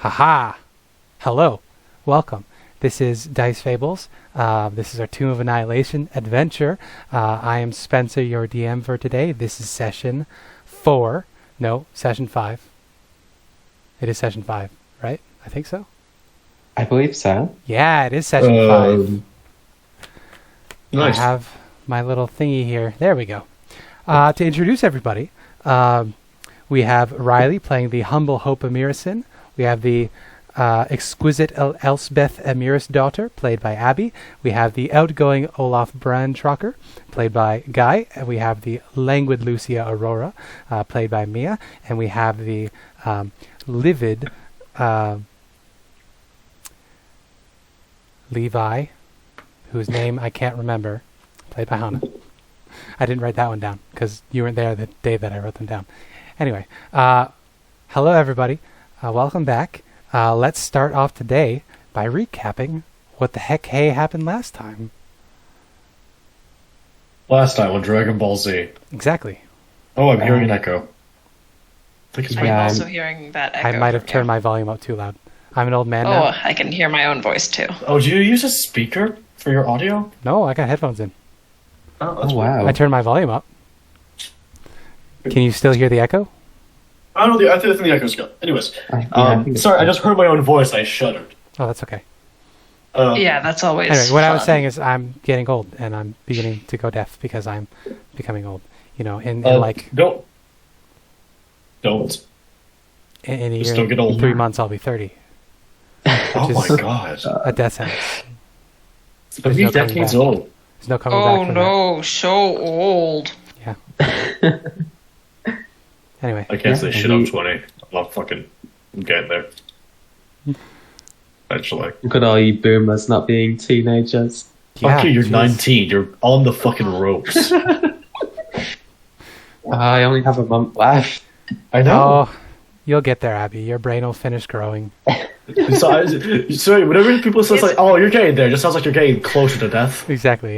Haha! Hello. Welcome. This is Dice Fables. This is our Tomb of Annihilation adventure. I am Spencer, your DM for today. This is session 4. No, session 5. It is session 5, right? I think so. I believe so. Yeah, it is session 5. Nice. I have my little thingy here. There we go. To introduce everybody, we have Riley playing the humble Hope Amirasen. We have the exquisite Elspeth Amirasdottir, played by Abby. We have the outgoing Olaf Brandtrokk, played by Guy. And we have the languid Lucia Aurora, played by Mia. And we have the livid Levi, whose name I can't remember, played by Hannah. I didn't write that one down because you weren't there the day that I wrote them down. Anyway, hello everybody. Welcome back. Let's start off today by recapping what the heck happened last time. Last time on Dragon Ball Z. Exactly. Oh, I'm hearing an echo. I think it's my... I'm also hearing that echo. I might have turned my volume up too loud. I'm an old man now. Oh, I can hear my own voice too. Oh, do you use a speaker for your audio? No, I got headphones in. Oh, wow. I turned my volume up. Can you still hear the echo? I don't know, I think the echo's gone. Anyways, I think sorry, I just heard my own voice, I shuddered. Oh, that's okay. Yeah, that's always Anyway, what I was fun. saying is I'm getting old, and I'm beginning to go deaf because I'm becoming old. You know, in like Don't. in a just year, don't get old. 3 months, I'll be 30. Oh is- my god. A death sentence. I'll be no coming decades back. old. There's no coming back Oh from no, so old. that. Yeah. Anyway, I can't say Yeah, shit, I'm 20. I'm getting there. Eventually. Look at all you boomers not being teenagers. Fuck you, you're jeez. 19. You're on the fucking ropes. I only have a month left. I know. Oh, you'll get there, Abby. Your brain will finish growing. So whenever people say like, "Oh, you're getting there," it just sounds like you're getting closer to death. Exactly,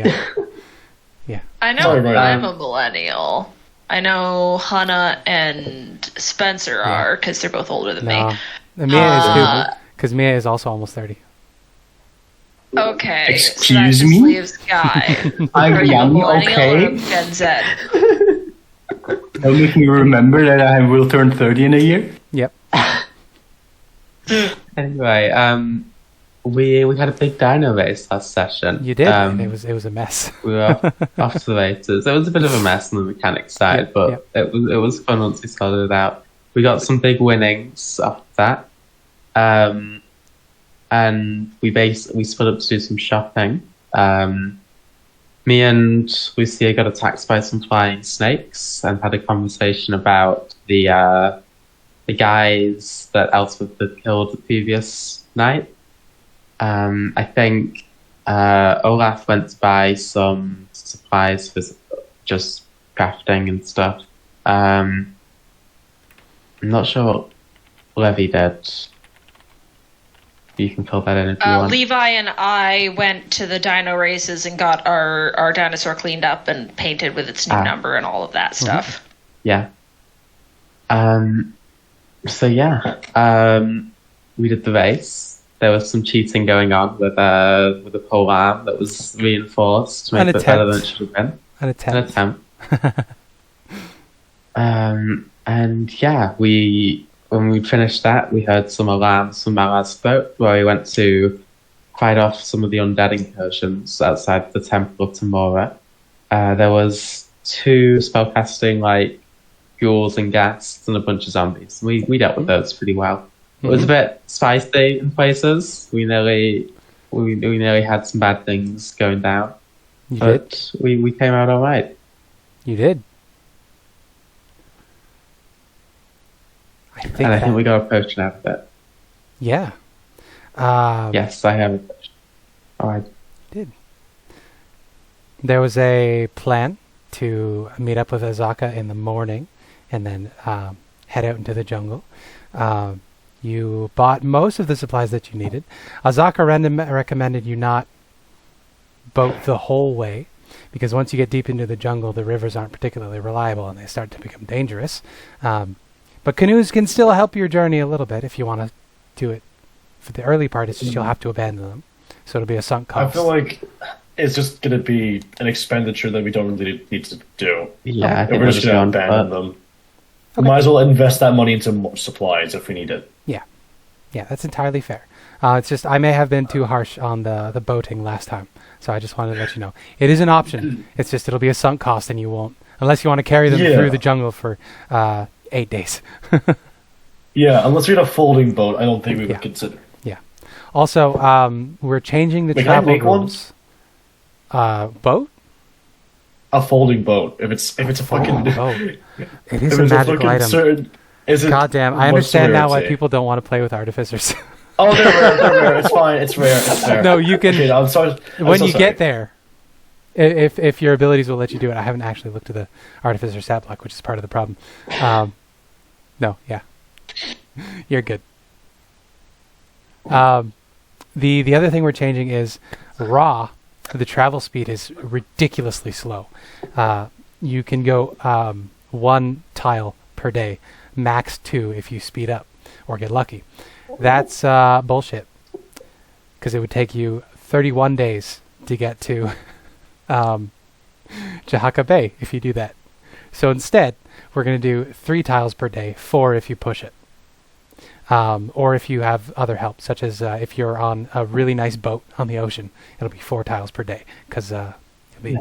yeah. I know Sorry, Ryan. I'm a millennial. I know Hannah and Spencer are because they're both older than No. me. And Mia is Uh, too, because Mia is also almost 30. Okay, Excuse so that just me? leaves Guy. I'm Are you a young, millennial or a okay? Gen Z? Don't make me remember that I will turn 30 in a year. Yep. Anyway, we had a big dino race last session. You did. And it was a mess. We were off to the races. It was a bit of a mess on the mechanics side, Yep, but yep. it was fun once we sorted it out. We got some big winnings off that. And we split up to do some shopping. Me and Lucia got attacked by some flying snakes and had a conversation about the guys that Elspeth had killed the previous night. I think Olaf went to buy some supplies for just crafting and stuff. I'm not sure what Levi did. You can fill that in if you want. Levi and I went to the dino races and got our dinosaur cleaned up and painted with its new number and all of that stuff. Yeah. So yeah, we did the race. There was some cheating going on with a pole arm that was reinforced to make it better than it should have been. An attempt. An attempt. And yeah, when we finished that, we heard some alarms from Mala's boat where we went to fight off some of the undead incursions outside the Temple of Tamora. There was 2 spellcasting like ghouls and ghasts and a bunch of zombies. We dealt with those pretty well. It was a bit spicy in places. We nearly had some bad things going down. You did. But we came out all right. You did. I think We got a potion out of it. Yeah. Yes, I have a potion. All right. Did. There was a plan to meet up with Azaka in the morning and then head out into the jungle. You bought most of the supplies that you needed. Azaka recommended you not boat the whole way because once you get deep into the jungle, the rivers aren't particularly reliable and they start to become dangerous. But canoes can still help your journey a little bit if you want to do it for the early part. It's just you'll have to abandon them, so it'll be a sunk I cost. feel like it's just going to be an expenditure that we don't really need to do. Yeah, I If think we're we're just just going going to abandon for them. We might as well invest that money into more supplies if we need it. Yeah, that's entirely fair. It's just I may have been too harsh on the boating last time, so I just wanted to let you know it is an option. It's just it'll be a sunk cost, and you won't unless you want to carry them Yeah. through the jungle for 8 days. Yeah, unless we had a folding boat, I don't think we would Yeah. consider. Also, we're changing the Wait, can I travel make one? rules. Boat? A folding boat. If it's a fucking Boat. It is if a it's magical fucking item. certain. Is it? Goddamn! I what's understand the now why rarity? people don't want to play with artificers. Oh, they're rare. They're rare. It's fine. It's rare. It's fair. No, you can Okay, I'm sorry. I'm when so you sorry. get there. If your abilities will let you do it. I haven't actually looked at the artificer stat block, which is part of the problem. No, yeah, you're good. The other thing we're changing is raw. The travel speed is ridiculously slow. You can go 1 tile per day, max 2 if you speed up or get lucky. That's bullshit, because it would take you 31 days to get to Jahaka Bay if you do that. So instead, we're going to do 3 tiles per day, 4 if you push it. Or if you have other help, such as if you're on a really nice boat on the ocean, it'll be 4 tiles per day, because you'll be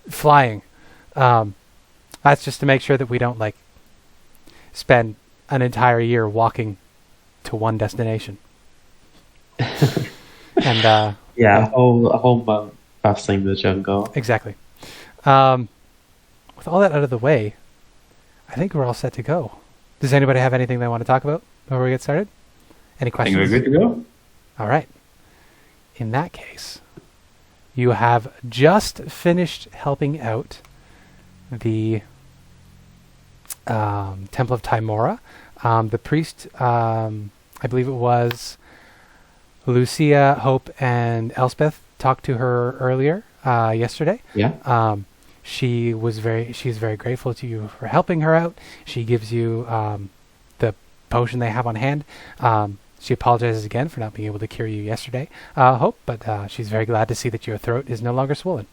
flying. That's just to make sure that we don't spend an entire year walking to one destination. And a whole month passing the jungle. exactly. With all that out of the way, I think we're all set to go. Does anybody have anything they want to talk about before we get started? Any I think questions? we're good to go. All right. In that case, you have just finished helping out the Temple of Timora. The priest, I believe it was Lucia, Hope, and Elspeth talked to her earlier yesterday. Yeah. She's very grateful to you for helping her out. She gives you the potion they have on hand. She apologizes again for not being able to cure you yesterday, Hope, but she's very glad to see that your throat is no longer swollen.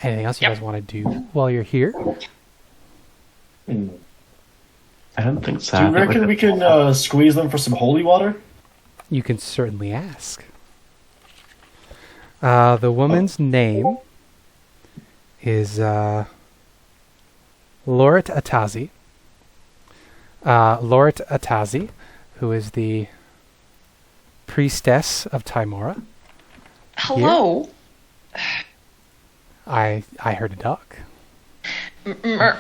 Anything else you Yep. guys want to do while you're here? Hmm. I don't think so. Do you I think reckon we're we good. can squeeze them for some holy water? You can certainly ask. The woman's name is Lorit Atazi. Lorit Atazi, who is the priestess of Timora. Hello. I heard a dog.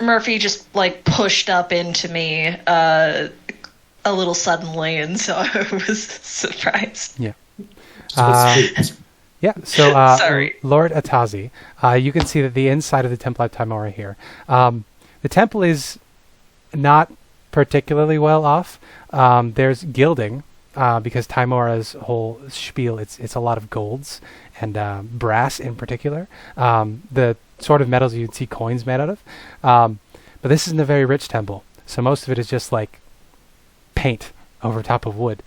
Murphy just pushed up into me a little suddenly, and so I was surprised. Yeah. Uh, Yeah, so Sorry. Lord Atazi, you can see that the inside of the Temple of Timora here. The temple is not particularly well off. There's gilding, because Timora's whole spiel, it's a lot of golds and brass in particular. The sort of metals you'd see coins made out of. But this isn't a very rich temple, so most of it is just paint over top of wood.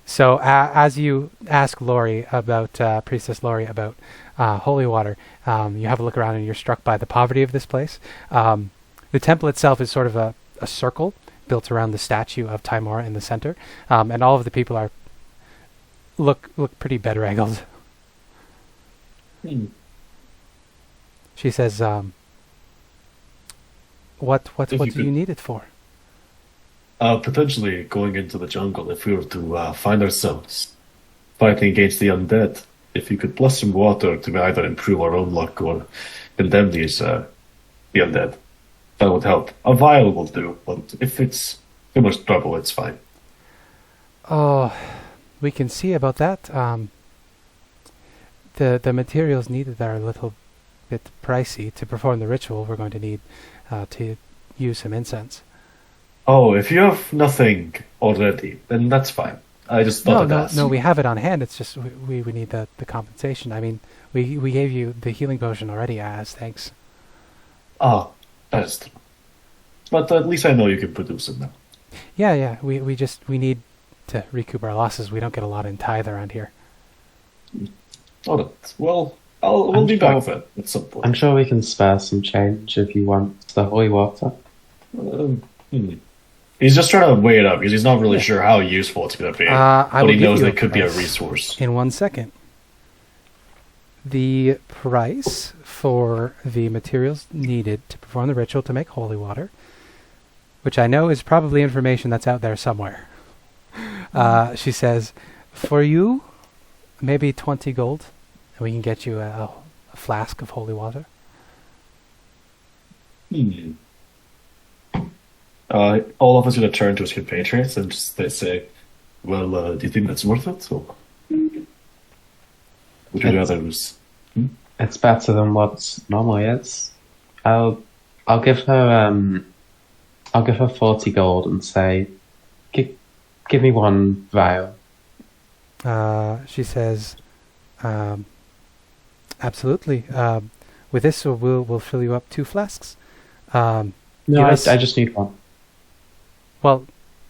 So as you ask Lori about, Priestess Lori about holy water, you have a look around and you're struck by the poverty of this place. The temple itself is sort of a circle built around the statue of Timora in the center, and all of the people look pretty bedraggled. She says, "What If you do you could- need it for?" Potentially going into the jungle if we were to find ourselves fighting against the undead. If you could bless some water to either improve our own luck or condemn these the undead, that would help. A vial will do, but if it's too much trouble, it's fine. Oh, we can see about that. The materials needed are a little bit pricey. To perform the ritual, we're going to need to use some incense. Oh, if you have nothing already, then that's fine. I just thought I'd ask. No, we have it on hand. It's just we need the compensation. I mean, we gave you the healing potion already as thanks. Oh, that's But at least I know you can produce it now. Yeah. We need to recoup our losses. We don't get a lot in tithe around here. All right. Well, we'll be back with it at some point. I'm sure we can spare some change if you want the holy water. He's just trying to weigh it up because he's not really sure how useful it's going to be. But he knows it could be a resource. In 1 second. The price for the materials needed to perform the ritual to make holy water, which I know is probably information that's out there somewhere. She says, for you, maybe 20 gold, and we can get you a flask of holy water. Olaf is going to turn to his compatriots and just say, well, do you think that's worth it? Or would you rather lose? It's better than what normally is. I'll give her 40 gold and say, give me one vial. She says, absolutely. With this, we'll fill you up 2 flasks. No, I just need one. Well,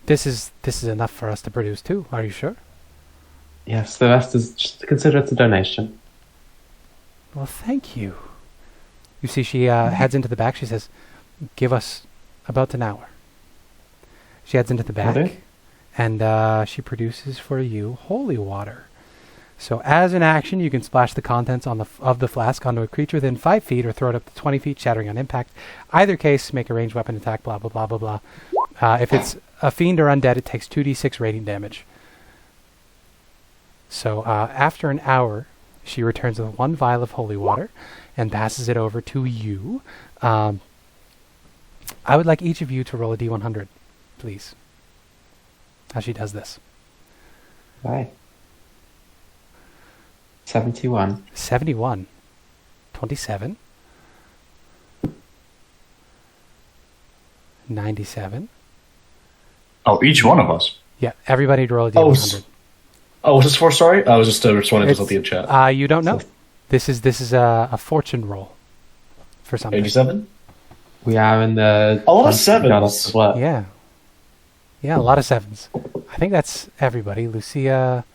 this is enough for us to produce 2. Are you sure? Yes, the rest is just consider it a donation. Well, thank you. You see, she heads into the back. She says, give us about an hour. She heads into the back, and she produces for you holy water. So as an action, you can splash the contents of the flask onto a creature within 5 feet or throw it up to 20 feet, shattering on impact. Either case, make a ranged weapon attack, blah, blah, blah, blah, blah. If it's a fiend or undead, it takes 2d6 radiant damage. So after an hour, she returns with 1 vial of holy water and passes it over to you. I would like each of you to roll a d100, please, as she does this. Right. 71. 71. 27. 97. Oh, each one of us? Yeah, everybody roll a d100. Oh, was this for? Sorry, I was just responding to something in chat. You don't know. This is a fortune roll for something. 87. We are in the a lot of 7s. Yeah, a lot of 7s. I think that's everybody. Lucia,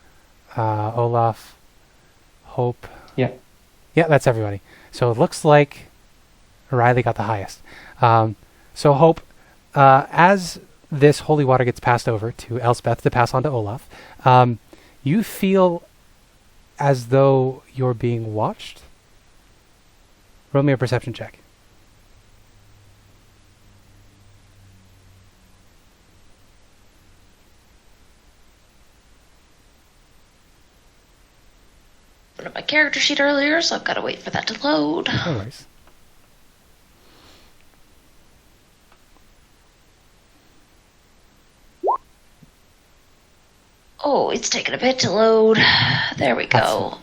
Olaf, Hope. Yeah, that's everybody. So it looks like Riley got the highest. So Hope, as this holy water gets passed over to Elspeth to pass on to Olaf, you feel as though you're being watched. Roll me a perception check. Put up my character sheet earlier, so I've got to wait for that to load. No worries. Oh, it's taking a bit to load. There we go.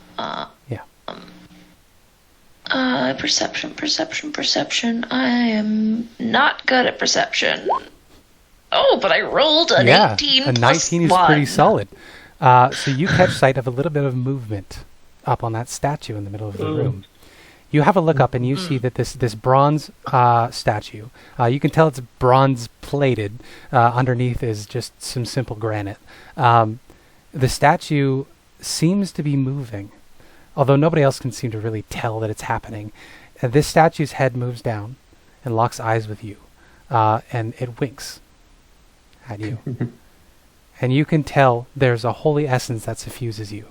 Perception. I am not good at perception. Oh, but I rolled an 18 a 19 is 1. pretty solid. So you catch sight of a little bit of movement up on that statue in the middle of the room. You have a look up and you see that this bronze statue, you can tell it's bronze plated. Underneath is just some simple granite. The statue seems to be moving, although nobody else can seem to really tell that it's happening. This statue's head moves down and locks eyes with you, and it winks at you. And you can tell there's a holy essence that suffuses you.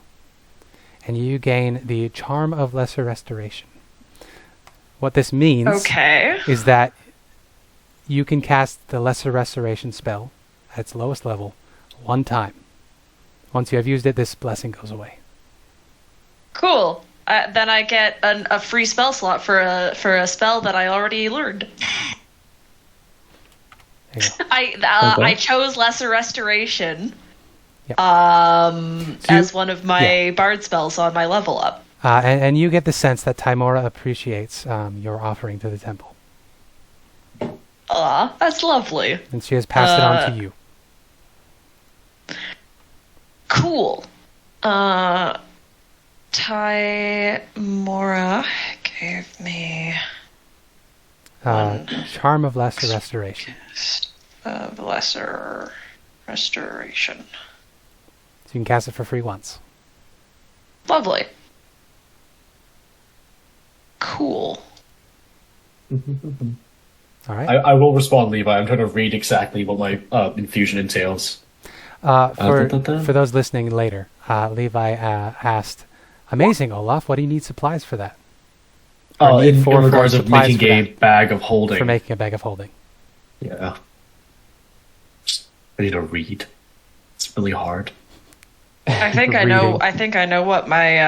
And you gain the Charm of Lesser Restoration. What this means is that you can cast the Lesser Restoration spell at its lowest level 1 time. Once you have used it, this blessing goes away. Cool. Then I get a free spell slot for a spell that I already learned. There you go. I chose Lesser Restoration as one of my bard spells on my level up. And you get the sense that Timora appreciates your offering to the temple. That's lovely. And she has passed it on to you. Cool. Timora gave me... Charm of Lesser Restoration. Of Lesser Restoration. So you can cast it for free once. Lovely. Cool. All right. I will respond, Levi. I'm trying to read exactly what my infusion entails. For those listening later, Levi asked, "Amazing, Olaf. What do you need supplies for that?" In regards of supplies making for a that. bag of holding. For making a bag of holding. Yeah. I need to read. It's really hard. I think I know. Reading. I think I know what my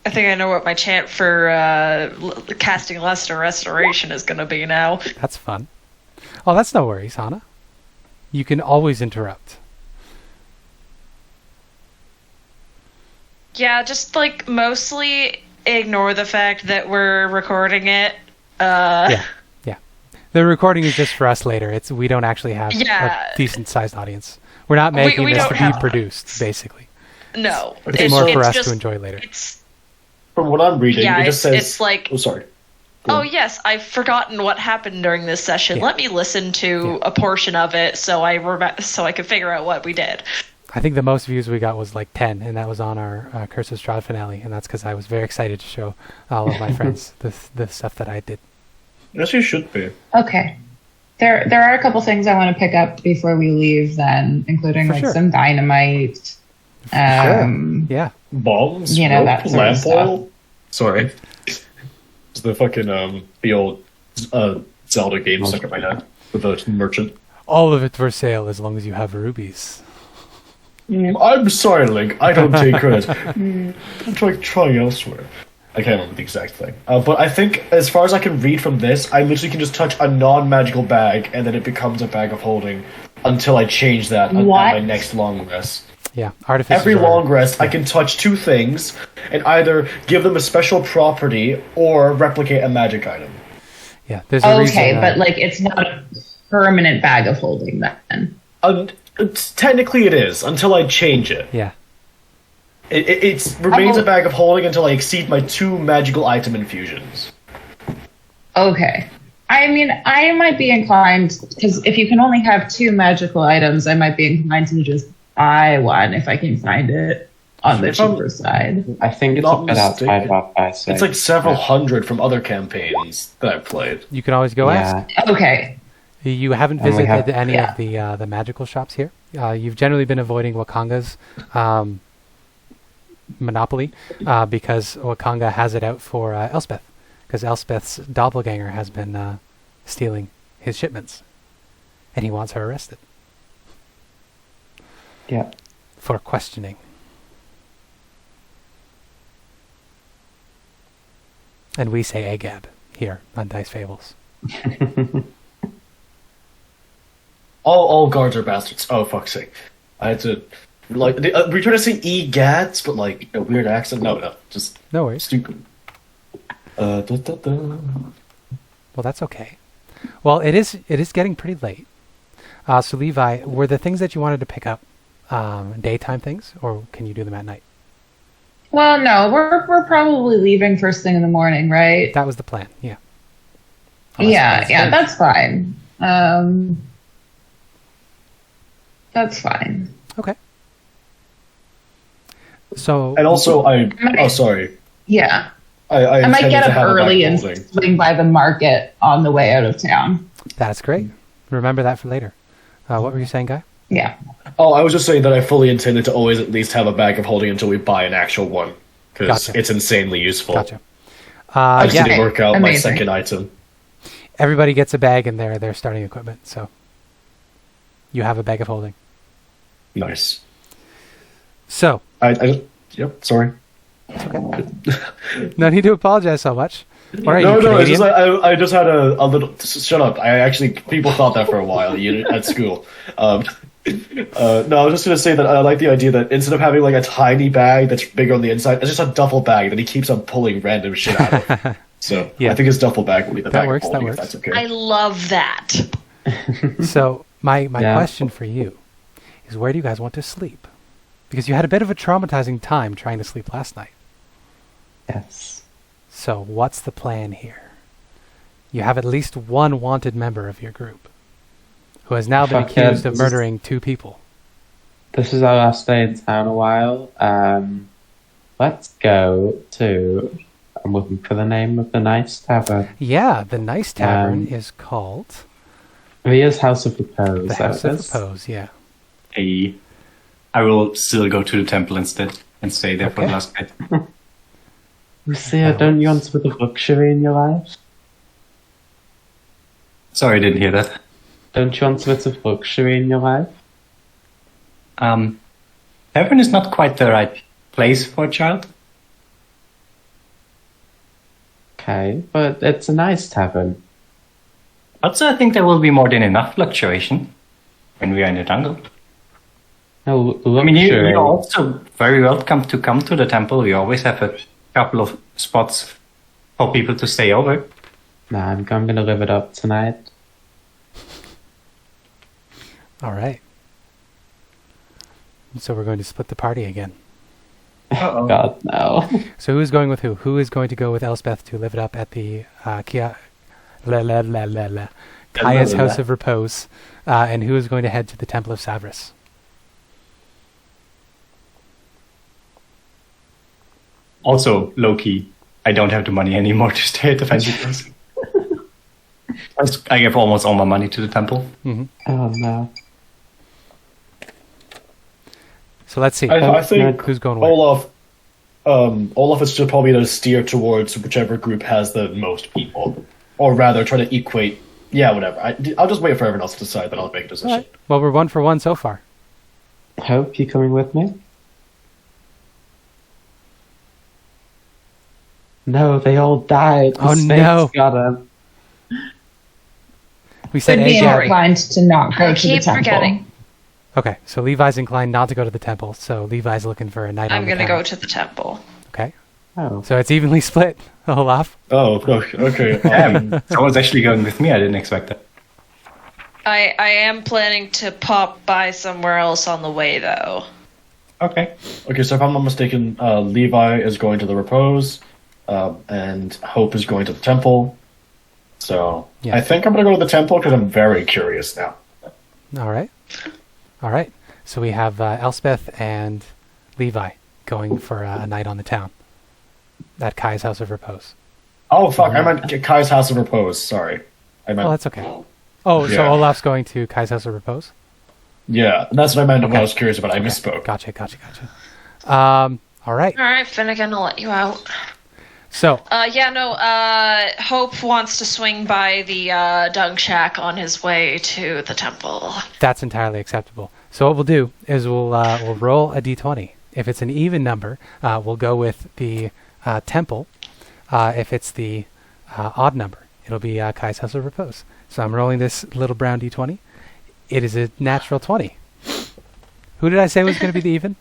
I think I know what my chant for casting Lesser Restoration is going to be now. That's fun. Oh, that's no worries, Hannah. You can always interrupt. Yeah, just like mostly ignore the fact that we're recording it. Yeah. The recording is just for us later. We don't actually have Yeah. a decent-sized audience. We're not making we this don't to be have- produced, basically. No, It's more for us just, to enjoy later. It's From what I'm reading, yeah, it just says... it's like. Oh, sorry. Oh yes, I've forgotten what happened during this session. Yeah. Let me listen to a portion of it so I can figure out what we did. I think the most views we got was like 10, and that was on our Curse of Strahd finale, and that's because I was very excited to show all of my friends the stuff that I did. Yes, you should be. Okay. There are a couple things I want to pick up before we leave then, including For like sure. some dynamite. Yeah. Bombs? You know, rope, that sort of stuff. pole? Sorry. It's the fucking, the old Zelda game stuck in my head. With the merchant. All of it for sale as long as you have rubies. I'm sorry, Link. I don't take credit. I'm trying elsewhere. I can't remember the exact thing. But I think, as far as I can read from this, I literally can just touch a non-magical bag, and then it becomes a bag of holding until I change that at my next long rest. Yeah, Artificer. Every long rest, I can touch two things, and either give them a special property, or replicate a magic item. Yeah, there's a reason. Okay, but like it's not a permanent bag of holding then. Technically it is, until I change it. Yeah. It remains a bag of holding until I exceed my 2 magical item infusions. Okay. I mean, I might be inclined, because if you can only have 2 magical items, I might be inclined to just buy one if I can find it on the cheaper side. I think it's Not a bit outside mistaken. of our price. It's like several hundred from other campaigns that I've played. You can always go ask. Okay. You haven't And we visited have- any yeah. of the magical shops here. You've generally been avoiding Wakanga's monopoly because Wakanga has it out for Elspeth, because Elspeth's doppelganger has been stealing his shipments, and he wants her arrested Yeah. for questioning. And we say AGAB here on Dice Fables. All guards are bastards. Oh, fuck's sake. I had to... Like, we're trying to say E-gads, but like, a weird accent? No, just No worries. stupid. Well, that's okay. Well, it is getting pretty late. So Levi, were the things that you wanted to pick up daytime things, or can you do them at night? Well, no, we're probably leaving first thing in the morning, right? That was the plan. Yeah. That's fine. That's fine. Okay. So And also, sorry. Yeah. I I might intended get to up have a early back and holding. swing by the market on the way out of town. that's great. Remember that for later. What were you saying, Guy? Yeah. Oh, I was just saying that I fully intended to always at least have a bag of holding until we buy an actual one. Because Gotcha. it's insanely useful. Gotcha. I just Yeah. need to work out my Amazing. second item. Everybody gets a bag in their starting equipment, so you have a bag of holding. Nice. So Yep, sorry. no need to apologize so much. All right, No, you it's Canadian? just I just had a little... Shut up. People thought that for a while at school. No, I was just going to say that I like the idea that instead of having like a tiny bag that's bigger on the inside, it's just a duffel bag that he keeps on pulling random shit out of. So Yeah. I think his duffel bag will be the That bag works, of that holding, if works. that's okay. I love that. So my Yeah. question for you is, where do you guys want to sleep? Because you had a bit of a traumatizing time trying to sleep last night. Yes. So what's the plan here? You have at least one wanted member of your group who has now been Fuck yeah, accused of murdering 2 people. This is our last day in town a while. Let's go to... I'm looking for the name of the nice tavern. Yeah, the nice tavern is called Ria's House of Repose. the House that of is. Repose, yeah. I will still go to the temple instead and stay there for the Okay. last bit. Lucia, don't you want a bit of luxury in your life? Sorry, I didn't hear that. Don't you want a bit of luxury in your life? Tavern is not quite the right place for a child. Okay, but it's a nice tavern. Also, I think there will be more than enough fluctuation when we are in the jungle. No, luxury. I mean, you're also very welcome to come to the temple. We always have a couple of spots for people to stay over. Nah, I'm gonna live it up tonight. All right. So we're going to split the party again. Uh-oh. God, no. So who's going with who? Who is going to go with Elspeth to live it up at the Kaya's House of Repose? And who is going to head to the Temple of Savras? Also, low-key, I don't have the money anymore to stay at the fancy place. I give almost all my money to the temple. Mm-hmm. Oh no. So let's see. I think Who's going where? Olaf is just probably going to steer towards whichever group has the most people, or rather try to equate. Yeah, whatever. I'll just wait for everyone else to decide, then I'll make a decision. All right. Well, we're 1 for 1 so far. Hope you coming with me? No, they all died. The Oh, snakes no. got them. We said Would be AJ. inclined to not go I to the keep temple. forgetting. Okay, so Levi's inclined not to go to the temple. So Levi's looking for a night on I'm the gonna town. go to the temple. Okay. Oh. So it's evenly split. Olaf. Oh, okay. Someone's actually going with me. I didn't expect that. I am planning to pop by somewhere else on the way, though. Okay. Okay, so if I'm not mistaken, Levi is going to the Repose, and Hope is going to the Temple. So Yeah. I think I'm going to go to the Temple because I'm very curious now. All right. So we have Elspeth and Levi going for a night on the town at Kai's House of Repose. Oh, fuck, I meant Kai's House of Repose, sorry. I meant, Oh, that's okay. Oh, so Yeah. Olaf's going to Kai's House of Repose? yeah, that's what I meant when Okay. I was curious about. I misspoke. Gotcha. All right. All right, Finnegan, I'll let you out. So, Hope wants to swing by the dung shack on his way to the temple. that's entirely acceptable. So what we'll do is we'll roll a d20. If it's an even number, we'll go with the temple. If it's the odd number, it'll be Kai's House of Repose. So I'm rolling this little brown d20. It is a natural 20. Who did I say was going to be the even?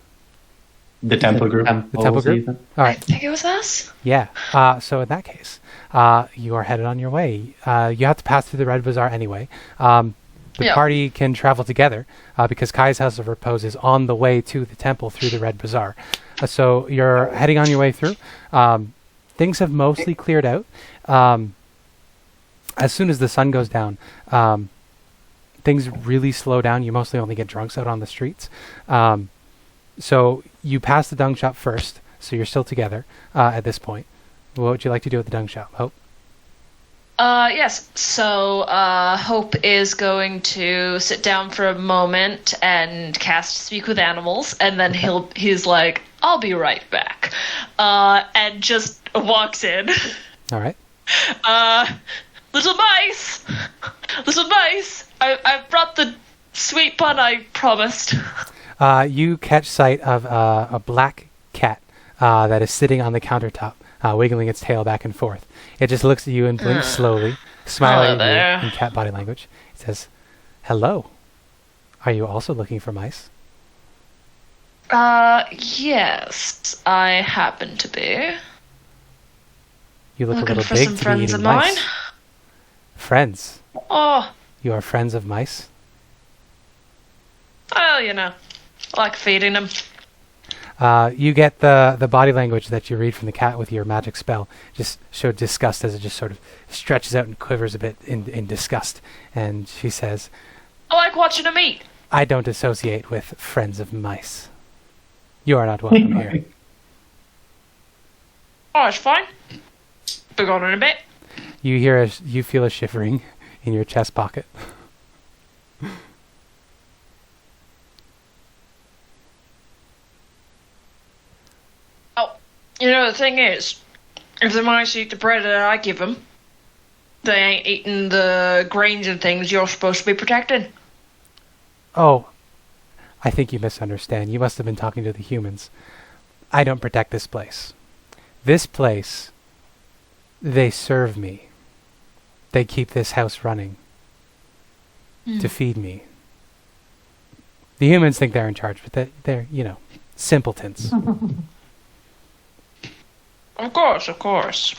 The temple group. The temple group? All I right. think it was us. Yeah. So in that case, you are headed on your way. You have to pass through the Red Bazaar anyway. The Yeah. party can travel together because Kai's House of Repose is on the way to the temple through the Red Bazaar. So you're heading on your way through. Things have mostly cleared out. As soon as the sun goes down, things really slow down. You mostly only get drunks out on the streets. So you pass the dung shop first, so you're still together at this point. What would you like to do at the dung shop, Hope? Yes. So Hope is going to sit down for a moment and cast Speak with Animals, and then he's like, "I'll be right back," and just walks in. All right. Little mice, I brought the sweet bun I promised. You catch sight of a black cat that is sitting on the countertop, wiggling its tail back and forth. It just looks at you and blinks slowly, smiling Hello there. at you in cat body language. It says, "Hello. Are you also looking for mice?" Yes, I happen to be. You look Looking a little for big some to be friends eating of mice. mine. Friends. Oh, You are friends of mice? well, I like feeding them. You get the body language that you read from the cat with your magic spell. Just showed disgust as it just sort of stretches out and quivers a bit in disgust. And she says, I like watching them eat. I don't associate with friends of mice. You are not welcome here. Oh, it's fine. Be gone in a bit. You feel a shivering in your chest pocket. Oh, you know, the thing is, if the mice eat the bread that I give them, they ain't eating the grains and things you're supposed to be protecting. Oh, I think you misunderstand. You must have been talking to the humans. I don't protect this place. This place, they serve me. They keep this house running to feed me. The humans think they're in charge, but they're simpletons. Of course.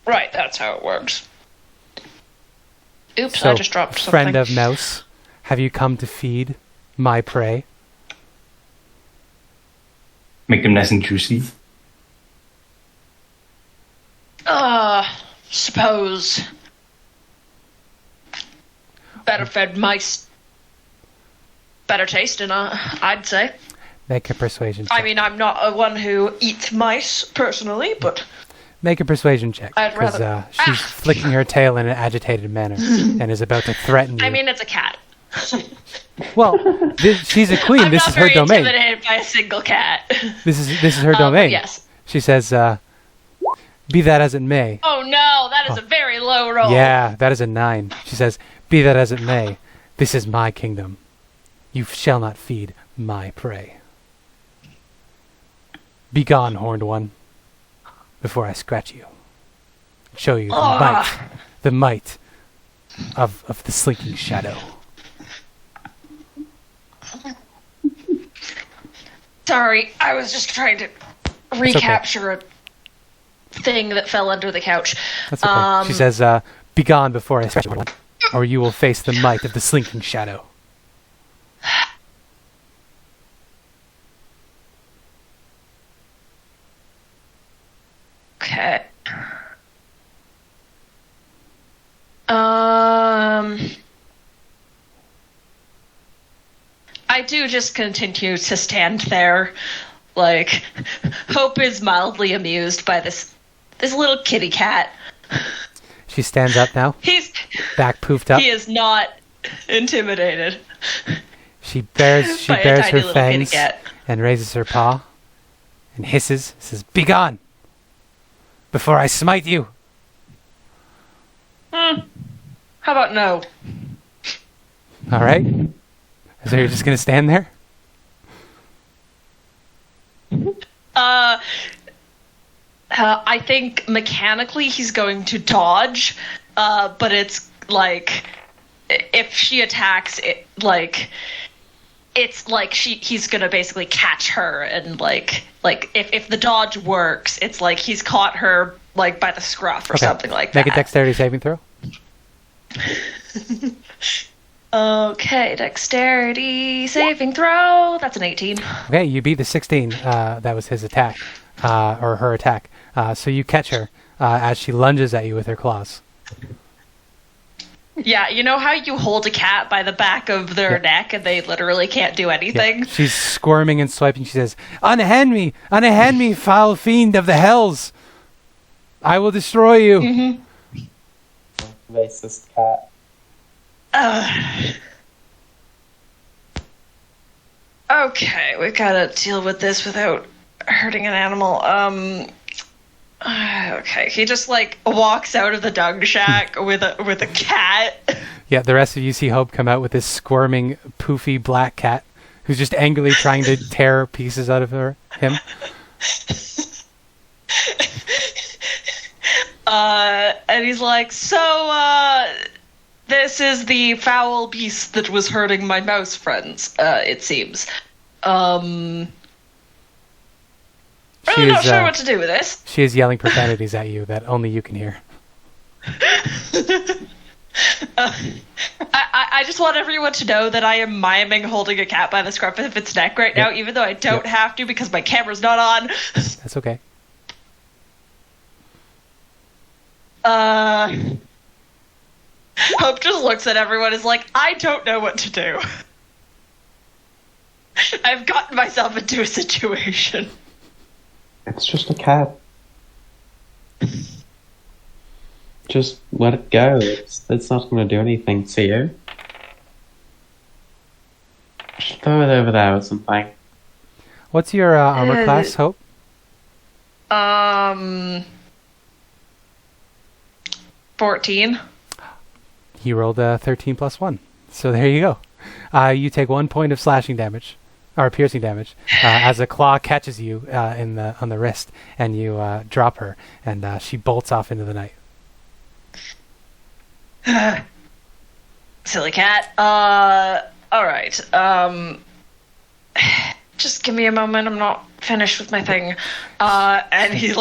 Right, that's how it works. Oops, So, I just dropped something. friend of mouse, have you come to feed my prey? Make them nice and juicy. Suppose. Better fed mice. Better tasting, I'd say. Make a persuasion check. I mean, I'm not one who eats mice, personally, but... Make a persuasion check, I'd because rather- she's flicking her tail in an agitated manner and is about to threaten you. I mean, it's a cat. well, she's a queen. I'm this not is her very domain. intimidated by a single cat. This is her domain. Yes. She says, "Be that as it may." Oh no, that is a very low roll. Yeah, that is a 9. She says, "Be that as it may, this is my kingdom. You shall not feed my prey. Be gone, horned one, before I scratch you. Show you the might of the slinking shadow." Sorry, I was just trying to recapture a thing that fell under the couch. That's okay. She says, "Be gone before I scratch you, or you will face the might of the slinking shadow." Okay. I do just continue to stand there, like, Hope is mildly amused by this little kitty cat. She stands up now, He's back poofed up. he is not intimidated. She bares By a her tiny little kitty fangs cat. and raises her paw and hisses, says, "Be gone before I smite you." How about no? All right. So you're just gonna stand there? I think mechanically he's going to dodge, but it's like if she attacks, it's like he's gonna basically catch her, and like if the dodge works, it's like he's caught her like by the scruff or something like that. Make a dexterity saving throw. Okay, dexterity saving throw. That's an 18. Okay, you beat the 16. That was his attack, or her attack. So you catch her as she lunges at you with her claws. Yeah, you know how you hold a cat by the back of their neck and they literally can't do anything? Yeah. She's squirming and swiping. She says, unhand me, foul fiend of the hells. I will destroy you." Mm-hmm. Racist cat. Okay, we gotta deal with this without hurting an animal. Okay, he just like walks out of the dung shack with a cat. Yeah, the rest of you see Hope come out with this squirming, poofy black cat who's just angrily trying to tear pieces out of him. And he's like, "So, this is the foul beast that was hurting my mouse friends, it seems. I'm not sure what to do with this." She is yelling profanities at you that only you can hear. I just want everyone to know that I am miming holding a cat by the scruff of its neck right now, even though I don't have to because my camera's not on. That's okay. Hope just looks at everyone and is like, I don't know what to do. I've gotten myself into a situation. It's just a cat. Just let it go. It's not going to do anything to you. Just throw it over there or something. What's your armor class, Hope? 14. He rolled a 13 plus 1. So there you go. You take 1 point of slashing damage, or piercing damage, as a claw catches you on the wrist, and you drop her, and she bolts off into the night. Silly cat. Alright. Just give me a moment. I'm not finished with my thing. And he,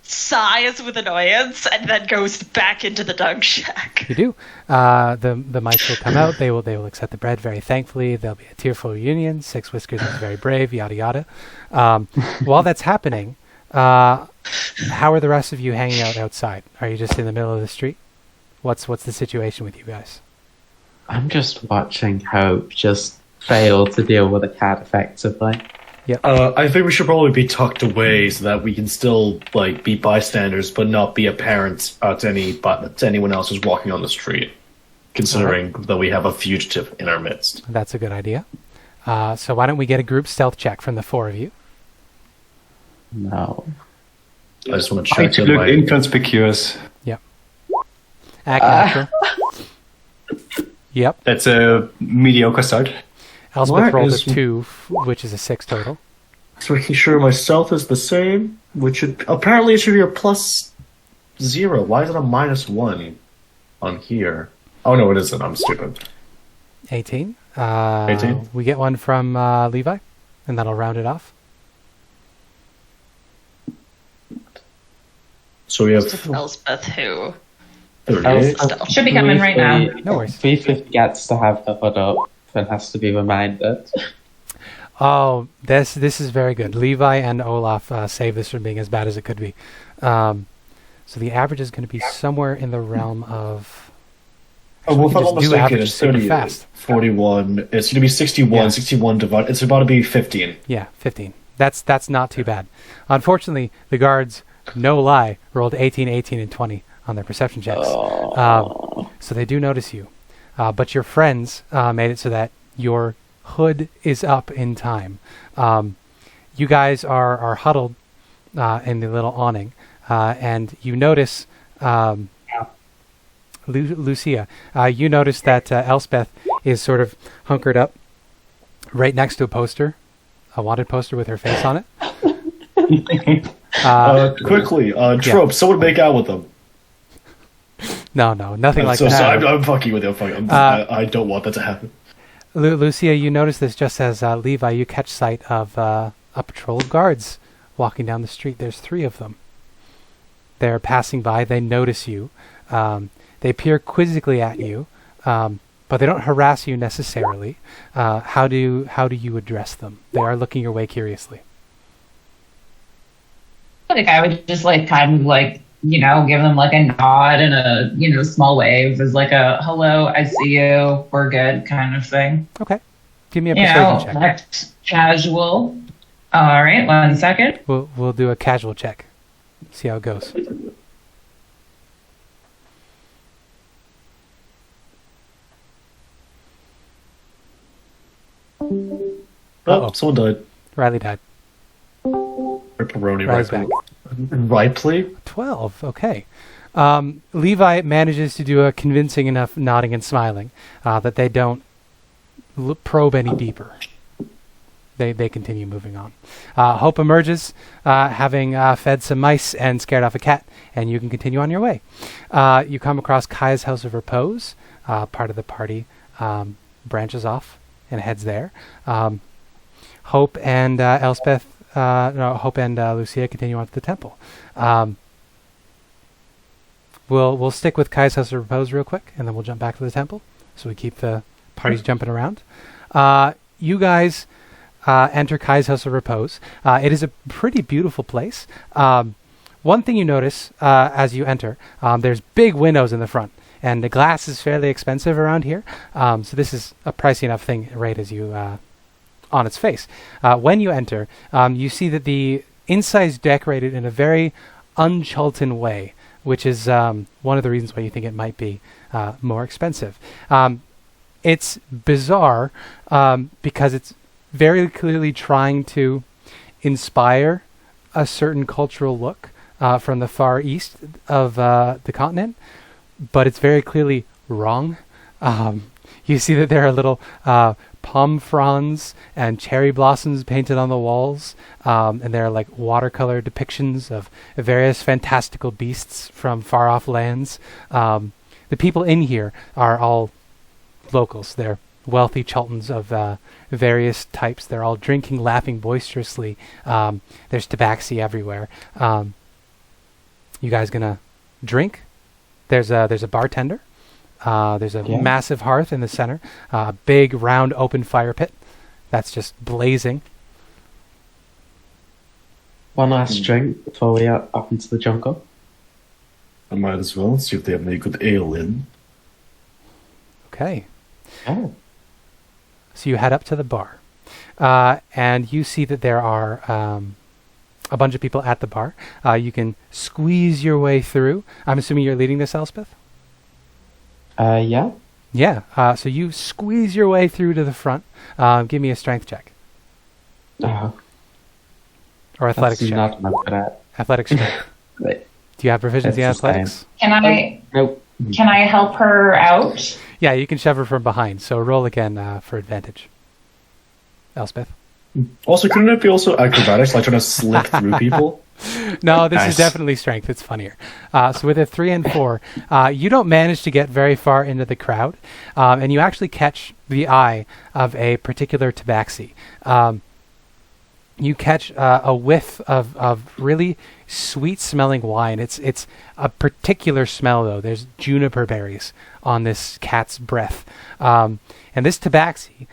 sighs with annoyance and then goes back into the dung shack. You do. The mice will come out. They will accept the bread very thankfully. There'll be a tearful reunion. Six Whiskers is very brave. Yada yada. While that's happening, how are the rest of you hanging out outside? Are you just in the middle of the street? What's the situation with you guys? I'm just watching Hope just fail to deal with a cat effectively. Yep. I think we should probably be tucked away so that we can still be bystanders, but not be apparent to anyone else who's walking on the street. Considering that we have a fugitive in our midst. That's a good idea. So why don't we get a group stealth check from the four of you? No. I just want to Try check to look inconspicuous. Yep. Natural. Yep. That's a mediocre start. Elspeth rolled a 2, which is a 6 total. So making sure my stealth is the same, which apparently it should be a +0. Why is it a -1 on here? Oh no, it isn't. I'm stupid. 18. 18? We get one from Levi, and that'll round it off. So we have Elspeth who? 38. Should be coming right now. No worries. Fifi gets to have the hood up and has to be reminded. Oh, this is very good. Levi and Olaf saved this from being as bad as it could be. So the average is going to be somewhere in the realm of... Well, if I'm not mistaken, average it's super 30, fast. 41. It's going to be 61. Yeah. 61 divided. It's about to be 15. Yeah, 15. That's not too bad. Unfortunately, the guards, no lie, rolled 18, 18, and 20 on their perception checks. So they do notice you. But your friends made it so that your hood is up in time. You guys are huddled in the little awning, and you notice, Lucia, you notice that Elspeth is sort of hunkered up right next to a wanted poster with her face on it. Quickly, Trope, someone make out with them. No, nothing like that. So I'm fucking with you. I don't want that to happen. Lucia, you notice this just as Levi, you catch sight of a patrol of guards walking down the street. There's 3 of them. They're passing by. They notice you. They peer quizzically at you, but they don't harass you necessarily. How do you address them? They are looking your way curiously. I think I would just give them a nod and a small wave as a hello, I see you, we're good kind of thing. Okay. Give me a persuasion check. That's casual. All right, 1 second. We'll do a casual check. See how it goes. Oh, someone died. Riley died. Ripperoni Riley's back. Rightly? 12. Okay. Levi manages to do a convincing enough nodding and smiling that they don't probe any deeper. They continue moving on. Hope emerges, having fed some mice and scared off a cat, and you can continue on your way. You come across Kaya's House of Repose. Part of the party branches off and heads there. Hope and Hope and Lucia continue on to the temple. We'll stick with Kaya's House of Repose real quick, and then we'll jump back to the temple. so we keep the parties jumping around. You guys enter Kai's House of Repose. It is a pretty beautiful place. One thing you notice as you enter, there's big windows in the front, and the glass is fairly expensive around here. So this is a pricey enough thing right as you on its face. When you enter, you see that the inside is decorated in a very un-Chultan way, which is one of the reasons why you think it might be more expensive. It's bizarre because it's very clearly trying to inspire a certain cultural look from the far east of the continent, but it's very clearly wrong. You see that there are little palm fronds and cherry blossoms painted on the walls, and there are like watercolor depictions of various fantastical beasts from far off lands. The people in here are all locals. They're wealthy Chultans of various types. They're all drinking, laughing boisterously. There's tabaxi everywhere. You guys gonna drink? There's a bartender. There's a massive hearth in the center. A big round open fire pit that's just blazing. One last drink before we are up into the jungle. I might as well see if they have any good ale in. Okay. Oh. So you head up to the bar, and you see that there are a bunch of people at the bar. You can squeeze your way through. I'm assuming you're leading this, Elspeth? Yeah. Yeah. So you squeeze your way through to the front. Give me a strength check. Or athletics check. Not what I'm good at. Athletics check. But Do you have proficiency in it's the same. athletics? Nope. Can I help her out? Yeah, you can shove her from behind. So roll again for advantage. Elspeth? Also, couldn't it be also acrobatics, like trying to slip through people? No, this is Nice. definitely strength. It's funnier. So with a 3 and 4, you don't manage to get very far into the crowd, and you actually catch the eye of a particular tabaxi. You catch a whiff of really sweet-smelling wine. It's a particular smell, though. There's juniper berries on this cat's breath. And this tabaxi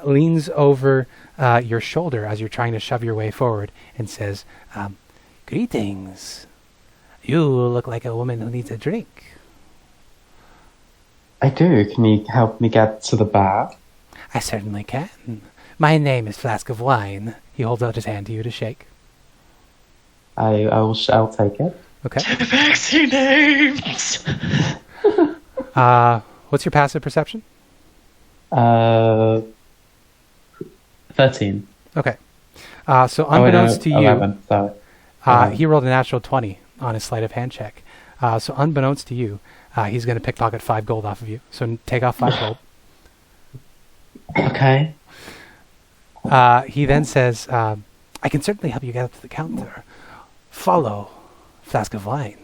leans over your shoulder as you're trying to shove your way forward and says, "Greetings. You look like a woman who needs a drink." I do. Can you help me get to the bar? "I certainly can. My name is Flask of Wine." He holds out his hand to you to shake. I'll take it. Okay. Tabaxi names! What's your passive perception? 13. Okay. So unbeknownst to you, 11, sorry. he rolled a natural 20 on his sleight of hand check. So unbeknownst to you, he's going to pickpocket 5 gold off of you. So take off 5 gold. Okay. He then says, "I can certainly help you get up to the counter. Follow Flask of Wine."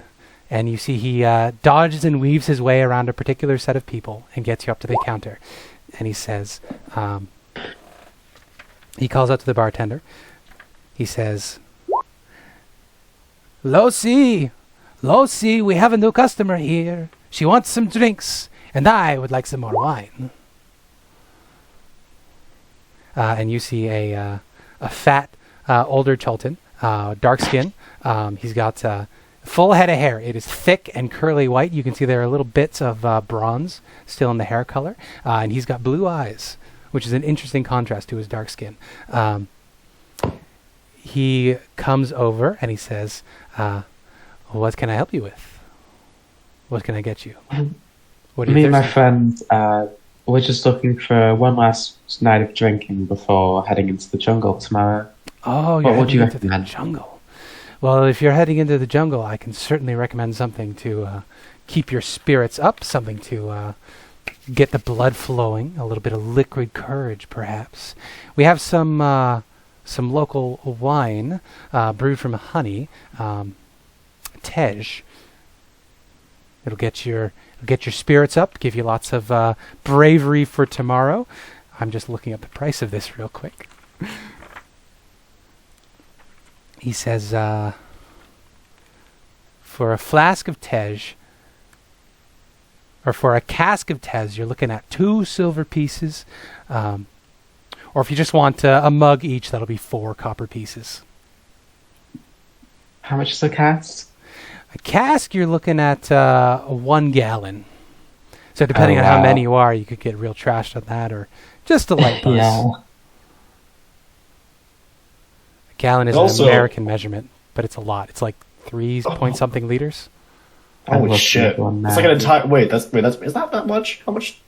And you see he dodges and weaves his way around a particular set of people and gets you up to the counter. And he says, he calls out to the bartender. He says, Lucy, we have a new customer here. She wants some drinks, and I would like some more wine." And you see a fat, older Chultan, dark skin. He's got a full head of hair. It is thick and curly white. You can see there are little bits of bronze still in the hair color. And he's got blue eyes, which is an interesting contrast to his dark skin. He comes over and he says, "What can I help you with? What can I get you?" What are you Me and my thirsty friend, we're just looking for one last night of drinking before heading into the jungle tomorrow. Oh, What you're would you heading into the recommend? jungle. Well, if you're heading into the jungle, I can certainly recommend something to keep your spirits up, something to get the blood flowing, a little bit of liquid courage, perhaps. We have some local wine brewed from honey, tej. It'll get your spirits up, give you lots of bravery for tomorrow. I'm just looking up the price of this real quick. He says, for a flask of tej, or for a cask of Tez, you're looking at 2 silver pieces. Or if you just want a mug each, that'll be 4 copper pieces. How much is a cask? A cask, you're looking at 1 gallon. So depending on how many you are, you could get real trashed on that, or just a light buzz. Yeah. A gallon is Also- an American measurement, but it's a lot. It's like 3 point something liters. Holy love shit! people on It's like an that. entire. Wait, that's is that much? How much?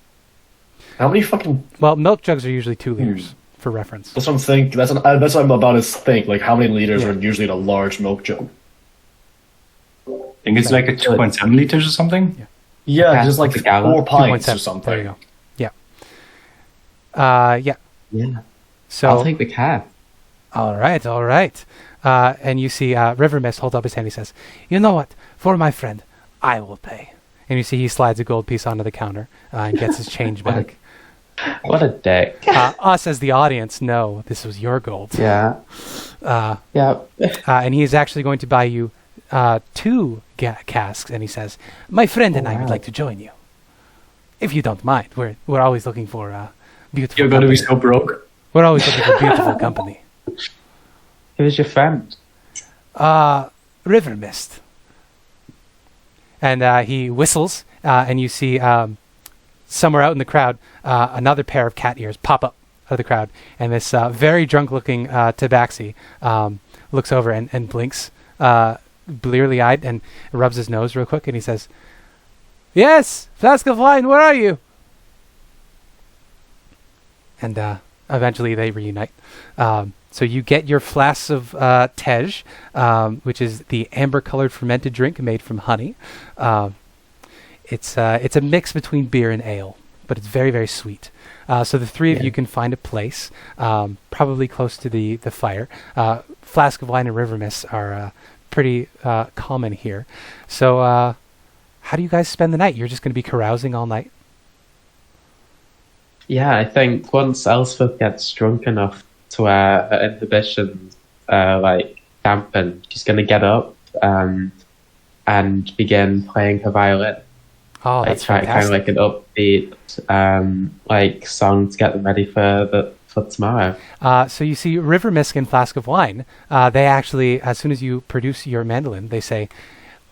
How many fucking? Well, milk jugs are usually 2 liters, for reference. That's what I'm thinking. That's what I'm about to think. Like, how many liters Yeah. are usually in a large milk jug? I think it's like a 2.7 liters or something. Yeah, Yeah, just like it's a gallon. 4 pints 2.7. or something. There you go. Yeah. Yeah. Yeah. So, I'll take the cask. all right. And you see River Mist holds up his hand. He says, "You know what? For my friend, I will pay." And you see he slides a gold piece onto the counter and gets his change back. What a dick. Us as the audience know this was your gold. Yeah. Yeah. And he is actually going to buy you 2 casks. And he says, "My friend and I would wow. like to join you. If you don't mind. We're always looking for beautiful You're going to be company. so broke. We're always looking for beautiful company." Who's your friend? River Mist. And he whistles, and you see somewhere out in the crowd another pair of cat ears pop up out of the crowd. And this very drunk-looking tabaxi looks over and blinks, blearily-eyed, and rubs his nose real quick, and he says, "Yes, flask of wine, where are you?" And eventually they reunite. So you get your flasks of tej, which is the amber-colored fermented drink made from honey. It's a mix between beer and ale, but it's very, very sweet. So the 3 of you can find a place, probably close to the fire. Flask of wine and river mist are pretty common here. So how do you guys spend the night? You're just going to be carousing all night? Yeah, I think once Elspeth gets drunk enough to her inhibitions dampen, she's going to get up and begin playing her violin. Oh, that's kind of fantastic. like an upbeat song to get them ready for tomorrow. So you see River Mist and Flask of Wine, they actually, as soon as you produce your mandolin, they say,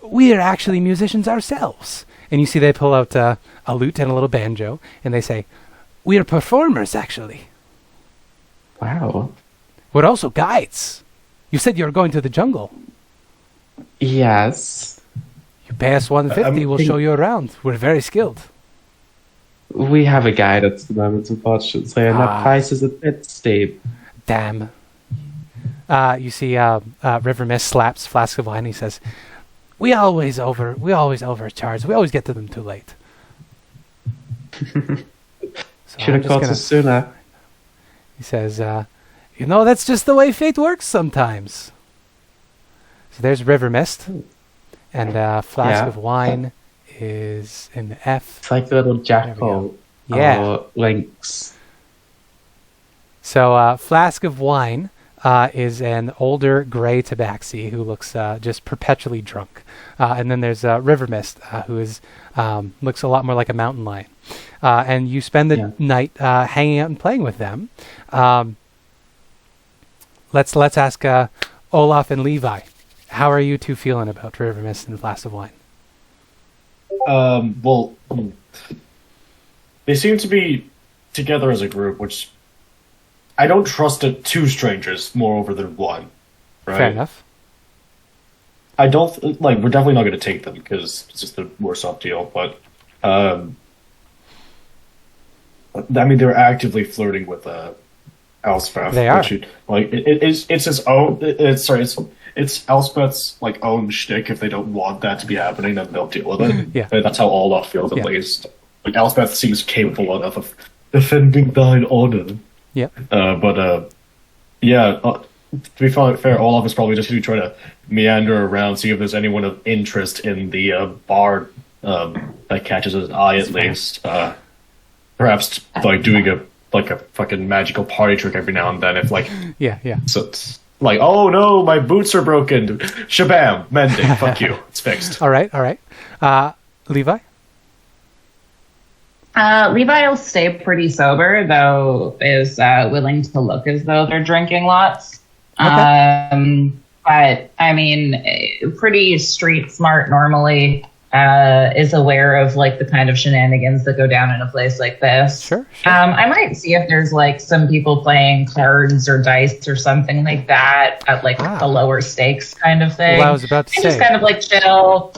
"We are actually musicians ourselves." And you see they pull out a lute and a little banjo, and they say, "We are performers, actually. Wow. We're also guides. You said you were going to the jungle. Yes. You pay us 150, we'll show you around. We're very skilled." We have a guide at the moment, unfortunately, and that price is a bit steep. Damn. You see River Mist slaps Flask of Wine, and he says, we always overcharge. We always get to them too late. So Should I'm have just caught gonna- us sooner. He says, that's just the way fate works sometimes. So there's River Mist. And Flask Yeah. of Wine is in the F. It's like a little jackal. Yeah. Or lynx. So Flask of Wine is an older gray tabaxi who looks just perpetually drunk. And then there's River Mist, who is looks a lot more like a mountain lion. And you spend the night hanging out and playing with them. Let's ask Olaf and Levi. How are you two feeling about River Mist and Flask of Wine? Well, they seem to be together as a group, which I don't trust two strangers moreover than one. Right? Fair enough. I don't we're definitely not going to take them because it's just a worse off deal. But I mean, they're actively flirting with Elspeth. They are. Which, it's his own. It's Elspeth's own shtick. If they don't want that to be happening, then they'll deal with it. Yeah. That's how Olaf feels, at Yeah. least. Elspeth seems capable enough of defending thine honor. Yep. To be fair, Olaf is probably just trying to meander around, see if there's anyone of interest in the bard that catches his eye at least. Perhaps doing a fucking magical party trick every now and then. If Yeah. so it's oh no, my boots are broken. Shabam, mending. Fuck you, it's fixed. All right. Levi? Levi will stay pretty sober, though is willing to look as though they're drinking lots. Okay. But I mean, pretty street smart normally. Is aware of like the kind of shenanigans that go down in a place like this. Sure. I might see if there's like some people playing cards or dice or something like that at like the lower stakes kind of thing. Well, I was about to say. Just kind of like chill,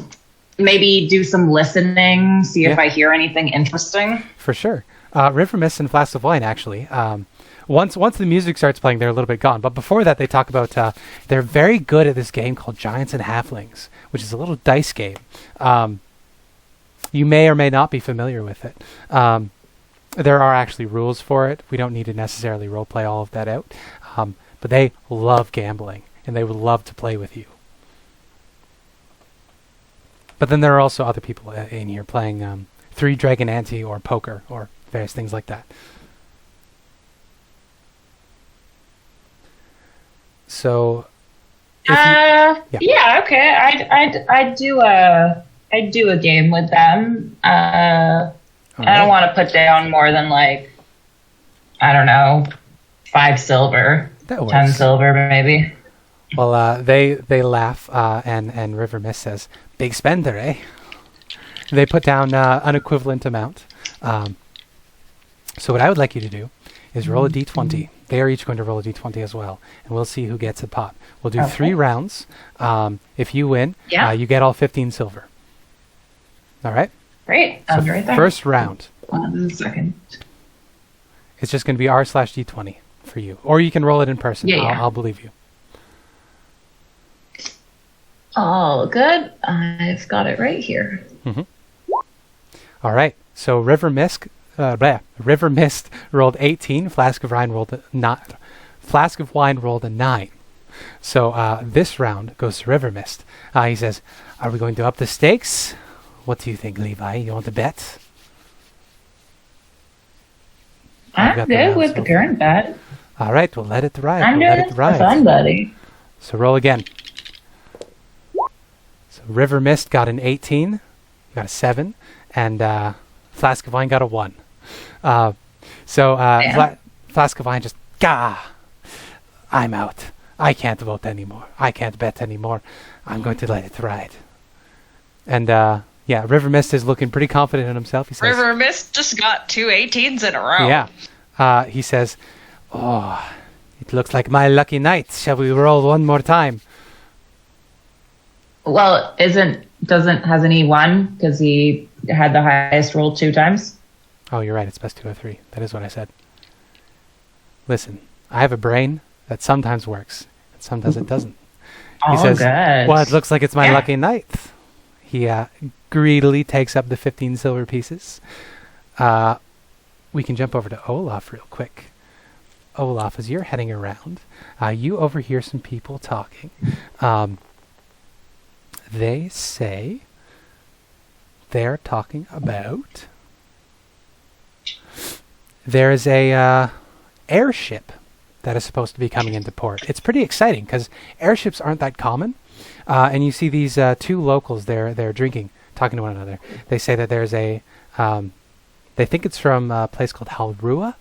maybe do some listening, see if I hear anything interesting. For sure. River Mist and Flask of Wine, actually. Once the music starts playing, they're a little bit gone. But before that, they talk about they're very good at this game called Giants and Halflings, which is a little dice game. You may or may not be familiar with it. There are actually rules for it. We don't need to necessarily roleplay all of that out. But they love gambling, and they would love to play with you. But then there are also other people in here playing Three Dragon Ante or poker or various things like that. So, yeah, okay. I'd do a game with them. I don't want to put down more than like, I don't know, 5 silver, that works. 10 silver maybe. Well, they laugh, and River Mist says, "Big spender, eh?" They put down an equivalent amount. So what I would like you to do is roll a d20. They are each going to roll a d20 as well, and we'll see who gets a pot. We'll do 3 rounds. If you win, you get all 15 silver. All right? Great. I'll be right there. First round. 1 second. It's just going to be r/d20 for you. Or you can roll it in person. Yeah. I'll believe you. All good. I've got it right here. Mm-hmm. All right. So River Mist rolled 18. Flask of Wine rolled a 9. So this round goes to River Mist. He says, "Are we going to up the stakes? What do you think, Levi? You want to bet?" I'm good with the current bet. All right, we'll let it ride. I'm doing it for fun, buddy. So roll again. So River Mist got an 18, got a 7, and Flask of Wine got a 1. Flask of Wine just, I'm out. I can't vote anymore. I can't bet anymore. I'm going to let it ride. And River Mist is looking pretty confident in himself. He says, River Mist just got 2 18s in a row. Yeah. He says, "Oh, it looks like my lucky night. Shall we roll one more time?" Well, hasn't he won because he had the highest roll 2 times? Oh, you're right. It's best 2 or 3. That is what I said. Listen, I have a brain that sometimes works, and sometimes it doesn't. He says, good. "Well, it looks like it's my lucky night." He greedily takes up the 15 silver pieces. We can jump over to Olaf real quick. Olaf, as you're heading around, you overhear some people talking. They say they're talking about there is a airship that is supposed to be coming into port. It's pretty exciting because airships aren't that common. And you see these 2 locals they're drinking, talking to one another. They say that there's they think it's from a place called Halrua.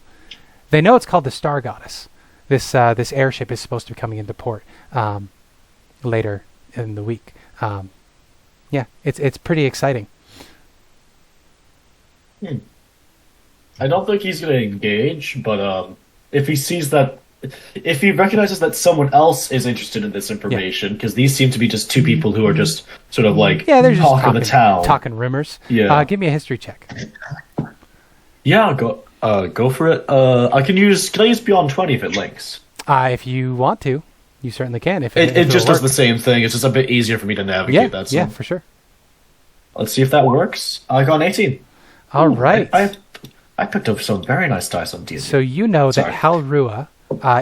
They know it's called the Star Goddess. This airship is supposed to be coming into port later in the week. It's pretty exciting. I don't think he's going to engage, but if he recognizes that someone else is interested in this information, because these seem to be just 2 people who are just sort of like they're just talk of the town, talking rumors. Yeah. Give me a history check. Yeah, go for it. Can I use beyond 20 if it links? If you want to, you certainly can. If it just work. does the same thing. It's just a bit easier for me to navigate. That's all. For sure. Let's see if that works. I got an 18. All right. I picked up some very nice dice on D&D. So you know that Halrua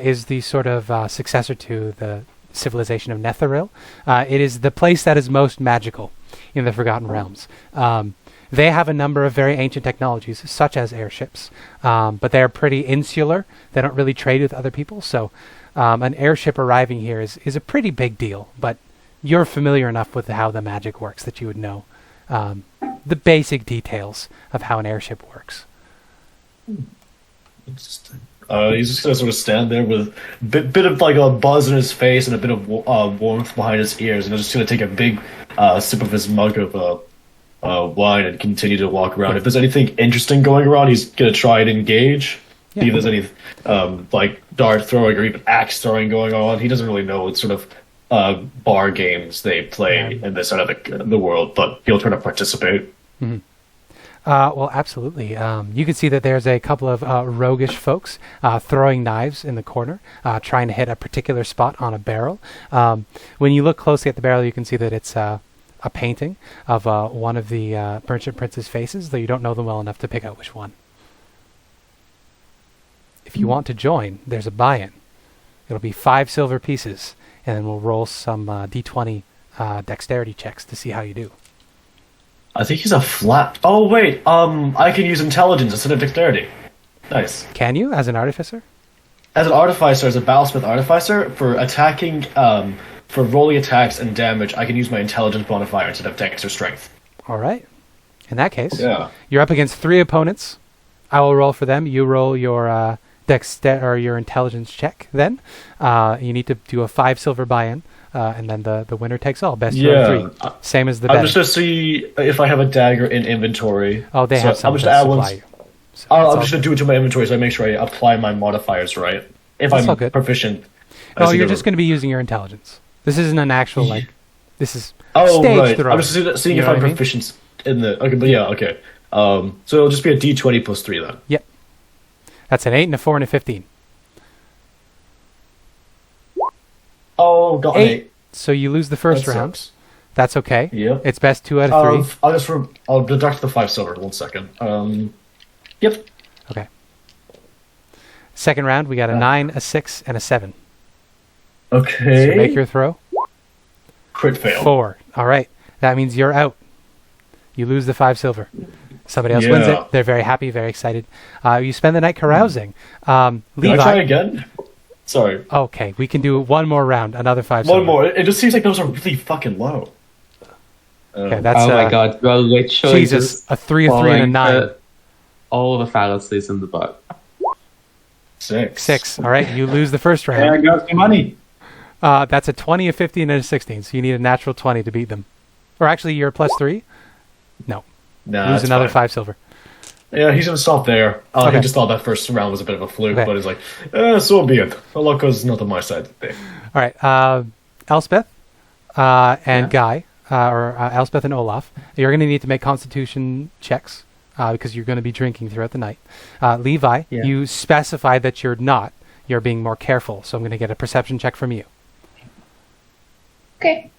is the sort of successor to the civilization of Netheril. It is the place that is most magical in the Forgotten Realms. They have a number of very ancient technologies, such as airships, but they're pretty insular. They don't really trade with other people, so an airship arriving here is a pretty big deal, but you're familiar enough with how the magic works that you would know the basic details of how an airship works. Interesting. He's just gonna sort of stand there with a bit of like a buzz in his face and a bit of warmth behind his ears, and he's just gonna take a big sip of his mug of wine and continue to walk around. If there's anything interesting going around, he's gonna try and engage. Yeah. See if there's any like dart throwing or even axe throwing going on. He doesn't really know what sort of bar games they play in this side of the world, but he'll try to participate. Mm-hmm. Well, absolutely. You can see that there's a couple of roguish folks throwing knives in the corner, trying to hit a particular spot on a barrel. When you look closely at the barrel, you can see that it's a painting of one of the merchant prince's faces, though you don't know them well enough to pick out which one. If you want to join, there's a buy-in. It'll be 5 silver pieces, and then we'll roll some d20 dexterity checks to see how you do. I think he's a flat. Oh wait, I can use intelligence instead of dexterity. Nice. Can you, as an artificer? As an artificer, as a battlesmith artificer, for attacking, for rolling attacks and damage, I can use my intelligence modifier instead of dex or strength. All right. In that case, Yeah. you're up against 3 opponents. I will roll for them. You roll your or your intelligence check. Then you need to do a 5 silver buy-in, and then the winner takes all. Best of 3, same as the. I'm just gonna see if I have a dagger in inventory. Oh, they have some I'm just to add supply ones. you. So I'm just gonna do it to my inventory so I make sure I apply my modifiers right. If That's all I'm good. proficient. No, you're just going to be using your intelligence. This isn't an actual This is Oh stage right. throwing. I'm just seeing You if know I'm what I mean? proficient in the. Okay, but yeah, okay. So it'll just be a D20 plus 3 then. Yep. That's an 8 and a 4 and a 15. Oh, got an 8. So you lose the first That round. sucks. That's okay. Yep. It's best 2 out of 3. I'll deduct the 5 silver. 1 second. Yep. Okay. Second round, we got a 9, a 6, and a 7. Okay. So make your throw. Crit fail. 4. All right. That means you're out. You lose the 5 silver. Somebody else wins Yeah. it. They're very happy, very excited. You spend the night carousing. Can Levi. I try again? Sorry. Okay, we can do one more round. Another 5 One silver. more. It just seems like those are really fucking low. Okay, that's Oh my god, you're literally Jesus, just a 3, a 3, and a following 9. all the fallacies in the book. 6. 6. All right, you lose the first There round. goes the money. That's a 20, a 15, and a 16. So you need a natural 20 to beat them. Or actually, you're plus 3. No, Nah, lose that's another fine. 5 silver. Yeah, he's gonna stop there. Okay. He just thought that first round was a bit of a fluke, Okay. but he's like, so be it. The luck is not on my side today. All right, Elspeth and Guy, or Elspeth and Olaf, you're going to need to make Constitution checks because you're going to be drinking throughout the night. Levi, Yeah. you specified that you're not. You're being more careful, so I'm going to get a perception check from you. Okay.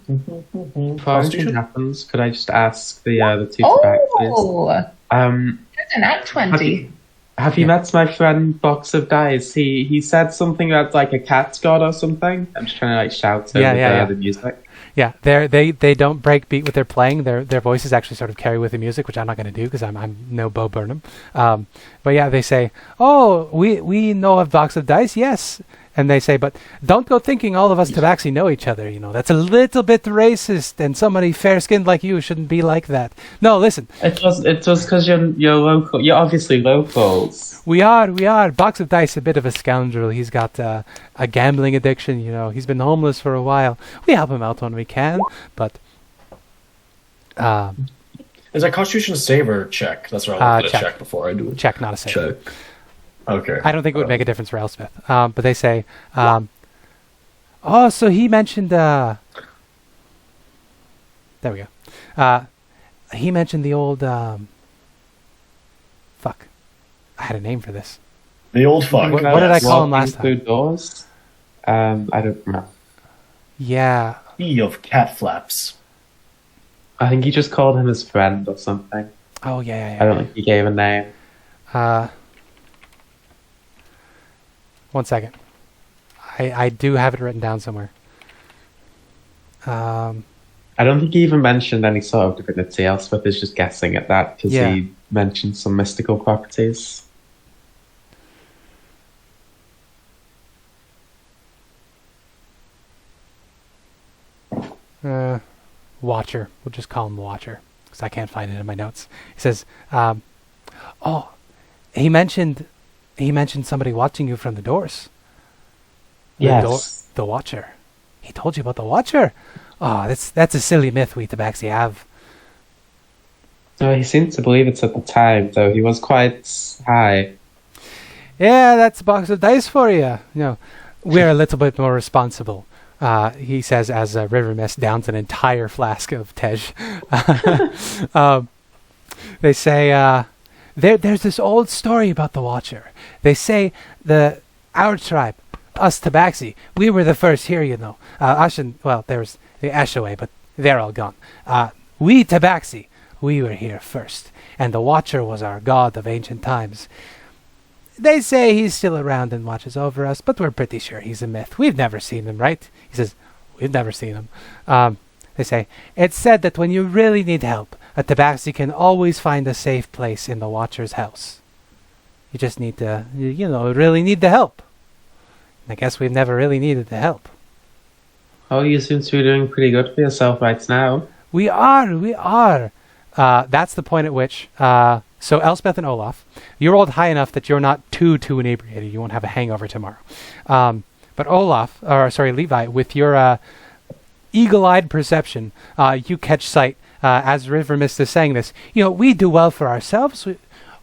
Before anything happens, could I just ask the 2 back, please? Oh, that's an at 20. Have you met my friend Box of Dice? He said something about like a cat god or something. I'm just trying to like shout to the music. Yeah, they don't break beat with their playing. Their voices actually sort of carry with the music, which I'm not going to do because I'm no Bo Burnham. But yeah, they say, "Oh, we know of Box of Dice, yes." And they say, but don't go thinking all of us Tabaxi know each other. You know, that's a little bit racist, and somebody fair-skinned like you shouldn't be like that. No, listen. It was because you're local. You're obviously locals. We are. Box of Dice, a bit of a scoundrel. He's got a gambling addiction. You know, he's been homeless for a while. We help him out when we can, but Is that Constitution save or check? That's what I wanted to check. check before I do it. check, not a save. Check. Okay. I don't think it would make a difference for Elspeth. But they say, oh, so he mentioned, there we go. He mentioned the old, fuck. I had a name for this. The old fuck. What did I call him last time? Through doors? I don't remember. Yeah. E of cat flaps. I think he just called him his friend or something. Oh, yeah. I don't think he gave a name. 1 second. I do have it written down somewhere. I don't think he even mentioned any sort of divinity. Elspeth is just guessing at that because Yeah. he mentioned some mystical properties. Watcher. We'll just call him Watcher. because I can't find it in my notes. He says, "Oh, he mentioned somebody watching you from the doors. Yes. The Watcher. He told you about the Watcher. Oh, that's a silly myth we Tabaxi have. No, he seemed to believe it at the time, though he was quite high. Yeah, that's a box of dice for you. We're a little bit more responsible." He says as River Mist downs an entire flask of Tej. They say, there's this old story about the Watcher. They say our tribe, us Tabaxi, we were the first here, there's the Ashaway, but they're all gone. We Tabaxi, we were here first, and the Watcher was our god of ancient times. They say he's still around and watches over us, but we're pretty sure he's a myth. We've never seen him, right? He says, we've never seen him. They say, it's said that when you really need help, a Tabaxi can always find a safe place in the Watcher's house. You just need to, really need the help. I guess we've never really needed the help. Oh, you seem to be doing pretty good for yourself right now. We are. That's the point at which... So Elspeth and Olaf, you rolled high enough that you're not too inebriated. You won't have a hangover tomorrow. But Levi, with your eagle-eyed perception, you catch sight as River Mist is saying this. We do well for ourselves.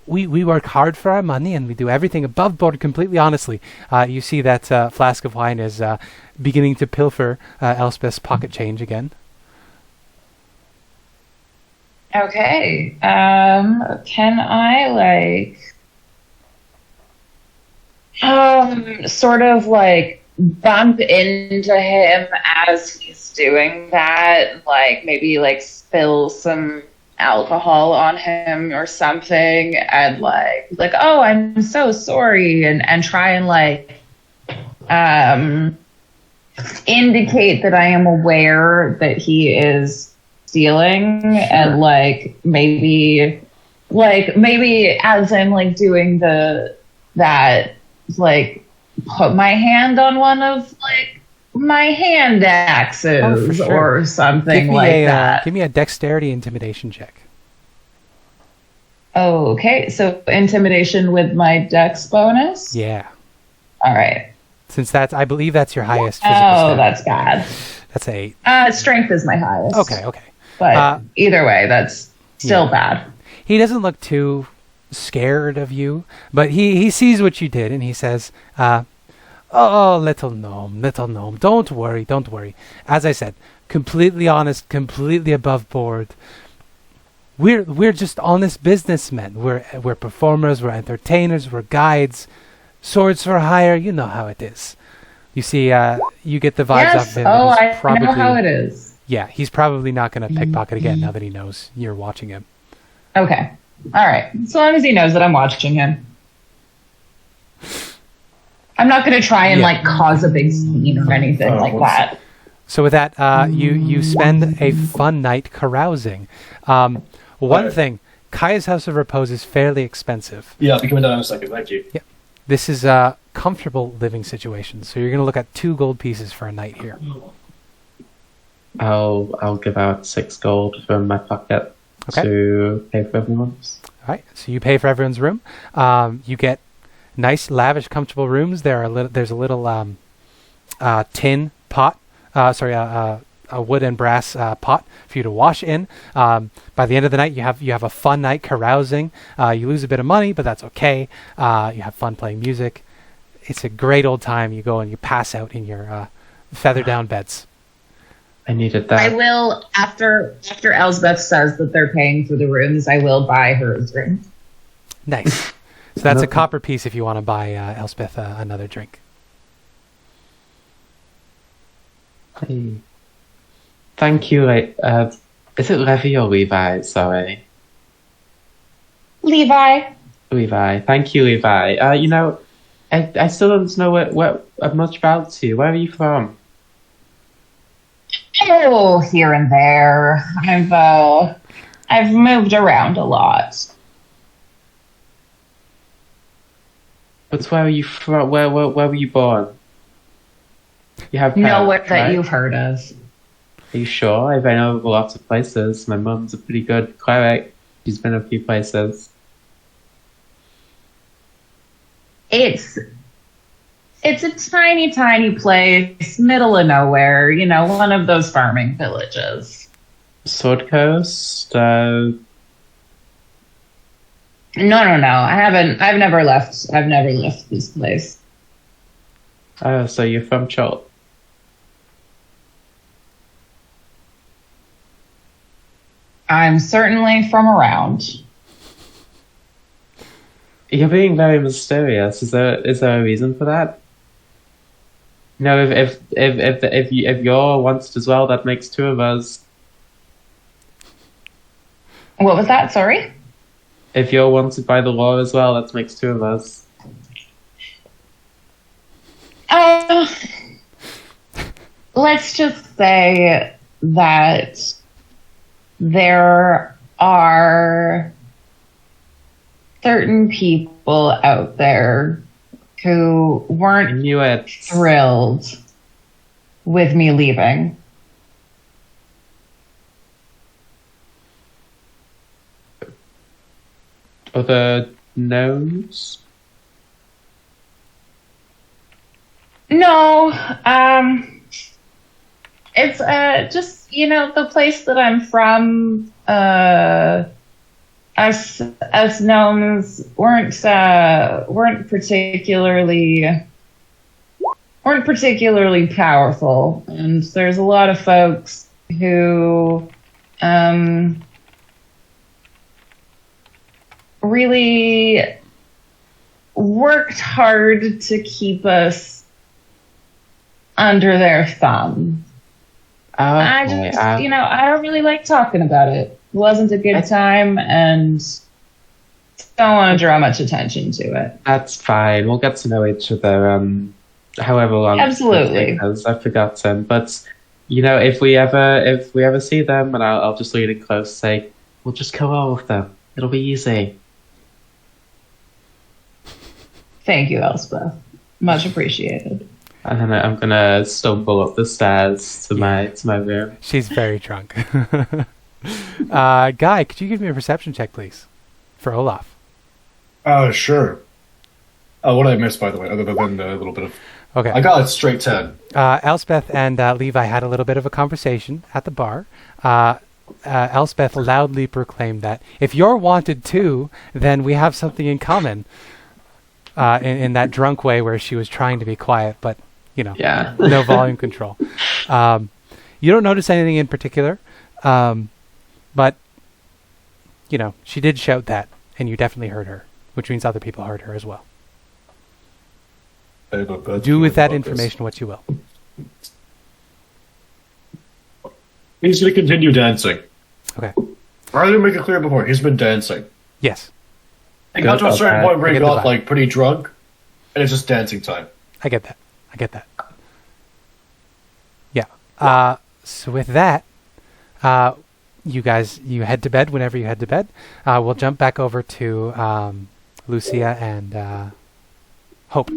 We work hard for our money, and we do everything above board completely honestly. You see that flask of wine is beginning to pilfer Elspeth's pocket change again. Okay. Can I sort of bump into him as he's doing that? Maybe spill some alcohol on him or something, and oh, I'm so sorry, and try and indicate that I am aware that he is stealing, and maybe as I'm doing that put my hand on one of my hand axes or something that. Give me a dexterity intimidation check. Okay, so intimidation with my dex bonus? Yeah. All right. Since I believe that's your highest physical stat. That's bad. That's a 8. Strength is my highest. Okay. But either way, that's still bad. He doesn't look too scared of you, but he sees what you did, and he says, "Oh, little gnome, don't worry. As I said, completely honest, completely above board. We're just honest businessmen. We're performers, we're entertainers, we're guides, swords for hire. You know how it is." You see, you get the vibes off him. I know how it is. Yeah, he's probably not going to pickpocket again now that he knows you're watching him. Okay. All right. So long as he knows that I'm watching him. I'm not going to try and cause a big scene or anything like that. So with that, you spend a fun night carousing. One thing, Kaya's House of Repose is fairly expensive. Yeah, I'll be coming down in a second. Thank you. Yeah. This is a comfortable living situation, so you're going to look at 2 gold pieces for a night here. I'll give out 6 gold from my pocket to pay for everyone's. All right, so you pay for everyone's room. You get nice, lavish, comfortable rooms. There's a little tin pot. A wood and brass pot for you to wash in. By the end of the night, you have a fun night carousing. You lose a bit of money, but that's okay. You have fun playing music. It's a great old time. You go and you pass out in your feather down beds. I needed that. I will, after Elspeth says that they're paying for the rooms, I will buy her a drink. Nice. So that's a copper piece if you want to buy Elspeth another drink. Hey. Thank you. Is it Levi or Levi? Sorry. Levi. Thank you, Levi. I still don't know what much about you. Where are you from? Oh, here and there. I've moved around a lot. But where are you from? Where were you born? You have nowhere parents, that right? you've heard of. Are you sure? I've been over lots of places. My mum's a pretty good cleric. She's been a few places. It's a tiny, tiny place, middle of nowhere. You know, one of those farming villages. Sword Coast? No. I've never left this place. Oh, so you're from Chult? I'm certainly from around. You're being very mysterious. Is there a reason for that? No, if you're wanted as well, that makes two of us. What was that? Sorry? If you're wanted by the law as well, that makes two of us. Let's just say that there are certain people out there who I weren't knew it. thrilled with me leaving. Other gnomes? No, it's just, you know, the place that I'm from. Us gnomes weren't particularly powerful, and there's a lot of folks who really worked hard to keep us under their thumb. I just, I don't really like talking about it. It wasn't a good time, and don't want to draw much attention to it. That's fine. We'll get to know each other. However long. Absolutely. Because I've forgotten. But if we ever see them, and I'll just lean in close, say, we'll just go out with them. It'll be easy. Thank you, Elspeth. Much appreciated. And then I'm gonna stumble up the stairs to my room. She's very drunk. Guy, could you give me a perception check, please, for Olaf? Sure. What did I miss, by the way, other than a little bit of... Okay. I got a straight 10. Elspeth and Levi had a little bit of a conversation at the bar. Elspeth loudly proclaimed that if you're wanted too, then we have something in common. In that drunk way where she was trying to be quiet, but Yeah. no volume control. You don't notice anything in particular, but she did shout that, and you definitely heard her, which means other people heard her as well. Do with that information what you will. He's going to continue dancing. Okay. I didn't make it clear before. He's been dancing. Yes. He got to a certain point where he I get the got vibe. pretty drunk, and it's just dancing time. I get that. Yeah. So with that, you guys, you head to bed whenever you head to bed. We'll jump back over to Lucia and Hope.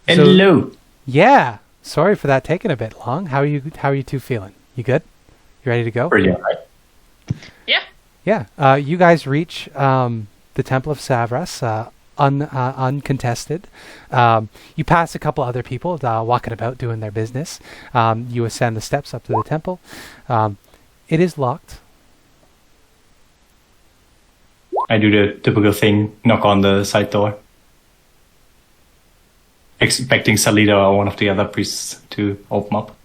Hello. Yeah. Sorry for that taking a bit long. How are you two feeling? You good? You ready to go? Pretty alright. Yeah. Yeah. You guys reach the Temple of Savras uncontested. You pass a couple other people walking about doing their business. You ascend the steps up to the temple. It is locked. I do the typical thing, knock on the side door. Expecting Salida or one of the other priests to open up.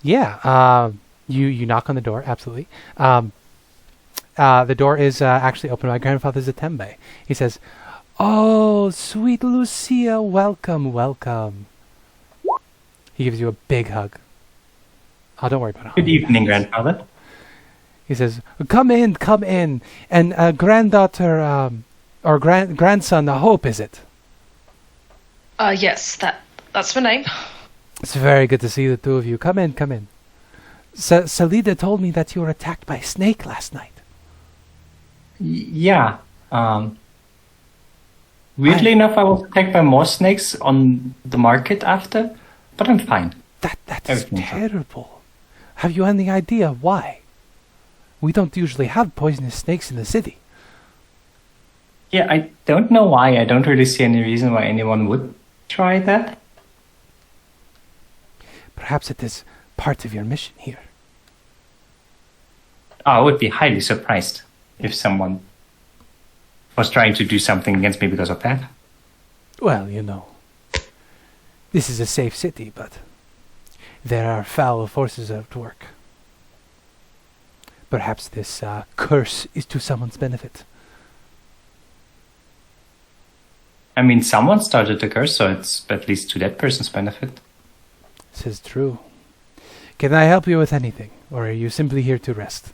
Yeah. You knock on the door, absolutely. The door is actually opened by Grandfather Zatembe. He says, "Oh, sweet Lucia, welcome, welcome." He gives you a big hug. Oh, don't worry about it. Good evening, Grandfather. He says, come in, and granddaughter, or grandson, Hope, is it? Yes, that's my name. It's very good to see the two of you. Come in. Salida told me that you were attacked by a snake last night. Yeah. Weirdly enough, I was attacked by more snakes on the market after, but I'm fine. That is Everything's fine. terrible. Have you any idea why? We don't usually have poisonous snakes in the city. Yeah, I don't know why. I don't really see any reason why anyone would try that. Perhaps it is part of your mission here. I would be highly surprised if someone was trying to do something against me because of that. Well, this is a safe city, but there are foul forces at work. Perhaps this curse is to someone's benefit. I mean, someone started the curse, so it's at least to that person's benefit. This is true. Can I help you with anything, or are you simply here to rest?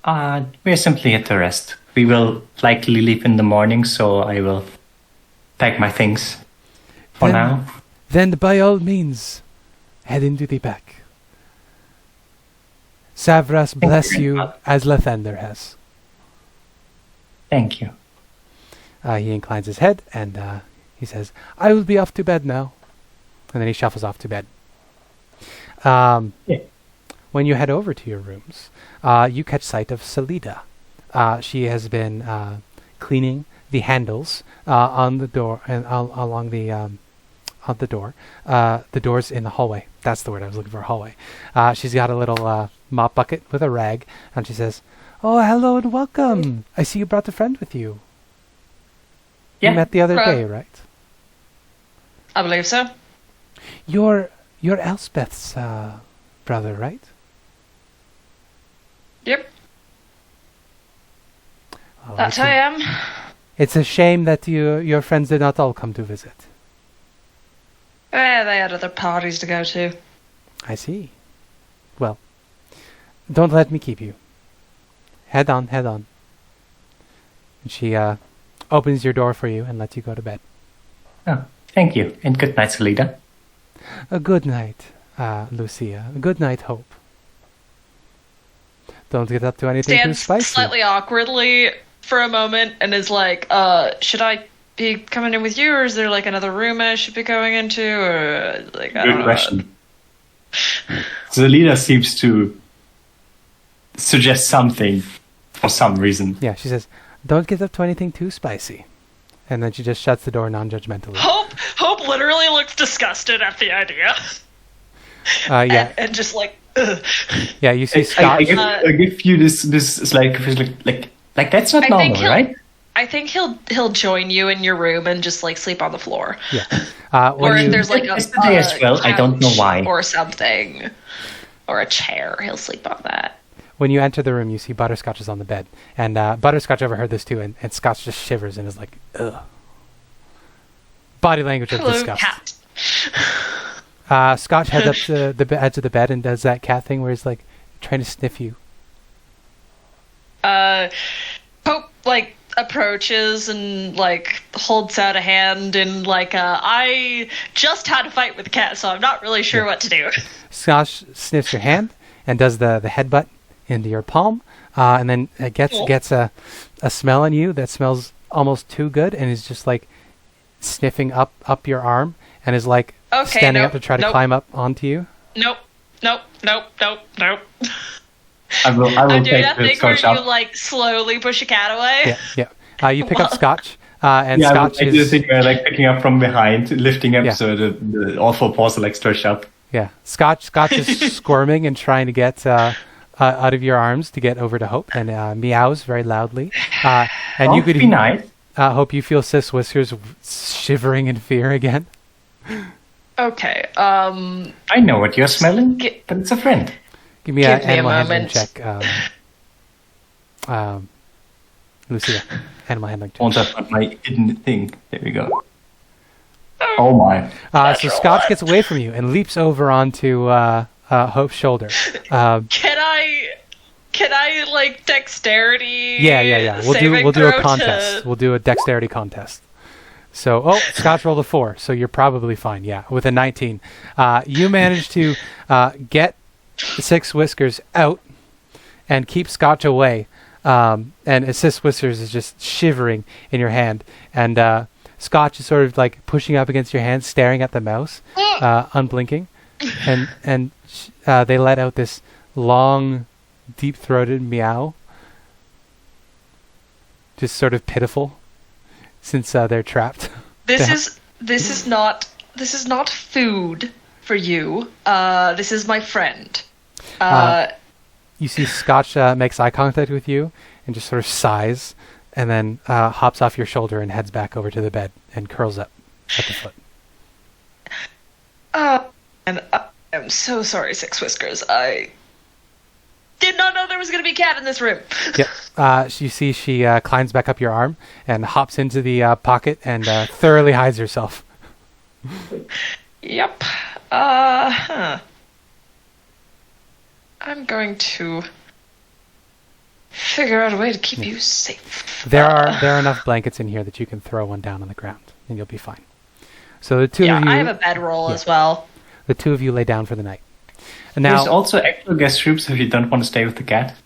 We're simply here to rest. We will likely leave in the morning, so I will pack my things for now. Then by all means, head into the pack. Savras bless you as Lathander has. Thank you. He inclines his head and he says, I will be off to bed now. And then he shuffles off to bed. When you head over to your rooms, you catch sight of Salida. She has been cleaning the handles on the door and along the door. The doors in the hallway. That's the word I was looking for, hallway. She's got a little mop bucket with a rag, and she says, "Oh, hello and welcome. I see you brought a friend with you. Yeah. You met the other day, right? I believe so. You're Elspeth's brother, right? Yep. Oh, That's who I am. It's a shame that your friends did not all come to visit. They had other parties to go to. I see. Well, don't let me keep you. Head on. And she opens your door for you and lets you go to bed. Oh, thank you, and good night, Salida. A good night, Lucia. A good night, Hope. Don't get up to anything too Stands spicy. slightly awkwardly for a moment and is like, should I be coming in with you, or is there like another room I should be going into, or like I don't Good know. question. Salida seems to suggest something for some reason. Yeah, she says, don't get up to anything too spicy. And then she just shuts the door non-judgmentally. Hope literally looks disgusted at the idea. Yeah. and just like, ugh. Yeah, you see I Scott. give you this is like that's not I think normal, right? I think he'll join you in your room and just like sleep on the floor. Yeah. Or if there's like a Yesterday as well, I don't know couch why. or something, or a chair, he'll sleep on that. When you enter the room, you see Butterscotch is on the bed. And Butterscotch overheard this too, and Scotch just shivers and is like, ugh. Body language of Hello, disgust. cat. Scotch heads up to the edge of the bed and does that cat thing where he's like trying to sniff you. Hope like approaches and like holds out a hand and like I just had a fight with the cat, so I'm not really sure what to do. Scotch sniffs your hand and does the headbutt into your palm, and then it gets a smell on you that smells almost too good, and is just like sniffing up your arm and is like standing up to try to climb up onto you. Nope. I will I'm doing take that the thing where scotch you up. like slowly push a cat away. Yeah. You pick up Scotch, and Yeah, Scotch I do the is thing where like picking up from behind, lifting up so the all four paws are like stretched up. Scotch is squirming and trying to get out of your arms to get over to Hope, and meows very loudly. And you could be nice. Hope you feel Sis Whiskers shivering in fear again. Okay. I know what you're smelling, but it's a friend. Give me an Give me a animal handling moment. check. Lucia, animal handling check. Won't have my hidden thing. There we go. Oh my. So Scotch gets away from you and leaps over onto Hope's shoulder. Can I like dexterity? Yeah. We'll do a contest. We'll do a dexterity contest. So, Scotch rolled a 4, so you're probably fine. Yeah, with a 19, you manage to get Six Whiskers out and keep Scotch away. And Sis Whiskers is just shivering in your hand, and Scotch is sort of like pushing up against your hand, staring at the mouse, unblinking, and they let out this long, deep-throated meow, just sort of pitiful, since they're trapped. This is not food for you. This is my friend. You see Scotch makes eye contact with you and just sort of sighs, and then hops off your shoulder and heads back over to the bed and curls up at the foot. And I'm so sorry, Six Whiskers. I did not know there was going to be a cat in this room. Yep. You see she climbs back up your arm and hops into the pocket and thoroughly hides herself. Yep. I'm going to figure out a way to keep you safe. There are enough blankets in here that you can throw one down on the ground and you'll be fine. So the two of you... I have a bedroll as well. The two of you lay down for the night. And now, there's also extra guest rooms if you don't want to stay with the cat.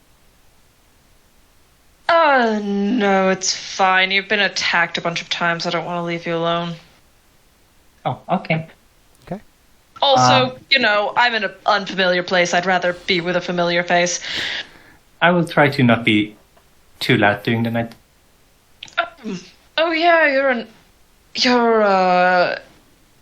No, it's fine. You've been attacked a bunch of times. I don't want to leave you alone. Oh, okay. Okay. Also, I'm in an unfamiliar place. I'd rather be with a familiar face. I will try to not be too loud during the night. Oh yeah, you're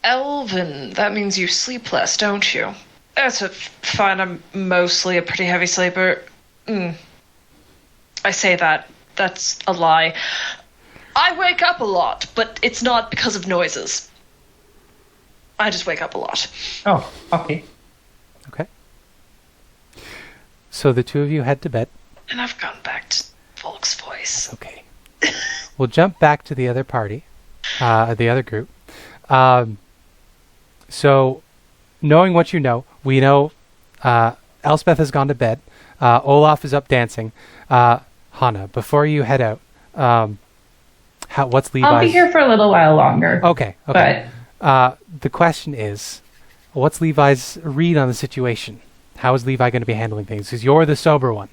elven. That means you sleep less, don't you? That's fine. I'm mostly a pretty heavy sleeper. I say that. That's a lie. I wake up a lot, but it's not because of noises. I just wake up a lot. Oh, okay. Okay. So the two of you head to bed. And I've gone back to Volk's voice. Okay. We'll jump back to the other party, the other group. So, knowing what you know, we know Elspeth has gone to bed. Olaf is up dancing. Hannah, before you head out, what's Levi's... I'll be here for a little while longer. Okay. The question is, what's Levi's read on the situation? How is Levi going to be handling things? Because you're the sober one.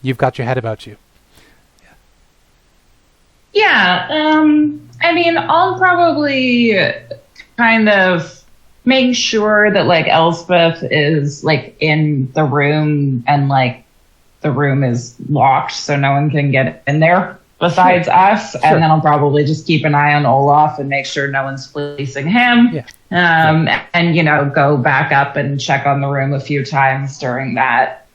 You've got your head about you. Yeah, I mean, I'll probably kind of make sure that, like, Elspeth is, like, in the room and, like, the room is locked so no one can get in there besides us. Sure. And then I'll probably just keep an eye on Olaf and make sure no one's fleecing him. Yeah. And, go back up and check on the room a few times during that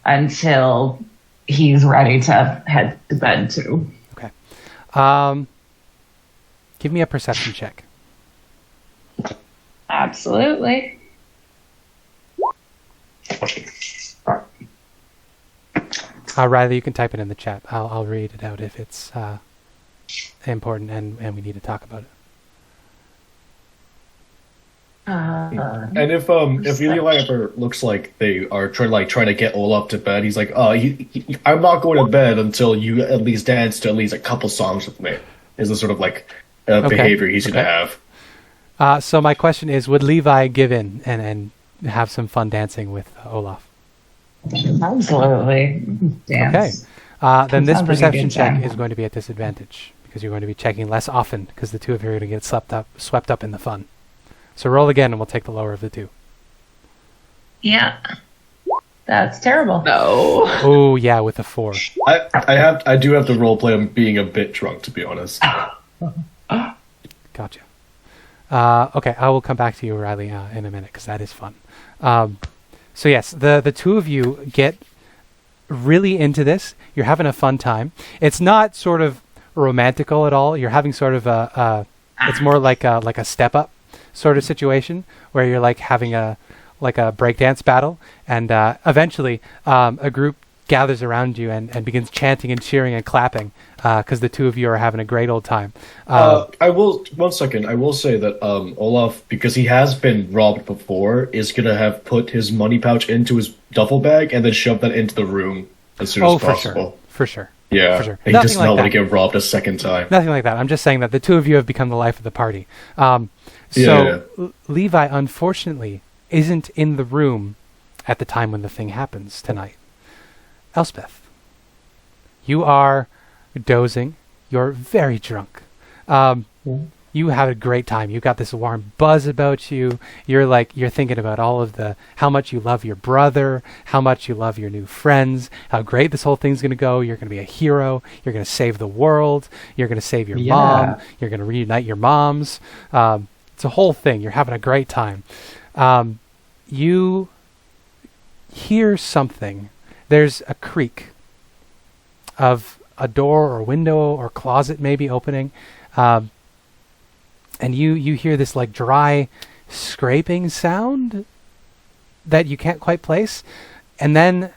until he's ready to head to bed, too. Give me a perception check. Absolutely. Riley, you can type it in the chat. I'll read it out if it's important and we need to talk about it. And if Levi ever looks like they are trying to get Olaf to bed, he's like, I'm not going to bed until you at least dance to at least a couple songs with me. Is the sort of behavior he's going to have. So my question is, would Levi give in and have some fun dancing with Olaf? Absolutely. Dance. Okay. Then this Sounds like a perception good check time. is going to be at disadvantage because you're going to be checking less often because the two of you are going to get swept up in the fun. So roll again and we'll take the lower of the two. Yeah. That's terrible. No. Oh, yeah, with a 4. I do have to roleplay him being a bit drunk, to be honest. Gotcha. Okay, I will come back to you, Riley, in a minute because that is fun. So yes, the two of you get really into this. You're having a fun time. It's not sort of romantical at all. You're having sort of it's more like a step up sort of situation where you're like having a breakdance battle, and eventually a group gathers around you and begins chanting and cheering and clapping because the two of you are having a great old time. I will say that Olaf, because he has been robbed before, is gonna have put his money pouch into his duffel bag and then shove that into the room as soon as possible. For sure. Yeah, for sure. He does not want to get robbed a second time. Nothing like that. I'm just saying that the two of you have become the life of the party. Levi, unfortunately, isn't in the room at the time when the thing happens tonight. Elspeth, you are dozing. You're very drunk. You have a great time. You've got this warm buzz about you. You're thinking about all of how much you love your brother, how much you love your new friends, how great this whole thing's going to go. You're going to be a hero. You're going to save the world. You're going to save your mom. You're going to reunite your moms. It's a whole thing. You're having a great time. You hear something. There's a creak of a door or window or closet maybe opening. And you hear this like dry scraping sound that you can't quite place. And then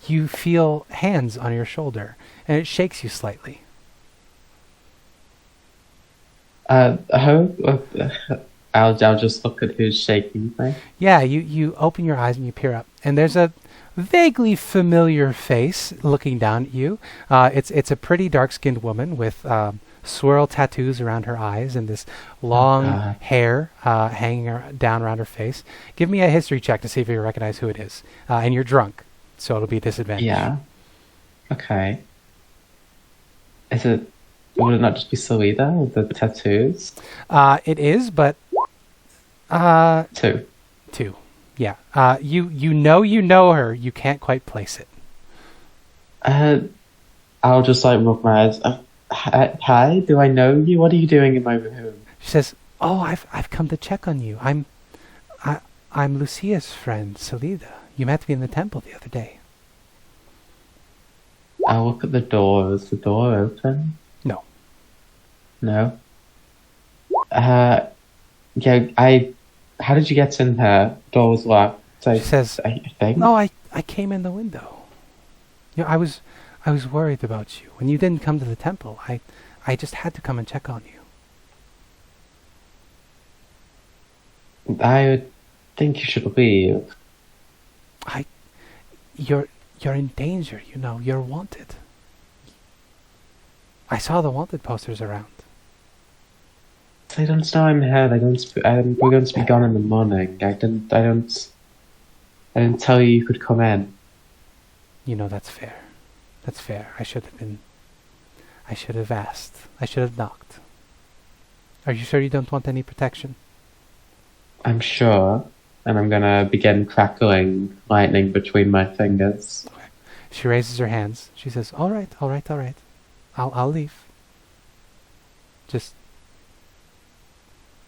you feel hands on your shoulder and it shakes you slightly. I'll just look at who's shaking me. Yeah, you open your eyes and you peer up. And there's a vaguely familiar face looking down at you. It's a pretty dark-skinned woman with swirl tattoos around her eyes and this long hair hanging down around her face. Give me a history check to see if you recognize who it is. And you're drunk, so it'll be disadvantage. Yeah. Okay. Would it not just be Salida with the tattoos? It is, but... 2. 2. Yeah. You know her. You can't quite place it. I'll just rub my eyes. Hi, do I know you? What are you doing in my room? She says, "Oh, I've come to check on you. I'm Lucia's friend, Salida. You met me in the temple the other day." I'll look at the door. Is the door open? No. No. Yeah. How did you get in here? Door was locked. She says, I think. "No, I came in the window. I was worried about you. When you didn't come to the temple, I just had to come and check on you." I think you should leave. You're in danger, you're wanted. I saw the wanted posters around. They don't know I'm here. We're going to be gone in the morning. I didn't tell you could come in. That's fair. That's fair. I should have asked. I should have knocked. Are you sure you don't want any protection? I'm sure, and I'm gonna begin crackling lightning between my fingers. Okay. She raises her hands. She says, all right. I'll leave.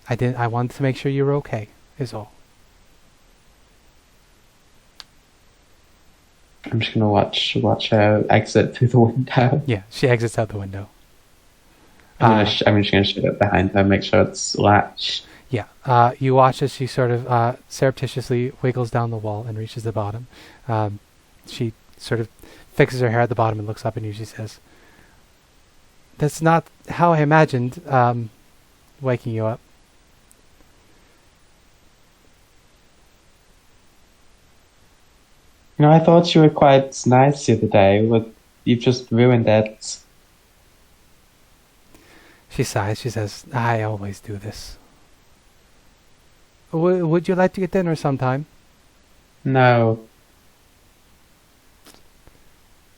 I wanted to make sure you were okay, is all. I'm just gonna watch her exit through the window. Yeah, she exits out the window. I'm just gonna shut it behind her, make sure it's latched. Yeah, you watch as she sort of surreptitiously wiggles down the wall and reaches the bottom. She sort of fixes her hair at the bottom and looks up at you. She says, "That's not how I imagined waking you up." I thought you were quite nice the other day, but you've just ruined it. She sighs. She says, "I always do this. Would you like to get dinner sometime?" No.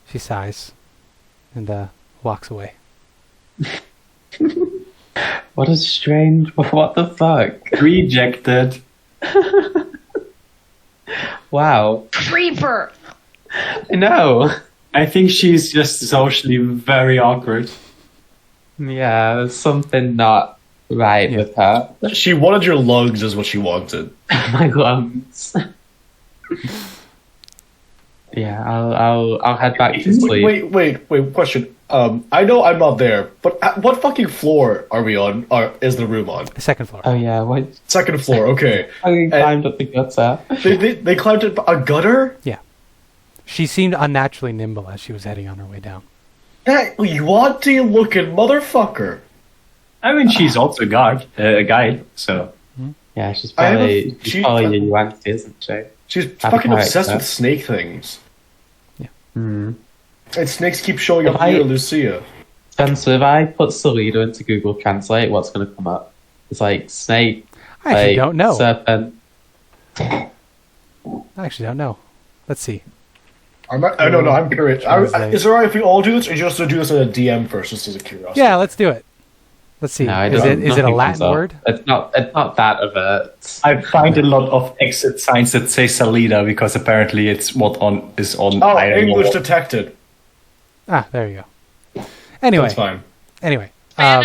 She sighs and walks away. What a strange... What the fuck? Rejected. Wow. Creeper! No. I think she's just socially very awkward. Yeah, there's something not right with her. She wanted your lungs, is what she wanted. My lungs. Yeah, I'll head back to sleep. Wait. Question. I know I'm not there, but what fucking floor are we on? Or is the room on? The second floor. Oh yeah, what? Second floor. Okay. I climbed up the gutter. They climbed up a gutter. Yeah. She seemed unnaturally nimble as she was heading on her way down. That wanty looking motherfucker. I mean, she's also a guide, so... Yeah, she's probably a Yuan, isn't she? She's fucking obsessed with snake things. Yeah. Hmm. And snakes keep showing up near Lucia. Spencer, if I put Salida into Google Translate, what's going to come up? It's like snake. I actually don't know. Serpent. I actually don't know. Let's see. I don't know. I'm curious. Is it alright if we all do this, or just to do this at a DM first, just as a curiosity? Yeah, let's do it. Let's see. No, I is don't- it a nothing Latin comes up. word? It's not that overt. I find a lot of exit signs that say Salida because apparently it's what is on. Oh, I don't know English what- detected. Ah, there you go. Anyway, That's fine. anyway.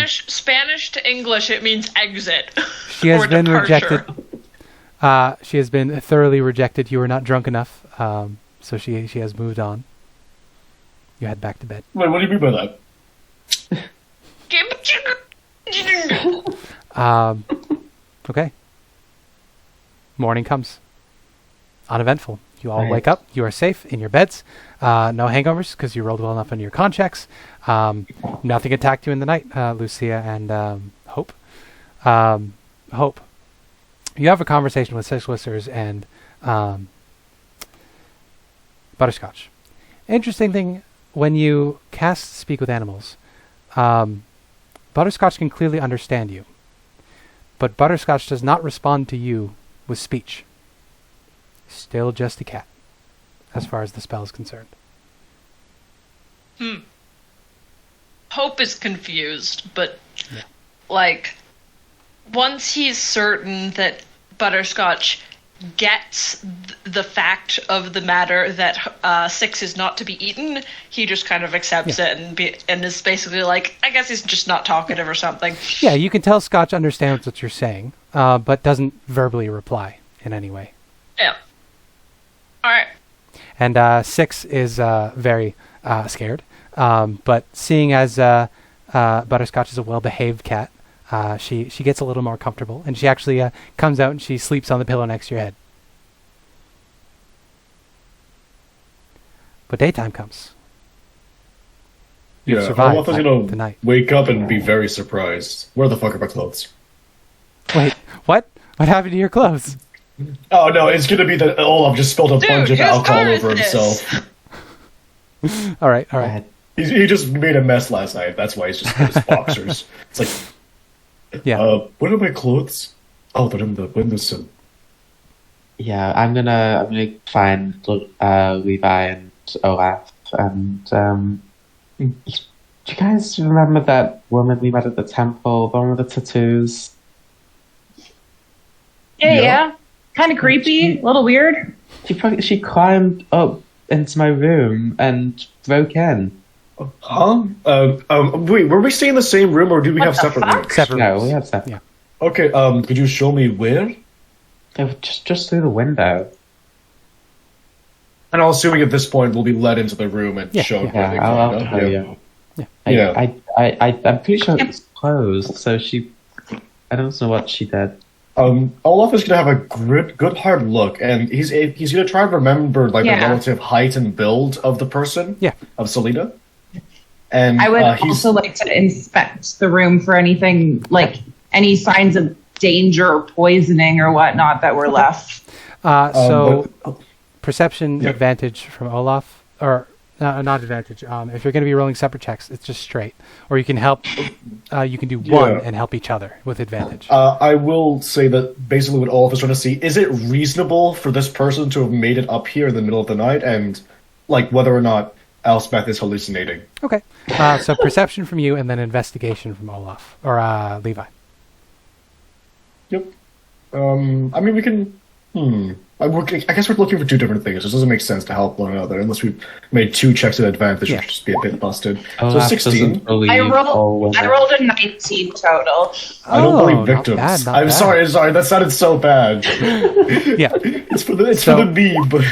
Spanish to English, it means exit. She has or been departure. rejected. She has been thoroughly rejected. You were not drunk enough, so she has moved on. You head back to bed. Wait, what do you mean by that? Okay. Morning comes. Uneventful. You all Right. wake up. You are safe in your beds. No hangovers because you rolled well enough on your con checks. Nothing attacked you in the night, Lucia and Hope. Hope. You have a conversation with Six Whisters and Butterscotch. Interesting thing, when you cast Speak with Animals, Butterscotch can clearly understand you. But Butterscotch does not respond to you with speech. Still just a cat, as far as the spell is concerned. Hope is confused, but like once he's certain that Butterscotch gets the fact of the matter that Six is not to be eaten, he just kind of accepts it and is basically like, I guess he's just not talkative or something. Yeah, you can tell Scotch understands what you're saying, but doesn't verbally reply in any way. Yeah. All right. And Six is very scared, but seeing as Butterscotch is a well-behaved cat, she gets a little more comfortable, and she actually comes out and she sleeps on the pillow next to your head. But daytime comes. Yeah, survived Olaf is the gonna night. wake up and be very surprised. Where the fuck are my clothes? Wait, what? What happened to your clothes? Oh no, it's gonna be that Olaf just spilled a bunch of whose alcohol car is over this? himself. All right, all right. He just made a mess last night. That's why he's just in his boxers. It's like, Yeah. what are my clothes? Oh, they're in the windowsill. Yeah, I'm gonna find Levi and Olaf, and do you guys remember that woman we met at the temple, the one with the tattoos? Yeah. Kind of creepy, a little weird. She climbed up into my room and broke in. Huh? Wait, were we staying in the same room or do we What have the separate fuck? rooms? Separate No, rooms. we have that. Yeah. Okay, could you show me where? They were just through the window. And I'm assuming at this point we'll be led into the room and Yeah, shown yeah. where they Yeah, I'll climbed up. tell Yeah. you. Yeah. I'm pretty sure it was closed, so I don't know what she did. Olaf is gonna have a good hard look, and he's gonna try and remember the Yeah. relative height and build of the person. Yeah. Of Salida. And I would he's also like to inspect the room for anything, like any signs of danger or poisoning or whatnot that were left. So but- perception Yeah. advantage from Olaf, or not advantage. If you're going to be rolling separate checks, it's just straight. Or you can help. You can do one Yeah. and help each other with advantage. I will say that basically what Olaf is trying to see is it reasonable for this person to have made it up here in the middle of the night, and like whether or not Elspeth is hallucinating. Okay. So perception from you, and then investigation from Olaf or Levi. Yep. I mean, we can. I guess we're looking for two different things. It doesn't make sense to help one another unless we made two checks at advantage, Yeah. which would just be a bit busted. Olaf So 16. doesn't believe I all women. rolled a 19 total. I don't Oh, believe not victims. bad, not I'm bad. sorry. That sounded so bad. Yeah. It's for the So- meme, but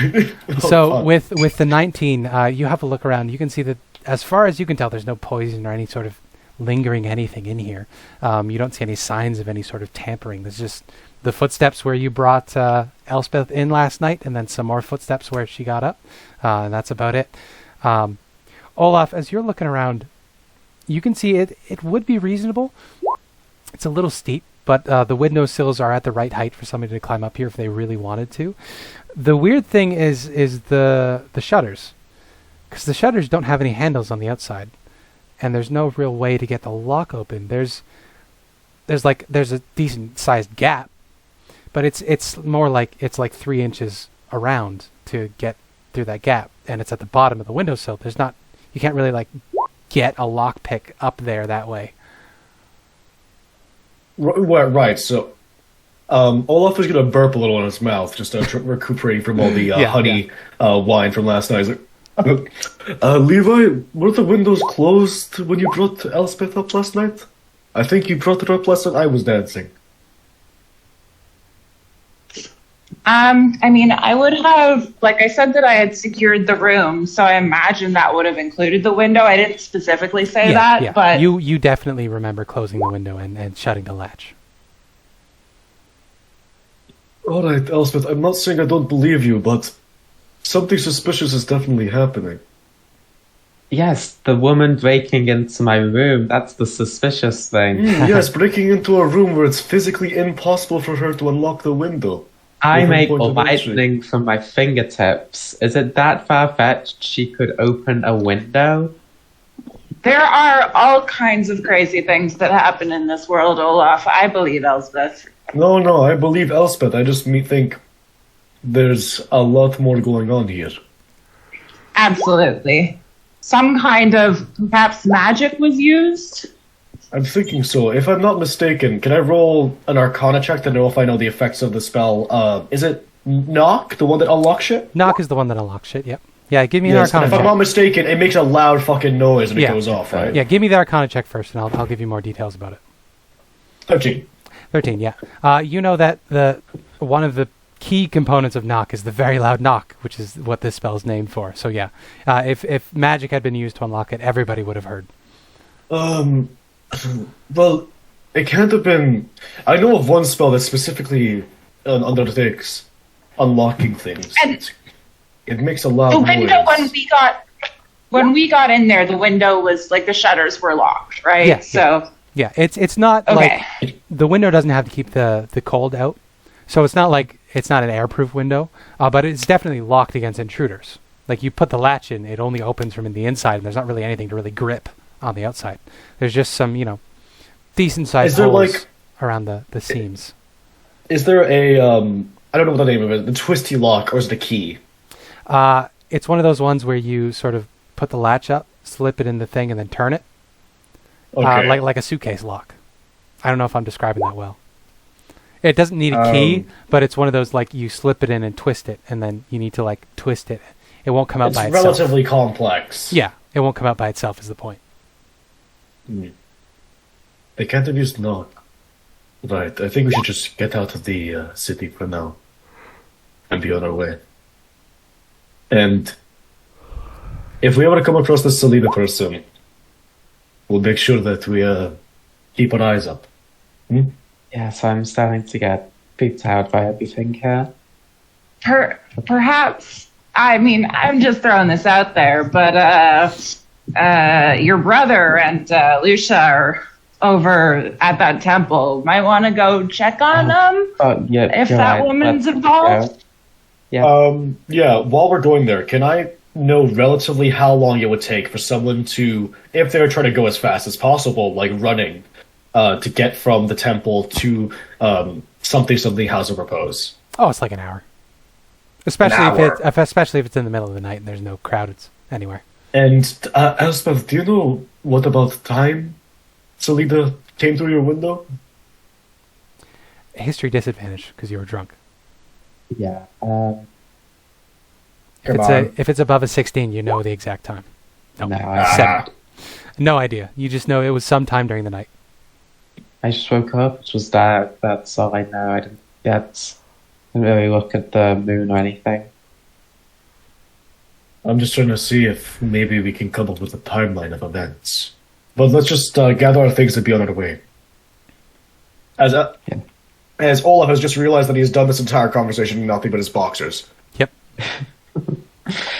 So fuck. with the 19, you have a look around. You can see that as far as you can tell, there's no poison or any sort of lingering anything in here. You don't see any signs of any sort of tampering. There's just the footsteps where you brought Elspeth in last night, and then some more footsteps where she got up, and that's about it. Olaf, as you're looking around, you can see it would be reasonable. It's a little steep, but the window sills are at the right height for somebody to climb up here if they really wanted to. The weird thing is the shutters, because the shutters don't have any handles on the outside, and there's no real way to get the lock open. There's a decent sized gap, but it's more like it's like 3 inches around to get through that gap, and it's at the bottom of the windowsill. You can't really like get a lockpick up there that way. Right. So, Olaf is gonna burp a little in his mouth, just recuperating from all the honey wine from last night. He's like, Levi, were the windows closed when you brought Elspeth up last night? I think you brought her up last night. I was dancing. I mean, I would have, like I said, that I had secured the room, so I imagine that would have included the window. I didn't specifically say that, but you definitely remember closing the window and shutting the latch. All right, Elspeth, I'm not saying I don't believe you, but something suspicious is definitely happening. Yes, the woman breaking into my room, that's the suspicious thing. Yes, breaking into a room where it's physically impossible for her to unlock the window. I Different make point of entry. lightning from my fingertips. Is it that far-fetched she could open a window? there are all kinds of crazy things that happen in this world, Olaf. I believe Elspeth. No, I believe Elspeth. I just think there's a lot more going on here. Absolutely. Some kind of, perhaps magic was used? I'm thinking so. If I'm not mistaken, can I roll an Arcana check to know if I know the effects of the spell? Is it Knock, the one that unlocks shit? Knock is the one that unlocks shit, yep. Yeah, give me an Yes, Arcana if check. I'm not mistaken, it makes a loud fucking noise and it Yeah. goes off, right? Yeah, give me the Arcana check first, and I'll give you more details about it. 13. 13, yeah. You know that one of the key components of knock is the very loud knock, which is what this spell is named for. So yeah, if magic had been used to unlock it, everybody would have heard. Well, it can't have been... I know of one spell that specifically undertakes unlocking things. And it makes a loud the window, noise. when we got in there, the window was like the shutters were locked, right? Yeah, So Yeah, it's not Okay. like the window doesn't have to keep the cold out, so it's not like it's not an airproof window, but it's definitely locked against intruders. Like you put the latch in, it only opens from the inside, and there's not really anything to really grip on the outside. There's just some decent sized Is there, holes like- around the seams. Is there a... I don't know what the name of it. The twisty lock, or is it a key? It's one of those ones where you sort of put the latch up, slip it in the thing, and then turn it. Okay. Like a suitcase lock. I don't know if I'm describing that well. It doesn't need a key, but it's one of those like you slip it in and twist it, and then you need to like twist it. It won't come out It's by itself. relatively complex. Yeah, it won't come out by itself is the point. They can't have used knock. Right, I think we should just get out of the city for now. And be on our way. And if we ever come across this Salida person, we'll make sure that we keep our eyes up. Yes, I'm starting to get freaked out by everything here. perhaps, I mean, I'm just throwing this out there, but your brother and Lucia are over at that temple. Might want to go check on them Oh, yeah, if you're that right. woman's Let's involved. go. Yeah. Yeah, while we're going there, can I know relatively how long it would take for someone to, if they're trying to go as fast as possible, like running, to get from the temple to something House of Repose? Oh, it's like an hour. Especially hour. if it's in the middle of the night and there's no crowd anywhere. And Elspeth, do you know what about time Salida came through your window? History disadvantage because you were drunk. Yeah. If it's above a 16, you know the exact time. No, Seven. No idea. You just know it was sometime during the night. I just woke up. It was dark. That's all I know. I didn't really look at the moon or anything. I'm just trying to see if maybe we can come up with a timeline of events. But let's just gather our things and be on our way. As Olaf has just realized that he's done this entire conversation in nothing but his boxers. Yep.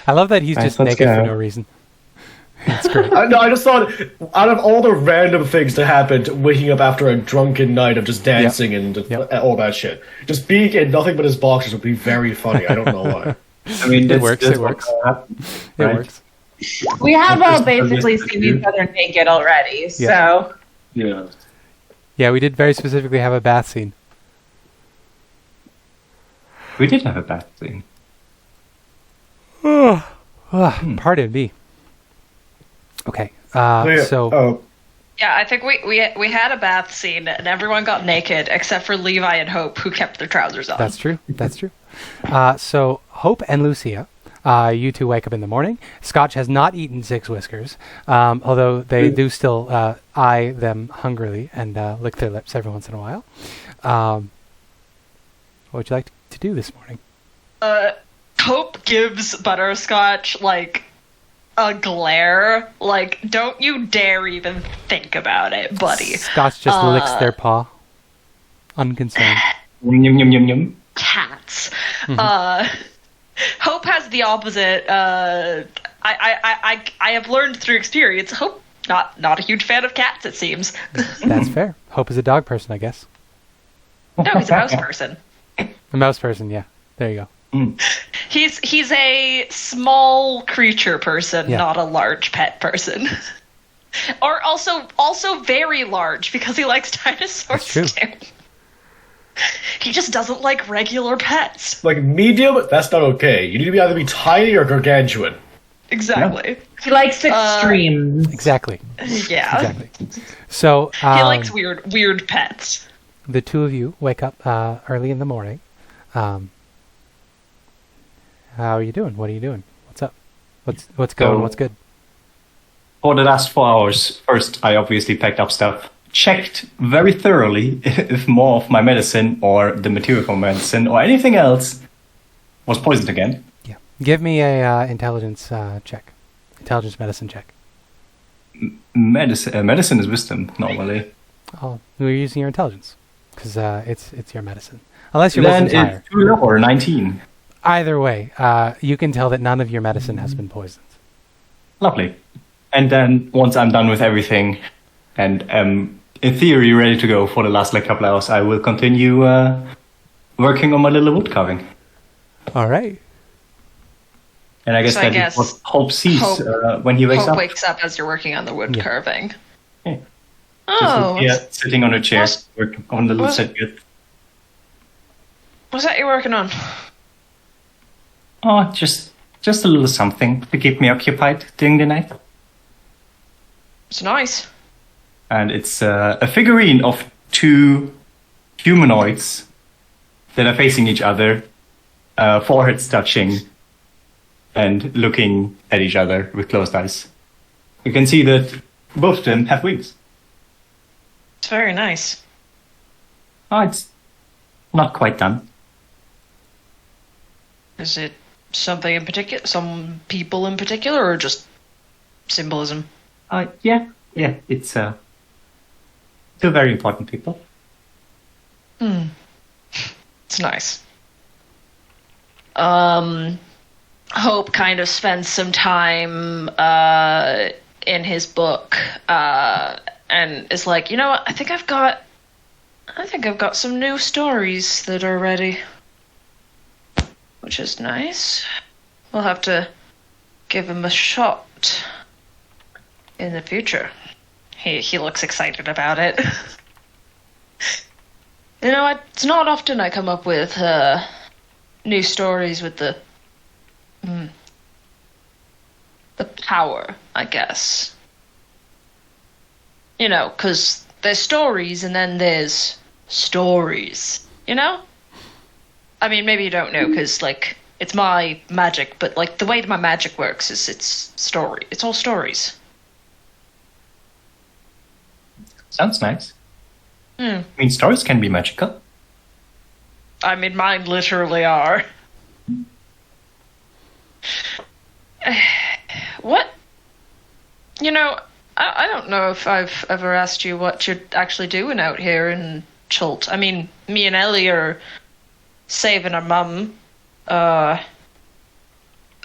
I love that he's Right, just let's naked for go. no reason. It's great. I just thought, out of all the random things that happened, waking up after a drunken night of just dancing and all that shit, just being in nothing but his boxers would be very funny. I don't know why. I mean, It works, that's it works. what happened, It right? works. We have all Just basically permit seen you. each other naked already, so Yeah. Yeah, we did very specifically have a bath scene. We did have a bath scene. Pardon me. Okay. Yeah, So Yeah, I think we had a bath scene and everyone got naked except for Levi and Hope, who kept their trousers on. That's true. That's true. So Hope and Lucia, you two wake up in the morning. Scotch has not eaten Six Whiskers, although they do still eye them hungrily and lick their lips every once in a while. What would you like to do this morning? Hope gives Butterscotch, like, a glare. Like, don't you dare even think about it, buddy. Scotch just licks their paw, unconcerned. Yum, yum, yum, yum. Cats. Hope has the opposite. I have learned through experience. Hope not a huge fan of cats, it seems. That's fair. Hope is a dog person, I guess. No, he's a mouse person. A mouse person, yeah. There you go. He's a small creature person, Yeah. not a large pet person. Or also very large because he likes dinosaurs That's true. too. He just doesn't like regular pets. Like medium, that's not okay. You need to either be tiny or gargantuan. Exactly. He likes extremes. Exactly. Yeah. Exactly. So He likes weird pets. the two of you wake up early in the morning. How are you doing? What are you doing? What's up? What's going? So- What's good? For the last 4 hours, first I obviously packed up stuff, checked very thoroughly if more of my medicine or the material for medicine or anything else was poisoned again. Yeah. Give me a intelligence check. Intelligence medicine check. Medicine is wisdom, normally. Oh, you're using your intelligence because it's your medicine. Unless your Then wisdom's higher. it's 2 or 19. Either way, you can tell that none of your medicine has been poisoned. Lovely. And then once I'm done with everything and in theory ready to go for the last couple hours, I will continue working on my little wood carving. All right. And I guess So I that guess is what Hope sees Hope- when he wakes Hope up. wakes up as you're working on the wood Yeah. carving. Yeah. Oh, Yeah, sitting on a chair, what's- working on the little what's- set good. what's that you're working on? Oh, just a little something to keep me occupied during the night. It's nice. And it's a figurine of 2 humanoids that are facing each other, foreheads touching, and looking at each other with closed eyes. You can see that both of them have wings. It's very nice. Oh, it's not quite done. Is it something in particular, some people in particular, or just symbolism? Yeah, it's 2 very important people. It's nice. Hope kind of spends some time in his book and is like, you know what? I think I've got some new stories that are ready, which is nice. We'll have to give him a shot in the future. He looks excited about it. You know, it's not often I come up with new stories with the power, I guess. You know, because there's stories and then there's stories, you know? I mean, maybe you don't know because, like, it's my magic, but, like, the way that my magic works is it's story. It's all stories. Sounds nice. I mean, stories can be magical. I mean, mine literally are. What? You know, I don't know if I've ever asked you what you're actually doing out here in Chult. I mean, me and Ellie are saving our mum.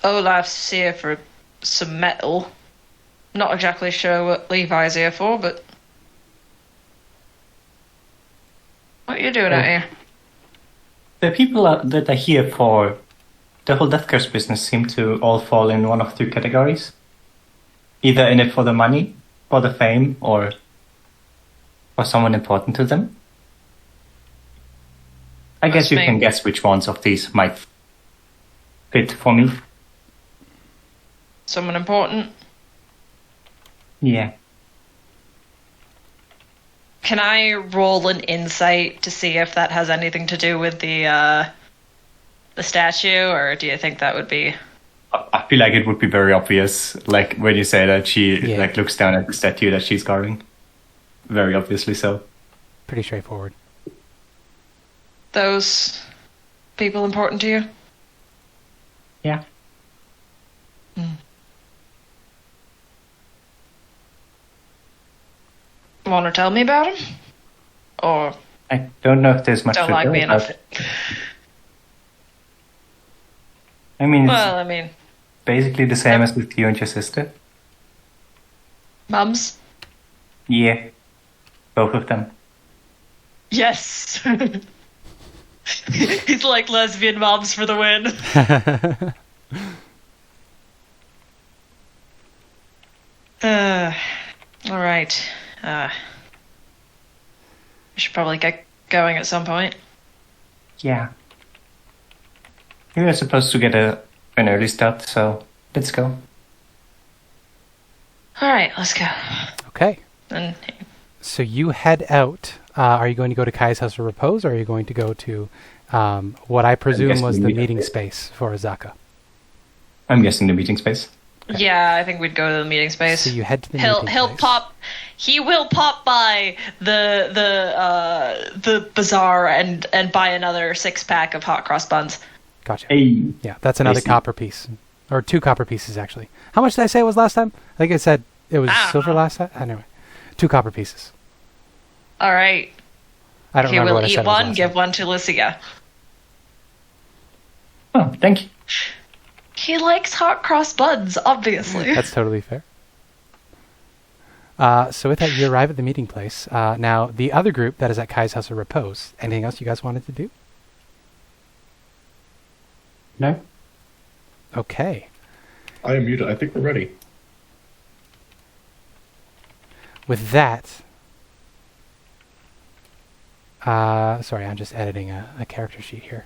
Olaf's here for some metal. Not exactly sure what Levi's here for, but... What are you doing out here? The people that are here for the whole Death Curse business seem to all fall in one of 2 categories. Either in it for the money, for the fame, or for someone important to them. I guess you can guess which ones of these might fit for me. Someone important? Yeah. Can I roll an insight to see if that has anything to do with the statue, or do you think that would be? I feel like it would be very obvious, like when you say that she like looks down at the statue that she's guarding. Very obviously so. Pretty straightforward. Those people important to you? Yeah. Want to tell me about him? Or I don't know if there's much don't to like know me enough? about. I mean, it's Well, I mean, basically the same as with you and your sister. mums? Yeah. Both of them. Yes! He's like lesbian moms for the win. Alright. We should probably get going at some point. Yeah. We were supposed to get an early start, so let's go. Alright, let's go. Okay. And So you head out. Are you going to go to Kai's House of Repose, or are you going to go to what I presume guessing was the the meeting meeting space. space for Azaka? I'm guessing the meeting space. yeah, I think we'd go to the meeting space. So you head to the He'll meeting space. pop. He will pop by the bazaar and buy another 6-pack of hot cross buns. Gotcha. Hey. Yeah, that's another see. copper piece. Or 2 copper pieces, actually. How much did I say it was last time? I think I said it was I don't silver know. last time. Anyway, 2 copper pieces. All right. I don't He remember will what I said eat it was one, last give time. one to Lucia. Oh, thank you. He likes hot cross buns, obviously. That's totally fair. So with that, you arrive at the meeting place. Now, the other group that is at Kai's House of Repose, anything else you guys wanted to do? No? Okay. I am muted. I think we're ready. With that... sorry, I'm just editing a character sheet here.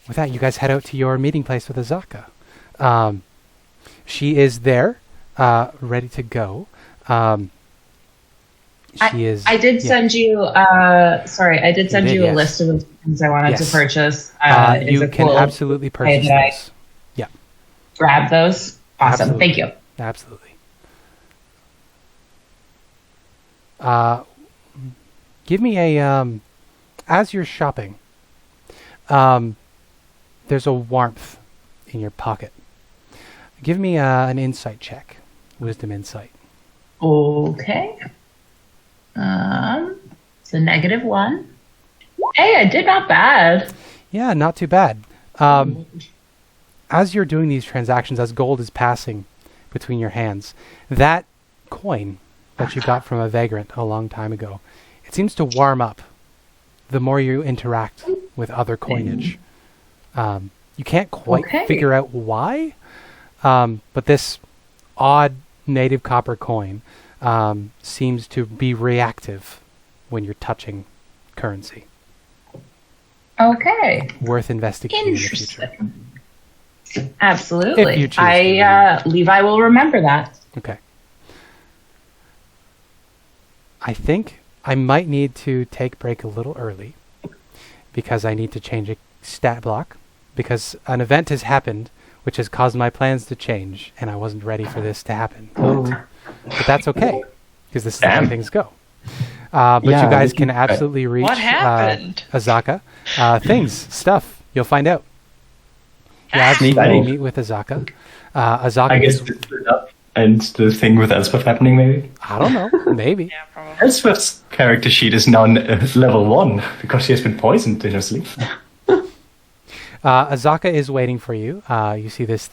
With that, you guys head out to your meeting place with Azaka. She is there, ready to go. She is... I did yeah. send you. Sorry, I did send did, you yes. a list of the things I wanted Yes. to purchase. Is You it can cool? absolutely purchase did I- those. Grab those. Awesome. Absolutely. Thank you. Absolutely. Give me a as you're shopping. There's a warmth in your pocket. Give me an insight check, wisdom insight. Okay. It's a -1. Hey, I did not bad. Yeah, not too bad. As you're doing these transactions, as gold is passing between your hands, that coin that you got from a vagrant a long time ago, it seems to warm up the more you interact with other coinage. You can't quite Okay. figure out why, but this odd native copper coin seems to be reactive when you're touching currency. Okay. Worth investigating in the future. Interesting. Absolutely. If you choose to. Levi will remember that. Okay. I think I might need to take break a little early because I need to change a stat block because an event has happened which has caused my plans to change and I wasn't ready for this to happen. But that's okay because this is the way Damn. things go. But Yeah, you guys we can can- absolutely reach What happened? Azaka. Stuff. You'll find out. Yeah, Neat. you meet with Azaka. Azaka I guess is, the split up and the thing with Elspeth happening, maybe. I don't know, maybe. Yeah, probably. Elspeth's character sheet is now level 1 because she has been poisoned in her sleep. Azaka is waiting for you. You see this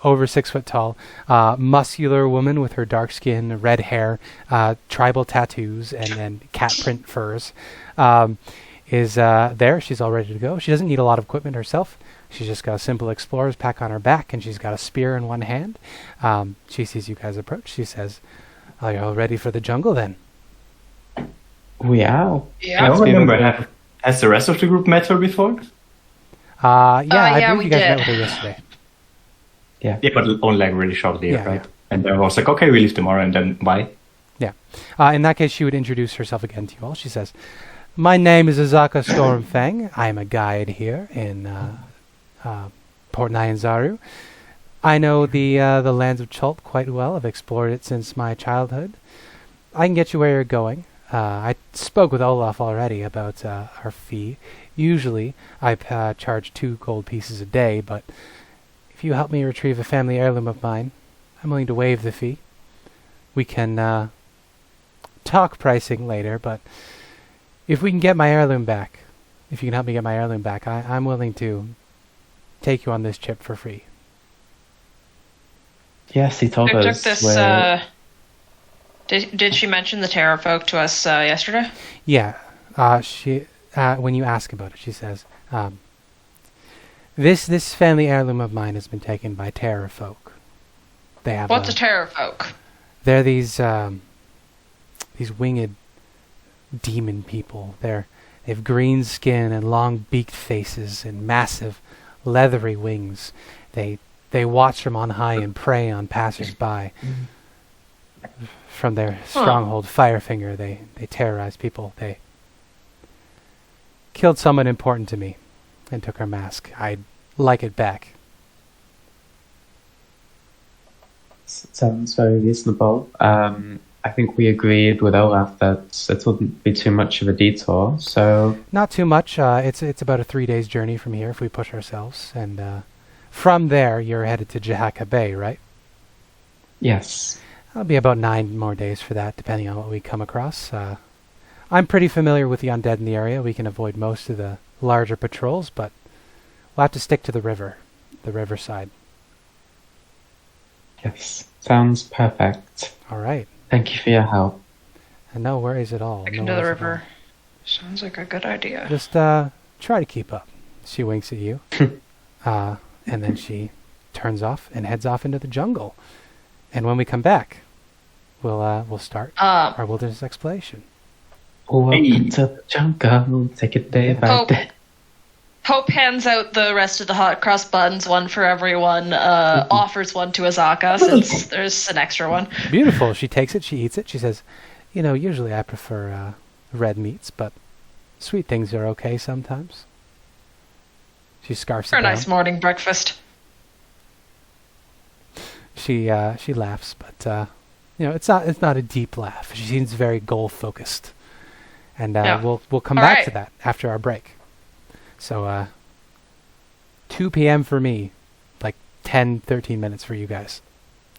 over 6 foot tall, muscular woman with her dark skin, red hair, tribal tattoos, and cat print furs. Is there. She's all ready to go. She doesn't need a lot of equipment herself. She's just got a simple explorer's pack on her back, and she's got a spear in one hand. She sees you guys approach. She says, "Are you all ready for the jungle then?" We are. Yeah. I don't remember. Has the rest of the group met her before? I yeah, believe we you guys met did. with her yesterday. Yeah, but only like really shortly, Yeah, right? yeah. And then I was like, okay, we leave tomorrow, and then why? Yeah. In that case, she would introduce herself again to you all. She says, "My name is Azaka Stormfang. I am a guide here in Port Nyanzaru. I know the lands of Chult quite well. I've explored it since my childhood. I can get you where you're going. I spoke with Olaf already about our fee. Usually, I charge 2 gold pieces a day, but if you help me retrieve a family heirloom of mine, I'm willing to waive the fee. We can talk pricing later, but if we can get my heirloom back, if you can help me get my heirloom back, I'm willing to take you on this trip for free." Yes, he told I took us. this. Did she mention the Terror folk to us yesterday? Yeah, she when you ask about it, she says, "This family heirloom of mine has been taken by terror folk. They have What's a Terror folk? They're these winged demon people. They have green skin and long beaked faces and massive leathery wings. They watch from on high and prey on passers-by. From their stronghold, Firefinger, they terrorize people. They killed someone important to me and took her mask. I'd like it back." Sounds very reasonable. I think we agreed with Olaf that it wouldn't be too much of a detour, so... Not too much. It's about a 3 days journey from here if we push ourselves. And from there, you're headed to Jahaka Bay, right? Yes. That'll be about 9 more days for that, depending on what we come across. I'm pretty familiar with the undead in the area. We can avoid most of the larger patrols, but we'll have to stick to the riverside. Yes. Sounds perfect. All right. Thank you for your help. And no worries at all. Back no into the worries at all. river. Sounds like a good idea. Just try to keep up. She winks at you. And then she turns off and heads off into the jungle. And when we come back, we'll start our wilderness exploration. Welcome to the jungle. Take it day by day. Hope hands out the rest of the hot cross buns, one for everyone, offers one to Azaka since there's an extra one. Beautiful. She takes it, she eats it. She says, usually I prefer red meats, but sweet things are okay sometimes. She scarfs For it a down. nice morning breakfast. She laughs, but it's not a deep laugh. She seems very goal focused, and we'll come All back right. to that after our break. So 2 p.m. for me, like 13 minutes for you guys,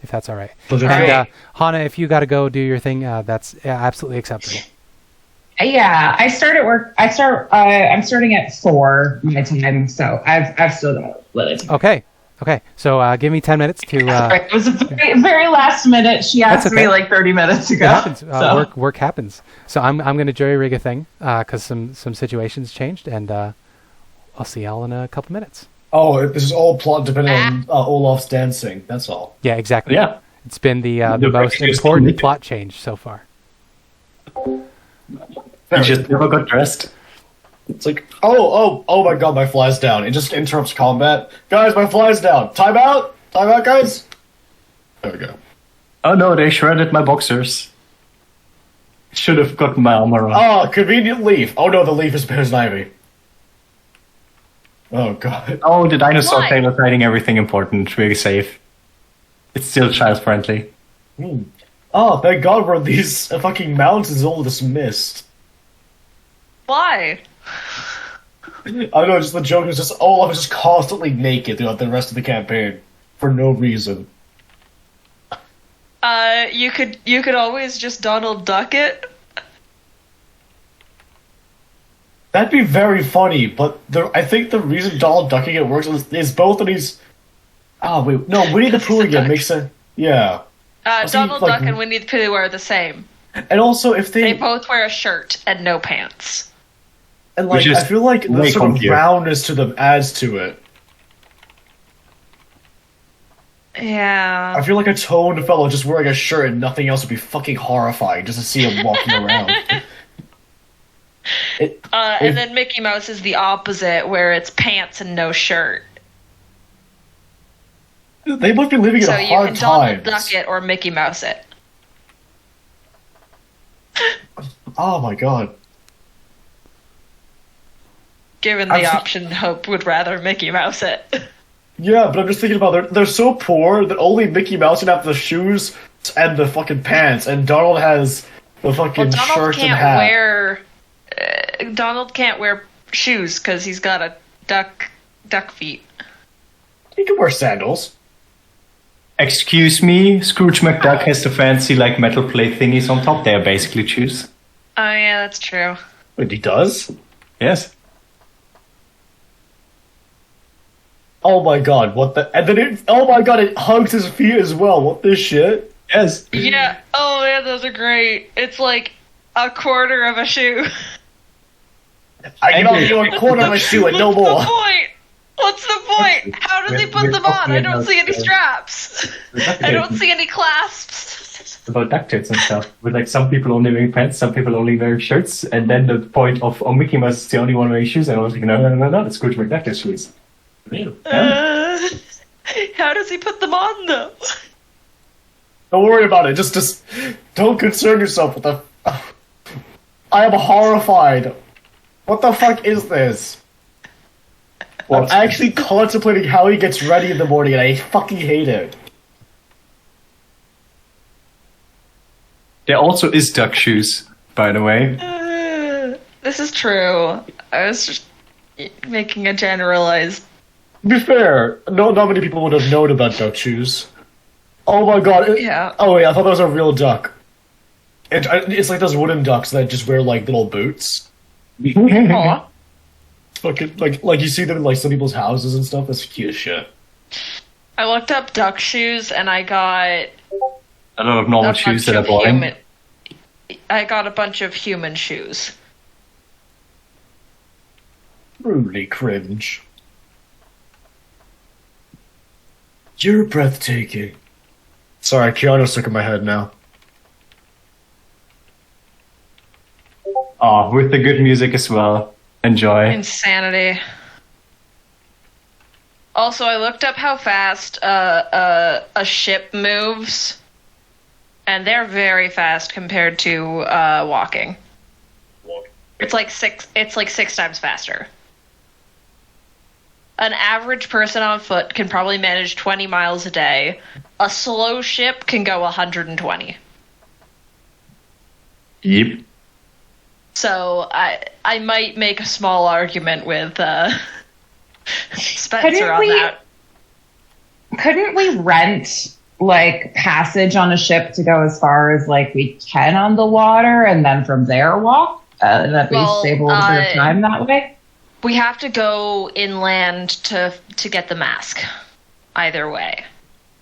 if that's all right. Pleasure. And All right. Hana, if you got to go do your thing, that's absolutely acceptable. Yeah, I start at work. I'm starting at 4 my time, so I've still got a little time. Okay. So give me 10 minutes to. It was a very, very last minute. She asked That's me okay. like 30 minutes ago. It happens. so. Work happens. So I'm going to jury rig a thing because some situations changed, and I'll see y'all in a couple minutes. Oh, this is all plot depending on Olaf's dancing. That's all. Yeah, exactly. Yeah. It's been the The most biggest important thing. plot change so far. You just never got dressed. It's like, oh my god, my fly's down. It just interrupts combat. Guys, my fly's down. Time out, guys. There we go. Oh no, they shredded my boxers. Should have gotten my armor on. Oh, convenient leaf. Oh no, the leaf is Bear's Ivy. Oh god. Oh, the dinosaur Why? tail is hiding everything important. Really safe. It's still child friendly. Oh, thank god we're in these fucking mountains, all this mist. Why? I don't know, just the joke is just Olaf is just constantly naked throughout the rest of the campaign. For no reason. You could always just Donald Duck it. That'd be very funny, but I think the reason Donald ducking it works is both of these. Oh wait, no, Winnie the Pooh again makes sense. Yeah, Donald like- Duck and Winnie the Pooh are the same. and also if They they both wear a shirt and no pants. and like Which is I feel like the way sort of funkier. roundness to them adds to it. Yeah. I feel like a toned fellow just wearing a shirt and nothing else would be fucking horrifying just to see him walking around. And then Mickey Mouse is the opposite, where it's pants and no shirt. They must be living in So a you hard can Donald time. Duck it or Mickey Mouse it. Oh my god. Given the option, Hope would rather Mickey Mouse it. Yeah, but I'm just thinking about they're so poor that only Mickey Mouse can have the shoes and the fucking pants, and Donald has the fucking shirt and hat. Donald can't wear shoes because he's got a duck feet. He can wear sandals. Excuse me, Scrooge McDuck has the fancy like metal plate thingies on top. They are basically shoes. Oh yeah, that's true. Wait, he does? Yes. Oh my god, what the... And then it hugs his feet as well. What the shit? Yes. Yeah. Oh man, those are great. It's like a quarter of a shoe. I can only do a quarter of a shoe and no more. What's the point? What's the point? How does he put them on? I don't see any straps. I don't see any clasps. About duct tapes and stuff. With like some people only wearing pants, some people only wearing shirts, and then the point of Mickey Mouse is the only one wearing shoes, and I was like, no, it's Scrooge McDuck has shoes. How does he put them on though? Don't worry about it. Just don't concern yourself with the... I am horrified. What the fuck is this? I'm actually contemplating how he gets ready in the morning, and I fucking hate it. There also is duck shoes, by the way. This is true. I was just making a generalized... To be fair, not many people would have known about duck shoes. Oh my god. Yeah. Oh wait, I thought that was a real duck. It's like those wooden ducks that just wear like little boots. Aw. Fucking like you see them in like some people's houses and stuff. That's cute as shit. I looked up duck shoes and I got A lot of normal shoes that are boring. I got a bunch of human shoes. Truly cringe. You're breathtaking. Sorry, Keanu's stuck in my head now. Oh, with the good music as well. Enjoy. Insanity. Also, I looked up how fast a ship moves, and they're very fast compared to walking. It's like six times faster. An average person on foot can probably manage 20 miles a day. A slow ship can go 120. Yep. So I might make a small argument with Spencer on that. Couldn't we rent like passage on a ship to go as far as like we can on the water, and then from there walk? And at least save a little bit of time that way. We have to go inland to get the mask. Either way.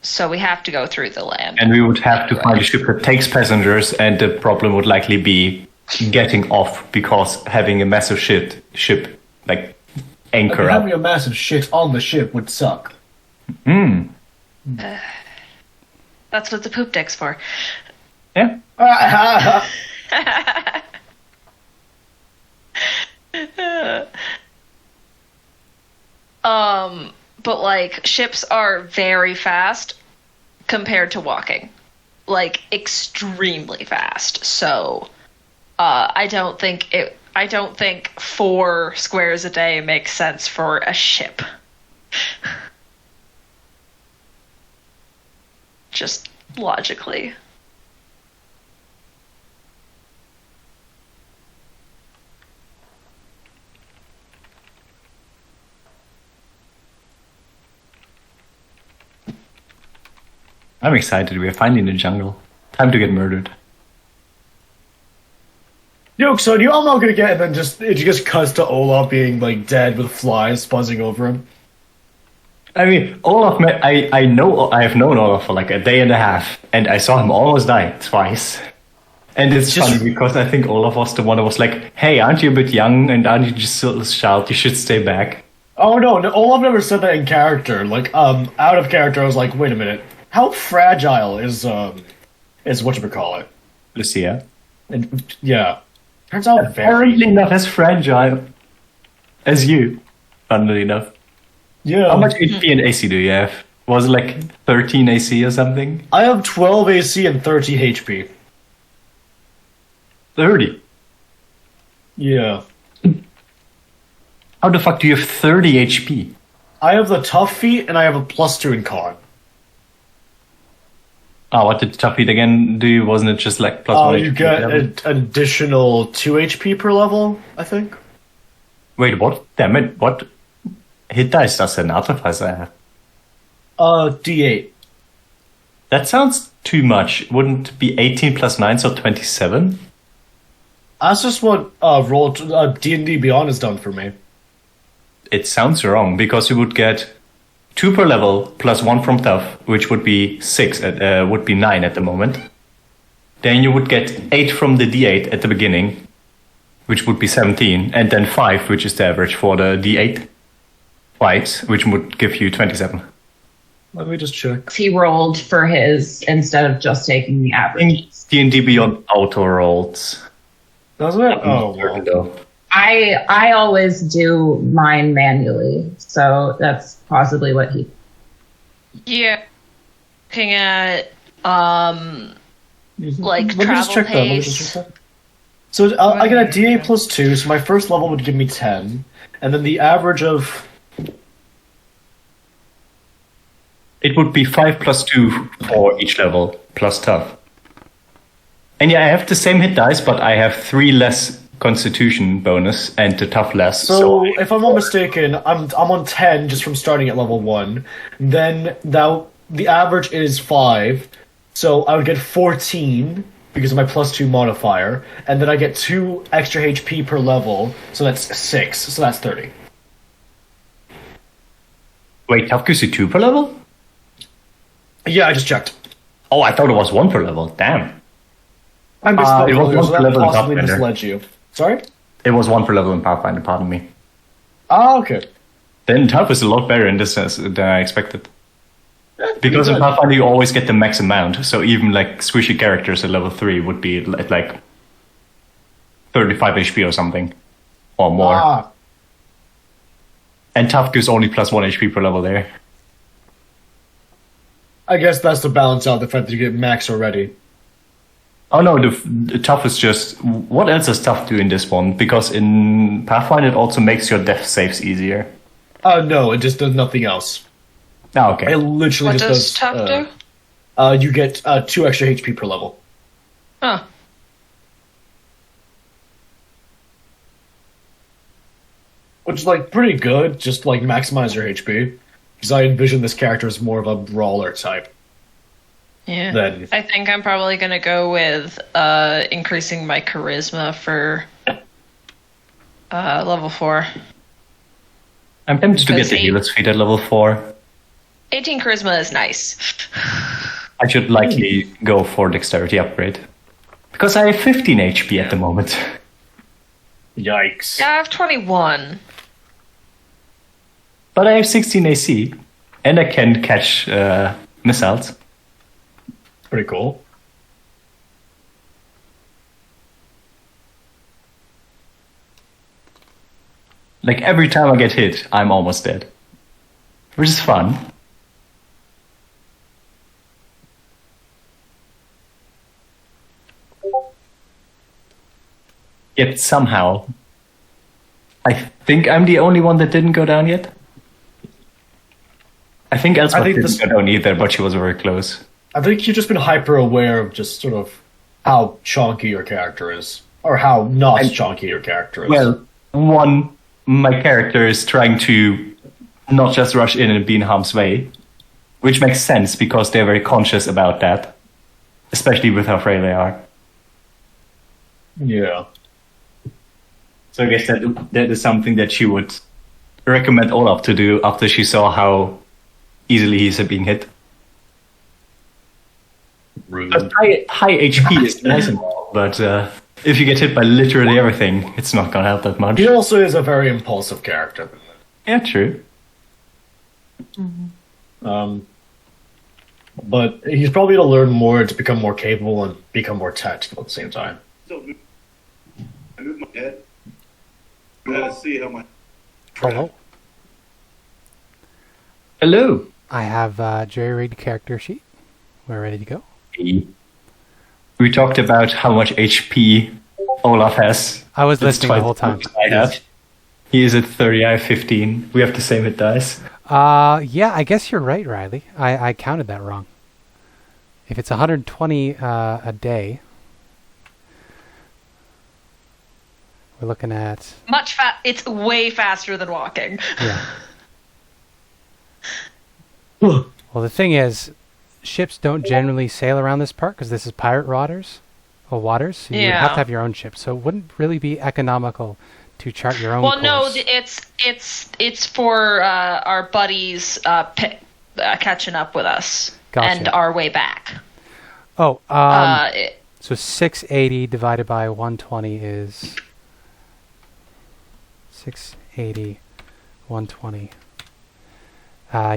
So we have to go through the land. And we would have to find a ship that takes passengers, and the problem would likely be getting off, because having a massive ship like anchor up. Having a massive shit on the ship would suck. That's what the poop deck's for. Yeah. But like ships are very fast compared to walking, like extremely fast. So, I don't think 4 squares a day makes sense for a ship. Just logically. I'm excited. We are finally in the jungle. Time to get murdered. Yo, so you all know gonna get, and then it just cuts to Olaf being like dead with flies buzzing over him. I mean, Olaf. I have known Olaf for like a day and a half, and I saw him almost die twice. And it's funny because I think Olaf was the one that was like, "Hey, aren't you a bit young? And aren't you just still a child? You should stay back." Oh no, Olaf never said that in character. Like, out of character, I was like, wait a minute. How fragile is whatchamacallit? Lucia. And yeah. Turns out apparently not as fragile as you, funnily enough. Yeah. How much HP and AC do you have? Was it like 13 AC or something? I have 12 AC and 30 HP. 30? Yeah. How the fuck do you have 30 HP? I have the tough feat, and I have a +2 in con. Oh, what did tough feat again do? Wasn't it just like plus 1 HP? You get an additional 2 HP per level, I think. Wait, what? Damn it, what hit dice does an Artificer have? D8. That sounds too much. Wouldn't it be 18 plus 9, so 27? That's just what D&D Beyond has done for me. It sounds wrong, because you would get 2 per level plus 1 from tough, which would be would be 9 at the moment. Then you would get 8 from the D8 at the beginning, which would be 17, and then 5, which is the average for the D8 twice, which would give you 27. Let me just check. He rolled for his instead of just taking the average. D&D Beyond auto rolls. Does it? Oh, well. I always do mine manually, so that's possibly what he. Yeah. Looking at like Let me travel just check that. Let me just pace. check that. So I get a D8 plus 2, so my first level would give me 10, and then the average of... It would be 5 plus 2 for each level, plus tough. And yeah, I have the same hit dice, but I have 3 less constitution bonus and the tough less. So if I'm not mistaken, I'm on 10 just from starting at level 1. Then the average is 5, so I would get 14 because of my plus 2 modifier, and then I get 2 extra HP per level, so that's 6, so that's 30. Wait, tough gives you 2 per level? Yeah, I just checked. Oh, I thought it was 1 per level. Damn. I'm it was 1 so per that level in possibly Pathfinder. misled you. Sorry? It was 1 per level in Pathfinder, pardon me. Ah, okay. Then tough is a lot better in this sense than I expected. Because in good. Pathfinder you always get the max amount, so even like squishy characters at level 3 would be at like 35 HP or something. Or more. Ah, And tough gives only plus 1 HP per level there. I guess that's to balance out the fact that you get max already. Oh no, the tough is just... What else does tough do in this one? Because in Pathfinder it also makes your death saves easier. No, it just does nothing else. Oh, okay. It literally What just does tough do? You get 2 extra HP per level. Oh. Which is like pretty good, just like maximize your HP. Because I envision this character as more of a brawler type. Yeah. Then I think I'm probably gonna go with increasing my charisma for level 4. I'm tempted to get Because the healer's feat at level 4. 18 charisma is nice. I should likely go for dexterity upgrade. Because I have 15 HP at the moment. yikes. Yeah, I have 21. But I have 16 AC. And I can catch missiles. Pretty cool. Like every time I get hit, I'm almost dead. Which is fun. Yet somehow, I think I'm the only one that didn't go down yet. I think Elspeth didn't go down either, but she was very close. I think you've just been hyper aware of just sort of how chonky your character is. Or how not chonky your character is. Well, one, my character is trying to not just rush in and be in harm's way, which makes sense because they're very conscious about that, especially with how frail they are. Yeah. So I guess that is something that she would recommend Olaf to do after she saw how easily he's being hit. Rude. But high HP is nice and all, but if you get hit by literally everything, it's not gonna help that much. He also is a very impulsive character. Yeah, true. But he's probably going to learn more to become more capable and become more tactical at the same time. I moved my head. To see how my Hello. Hello. I have a jury-rigged character sheet. We're ready to go. We talked about how much HP Olaf has. I was That's listening the twice whole time. I have. He is at 30, I have 15. We have the same hit dice. Yeah, I guess you're right, Riley. I counted that wrong. If it's 120 a day, we're looking at... It's way faster than walking. Yeah. Well, the thing is, ships don't generally sail around this part because this is pirate waters. So you would have to have your own ship. So it wouldn't really be economical to chart your own course. No, it's for our buddies catching up with us and our way back. Oh, so 680 divided by 120 is 680, 120.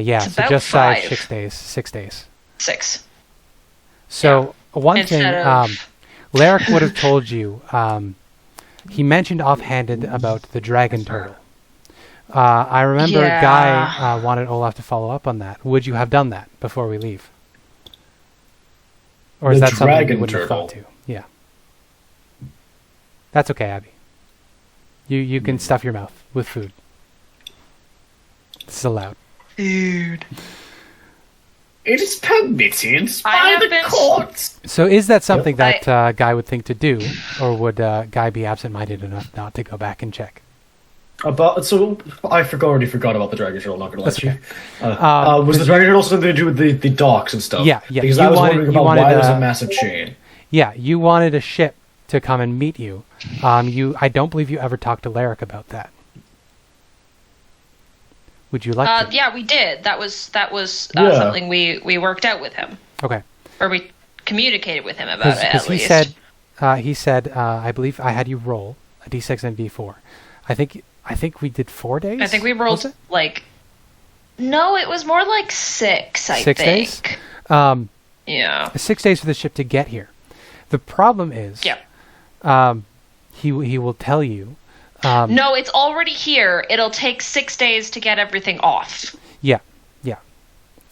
Yeah, it's so just about shy 6 days. 6 days. 6. So one Instead thing, Larrick would have told you. He mentioned offhanded about the dragon turtle. I remember Guy wanted Olaf to follow up on that. Would you have done that before we leave? Or is The that something you dragon wouldn't have thought turtle. to? Yeah. That's okay, Abby. You can stuff your mouth with food. This is allowed. Dude. It is permitted I by have the been- courts. So is that something Yep. that Guy would think to do? Or would Guy be absent-minded enough not to go back and check? So I already forgot about the dragon turtle. Not gonna lie That's to you. okay. Was the dragon turtle something to do with the docks and stuff? Yeah. Because You I was wanted- wondering you about wanted, why there's a massive chain. Yeah, you wanted a ship to come and meet you. I don't believe you ever talked to Larrick about that. Would you like to? Yeah, we did. That was Yeah. something we worked out with him, Okay. or we communicated with him about it. Because At he least. said, I believe I had you roll a d6 and a d4. I think we did 4 days. I think we was rolled it? like. No, it was more like 6. I 6 think. days. Yeah. 6 days for the ship to get here. The problem is, Yeah. he will tell you. No, it's already here. It'll take 6 days to get everything off. Yeah.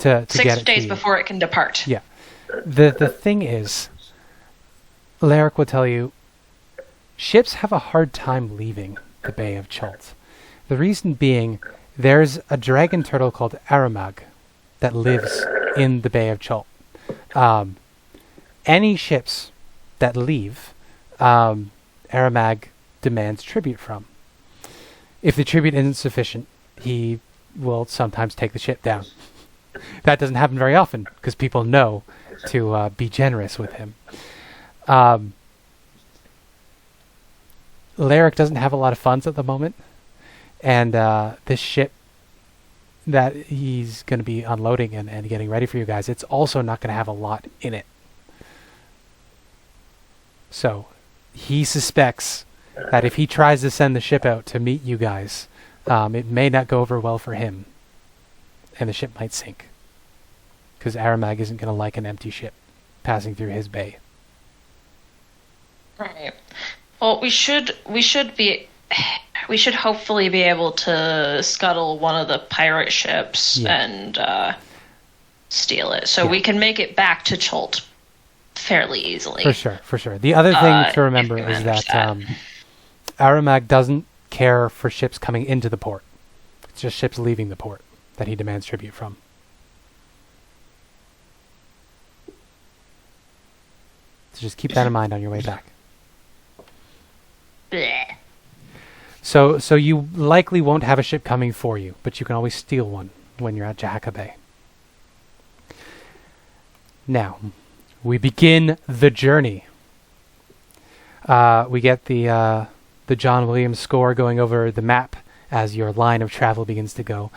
To 6 get it to days you. before it can depart. Yeah. The thing is, Larrick will tell you, ships have a hard time leaving the Bay of Chult. The reason being, there's a dragon turtle called Aramag that lives in the Bay of Chult. Any ships that leave, Aramag demands tribute from. If the tribute isn't sufficient, he will sometimes take the ship down. That doesn't happen very often because people know to be generous with him. Larrick doesn't have a lot of funds at the moment, and this ship that he's going to be unloading and getting ready for you guys, it's also not going to have a lot in it. So he suspects that if he tries to send the ship out to meet you guys, it may not go over well for him, and the ship might sink. Because Aramag isn't going to like an empty ship passing through his bay. Right. Well, we should hopefully be able to scuttle one of the pirate ships and steal it, so we can make it back to Chult fairly easily. For sure. The other thing to remember if we is manage that Aramag doesn't care for ships coming into the port. It's just ships leaving the port that he demands tribute from. So just keep that in mind on your way back. Bleh. So you likely won't have a ship coming for you, but you can always steal one when you're at Jahaka Bay. Now, we begin the journey. We get the John Williams score going over the map as your line of travel begins to go.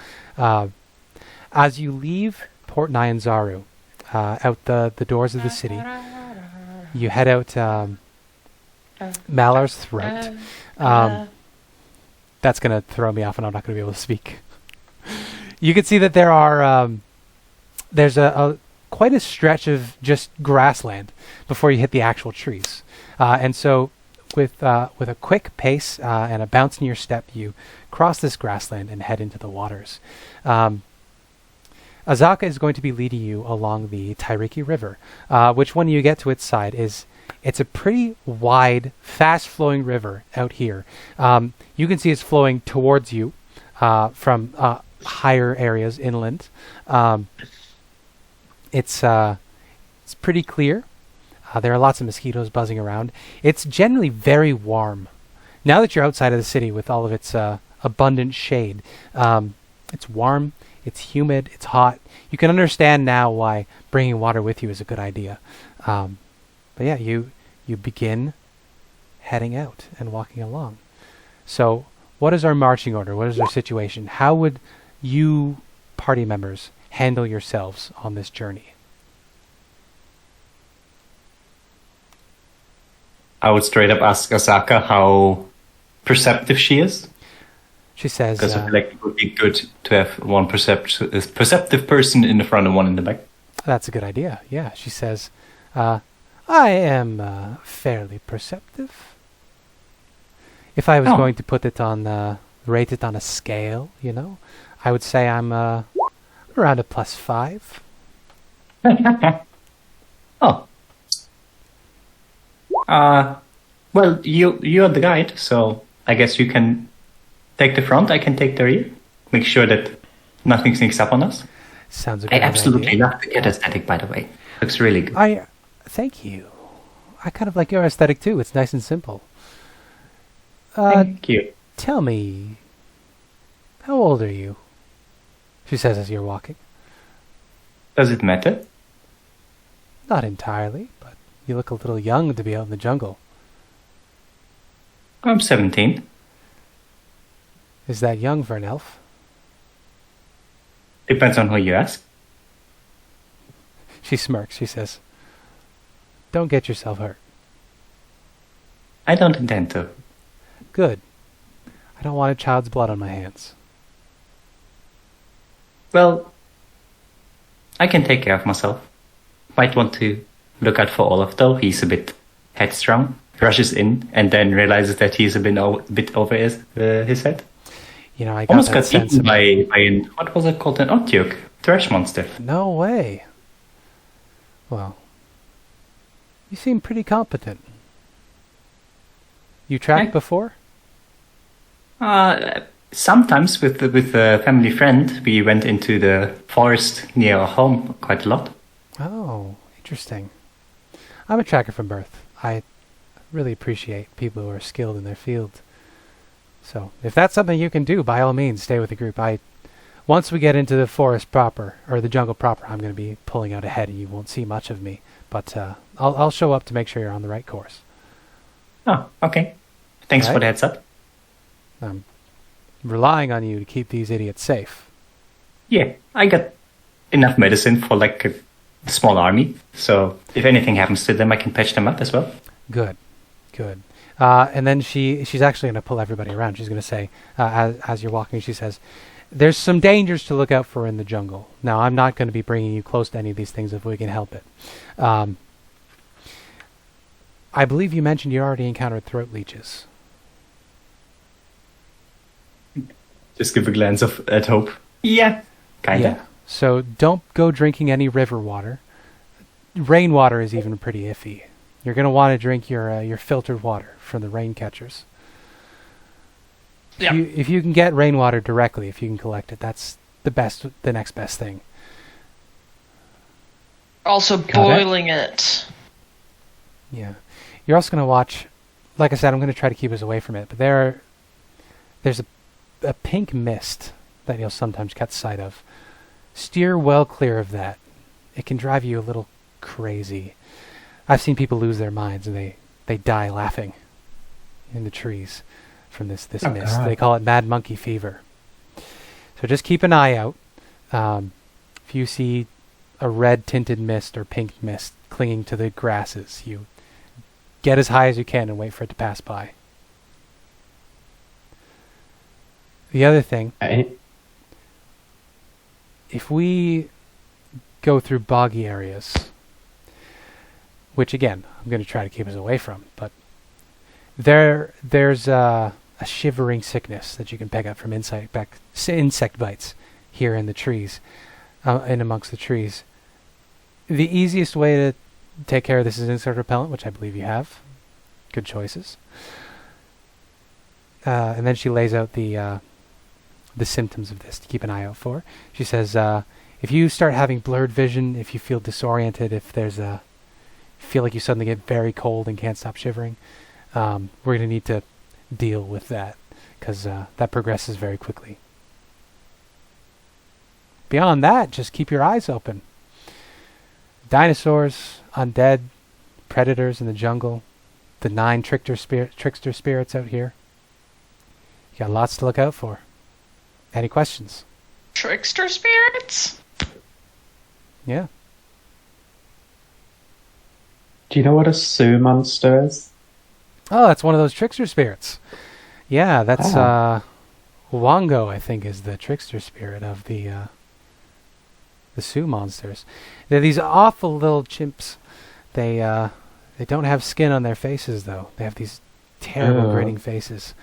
As you leave Port Nyanzaru, out the doors of the city, you head out Malar's Throat. That's going to throw me off and I'm not going to be able to speak. You can see that there's quite a stretch of just grassland before you hit the actual trees. And so with a quick pace and a bounce in your step, you cross this grassland and head into the waters. Azaka is going to be leading you along the Tairiki River, which when you get to its side is It's a pretty wide, fast-flowing river out here. You can see it's flowing towards you from higher areas inland. It's pretty clear. There are lots of mosquitoes buzzing around. It's generally very warm. Now that you're outside of the city with all of its abundant shade, it's warm, it's humid, it's hot. You can understand now why bringing water with you is a good idea. But yeah, you begin heading out and walking along. So what is our marching order? What is our situation? How would you party members handle yourselves on this journey? I would straight up ask Asaka how perceptive she is. She says, because I feel like it would be good to have one perceptive person in the front and one in the back. That's a good idea. Yeah, she says, I am fairly perceptive. If I was going to put it on, rate it on a scale, I would say I'm around a +5. Oh. Well, you're the guide, so I guess you can take the front, I can take the rear. Make sure that nothing sneaks up on us. Sounds a good I absolutely idea. love the cat aesthetic, by the way. Looks really good. Thank you. I kind of like your aesthetic too. It's nice and simple. Thank you. Tell me, how old are you? She says as you're walking. Does it matter? Not entirely, but you look a little young to be out in the jungle. I'm 17. Is that young for an elf? Depends on who you ask. She smirks. She says, don't get yourself hurt. I don't intend to. Good. I don't want a child's blood on my hands. Well, I can take care of myself. Might want to look out for Olaf, though. He's a bit headstrong. Rushes in and then realizes that he's a bit over his head. I almost got got sense eaten by an, what was it called? An Otyuk? Thresh monster. No way. Well, you seem pretty competent. You tracked before? Sometimes with a family friend, we went into the forest near our home quite a lot. Oh, interesting. I'm a tracker from birth. I really appreciate people who are skilled in their field. So, if that's something you can do, by all means, stay with the group. Once we get into the forest proper, or the jungle proper, I'm going to be pulling out ahead and you won't see much of me. But I'll show up to make sure you're on the right course. Oh, okay. Thanks for the heads up. I'm relying on you to keep these idiots safe. Yeah, I got enough medicine for like a small army. So if anything happens to them, I can patch them up as well. Good. And then she's actually going to pull everybody around. She's going to say, as you're walking, she says, there's some dangers to look out for in the jungle. Now, I'm not going to be bringing you close to any of these things if we can help it. I believe you mentioned you already encountered throat leeches. Just give a glance at Hope. Yeah, kinda. Yeah. So don't go drinking any river water. Rainwater is even pretty iffy. You're going to want to drink your filtered water from the rain catchers. Yeah. If you can get rainwater directly, if you can collect it, that's the next best thing. Also boiling it. Yeah. You're also going to watch, like I said, I'm going to try to keep us away from it, but there's a pink mist that you'll sometimes catch sight of. Steer well clear of that. It can drive you a little crazy. I've seen people lose their minds and they die laughing in the trees from this mist. God. They call it mad monkey fever. So just keep an eye out. If you see a red tinted mist or pink mist clinging to the grasses, you get as high as you can and wait for it to pass by. The other thing, if we go through boggy areas, which again, I'm going to try to keep us away from, but there's a shivering sickness that you can pick up from insect bites here in the trees, in amongst the trees. The easiest way take care of this as insect repellent, which I believe you have. Good choices. And then she lays out the symptoms of this to keep an eye out for. She says, if you start having blurred vision, if you feel disoriented, if there's feel like you suddenly get very cold and can't stop shivering, we're going to need to deal with that, because that progresses very quickly. Beyond that, just keep your eyes open. Dinosaurs, undead, predators in the jungle, the 9 trickster spirits out here. You got lots to look out for. Any questions? Trickster spirits? Yeah. Do you know what a Sioux monster is? Oh, that's one of those trickster spirits. Yeah, that's Wango, I think, is the trickster spirit of the Sioux monsters. They're these awful little chimps. They don't have skin on their faces, though. They have these terrible grinning faces.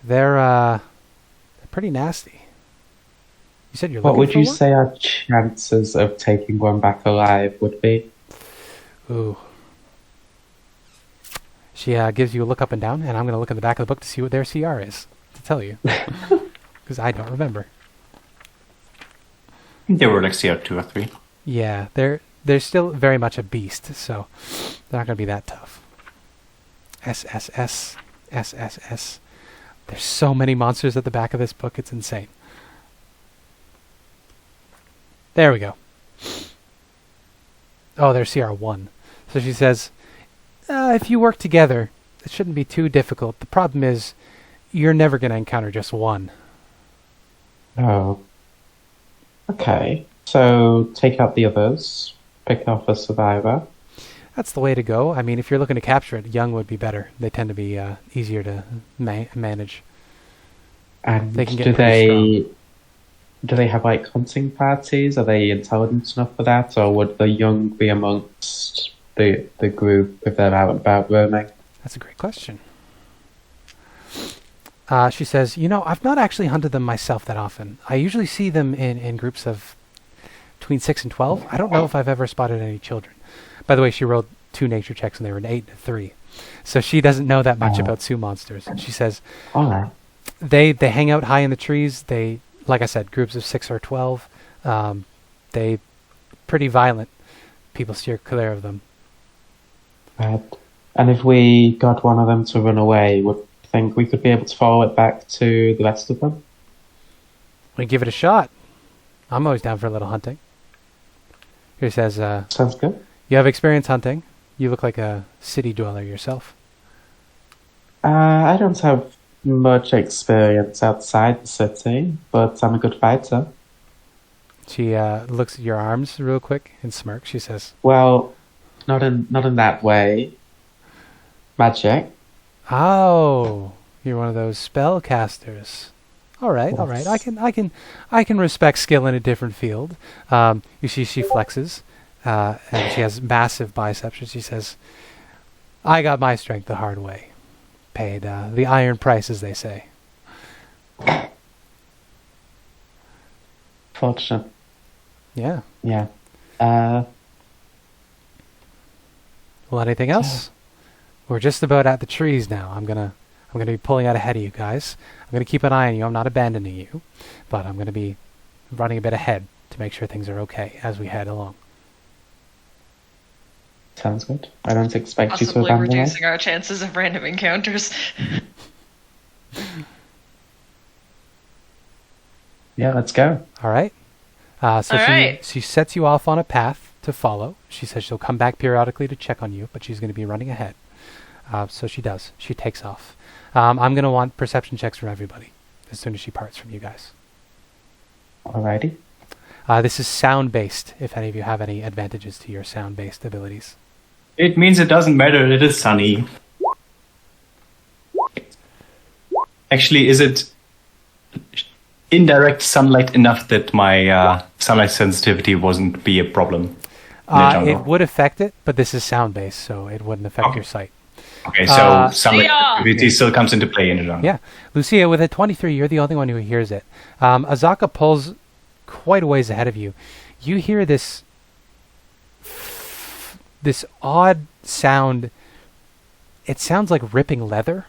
They're pretty nasty. You said you're looking for one? What would you say our chances of taking one back alive would be? Ooh. She gives you a look up and down, and I'm going to look in the back of the book to see what their CR is, to tell you. Because I don't remember. They were like CR2 or 3. Yeah, they're still very much a beast, so they're not going to be that tough. SSS. SSS. There's so many monsters at the back of this book, it's insane. There we go. Oh, they're CR1. So she says, if you work together, it shouldn't be too difficult. The problem is, you're never going to encounter just one. Oh. Okay. So take out the others. Pick off a survivor. That's the way to go. I mean, if you're looking to capture it, young would be better. They tend to be easier to manage. And they can get pretty strong. Do they have like hunting parties? Are they intelligent enough for that, or would the young be amongst the group if they're out and about roaming? That's a great question. She says, I've not actually hunted them myself that often. I usually see them in groups of between 6 and 12. I don't know if I've ever spotted any children. By the way, she rolled 2 nature checks and they were an 8 and a 3. So she doesn't know that much about Sioux monsters. And she says, they hang out high in the trees. They, like I said, groups of 6 or 12. They pretty violent. People steer clear of them. Right. And if we got one of them to run away, would you think we could be able to follow it back to the rest of them? We give it a shot. I'm always down for a little hunting. He says, sounds good. You have experience hunting. You look like a city dweller yourself. I don't have much experience outside the city, but I'm a good fighter. She looks at your arms real quick and smirks. She says, "Well, not in that way. Magic." Oh, you're one of those spellcasters. All right, all right. I can respect skill in a different field. You see, she flexes, and she has massive biceps. And she says, "I got my strength the hard way. Paid the iron price, as they say." Fortunate. Yeah. Yeah. Well, anything else? We're just about at the trees now. I'm gonna be pulling out ahead of you guys. I'm gonna keep an eye on you. I'm not abandoning you, but I'm gonna be running a bit ahead to make sure things are okay as we head along. Sounds good. I don't expect you to Possibly abandon reducing us. our chances of random encounters. Yeah, let's go. All right. So All right. she sets you off on a path to follow. She says she'll come back periodically to check on you, but she's going to be running ahead. So she does. She takes off. I'm going to want perception checks from everybody as soon as she parts from you guys. Alrighty. This is sound-based, if any of you have any advantages to your sound-based abilities. It means it doesn't matter. It is sunny. Actually, is it indirect sunlight enough that my sunlight sensitivity wasn't be a problem? It would affect it, but this is sound-based, so it wouldn't affect your sight. Okay, so sunlight Lucia! sensitivity still comes into play in the jungle. Yeah. Lucia, with a 23, you're the only one who hears it. Azaka pulls quite a ways ahead of you. You hear this this odd sound. It sounds like ripping leather,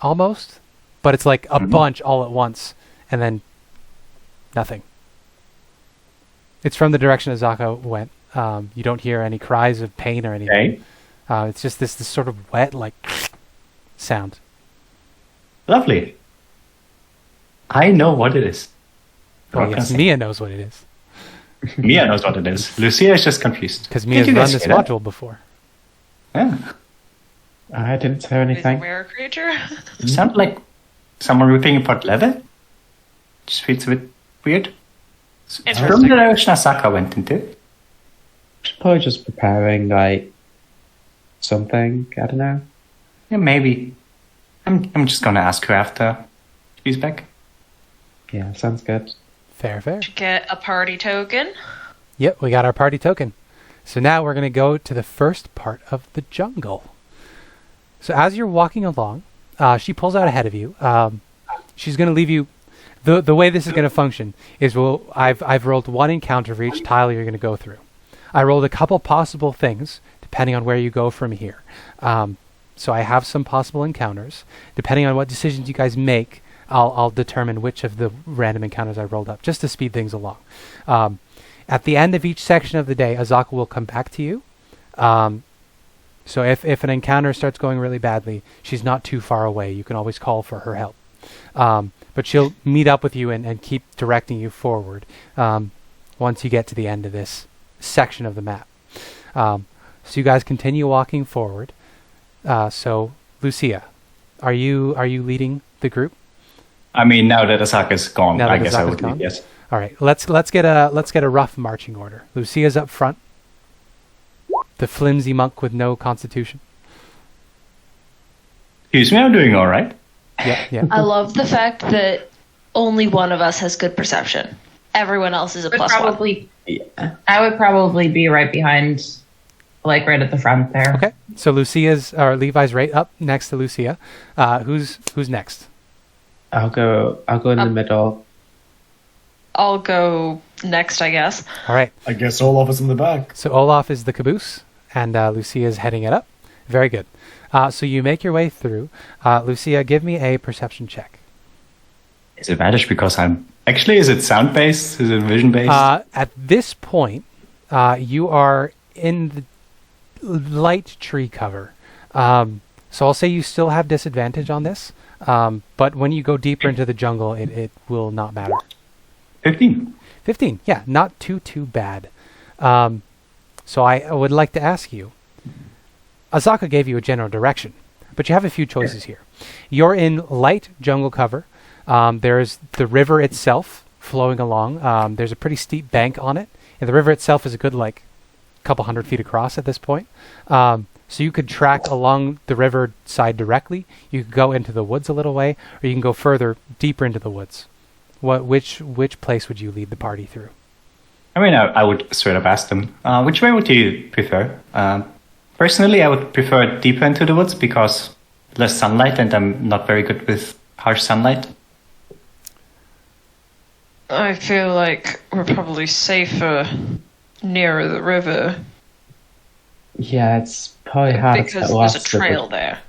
almost, but it's like a bunch all at once, and then nothing. It's from the direction Azaka went. You don't hear any cries of pain or anything. Okay. It's just this sort of wet, like, sound. Lovely. I know what it is. Oh, yes, Mia knows what it is. Mia knows what it is. Lucia is just confused. Because Mia's Did you run guys this hear that? module before. Yeah. I didn't hear Is a anything. rare creature? It sounds like someone ripping apart leather. Just feels a bit weird. From Interesting. the direction Asaka went into. Should probably just preparing like something. I don't know. Yeah, maybe. I'm just gonna ask her after she's back. Yeah, sounds good. Fair, fair. Get a party token. Yep, we got our party token. So now we're going to go to the first part of the jungle. So as you're walking along, she pulls out ahead of you. She's going to leave you. The way this is going to function is I've rolled one encounter for each tile you're going to go through. I rolled a couple possible things depending on where you go from here. So I have some possible encounters. Depending on what decisions you guys make, I'll determine which of the random encounters I rolled up, just to speed things along. At the end of each section of the day, Azaka will come back to you. So if an encounter starts going really badly, she's not too far away. You can always call for her help. But she'll meet up with you and keep directing you forward once you get to the end of this section of the map. So you guys continue walking forward. So Lucia, are you leading the group? I mean, now that Asaka's gone, Now that I guess I Asaka's would gone? leave, yes. All right, let's get a rough marching order. Lucia's up front. The flimsy monk with no constitution. Excuse me, I'm doing all right. Yeah. I love the fact that only one of us has good perception. Everyone else is a plus one. I would probably be right behind, like right at the front there. Okay, so Levi's right up next to Lucia. Who's next? I'll go in the middle. I'll go next, I guess. All right, I guess Olaf is in the back. so Olaf is the caboose, and Lucia's heading it up. Very good. So you make your way through. Lucia, give me a perception check. Is it vanish because I'm... Actually, is it sound-based? Is it vision-based? At this point, you are in the light tree cover. So I'll say you still have disadvantage on this, but when you go deeper into the jungle, it will not matter. 15. 15, yeah, not too bad. So I would like to ask you, Azaka gave you a general direction, but you have a few choices here. You're in light jungle cover. There's the river itself flowing along. There's a pretty steep bank on it, and the river itself is a good couple 100 feet across at this point. So you could track along the river side directly. You could go into the woods a little way, or you can go further, deeper into the woods. Which place would you lead the party through? I mean, I would straight up ask them, which way would you prefer? Personally, I would prefer deeper into the woods because less sunlight, and I'm not very good with harsh sunlight. I feel like we're probably safer nearer the river Yeah, it's probably hard because to there's a last trail there.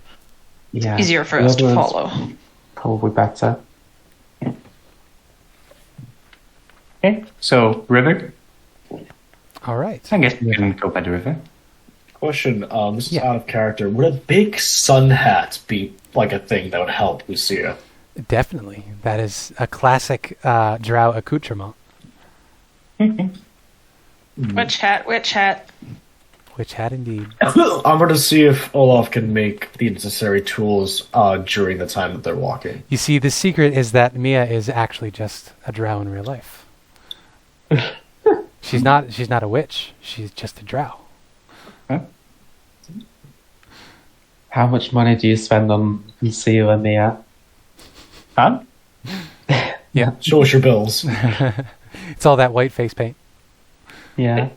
Yeah, Easier for the us to other one's follow. Probably better. Okay, so river. All right. I guess we can go by the river. Question, this is Yeah. out of character. Would a big sun hat be like a thing that would help Lucia? Definitely. That is a classic drow accoutrement. Which hat? Which hat? Which had indeed. I'm going to see if Olaf can make the necessary tools during the time that they're walking. You see, the secret is that Mia is actually just a drow in real life. She's not a witch. She's just a drow. How much money do you spend on concealer, Mia? Huh? Yeah. Show us your bills. It's all that white face paint. Yeah.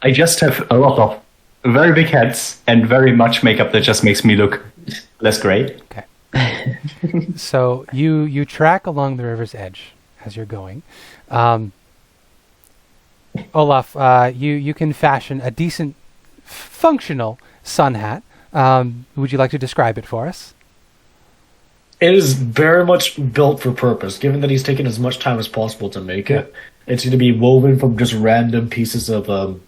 I just have a lot of very big heads and very much makeup that just makes me look less grey. Okay. So you track along the river's edge as you're going. Olaf, you can fashion a decent functional sun hat. Would you like to describe it for us? It is very much built for purpose, given that he's taken as much time as possible to make it. It's going to be woven from just random pieces of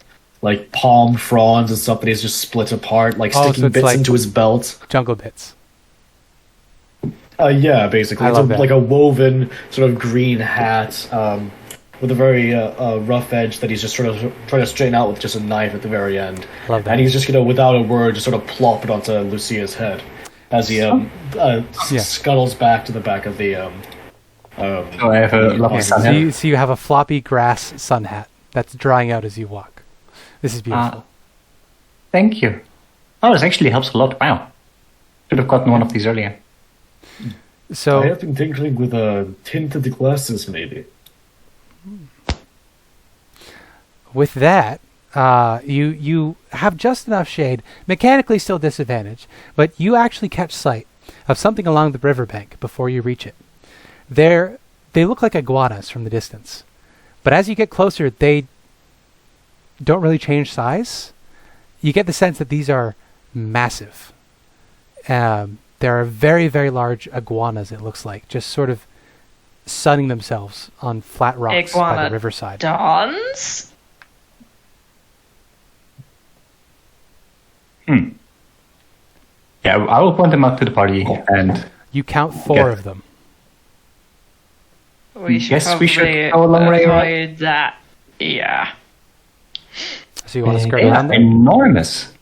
like palm fronds and stuff that he's just split apart, like Oh, so sticking it's bits like- into his belt. Jungle bits. Yeah, basically. I It's love that. like a woven sort of green hat with a very rough edge that he's just sort of trying to straighten out with just a knife at the very end. Love that. And he's just going to, without a word, just sort of plop it onto Lucia's head as he scuttles back to the back of the... Oh, I have a lovely sun So hat. you have a floppy grass sun hat that's drying out as you walk. This is beautiful. Thank you. Oh, this actually helps a lot. Wow. Should have gotten one of these earlier. So I have been tinkering with tinted glasses, maybe. with that, you have just enough shade, mechanically still disadvantaged, but you actually catch sight of something along the riverbank before you reach it. They look like iguanas from the distance, but as you get closer, they don't really change size. You get the sense that these are massive. There are very, very large iguanas, it looks like, just sort of sunning themselves on flat rocks by the riverside. Dons? Yeah, I will point them out to the party, and You count 4 of them. We should Yes, we should probably go along right away. avoid that. Yeah. So you want to skirt they around are them? enormous.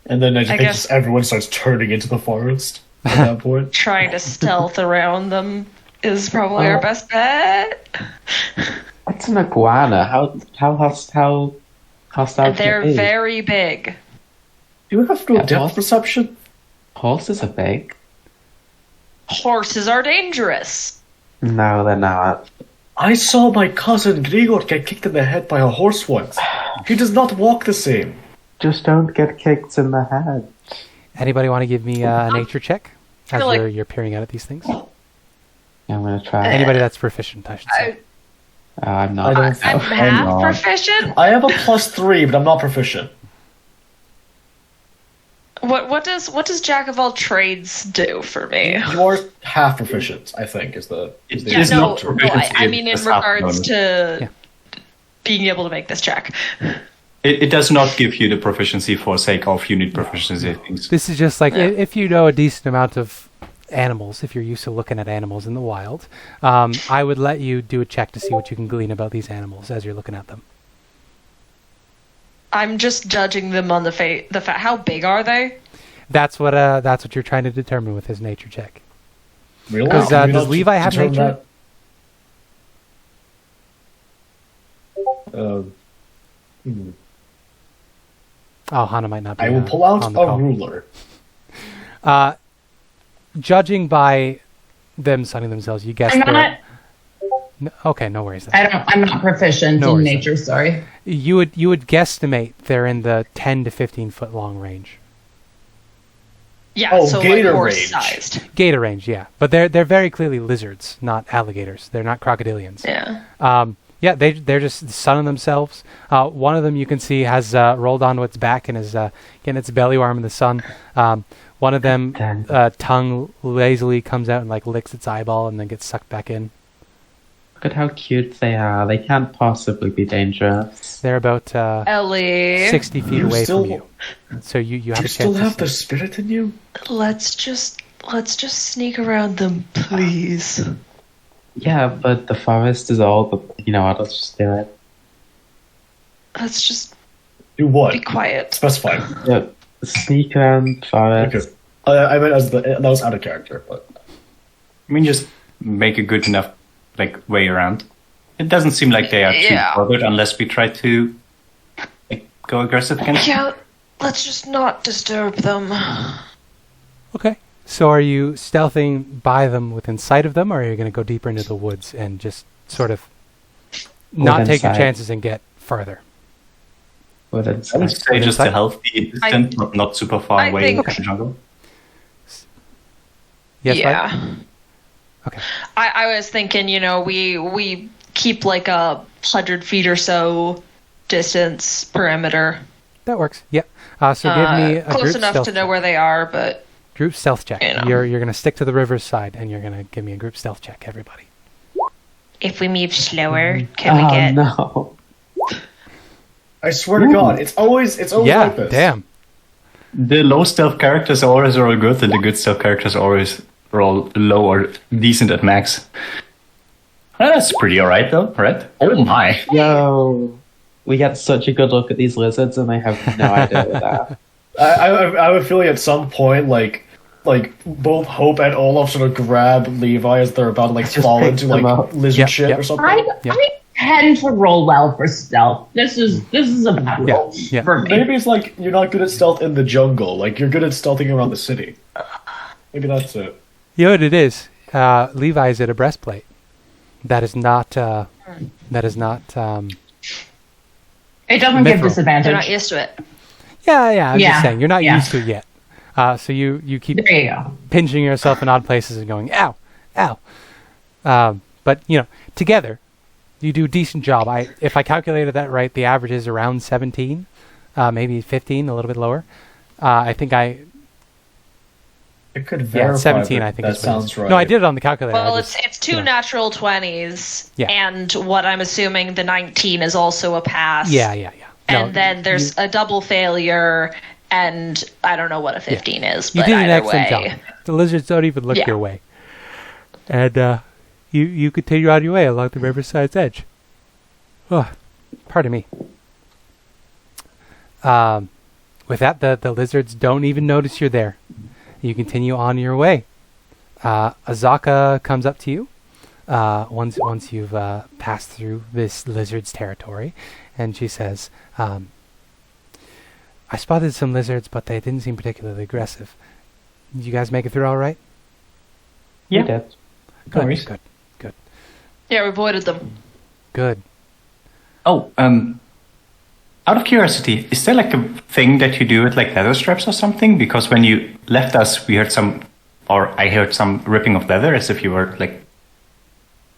And then I I think guess- just everyone starts turning into the forest at that point. Trying to stealth around them is probably our best bet. What's an iguana? How hostile can They're it be? very big. Do you have no Yeah, depth well- perception? Horses are big. Horses are dangerous. No, they're not. I saw my cousin Grigor get kicked in the head by a horse once. He does not walk the same. Just don't get kicked in the head. Anybody want to give me a nature check as feel like- you're peering out at these things? I'm gonna try. Anybody that's proficient, I should say. I'm I not. don't I'm half no. proficient. I have a +3, but I'm not proficient. What does Jack of all trades do for me? You are half proficient, I think, is the Yeah, It's no, not no, proficiency, I mean in it's half regards bonus. to being able to make this check. It does not give you the proficiency for sake of you need proficiency things. This is just like if you know a decent amount of animals, if you're used to looking at animals in the wild, I would let you do a check to see what you can glean about these animals as you're looking at them. I'm just judging them on the how big are they? That's what you're trying to determine with his nature check. Really? Does, Can we does not Levi have determine nature? that? Oh, Hana might not be. I will pull out on a the call. ruler. Judging by them sunning themselves, you guess I'm they're- not. No, okay, no worries. Then. I'm not proficient No in worries, nature. Sorry. You would guesstimate they're in the 10 to 15 foot long range. Yeah, Oh, so gator like range. horse-sized. Gator range, yeah, but they're very clearly lizards, not alligators. They're not crocodilians. Yeah. Yeah, they're just sunning themselves. One of them you can see has rolled onto its back and is getting its belly warm in the sun. One of them tongue lazily comes out and like licks its eyeball and then gets sucked back in. Look at how cute they are. They can't possibly be dangerous. They're about Ellie, 60 feet You away still- from you, so you Do have you a still chance. have to the see. spirit in you? let's just sneak around them, please. Yeah, but the forest is all the. You know what? Let's just do it. Let's just Do what? be quiet. Specify. Yeah, sneak around forest. Okay. I meant that was out of character, but I mean, just make a good enough way around. It doesn't seem like they are too Yeah. bothered unless we try to go aggressive against them. Yeah, let's just not disturb them. Okay. So are you stealthing by them within sight of them, or are you going to go deeper into the woods and just sort of not Within take your sight. chances and get further? But I would it's say just Inside? a healthy distance, not super far I away in think- the jungle. Yes, yeah. Mike? Okay. I was thinking, we keep like 100 feet or so distance perimeter. that works. Yep. So give me a close group enough stealth to know check. where they are, but Group stealth check. You know. You're going to stick to the river's side, and you're going to give me a group stealth check, everybody. if we move slower, can we get? No. I swear to God, it's always Yeah, like this. damn. The low stealth characters always roll good, and the good stealth characters always roll low or decent at max. That's pretty alright though, right? Oh my. Yo, we get such a good look at these lizards, and I have no idea what that. I have a feeling at some point, like both Hope and Olaf sort of grab Levi as they're about to like Just fall pick into them like up. lizard Yep, shit yep. or something. I tend to roll well for stealth. This is a bad roll yeah. for me. Maybe it's like you're not good at stealth in the jungle, like you're good at stealthing around the city. Maybe that's it. You know what it is? Levi's at a breastplate. That is not. It doesn't Mithril. give disadvantage. They're not used to it. Yeah. I'm Yeah, just saying you're not yeah. used to it yet. So you keep There you go. pinching yourself in odd places and going ow, ow. But together, you do a decent job. If I calculated that right, the average is around 17, maybe 15, a little bit lower. I think It could verify. 17. but I think that is what it sounds is. right. No, I did it on the calculator. Well, I just- it's two yeah. natural 20s, Yeah. and what I'm assuming the 19 is also a pass. Yeah. No, And then there's a double failure, and I don't know what a 15 is, you but did an either excellent way. job. The lizards don't even look Yeah. your way, and you continue on your way along the riverside's edge. Oh, pardon me. With that, the lizards don't even notice you're there. You continue on your way. Azaka comes up to you once you've passed through this lizard's territory, and she says, I spotted some lizards, but they didn't seem particularly aggressive. Did you guys make it through all right? We Yeah. did. Good, worries. good. Yeah, we avoided them. Good. Oh, out of curiosity, is there like a thing that you do with like leather straps or something? Because when you left us, we heard I heard some ripping of leather as if you were like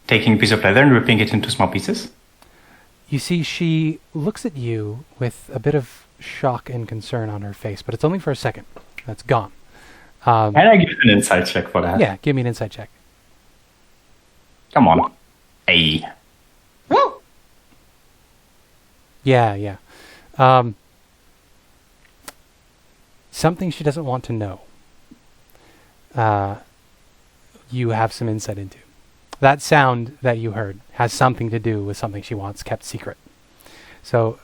taking a piece of leather and ripping it into small pieces. You see, she looks at you with a bit of shock and concern on her face, but it's only for a second. That's gone. Can I give an insight check for that? Yeah, give me an insight check. Come on. Hey. Woo! Yeah. Something she doesn't want to know. You have some insight into. That sound that you heard has something to do with something she wants kept secret. So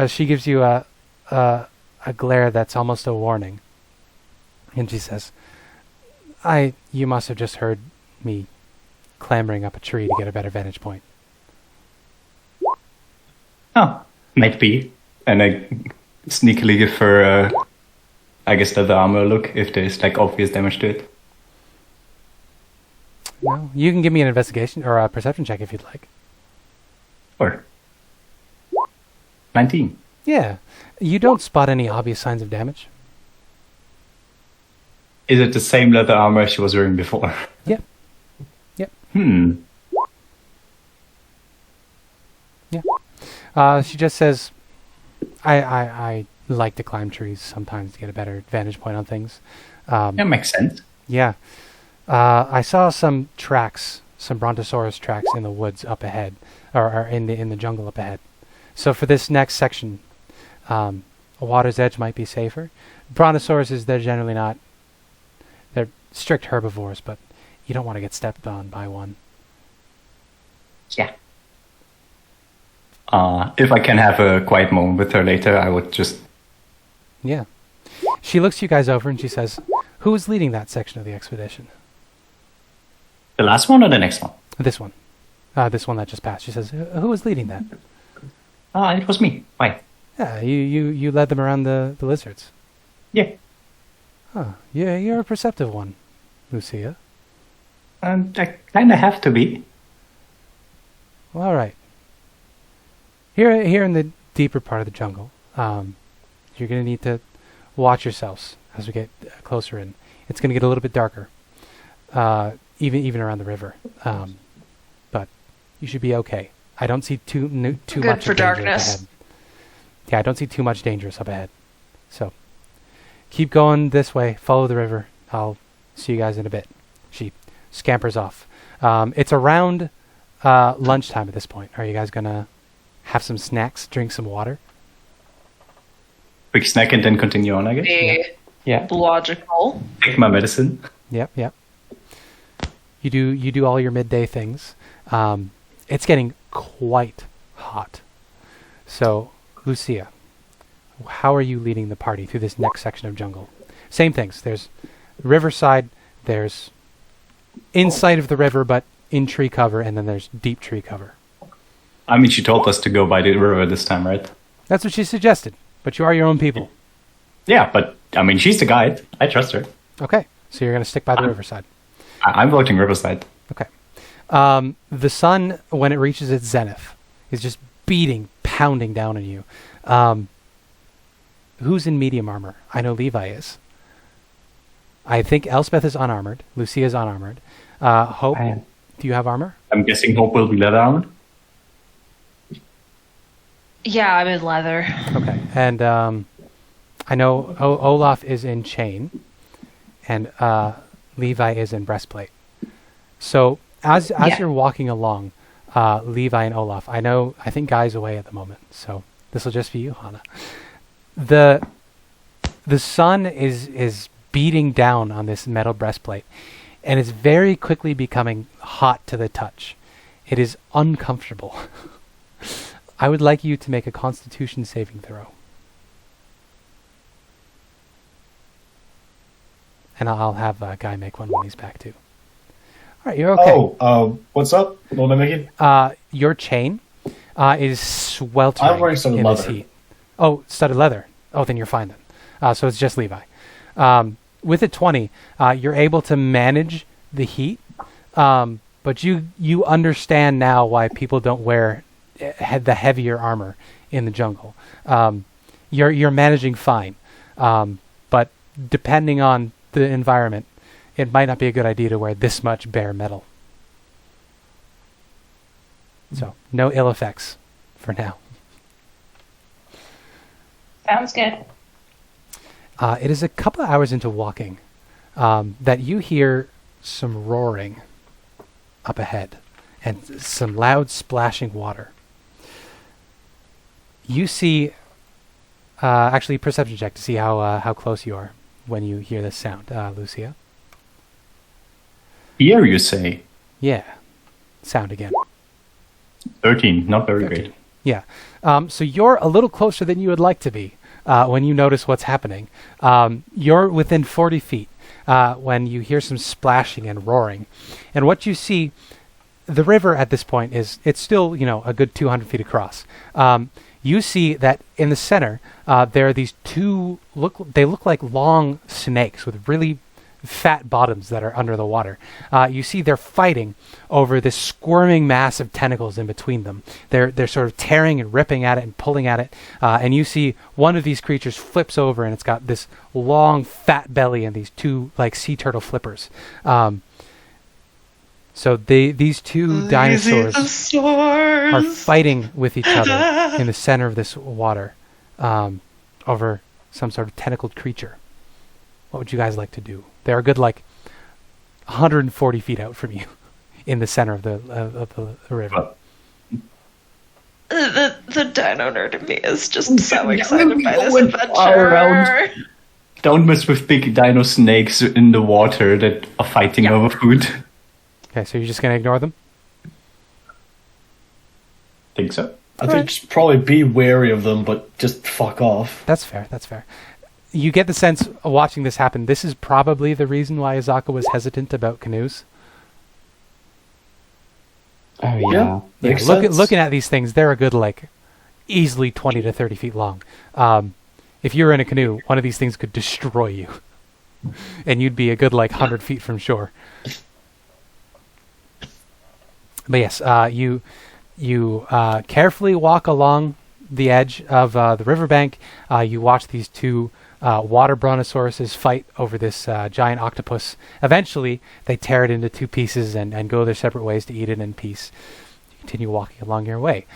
she gives you a glare that's almost a warning. And she says, you must have just heard me clambering up a tree to get a better vantage point. Oh, might be. And I sneakily give her, I guess, the armor look if there's like obvious damage to it. No, you can give me an investigation or a perception check if you'd like. Or 19. Yeah. You don't spot any obvious signs of damage. Is it the same leather armor she was wearing before? Yep. She just says, I like to climb trees sometimes to get a better vantage point on things. That makes sense. Yeah. I saw some tracks, some Brontosaurus tracks in the woods up ahead, or in the jungle up ahead. So for this next section, a water's edge might be safer. Brontosauruses, they're generally not. They're strict herbivores, but you don't want to get stepped on by one. Yeah. If I can have a quiet moment with her later, I would just... Yeah. She looks you guys over and she says, "Who is leading that section of the expedition?" The last one or the next one? This one. This one that just passed. She says, "Who is leading that?" It was me. Why? Yeah, you led them around the lizards. Yeah. Huh. Yeah, you're a perceptive one, Lucia. I kind of have to be. Well, all right. Here in the deeper part of the jungle, you're going to need to watch yourselves as we get closer in. It's going to get a little bit darker, even around the river. But you should be okay. I don't see too Good much for of danger up darkness. ahead. I don't see too much dangerous up ahead. So keep going this way. Follow the river. I'll see you guys in a bit. She scampers off. It's around lunchtime at this point. Are you guys going to have some snacks, drink some water? Quick snack and then continue on, I guess. Yeah. Logical. Take my medicine. Yep. You do all your midday things. It's getting quite hot. So, Lucia, how are you leading the party through this next section of jungle? Same things. There's riverside, there's inside of the river, but in tree cover, and then there's deep tree cover. I mean, she told us to go by the river this time, right? That's what she suggested, but you are your own people. Yeah, but, I mean, she's the guide. I trust her. Okay, so you're going to stick by the riverside. I'm voting riverside. Okay. The sun, when it reaches its zenith, is just beating, pounding down on you. Who's in medium armor? I know Levi is. I think Elspeth is unarmored. Lucia is unarmored. Hope, do you have armor? I'm guessing Hope will be leather armored. Yeah, I'm in leather. Okay. And I know Olaf is in chain, and Levi is in breastplate. So as you're walking along, Levi and Olaf, I think Guy's away at the moment, so this will just be you, Hannah. The sun is beating down on this metal breastplate, and it's very quickly becoming hot to the touch. It is uncomfortable. I would like you to make a Constitution saving throw. And I'll have Guy make one when he's back too. All right, you're okay. Oh, what's up? What am I making? Your chain is sweltering I'm wearing studded in this leather. heat. Oh, studded leather. Oh, then you're fine then. So it's just Levi. With a 20, you're able to manage the heat, but you understand now why people don't wear the heavier armor in the jungle. You're managing fine, but depending on the environment, it might not be a good idea to wear this much bare metal. So, no ill effects for now. Sounds good. It is a couple of hours into walking that you hear some roaring up ahead and some loud splashing water. You see, actually, perception check to see how close you are when you hear this sound, Lucia. Here, you say? Yeah, sound again. 13, not very 13. great. Yeah. So you're a little closer than you would like to be when you notice what's happening. You're within 40 feet when you hear some splashing and roaring. And what you see, the river at this point it's still, a good 200 feet across. You see that in the center, there are these two, they look like long snakes with really fat bottoms that are under the water. You see they're fighting over this squirming mass of tentacles in between them. They're sort of tearing and ripping at it and pulling at it. And you see one of these creatures flips over and it's got this long fat belly and these two like sea turtle flippers. So these two dinosaurs are fighting with each other in the center of this water over some sort of tentacled creature. What would you guys like to do? They're a good 140 feet out from you in the center of the river. The dino nerd in me is just so excited by this adventure. Around. Don't mess with big dino snakes in the water that are fighting over food. Okay, so you're just going to ignore them? Think so. I think just probably be wary of them, but just fuck off. That's fair. You get the sense of watching this happen, this is probably the reason why Azaka was hesitant about canoes. Oh, yeah. Makes sense. Looking at these things, they're a good, easily 20 to 30 feet long. If you're in a canoe, one of these things could destroy you. And you'd be a good, 100 feet from shore. But yes, you carefully walk along the edge of the riverbank. You watch these two water brontosauruses fight over this giant octopus. Eventually, they tear it into two pieces and go their separate ways to eat it in peace. You continue walking along your way.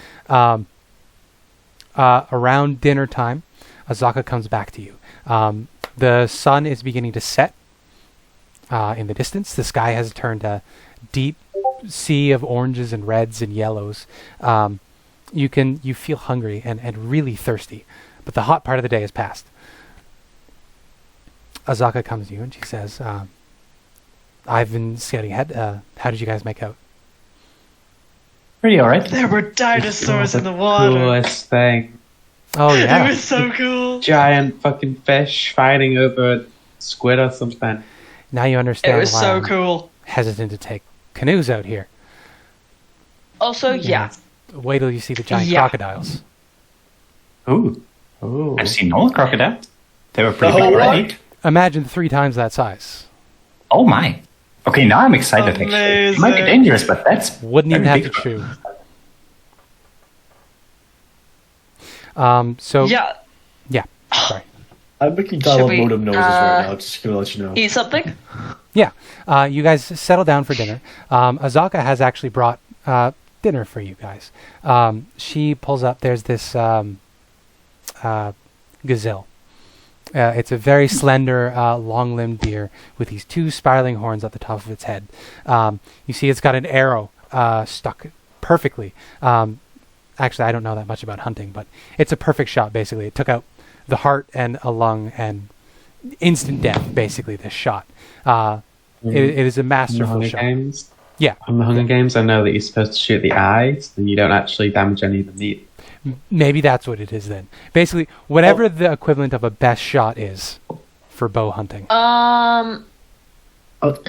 around dinner time, Azaka comes back to you. The sun is beginning to set in the distance. The sky has turned a deep sea of oranges and reds and yellows. You feel hungry and really thirsty, but the hot part of the day has passed. Azaka comes to you and she says, I've been scouting ahead. How did you guys make out? Pretty alright. There were dinosaurs in the water. Coolest thing. Oh, yeah. It was so cool. Giant fucking fish fighting over a squid or something. Now you understand It was why so I'm cool. hesitant to take canoes out here. Also, yeah. Wait till you see the giant Yeah. crocodiles. Ooh. Ooh. I've seen all crocodiles. They were pretty The whole big, what? right? Imagine 3 times that size. Oh my. Okay, now I'm excited actually. It might be Amazing. dangerous, but that's Wouldn't even very have to big. chew. So Yeah. yeah. Sorry. I'm making Should dialogue we, modem noises right now, just gonna let you know. Eat something? Yeah. You guys settle down for dinner. Azaka has actually brought dinner for you guys. She pulls up. There's this gazelle. It's a very slender, long-limbed deer with these 2 spiraling horns at the top of its head. You see it's got an arrow stuck perfectly. Actually, I don't know that much about hunting, but it's a perfect shot, basically. It took out the heart and a lung and instant death, basically, this shot. It is a In the masterful Hunger shot. Games. Yeah. On the Hunger Games, I know that you're supposed to shoot the eyes, and you don't actually damage any of the meat. Maybe that's what it is then. Basically, whatever the equivalent of a best shot is for bow hunting.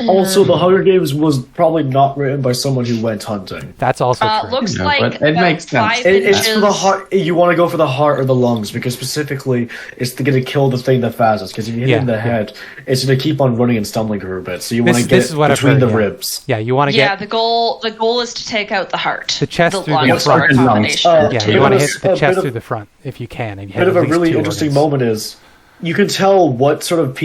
Also, the Hunger Games was probably not written by someone who went hunting. That's also true. Looks No, like but it about makes sense. 5 It's inches. for the heart. You want to go for the heart or the lungs because specifically, it's going to kill the thing the fastest. Because if you hit it in the head, it's going to keep on running and stumbling for a bit. So you want to get This is what I've between heard, the yeah. ribs. Yeah, you want to Yeah, get... the goal is to take out the heart. The chest through the lungs front. are a And lungs. combination of the Yeah, two. you want to bit hit of- the a chest bit of- through the front if you can. And you Bit have of a at least really 2 interesting organs. moment is you can tell what sort of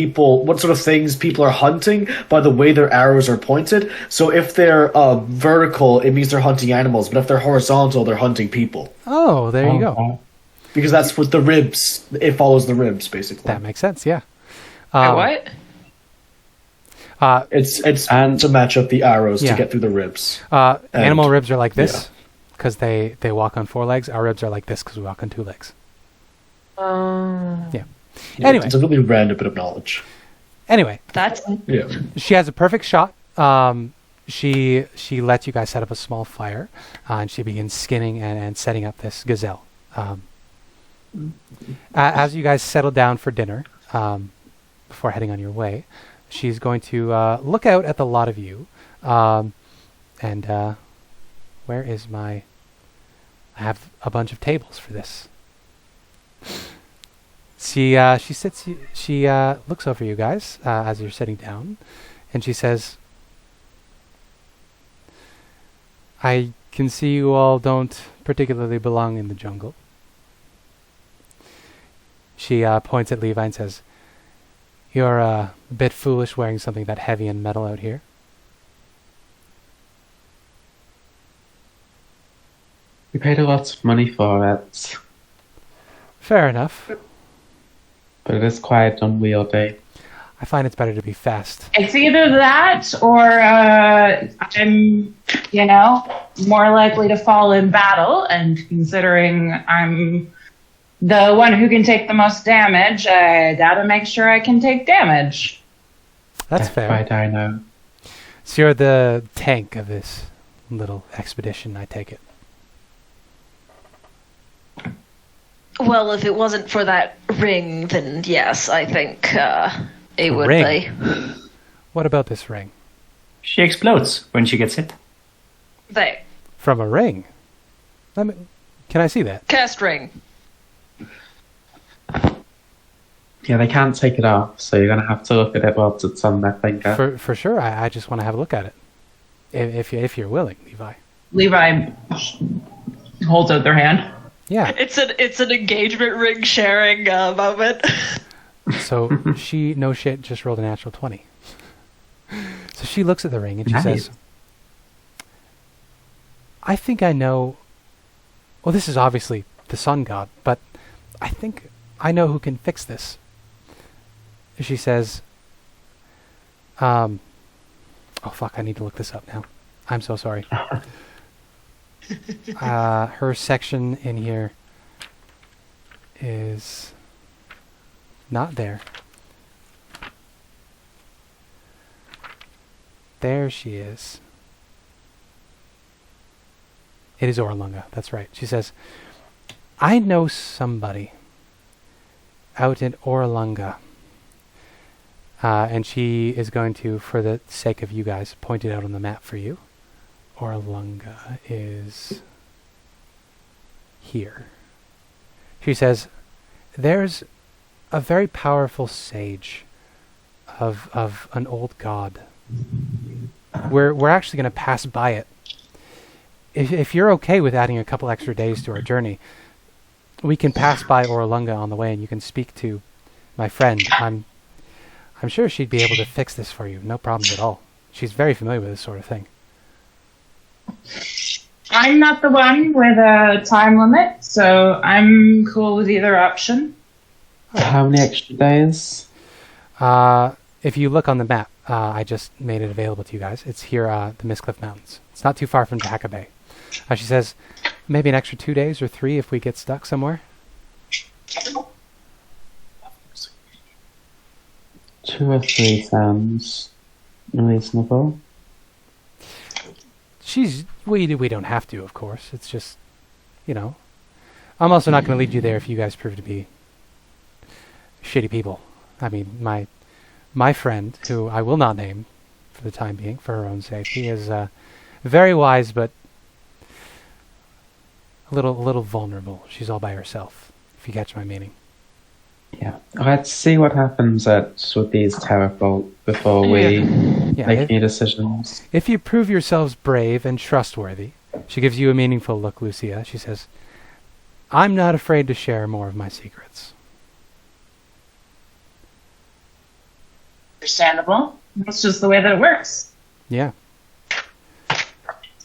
things people are hunting by the way their arrows are pointed. So if they're vertical, it means they're hunting animals, but if they're horizontal, they're hunting people. Oh, there you go. Oh, Because that's what the ribs, it follows the ribs, basically. That makes sense, yeah. Wait, what? It's And- to match up the arrows Yeah. to get through the ribs. Animal ribs are like this because they walk on 4 legs. Our ribs are like this because we walk on 2 legs. Yeah. Anyway, It's a really random bit of knowledge. That's Yeah. she has a perfect shot. She lets you guys set up a small fire, and she begins skinning and setting up this gazelle. As you guys settle down for dinner, before heading on your way, she's going to look out at the lot of you, and where is my... I have a bunch of tables for this. She looks over you guys as you're sitting down, and she says, I can see you all don't particularly belong in the jungle. She points at Levi and says, you're a bit foolish wearing something that heavy and metal out here. We paid a lot of money for it, Fair enough. but it is quite unwieldy. I find it's better to be fast. It's either that or I'm, more likely to fall in battle. And considering I'm the one who can take the most damage, I gotta make sure I can take damage. That's fair. Right, I know. So you're the tank of this little expedition, I take it. Well, if it wasn't for that ring, then yes, I think it would Ring? be. What about this ring? She explodes when she gets hit. There. From a ring? Can I see that? Cast ring. Yeah, they can't take it off, so you're going to have to look at it whilst it's on their finger. For sure, I just want to have a look at it. If you're willing, Levi. Levi holds out their hand. Yeah. It's an engagement ring sharing moment. So she, no shit, just rolled a natural 20. So she looks at the ring and she Nice. says, I think I know... Well, this is obviously the sun god, but I think I know who can fix this. She says, oh fuck, I need to look this up now. I'm so sorry. Her section in here is not there. There she is. It is Orlunga, that's right. She says, I know somebody out in Orlunga. And she is going to, for the sake of you guys, point it out on the map for you. Orlunga is here. She says, there's a very powerful sage of an old god. We're actually going to pass by it. If you're okay with adding a couple extra days to our journey, we can pass by Orlunga on the way, and you can speak to my friend. I'm sure she'd be able to fix this for you. No problems at all. She's very familiar with this sort of thing. I'm not the one with a time limit, so I'm cool with either option. How many extra days? If you look on the map, I just made it available to you guys. It's here, the Mistcliff Mountains. It's not too far from Dahaka Bay. She says, maybe an extra 2 days or 3 if we get stuck somewhere. 2 or 3 sounds reasonable. We don't have to, of course. It's just, I'm also not going to lead you there if you guys prove to be shitty people. I mean, my friend, who I will not name for the time being, for her own safety, is very wise, but a little vulnerable. She's all by herself, if you catch my meaning. Yeah. Let's see what happens with these Terrafolk before we make any decisions. If you prove yourselves brave and trustworthy, she gives you a meaningful look, Lucia. She says, I'm not afraid to share more of my secrets. Understandable. That's just the way that it works. Yeah.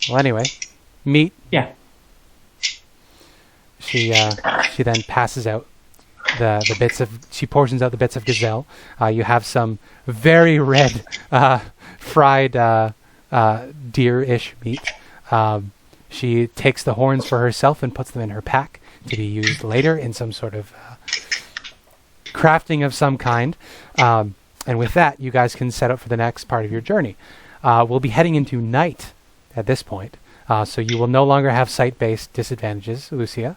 Well, anyway, meet. Yeah. She then passes out the bits of, she portions out the bits of gazelle. You have some very red fried deer-ish meat. She takes the horns for herself and puts them in her pack to be used later in some sort of crafting of some kind. And with that, you guys can set up for the next part of your journey. We'll be heading into night at this point, so you will no longer have sight-based disadvantages, Lucia.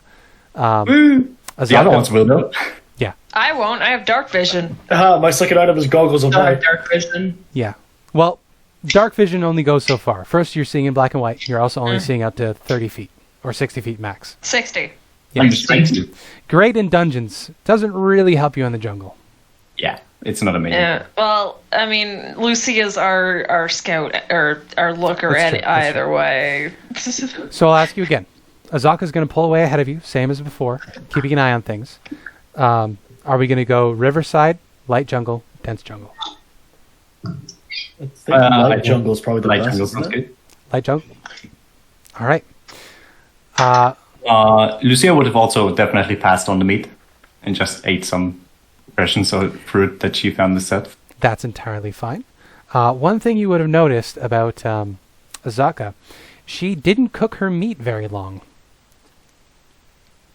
The other ones will know. Yeah. I won't. I have dark vision. My second item is goggles of light. Dark vision. Yeah. Well, dark vision only goes so far. First, you're seeing in black and white. You're also only seeing up to 30 feet or 60 feet max. 60. Yeah. Great in dungeons. Doesn't really help you in the jungle. Yeah, it's not amazing. Yeah. Well, I mean, Lucia's our scout or our looker That's at true, that's either way. So I'll ask you again. Azaka's going to pull away ahead of you, same as before, keeping an eye on things. Are we going to go riverside, light jungle, dense jungle? I think light jungle is probably the light best. jungle Isn't sounds it? good. Light jungle? All right. Lucia would have also definitely passed on the meat and just ate some rations of fruit that she found in the set. That's entirely fine. One thing you would have noticed about Azaka, she didn't cook her meat very long.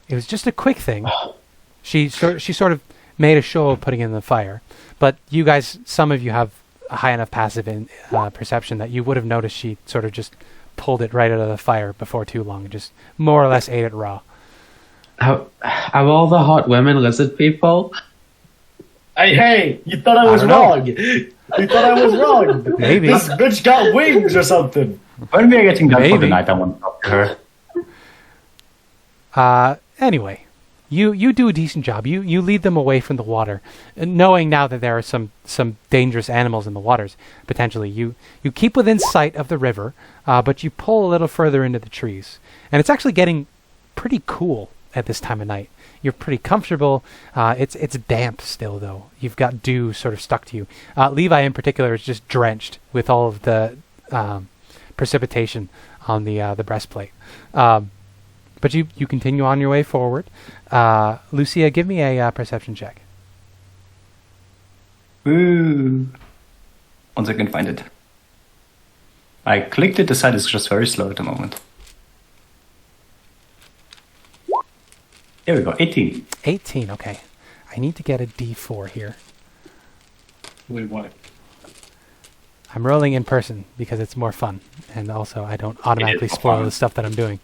It was just a quick thing. She sort of made a show of putting it in the fire. But you guys, some of you have a high enough passive perception that you would have noticed she sort of just pulled it right out of the fire before too long and just more or less ate it raw. Are all the hot women lizard people? Hey, you thought I was I don't know. wrong. You thought I was wrong. Maybe. This bitch got wings or something. When we are getting done for Maybe. the night, I want to talk to her. Anyway, you do a decent job. You lead them away from the water, knowing now that there are some dangerous animals in the waters, potentially. You keep within sight of the river, but you pull a little further into the trees. And it's actually getting pretty cool at this time of night. You're pretty comfortable. It's damp still, though. You've got dew sort of stuck to you. Levi, in particular, is just drenched with all of the precipitation on the breastplate. But you continue on your way forward. Lucia, give me a perception check. Ooh. Once I can find it. I clicked it, the site is just very slow at the moment. There we go, 18. 18, okay. I need to get a D4 here. Wait, what? I'm rolling in person because it's more fun. And also, I don't automatically more spoil fun. the stuff that I'm doing.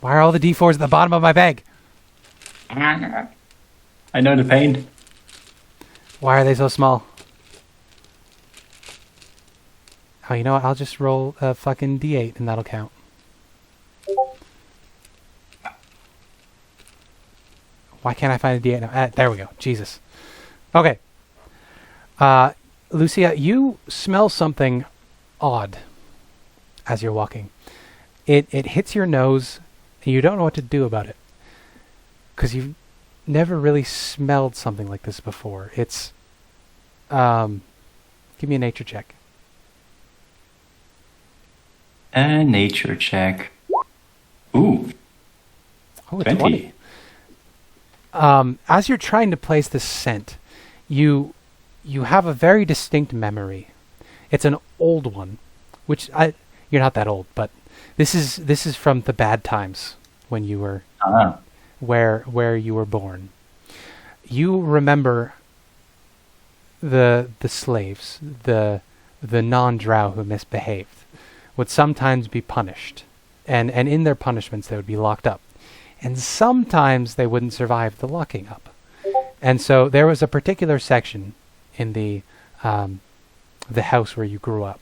Why are all the D4s at the bottom of my bag? I know the pain. Why are they so small? Oh, you know what? I'll just roll a fucking D8 and that'll count. Why can't I find a D8 now? There we go. Jesus. Okay. Lucia, you smell something odd as you're walking. It hits your nose and you don't know what to do about it. Because you've never really smelled something like this before. It's... give me a nature check. A nature check. Ooh, Oh, 20. As you're trying to place this scent, you have a very distinct memory. It's an old one, which you're not that old, but this is from the bad times when you were where you were born. You remember the slaves, the non-drow who misbehaved, would sometimes be punished, and in their punishments they would be locked up, and sometimes they wouldn't survive the locking up, and so there was a particular section in the house where you grew up,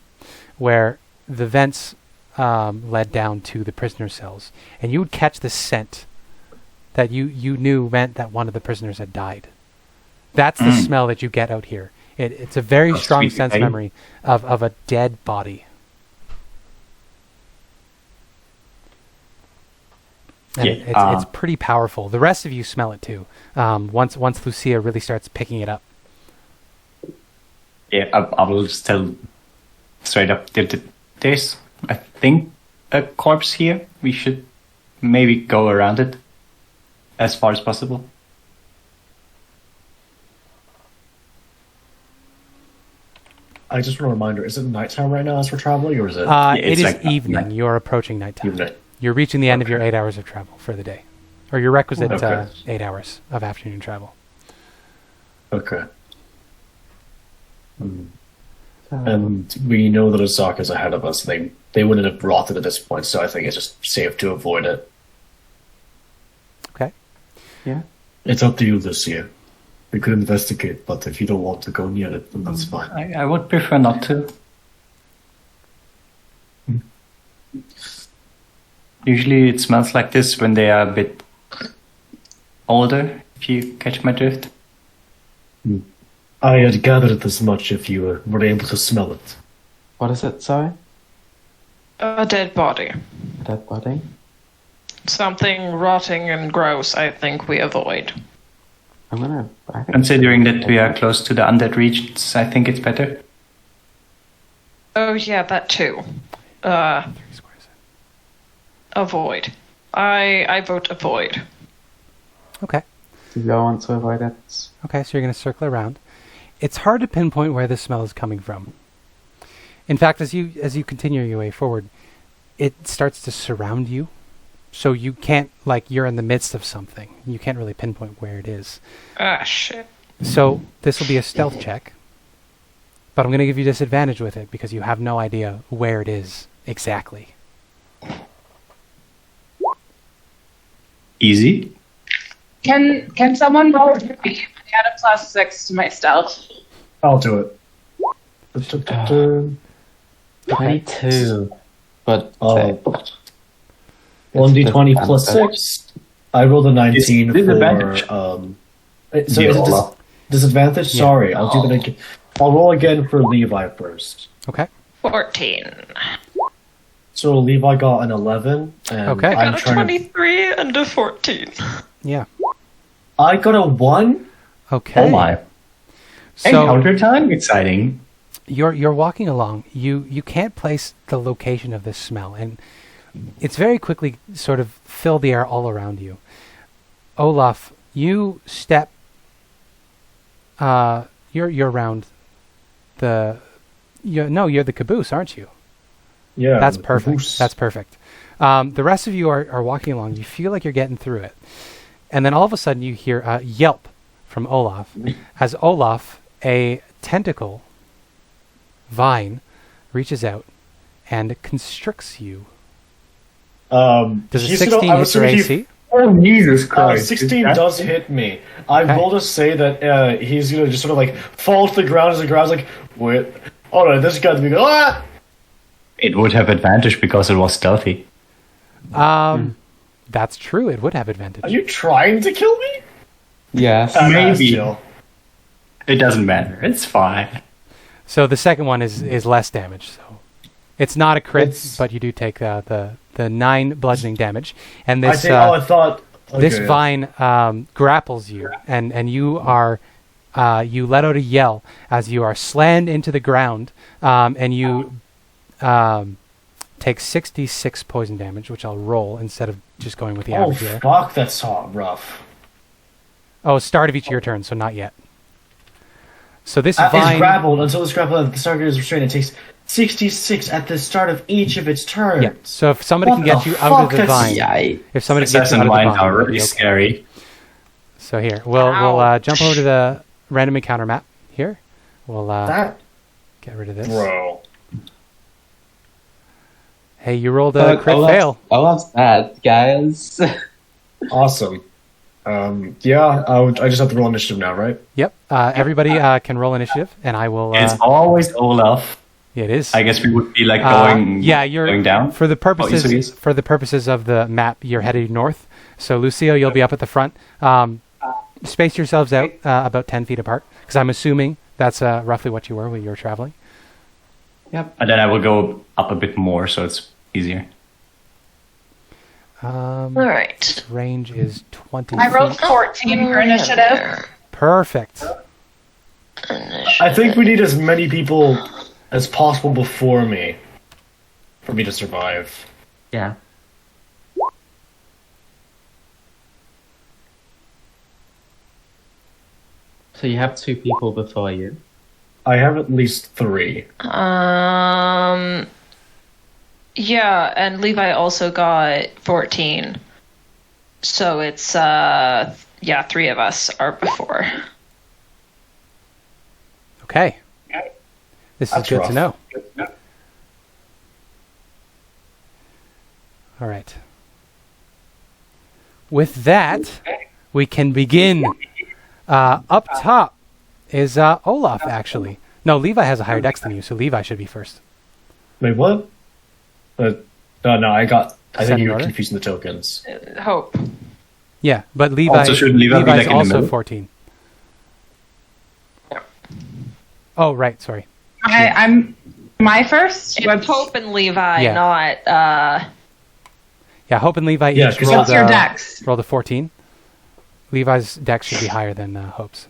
where the vents led down to the prisoner cells, and you would catch the scent that you knew meant that one of the prisoners had died. That's the smell that you get out here. It's a very strong sense memory of a dead body. And it's pretty powerful. The rest of you smell it too. Once Lucia really starts picking it up. Yeah, I will just tell straight up. There's, I think, a corpse here. We should maybe go around it as far as possible. I just want a reminder, is it nighttime right now as we're traveling, or is it? It is like evening. night. You're approaching nighttime. Evening. You're reaching the end of your 8 hours of travel for the day. Or your requisite Okay. 8 hours of afternoon travel. Okay. And we know that Osaka's ahead of us. They wouldn't have brought it at this point, so I think it's just safe to avoid it. Okay. Yeah. It's up to you, Lucia. We could investigate, but if you don't want to go near it, then that's fine. I would prefer not to. Usually it smells like this when they are a bit older, if you catch my drift. I had gathered as much if you were able to smell it. What is it, sorry? A dead body. Dead body? Something rotting and gross, I think we avoid. I think Considering that we are close to the undead regions, I think it's better. Oh yeah, that too. Avoid. I vote avoid. Okay. Do you all want to avoid it? Okay, so you're going to circle around. It's hard to pinpoint where the smell is coming from. In fact, as you continue your way forward, it starts to surround you. So you can't, you're in the midst of something. You can't really pinpoint where it is. Ah, shit. So this will be a stealth check. But I'm going to give you disadvantage with it because you have no idea where it is exactly. Easy. Can someone roll for me? I had a +6 to my stealth. I'll do it. 22. But 1d20 plus 6. I rolled a 19 Disadvantage. for... Yeah, Olaf. Disadvantage? Yeah. Sorry, I'll do that again. I'll roll again for Levi first. Okay. 14. So Levi got an 11, and Okay. I I'm got a trying 23 and a 14. Yeah. I got a 1? Okay. Oh my. So Encounter time? Exciting. you're walking along. You can't place the location of this smell, and it's very quickly sort of filled the air all around you. Olaf, you step. You're around the. You're the caboose, aren't you? Yeah, That's the perfect. caboose. That's perfect. The rest of you are walking along. You feel like you're getting through it. And then all of a sudden you hear a yelp from Olaf. As Olaf, a tentacle vine, reaches out and constricts you. Does a he's 16 gonna- I hit was your thinking- AC? Oh, Jesus Christ. 16 does hit me. I Okay. will just say that he's gonna just sort of like fall to the ground as the ground's like, wait, hold on, this guy's gonna go, ah! It would have advantage because it was stealthy. That's true. It would have advantage. Are you trying to kill me? Yes. Maybe. Chill. It doesn't matter. It's fine. So the second one is less damage. So it's not a crit, It's- but you do take the 9 bludgeoning damage. And I this think, I thought... this okay. vine grapples you, and you are you let out a yell as you are slammed into the ground, and you take 66 poison damage, which I'll roll instead of just going with the Oh, average here. fuck, that's so rough. Oh, start of each of your turn, so not yet. So this It's vine, grappled until it's grappled at the start is restrained. It takes 66 at the start of each of its turns. yeah. So if somebody What can get the you out of fuck? the That's- vine, if somebody can get you Assassin out of the lines vine, are it'll really be okay. scary. So here, we'll jump over to the random encounter map. Here, we'll That, get rid of this. bro. Hey, you rolled a crit fail. Olaf's bad, guys. Awesome. Yeah, I just have to roll initiative now, right? Yep. Everybody can roll initiative, and I will. It's always Olaf. Yeah, it is. I guess we would be like going, yeah, you're going down. for the purposes so yes. for the purposes of the map. You're headed north. So Lucia, you'll be up at the front. Space yourselves out about 10 feet apart, because I'm assuming that's roughly what you were when you were traveling. Yep. And then I will go up a bit more, so it's easier. All right. Range is 20. I rolled feet. 14 for initiative. Perfect. I think we need as many people as possible before me for me to survive. Yeah. So you have 2 people before you. I have at least 3. Yeah, and Levi also got 14. So it's 3 of us are before. Okay. This is That's good rough. to know. All right. With that, we can begin. Up top is Olaf, actually. No, Levi has a higher dex than you, so Levi should be first. Wait, what? No, I think Ascending you were order? confusing the tokens. Hope. Yeah, but Levi, Also, should Levi be, Levi's like, in the also middle? 14. Oh, right, sorry. I'm my first. It's Hope and Levi, Yeah. not Yeah, Hope and Levi Yeah, each 'cause rolled, What's your dex? rolled a 14. Levi's dex should be higher than Hope's.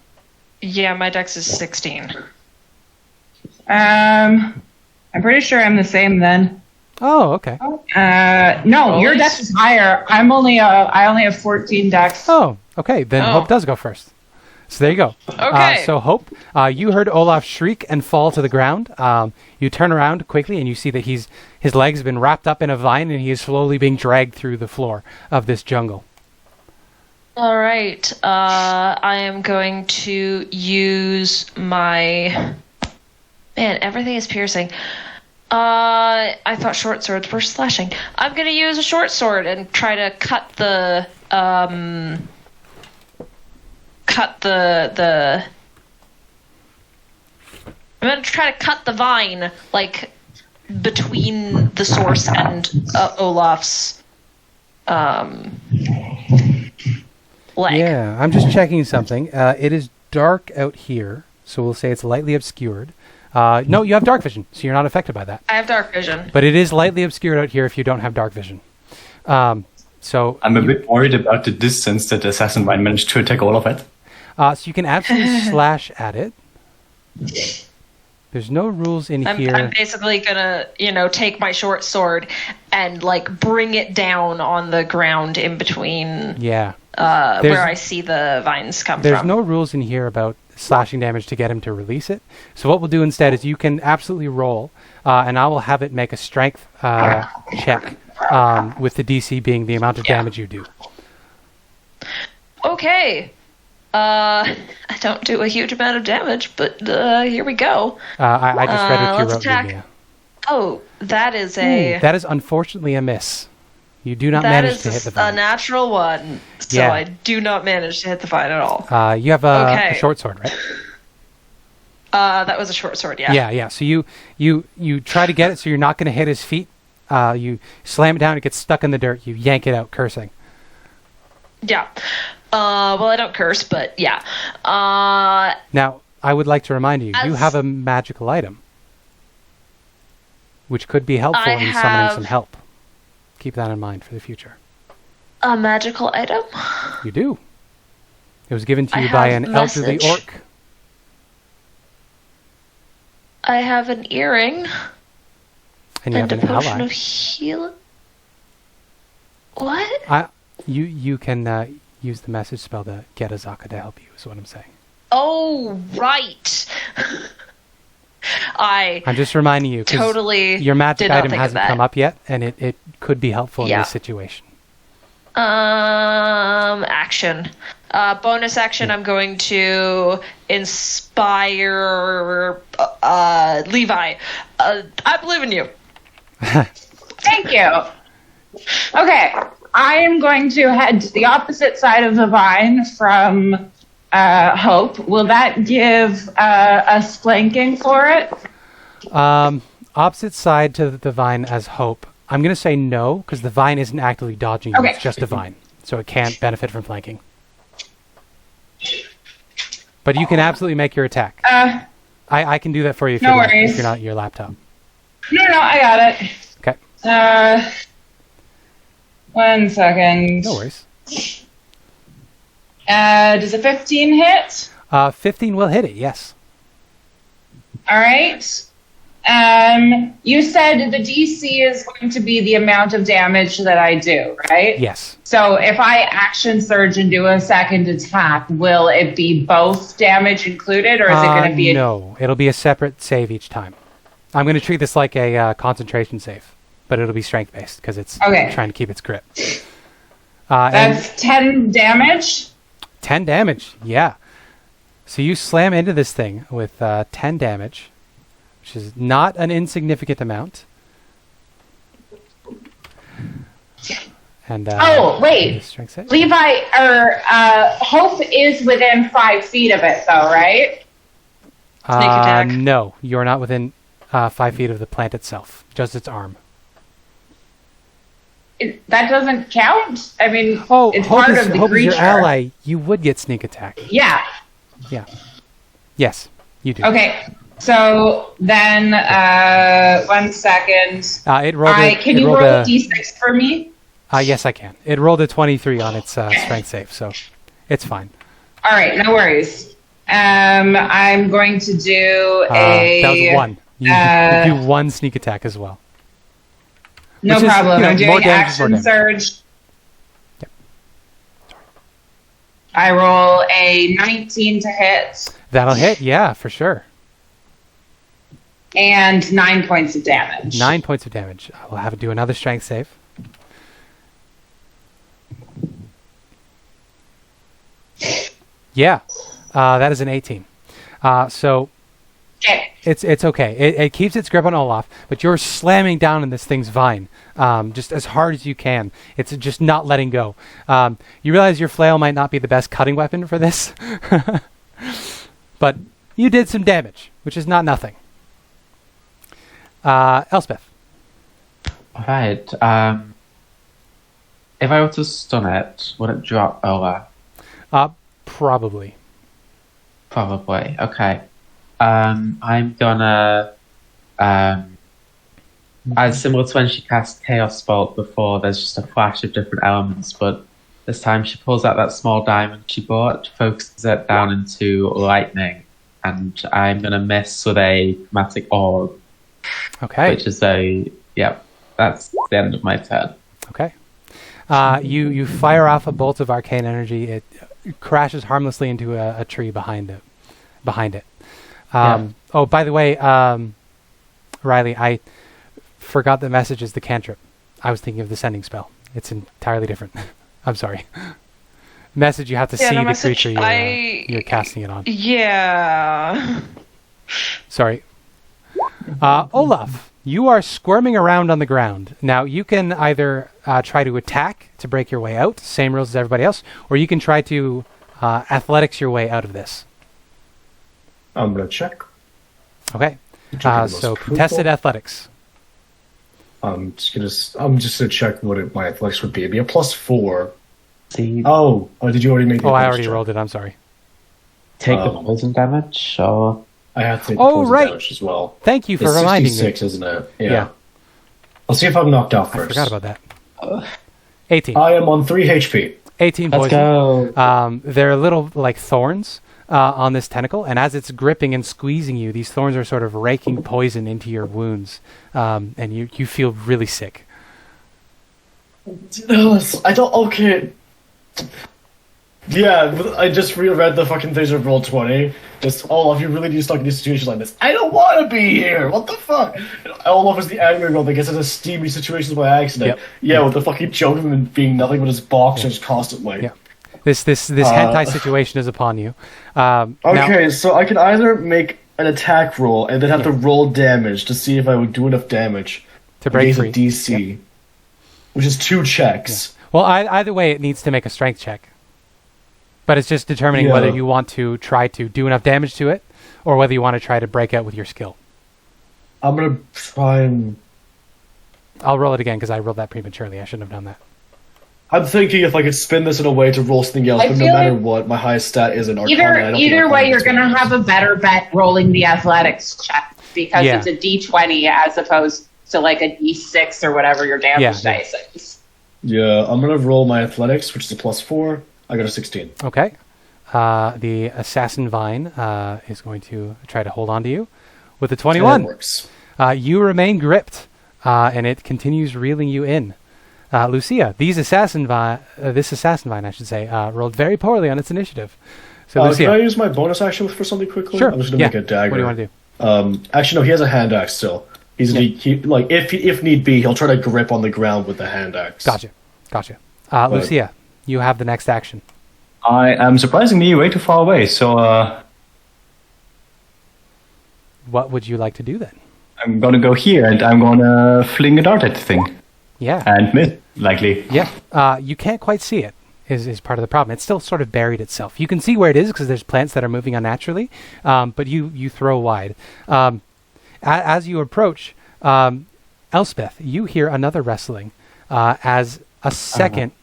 yeah, my dex is 16. I'm pretty sure I'm the same then. Oh, okay. No, your dex is higher. I only have 14 dex. Oh, okay. Then Oh. Hope does go first. So there you go. Okay. So Hope, you heard Olaf shriek and fall to the ground. You turn around quickly and you see that his legs have been wrapped up in a vine and he is slowly being dragged through the floor of this jungle. All right. I am going to use my... Man, everything is piercing. I thought short swords were slashing. I'm going to use a short sword and try to cut the... I'm going to try to cut the vine, like, between the source and Olaf's leg. Yeah, I'm just checking something. It is dark out here, so we'll say it's lightly obscured. No, you have dark vision, so you're not affected by that. I have dark vision. But it is lightly obscured out here if you don't have dark vision. So I'm a bit worried about the distance that the assassin might manage to attack all of it. so you can absolutely slash at it. There's no rules in I'm here. basically gonna, take my short sword and like bring it down on the ground in between Yeah. where I see the vines come There's from. no rules in here about slashing damage to get him to release it. So what we'll do instead is you can absolutely roll, and I will have it make a strength check, with the DC being the amount of damage you do. Okay. I don't do a huge amount of damage, but here we go. I just read what you let's wrote, attack. Lucia. Oh, that is a... That is unfortunately a miss. You do not That manage to hit is the a vine. natural one, so Yeah. I do not manage to hit the vine at all. You have a Okay. short sword, right? That was a short sword, yeah. Yeah. So you try to get it so you're not going to hit his feet. You slam it down, it gets stuck in the dirt. You yank it out, cursing. Yeah. Well, I don't curse, but yeah. Now, I would like to remind you, you As- have a magical item, which could be helpful I in summoning have- some help. Keep that in mind for the future. A magical item? You do. It was given to I you by have an elderly message. orc. I have an earring And you and have a an potion ally. of healing. What? You can use the message spell to get Azaka to help you, is what I'm saying. Oh, right. I'm just reminding you, 'cause totally your magic did not item think of hasn't that. come up yet, and it could be helpful in Yeah. this situation. Action. Bonus action, I'm going to inspire Levi. I believe in you. Thank you. Okay, I am going to head to the opposite side of the vine from Hope. Will that give us flanking for it? Opposite side to the vine as Hope. I'm going to say no, because the vine isn't actively dodging you. Okay. It's just a vine, so it can't benefit from flanking. But you can absolutely make your attack. I can do that for you if, No you're, not, worries. if you're not at your laptop. No, I got it. Okay. 1 second. No worries. Does a 15 hit? 15 will hit it, yes. All right. You said the DC is going to be the amount of damage that I do, right? Yes. So if I action surge and do a second attack, will it be both damage included, or is it going to be No, it'll be a separate save each time. I'm going to treat this like a concentration save, but it'll be strength-based, because it's Okay. trying to keep its grip. And That's 10 damage? 10 damage, yeah. So you slam into this thing with 10 damage, which is not an insignificant amount. And Oh, wait. strength save? Levi, or Hope is within 5 feet of it, though, right? Sneak attack. No, you're not within 5 feet of the plant itself, just its arm. That doesn't count? I mean, Oh, it's Hope, part is, of the Hope is creature. your ally. You would get sneak attack. Yeah. Yeah. Yes, you do. Okay. So then, 1 second. It rolled. Can you roll a d6 for me? Yes, I can. It rolled a 23 on its strength save, so it's fine. All right, no worries. I'm going to do a. That was 1. You do 1 sneak attack as well. No Which is, problem. I'm more doing damage is more action damage. surge. I roll a 19 to hit That'll hit, yeah, for sure. and 9 points of damage. 9 points of damage. I will have it do another strength save. Yeah, that is an 18. So Okay. it's okay. It keeps its grip on Olaf, but you're slamming down in this thing's vine just as hard as you can. It's just not letting go. You realize your flail might not be the best cutting weapon for this, but you did some damage, which is not nothing. Elspeth. Right. If I were to stun it, would it drop Ola? Probably. Probably. Okay. I'm gonna as similar to when she cast Chaos Bolt before, there's just a flash of different elements, but this time she pulls out that small diamond she bought, focuses it down into lightning, and I'm going to miss with a chromatic orb, Okay. which is that's the end of my turn. Okay. You fire off a bolt of arcane energy. It crashes harmlessly into a tree behind it. Oh, by the way, Riley, I forgot the message is the cantrip. I was thinking of the sending spell. It's entirely different. I'm sorry. Message, you have to see the creature you're casting it on. Yeah. Sorry. Olaf, you are squirming around on the ground. Now, you can either try to attack to break your way out, same rules as everybody else, or you can try to athletics your way out of this. I'm gonna check. Okay. So contested athletics. I'm just gonna check what my athletics would be. It'd be a +4. See, Oh, did you already make the Oh, I athletics already check? rolled it. I'm sorry. take the poison damage, or I have to take Oh, poison right. damage as well. Thank you for It's reminding me. 66, isn't it? Yeah. I'll see if I'm knocked out I first. forgot about that. 18. I am on 3 HP. 18 let's poison. go. There are little like thorns on this tentacle, and as it's gripping and squeezing you, these thorns are sort of raking poison into your wounds, and you feel really sick. No, I don't. Okay. Yeah, I just reread the fucking things of Roll 20. Just, Olaf, you really need to stop in these situations like this. I don't want to be here! What the fuck? Olaf is the angry girl that gets into steamy situations by accident. Yep. Yeah, with the fucking joke of him being nothing but his boxers constantly. Yeah. This hentai situation is upon you. Now, Okay, so I can either make an attack roll and then have to roll damage to see if I would do enough damage to break against free. a DC, which is 2 checks. Well, either way, it needs to make a strength check. But it's just determining whether you want to try to do enough damage to it, or whether you want to try to break out with your skill. I'm gonna try and... I'll roll it again because I rolled that prematurely. I shouldn't have done that. I'm thinking if I could spin this in a way to roll something else, I but no feel matter like what, my highest stat is an Arcana. I don't think Either way, Arcana you're is going to what have a better bet rolling the athletics check because Yeah. it's a D20 as opposed to like a D6 or whatever your damage Yeah. dice is. Yeah, I'm gonna roll my athletics, which is a +4. I got a 16. Okay. The assassin vine is going to try to hold on to you with a 21. That works. You remain gripped, and it continues reeling you in. Lucia, this assassin vine, I should say, rolled very poorly on its initiative. So, Lucia, Can I use my bonus action for something quickly? sure. I'm just gonna make a dagger. What do you want to do? Actually, no, he has a hand axe still. If need be, he'll try to grip on the ground with the hand axe. Gotcha. Lucia, you have the next action. I am surprisingly way too far away, so What would you like to do then? I'm gonna go here and I'm gonna fling a dart at the thing. Yeah. And miss, likely. Yeah. You can't quite see it. Is part of the problem. It's still sort of buried itself. You can see where it is because there's plants that are moving unnaturally, but you throw wide. As you approach, Elspeth, you hear another wrestling as a second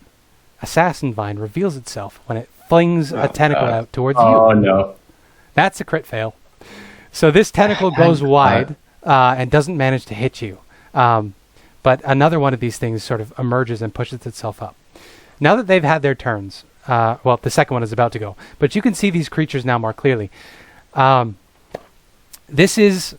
assassin vine reveals itself when it flings a tentacle out towards you. Oh no. That's a crit fail. So this tentacle goes wide and doesn't manage to hit you. But another one of these things sort of emerges and pushes itself up. Now that they've had their turns, well, the second one is about to go, but you can see these creatures now more clearly. This is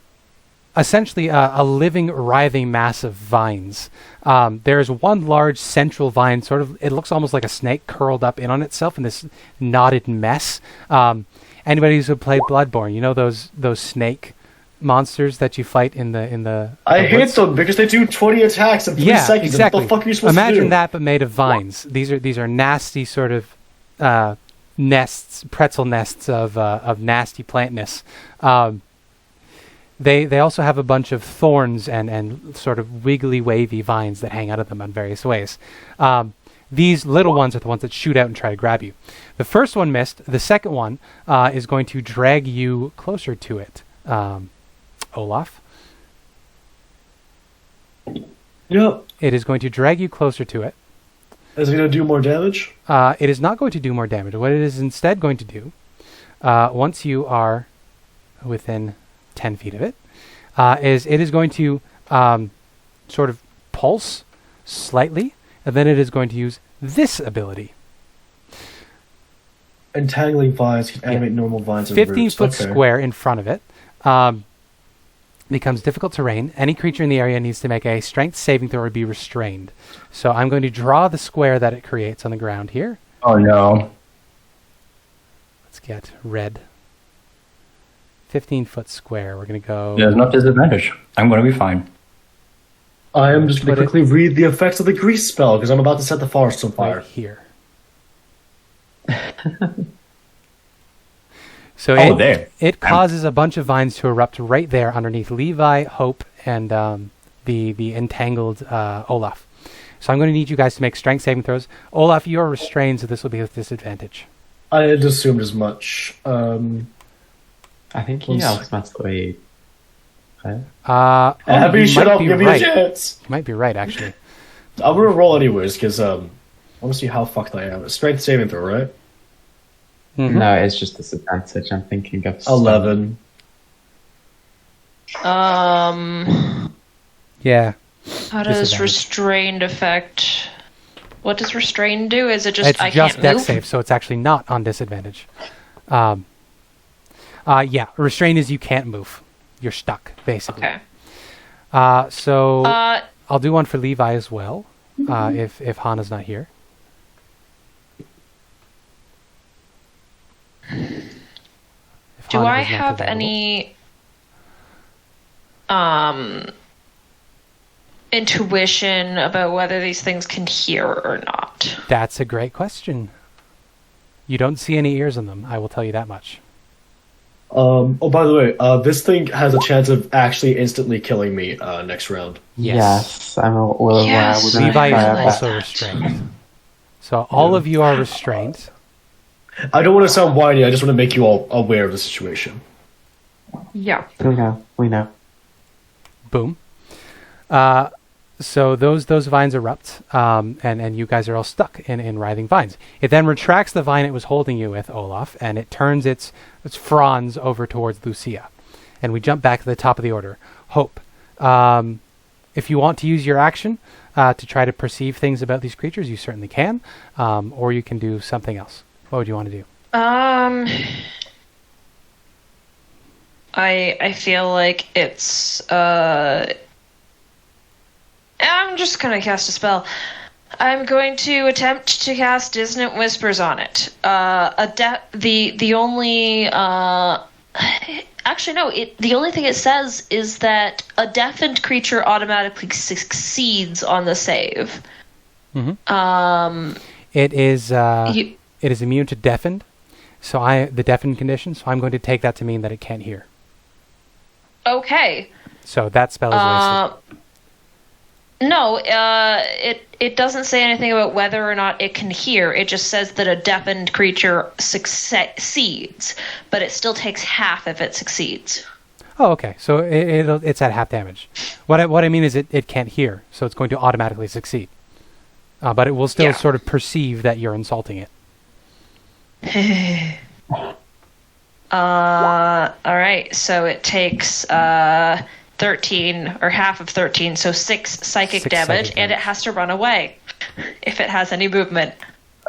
essentially a living, writhing mass of vines. There is one large central vine, sort of, it looks almost like a snake curled up in on itself in this knotted mess. Anybody who's played Bloodborne, you know those snake monsters that you fight in the I the hate woods? them because they do 20 attacks in 3 Yeah, seconds. exactly. What the fuck are you supposed to do? Imagine that, but made of vines. These are nasty sort of nests, pretzel nests of nasty plantness. They also have a bunch of thorns and sort of wiggly, wavy vines that hang out of them in various ways. These little ones are the ones that shoot out and try to grab you. The first one missed. The second one is going to drag you closer to it. Olaf. Yep. It is going to drag you closer to it. Is it going to do more damage? It is not going to do more damage. What it is instead going to do, once you are within 10 feet of it, is it is going to sort of pulse slightly, and then it is going to use this ability. entangling vines can animate normal vines and 15 roots. foot Okay. square in front of it. Becomes difficult terrain. Any creature in the area needs to make a strength saving throw or be restrained. So I'm going to draw the square that it creates on the ground here. Oh no. Let's get red. 15 foot square. We're going to go... There's no disadvantage. I'm going to be fine. I am just going Put to it- quickly read the effects of the grease spell because I'm about to set the forest on fire. right here. So Oh, there. it causes a bunch of vines to erupt right there underneath Levi, Hope, and the entangled Olaf. So I'm going to need you guys to make strength saving throws. Olaf, you are restrained, so this will be with disadvantage. I had assumed as much. I think he ultimately. Abby, you shut might up! be Give me a right. chance. You might be right, actually. I'm gonna roll anyways because I want to see how fucked I am. Strength saving throw, right? Mhm. No, it's just disadvantage. I'm thinking of 11. Yeah. How does Disadvantage. restrained affect? What does restrained do? Is it just It's I just can't dex move? save, so it's actually not on disadvantage. Yeah, restrain is you can't move. You're stuck, basically. Okay. So Uh, I'll do one for Levi as well, if Hana's not here. If do Hana I is not have available. any intuition about whether these things can hear or not? That's a great question. You don't see any ears on them, I will tell you that much. Oh, by the way, this thing has a chance of actually instantly killing me next round. Yes, I'm well aware. Yes. We're gonna Levi try our is best. also restrained. So all of you are restrained. I don't want to sound whiny. I just want to make you all aware of the situation. Yeah. We know. Boom. So those vines erupt, and you guys are all stuck in writhing vines. It then retracts the vine it was holding you with, Olaf, and it turns its fronds over towards Lucia. And we jump back to the top of the order. Hope. If you want to use your action to try to perceive things about these creatures, you certainly can, or you can do something else. What would you want to do? I feel like it's I'm just gonna cast a spell. I'm going to attempt to cast Dissonant Whispers on it. The only actually no, the only thing it says is that a deafened creature automatically succeeds on the save. Mm-hmm. It is immune to deafened, so the deafened condition. So I'm going to take that to mean that it can't hear. Okay. So that spell is wasted. No, it doesn't say anything about whether or not it can hear. It just says that a deafened creature succeeds, but it still takes half if it succeeds. Oh, okay. So it's at half damage. What I mean is it can't hear, so it's going to automatically succeed. But it will still sort of perceive that you're insulting it. All right. So it takes 13 or half of 13, so 6 psychic damage, and it has to run away if it has any movement.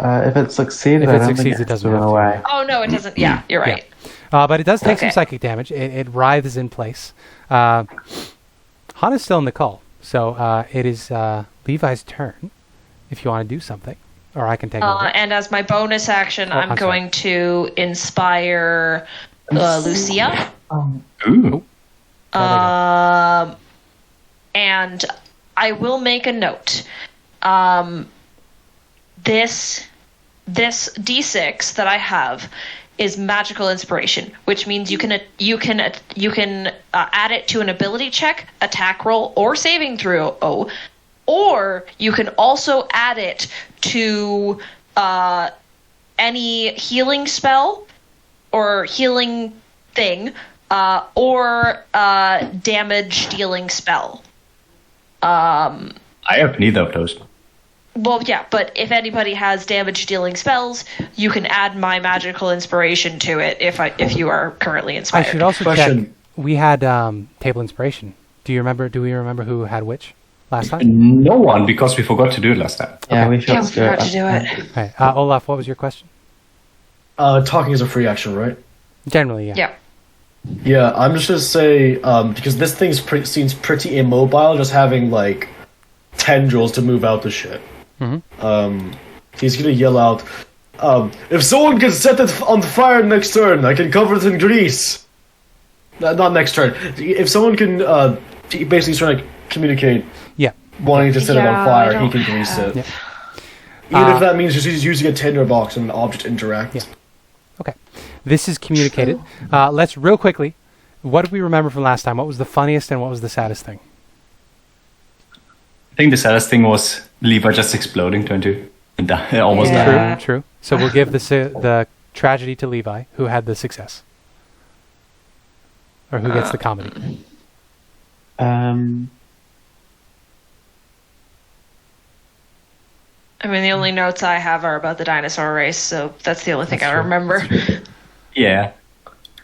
If it succeeds, If I it don't succeeds, think it doesn't run have to. away. Oh no, it doesn't. Yeah, you're right. But it does take some Okay. psychic damage. It writhes in place. Hana's still in the call, so it is Levi's turn. If you want to do something, or I can take over. And as my bonus action, I'm I'm sorry. going to inspire Lucia. Ooh. And I will make a note. This D6 that I have is magical inspiration, which means you can add it to an ability check, attack roll, or saving throw. Or you can also add it to any healing spell or healing thing, or damage dealing spell. I have neither of those. Well, yeah, but if anybody has damage dealing spells, you can add my magical inspiration to it if you are currently I inspired. should also Question. check. We had table inspiration. Do we remember who had which last time? No one, because we forgot to do it last time. Yeah, we Yeah, should we forgot to do it. Right. Olaf, what was your question? talking is a free action, right? Generally, yeah. Yeah. Yeah, I'm just gonna say, because this thing seems pretty immobile, just having, like, tendrils to move out the shit. He's gonna yell out, if someone can set it on fire next turn, I can cover it in grease. Not next turn. If someone can, basically he's trying to communicate, Yeah. wanting to set it Yeah, on I fire, he don't can grease it. Yeah. Even if that means he's using a tinder box and an object interact. Yeah. Okay. This is communicated. Let's real quickly, what did we remember from last time? What was the funniest and what was the saddest thing? I think the saddest thing was Levi just exploding, don't you? And almost Yeah. died. True. So we'll give the tragedy to Levi, who had the success. Or who gets the comedy. I mean, the only notes I have are about the dinosaur race, so that's the only thing I true. remember. Yeah.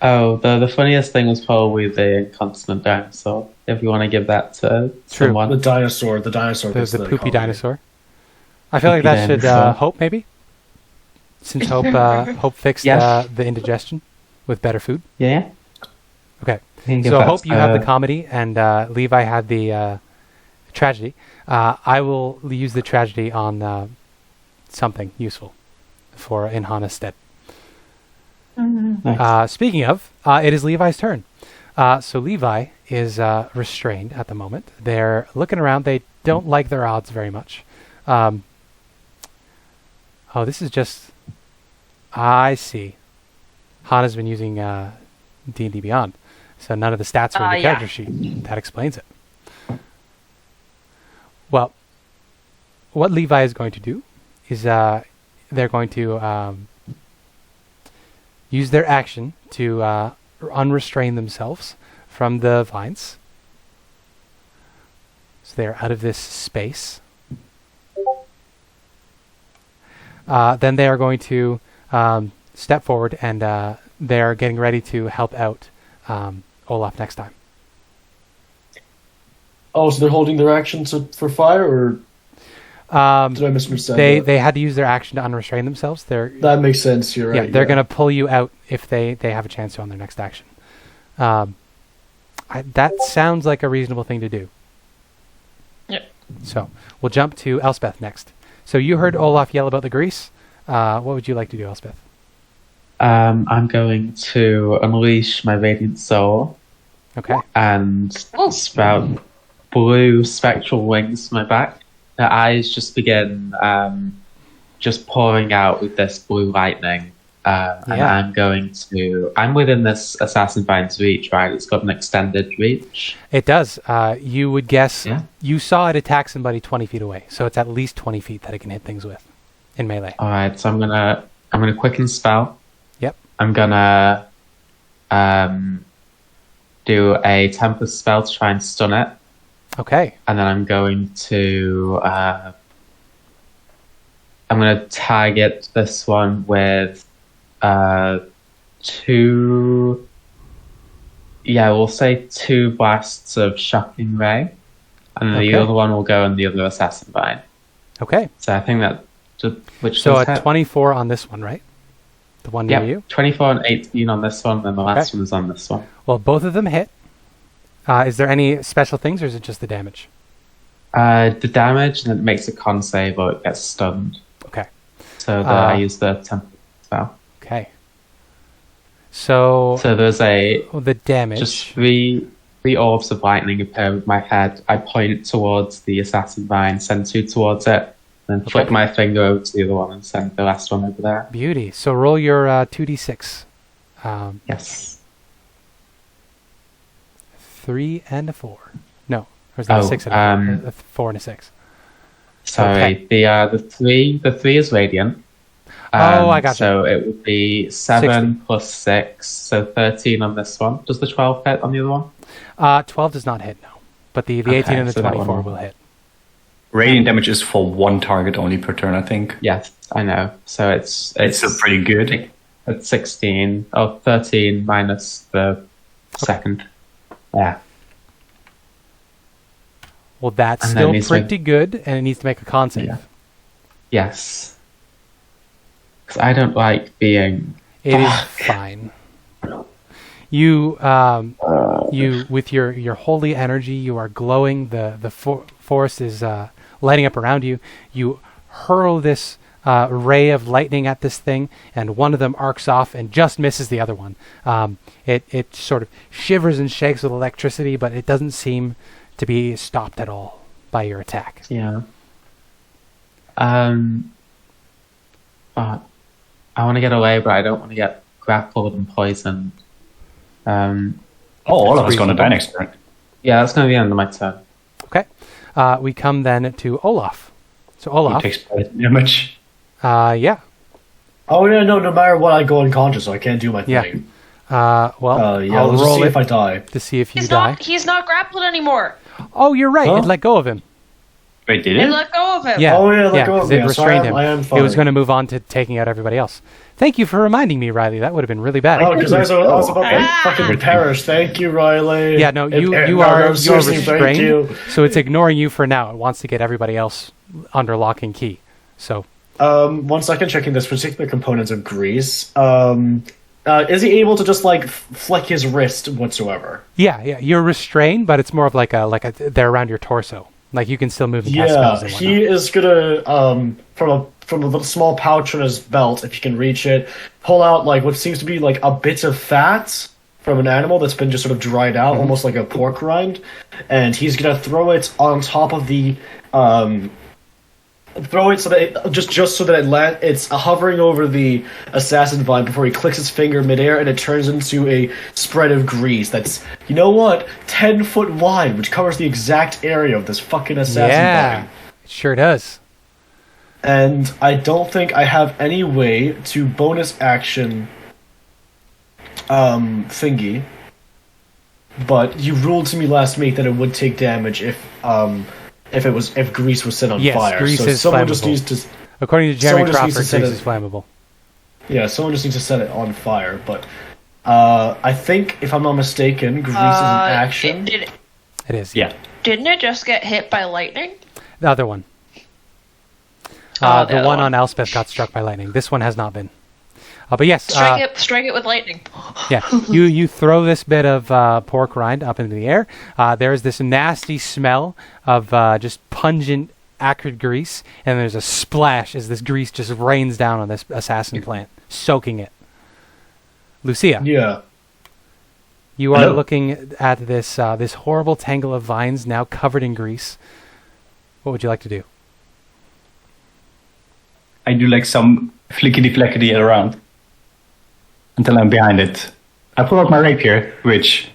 Oh, the funniest thing was probably the incontinent dinosaur. If you want to give that to True. someone. The dinosaur The gets poopy comedy. dinosaur. I feel like Poopy that should dinosaur. Hope maybe? Since Hope fixed Yes. the indigestion with better food. Yeah. Okay. You can give So that Hope you have the to- comedy and Levi had the tragedy. I will use the tragedy on something useful for in Hana's stead. Nice. Speaking of, it is Levi's turn. So Levi is restrained at the moment. They're looking around. They don't like their odds very much. This is just... I see. Hana's been using D&D Beyond. So none of the stats are in the Yeah. character sheet. That explains it. Well, what Levi is going to do is they're going to use their action to unrestrain themselves from the vines. So they're out of this space. Then they are going to step forward and they're getting ready to help out Olaf next time. Oh, so they're holding their action for fire, or did I misunderstand that? They had to use their action to unrestrain themselves. That makes sense, you're right. Yeah, they're going to pull you out if they have a chance to on their next action. That sounds like a reasonable thing to do. Yep. So we'll jump to Elspeth next. So you heard Olaf yell about the grease. What would you like to do, Elspeth? I'm going to unleash my Radiant Soul Okay. and sprout blue spectral wings from my back. Her eyes just begin just pouring out with this blue lightning. And Yeah. I'm within this assassin vine's reach, right? It's got an extended reach. It does. You would guess Yeah. you saw it attack somebody 20 feet away. So it's at least 20 feet that it can hit things with in melee. All right, so I'm gonna quicken spell. Yep. I'm gonna do a Tempest spell to try and stun it, Okay. and then I'm going to target this one with two. Yeah, we'll say 2 blasts of Shocking Ray, and Okay. the other one will go on the other assassin vine. Okay. So I think that which So does a hit. 24 on this one, right? The one near Yep, you? 24 and 18 on this one, and the last Okay. one is on this one. Well, both of them hit. Is there any special things or is it just the damage? The damage, and it makes a con save or it gets stunned. Okay. So I use the temper spell. Okay. So, So there's the damage. just three orbs of lightning appear with my head. I point towards the assassin vine, send 2 towards it, then flick my finger over to the other one and send the last one over there. Beauty. So roll your 2d6. Yes. 3 and a 4. No. Or is that a 6 and a 4? A 4 and a 6. Sorry, the three is radiant. I gotcha. So it would be 7 plus 6, so 13 on this one. Does the 12 hit on the other one? 12 does not hit, no. But the 18 and the so that 24 one will hit. Radiant damage is for 1 target only per turn, I think. Yes, I know. So it's It's pretty good. It's 16. Oh, 13 minus the second. Yeah. Well, that's And then still needs to make- pretty good, and it needs to make a con save. Yeah. Yes. Because I don't like being It is fine. You with your holy energy, you are glowing. The force is lighting up around you. You hurl this ray of lightning at this thing, and one of them arcs off and just misses the other one. It sort of shivers and shakes with electricity, but it doesn't seem to be stopped at all by your attack. Yeah. I want to get away, but I don't want to get grappled and poisoned. All of us going to die next turn. Yeah, that's going to be the end of my turn. Okay. We come then to Olaf. So Olaf. He takes poison damage. Yeah. Oh yeah, no matter what, I go unconscious, so I can't do my Yeah. thing. Well, Yeah, I'll let's just roll see it if I die. to see if you die. He's not grappled anymore. Oh, you're right. Huh? It let go of him. Wait, did They it? let go of him. Yeah. Oh, yeah, let go of 'cause me. it So restrained him. I am It was fine. going to move on to taking out everybody else. Thank you for reminding me, Riley. That would have been really bad. Oh, because I was about to fucking perish. Thank you, Riley. Yeah, no, you're seriously, thank restrained, you. so it's ignoring you for now. It wants to get everybody else under lock and key. So 1 second, checking this particular component of grease. Is he able to just like flick his wrist whatsoever? yeah, you're restrained, but it's more of like a they're around your torso. Like you can still move and cast Yeah, spells and whatnot. he is gonna from a little small pouch on his belt, if you can reach it, pull out like what seems to be like a bit of fat from an animal that's been just sort of dried out, almost like a pork rind, and he's gonna throw it on top of the throw it so that it, just so that it's hovering over the assassin vine before he clicks his finger midair, and it turns into a spread of grease that's, you know what, 10 foot wide, which covers the exact area of this fucking assassin vine. It sure does. And I don't think I have any way to bonus action thingy. But you ruled to me last week that it would take damage if grease was set on Yes, fire. grease so is someone flammable. just needs to According to Jeremy someone just Crawford, needs to set grease it- is flammable. Yeah, someone just needs to set it on fire. But I think, if I'm not mistaken, grease is an action. It is. Yeah. Didn't it just get hit by lightning? The other one. The The other one one. on Elspeth got struck by lightning. This one has not been. But yes, Strike it with lightning. yeah. You throw this bit of pork rind up into the air. There is this nasty smell of just pungent, acrid grease, and there's a splash as this grease just rains down on this assassin plant, soaking it. Lucia, Yeah. you are Hello? looking at this this horrible tangle of vines now covered in grease. What would you like to do? I do like some flickety-flackety around until I'm behind it. I pull out my rapier, which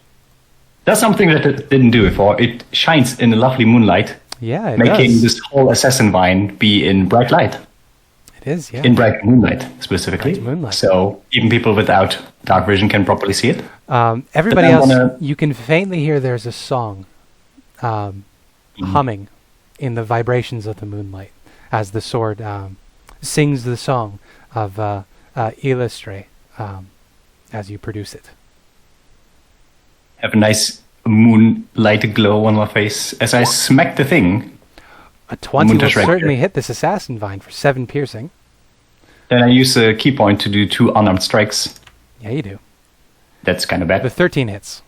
does something that it didn't do before. It shines in the lovely moonlight, Yeah, it making does. this whole assassin vine be in bright light. It is, yeah. In bright moonlight, specifically. Bright moonlight. So even people without dark vision can properly see it. Everybody But else, I'm gonna- you can faintly hear there's a song humming in the vibrations of the moonlight as the sword sings the song of Illustre as you produce it. Have a nice moonlight glow on my face as I smack the thing. A 20 will Munter's right certainly here. hit this assassin vine for 7 piercing. Then I use a key point to do 2 unarmed strikes. Yeah, you do. That's kind of bad. The 13 hits.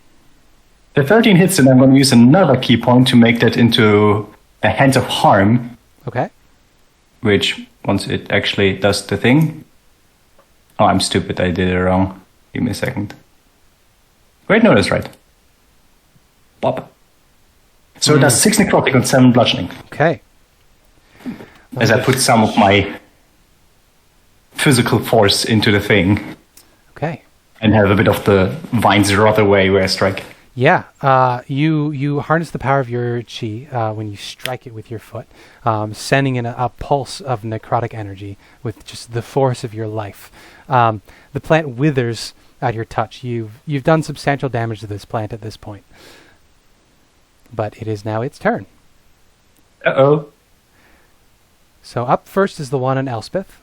The 13 hits, and I'm going to use another key point to make that into a hint of harm, Okay. which, once it actually does the thing... Oh, I'm stupid, I did it wrong. Give me a second. Wait, no, that's right. Pop. So it does 6 necrotic and 7 bludgeoning, Okay. as I put some of my physical force into the thing, Okay. and have a bit of the vines rot away where I strike. Yeah, you harness the power of your chi when you strike it with your foot, sending in a pulse of necrotic energy with just the force of your life. The plant withers at your touch. You've done substantial damage to this plant at this point, but it is now its turn. Uh-oh. So up first is the one on Elspeth.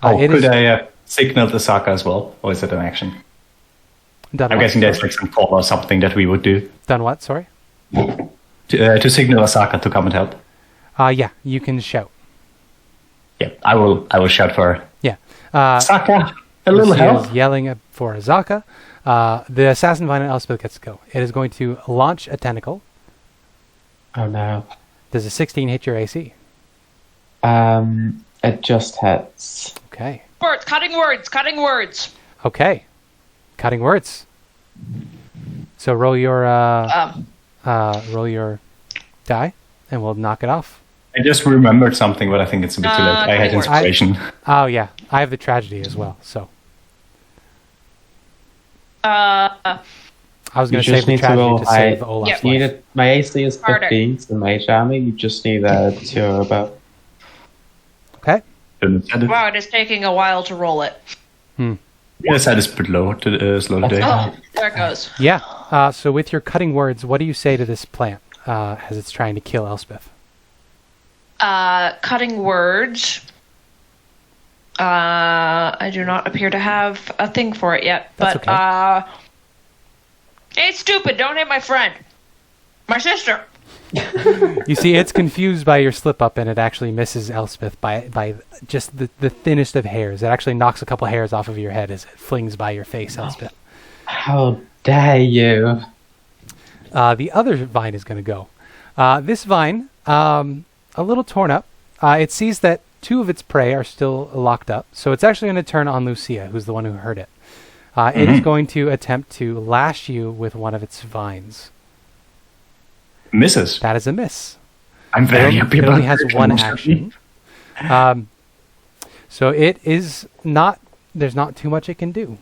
Could I signal the Saka as well? Or is it an action? Done I'm what? guessing there's like some call or something that we would do. Done what? Sorry. To signal Asaka to come and help. Yeah, you can shout. Yeah, I will shout for her. Yeah. Saka! A little Lucia help. is yelling for Azaka. The assassin vine and Elspeth gets to go. It is going to launch a tentacle. Oh no. Does a 16 hit your AC? It just hits. Okay. Words, cutting words. Okay. Cutting words. So roll your die, and we'll knock it off. I just remembered something, but I think it's a bit too late. I had cutting words. inspiration. Oh yeah, I have the tragedy as well. So I was going to You save just the need to tragedy roll to save high. Olaf's You life. need my AC is Harder. 15, so mage army. You just need a 2 or above. Okay. Wow, it is taking a while to roll it. The side is pretty low slow today. Oh, there it goes. Yeah. So with your cutting words, what do you say to this plant as it's trying to kill Elspeth? Cutting words. I do not appear to have a thing for it yet, That's but hey, stupid! Don't hit my friend, my sister. You see, it's confused by your slip up, and it actually misses Elspeth by just the thinnest of hairs. It actually knocks a couple hairs off of your head as it flings by your face, Elspeth. How dare you? The other vine is going to go. This vine, a little torn up. It sees that 2 of its prey are still locked up, so it's actually going to turn on Lucia, who's the one who heard it. It is going to attempt to lash you with one of its vines. Misses. That is a miss. I'm very happy It about only has that. one action. So it is not. There's not too much it can do.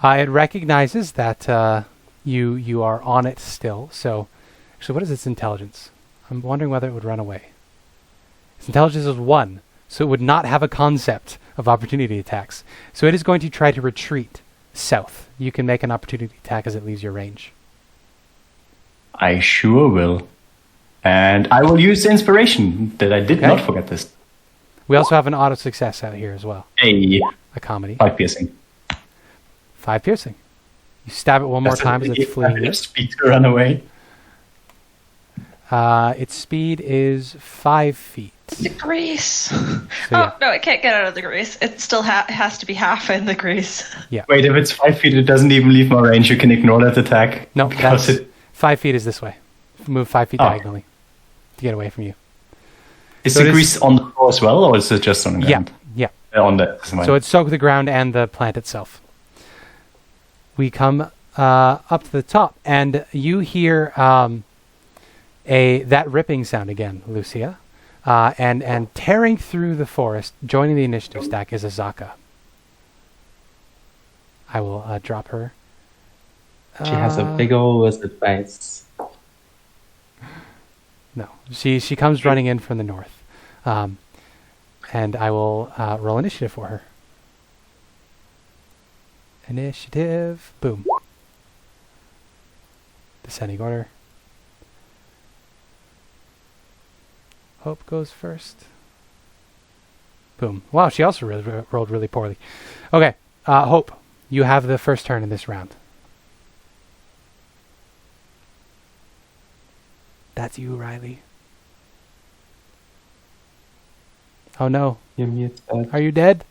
It recognizes that you are on it still. So, actually, what is its intelligence? I'm wondering whether it would run away. Its intelligence is 1, so it would not have a concept of opportunity attacks. So it is going to try to retreat south. You can make an opportunity attack as it leaves your range. I sure will. And I will use the inspiration that I did Okay. not forget this. We also have an auto success out here as well. Hey, A comedy. 5 piercing. 5 piercing. You stab it one more time as it's fleeing you. Speed to run away. Its speed is 5 feet. The grease. So, yeah. Oh no, it can't get out of the grease. It still has to be half in the grease. Wait, if it's 5 feet, it doesn't even leave my range. You can ignore that attack. No, because that's 5 feet is this way. Move 5 feet Oh. diagonally to get away from you. Is So the it is- grease on the floor as well, or is it just on the Yeah, ground? yeah. On the. So it soaked the ground and the plant itself. We come up to the top, and you hear that ripping sound again, Lucia. And tearing through the forest, joining the initiative stack, is Azaka. I will drop her. She has a big old wizard face. No, she comes running in from the north, and I will roll initiative for her. Initiative, boom. Descending order. Hope goes first. Boom. Wow, she also rolled really poorly. Okay, Hope, you have the first turn in this round. That's you, Riley. Oh no. You're muted. Are you dead?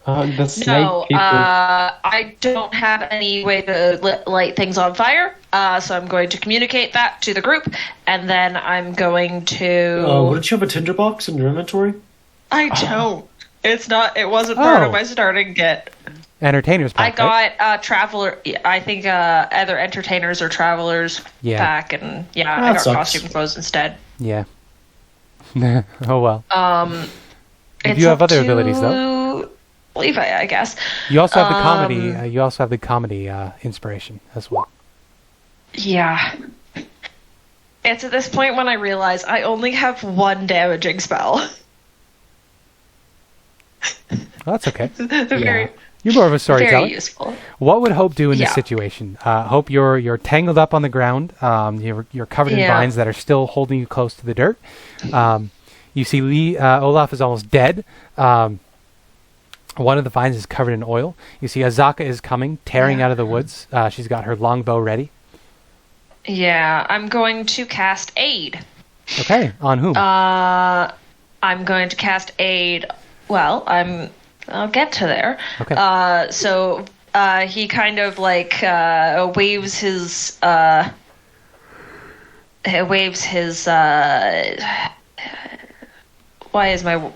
The snake No, people. I don't have any way to light things on fire, so I'm going to communicate that to the group, and then I'm going to... Wouldn't you have a tinderbox in your inventory? I don't. It's not. It wasn't part Oh. of my starting kit. Entertainer's I pack, right? got Traveler. I think either Entertainers or Travelers Yeah. pack, and I That got sucks. Costume Clothes instead. Yeah. Oh well. It's you have up other to abilities though. Levi, I guess. You also have the comedy. You also have the comedy inspiration as well. Yeah. It's at this point when I realize I only have one damaging spell. Well, that's okay. Very, You're more of a storyteller. very useful. What would Hope do in this Yeah. situation? Hope, you're tangled up on the ground. You're covered in Yeah. vines that are still holding you close to the dirt. You see Olaf is almost dead. One of the vines is covered in oil. You see Azaka is coming, tearing out of the woods. She's got her longbow ready. Yeah, I'm going to cast Aid. Okay, on whom? I'm going to cast Aid. Well, I'm I'll get to there. Okay. So he kind of like waves his why is my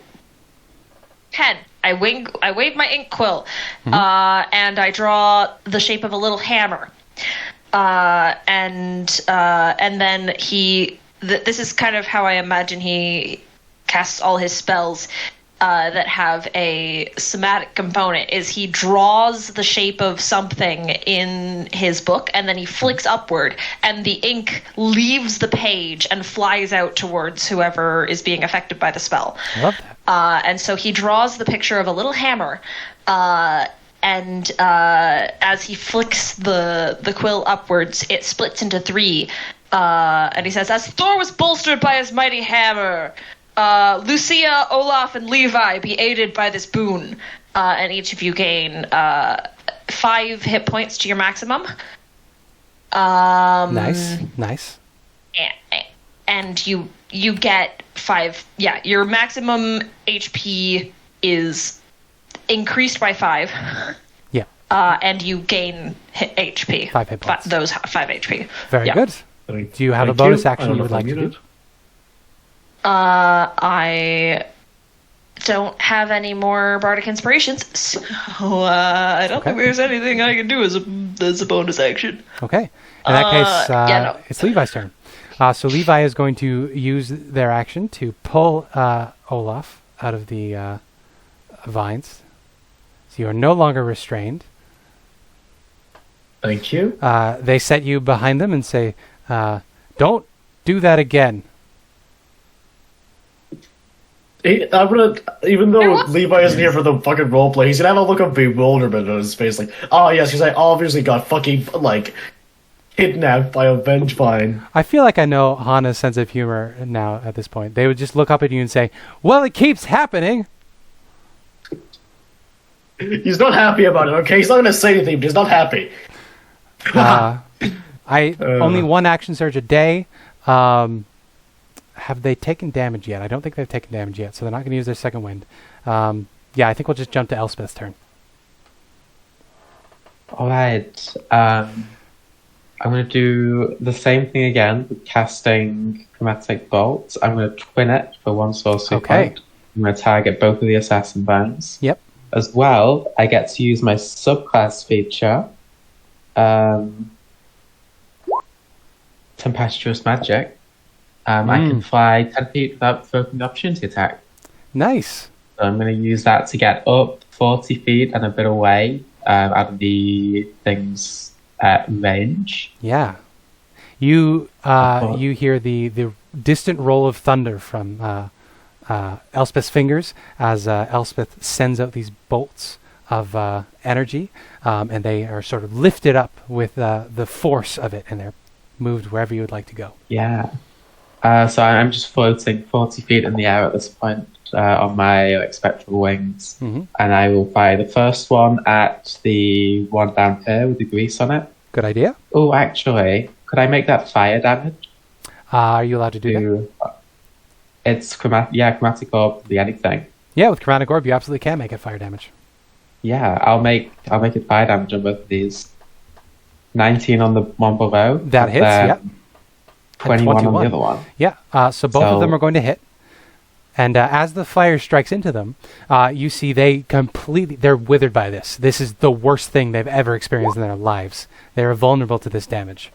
pen? I wave my ink quill, and I draw the shape of a little hammer. And then this is kind of how I imagine he casts all his spells that have a somatic component, is he draws the shape of something in his book, and then he flicks upward, and the ink leaves the page and flies out towards whoever is being affected by the spell. I love that. And so he draws the picture of a little hammer, and as he flicks the quill upwards, it splits into 3. And he says, "As Thor was bolstered by his mighty hammer, Lucia, Olaf, and Levi be aided by this boon." And each of you gain 5 hit points to your maximum. Nice. And you get 5. Yeah, your maximum HP is increased by 5. Yeah. And you gain HP. 5 hit points. Those 5 HP. Very Yeah. good. Do you have a bonus action you would like to do? I don't have any more bardic inspirations, so I don't think there's anything I can do as a bonus action. Okay. In that case, no. it's Levi's turn. So Levi is going to use their action to pull Olaf out of the vines. So you are no longer restrained. Thank you. They set you behind them and say, "Don't do that again." I'm gonna, even though Levi isn't here for the fucking roleplay, he's gonna have a look of bewilderment on his face, like, "Oh yes, because I obviously got fucking like kidnapped by a Vengevine." I feel like I know Hana's sense of humor now at this point. They would just look up at you and say, "Well, it keeps happening." He's not happy about it. Okay, he's not gonna say anything, but he's not happy. Only 1 action surge a day. Have they taken damage yet? I don't think they've taken damage yet, so they're not going to use their second wind. Yeah, I think we'll just jump to Elspeth's turn. All right. I'm going to do the same thing again with casting Chromatic Bolt. I'm going to twin it for 1 sorcery point. I'm going to target both of the assassin vines. Yep. As well, I get to use my subclass feature, Tempestuous Magic. I can fly 10 feet without provoking the opportunity attack. Nice. So I'm going to use that to get up 40 feet and a bit away out of the thing's range. Yeah. You hear the distant roll of thunder from Elspeth's fingers as Elspeth sends out these bolts of energy, and they are sort of lifted up with the force of it, and they're moved wherever you would like to go. Yeah. So I'm just floating 40 feet in the air at this point on my spectral wings, and I will fire the first one at the one down here with the grease on it. Good idea. Oh, actually, could I make that fire damage? Are you allowed to do that? It's chromatic orb, the anything. Yeah, with chromatic orb, you absolutely can make it fire damage. Yeah, I'll make it fire damage on both of these. 19 on the one below. That hits. Yeah. 21 on the other one. Yeah, so both of them are going to hit. And as the fire strikes into them, you see they're withered by this. This is the worst thing they've ever experienced in their lives. They are vulnerable to this damage.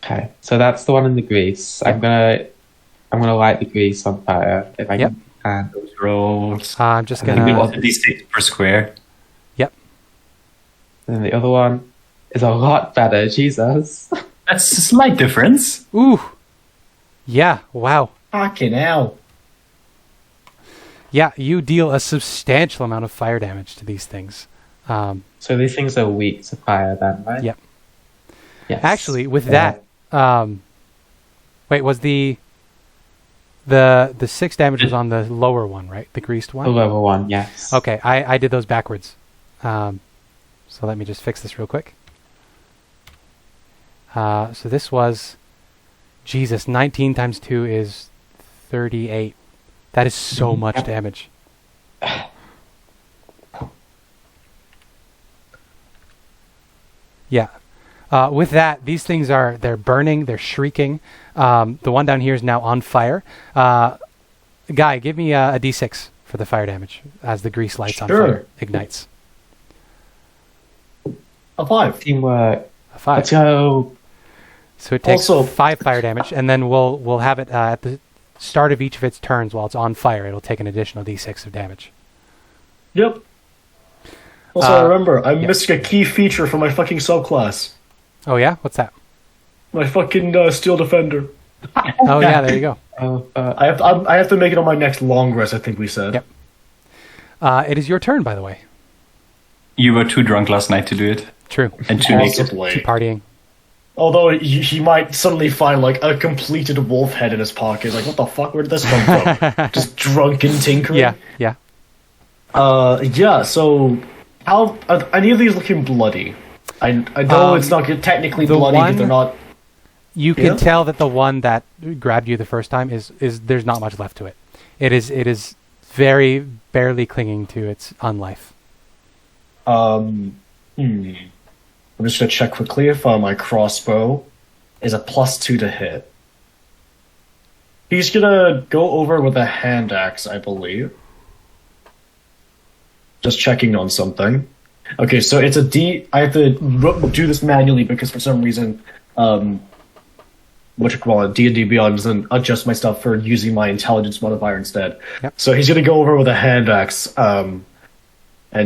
Okay, so that's the one in the grease. I'm gonna light the grease on fire if I can. Those rolls. I'm just I think we want the D6 per square. Yep. And then the other one is a lot better. Jesus. That's a slight difference. Ooh. Yeah, wow. Fucking hell. Yeah, you deal a substantial amount of fire damage to these things. So these things are weak to fire then, right? Yep. Yes. Actually, with that, wait, was the 6 damage was on the lower one, right? The greased one? The lower one, yes. Okay, I did those backwards. So let me just fix this real quick. So this was, Jesus, 19 times 2 is 38. That is so much damage. Yeah. With that, these things they're burning, they're shrieking. The one down here is now on fire. Guy, give me a d6 for the fire damage as the grease lights on fire ignites. A 5. Teamwork. A 5. Let's go. So it takes Also- 5 fire damage, and then we'll have it at the start of each of its turns while it's on fire. It'll take an additional d6 of damage. Yep. Also, remember, I'm yeah. missing a key feature for my fucking subclass. Oh yeah, what's that? My fucking Steel Defender. Oh yeah, there you go. I have to make it on my next long rest, I think we said. Yep. It is your turn, by the way. You were too drunk last night to do it. True. And too naked. Possibly. Keep partying. Although he might suddenly find like a completed wolf head in his pocket. Like, what the fuck? Where did this come from? Just drunken tinkering. Yeah, yeah. Yeah. So, how are any of these looking bloody? I know it's not technically the bloody, one- but they're not. You Yeah? can tell that the one that grabbed you the first time is there's not much left to it. It is very barely clinging to its unlife. I'm just gonna check quickly if my crossbow is a +2 to hit. He's gonna go over with a hand axe, I believe. Just checking on something. Okay, so it's a D. I have to do this manually because for some reason, D&D Beyond doesn't adjust my stuff for using my intelligence modifier instead. Yep. So he's gonna go over with a hand axe, and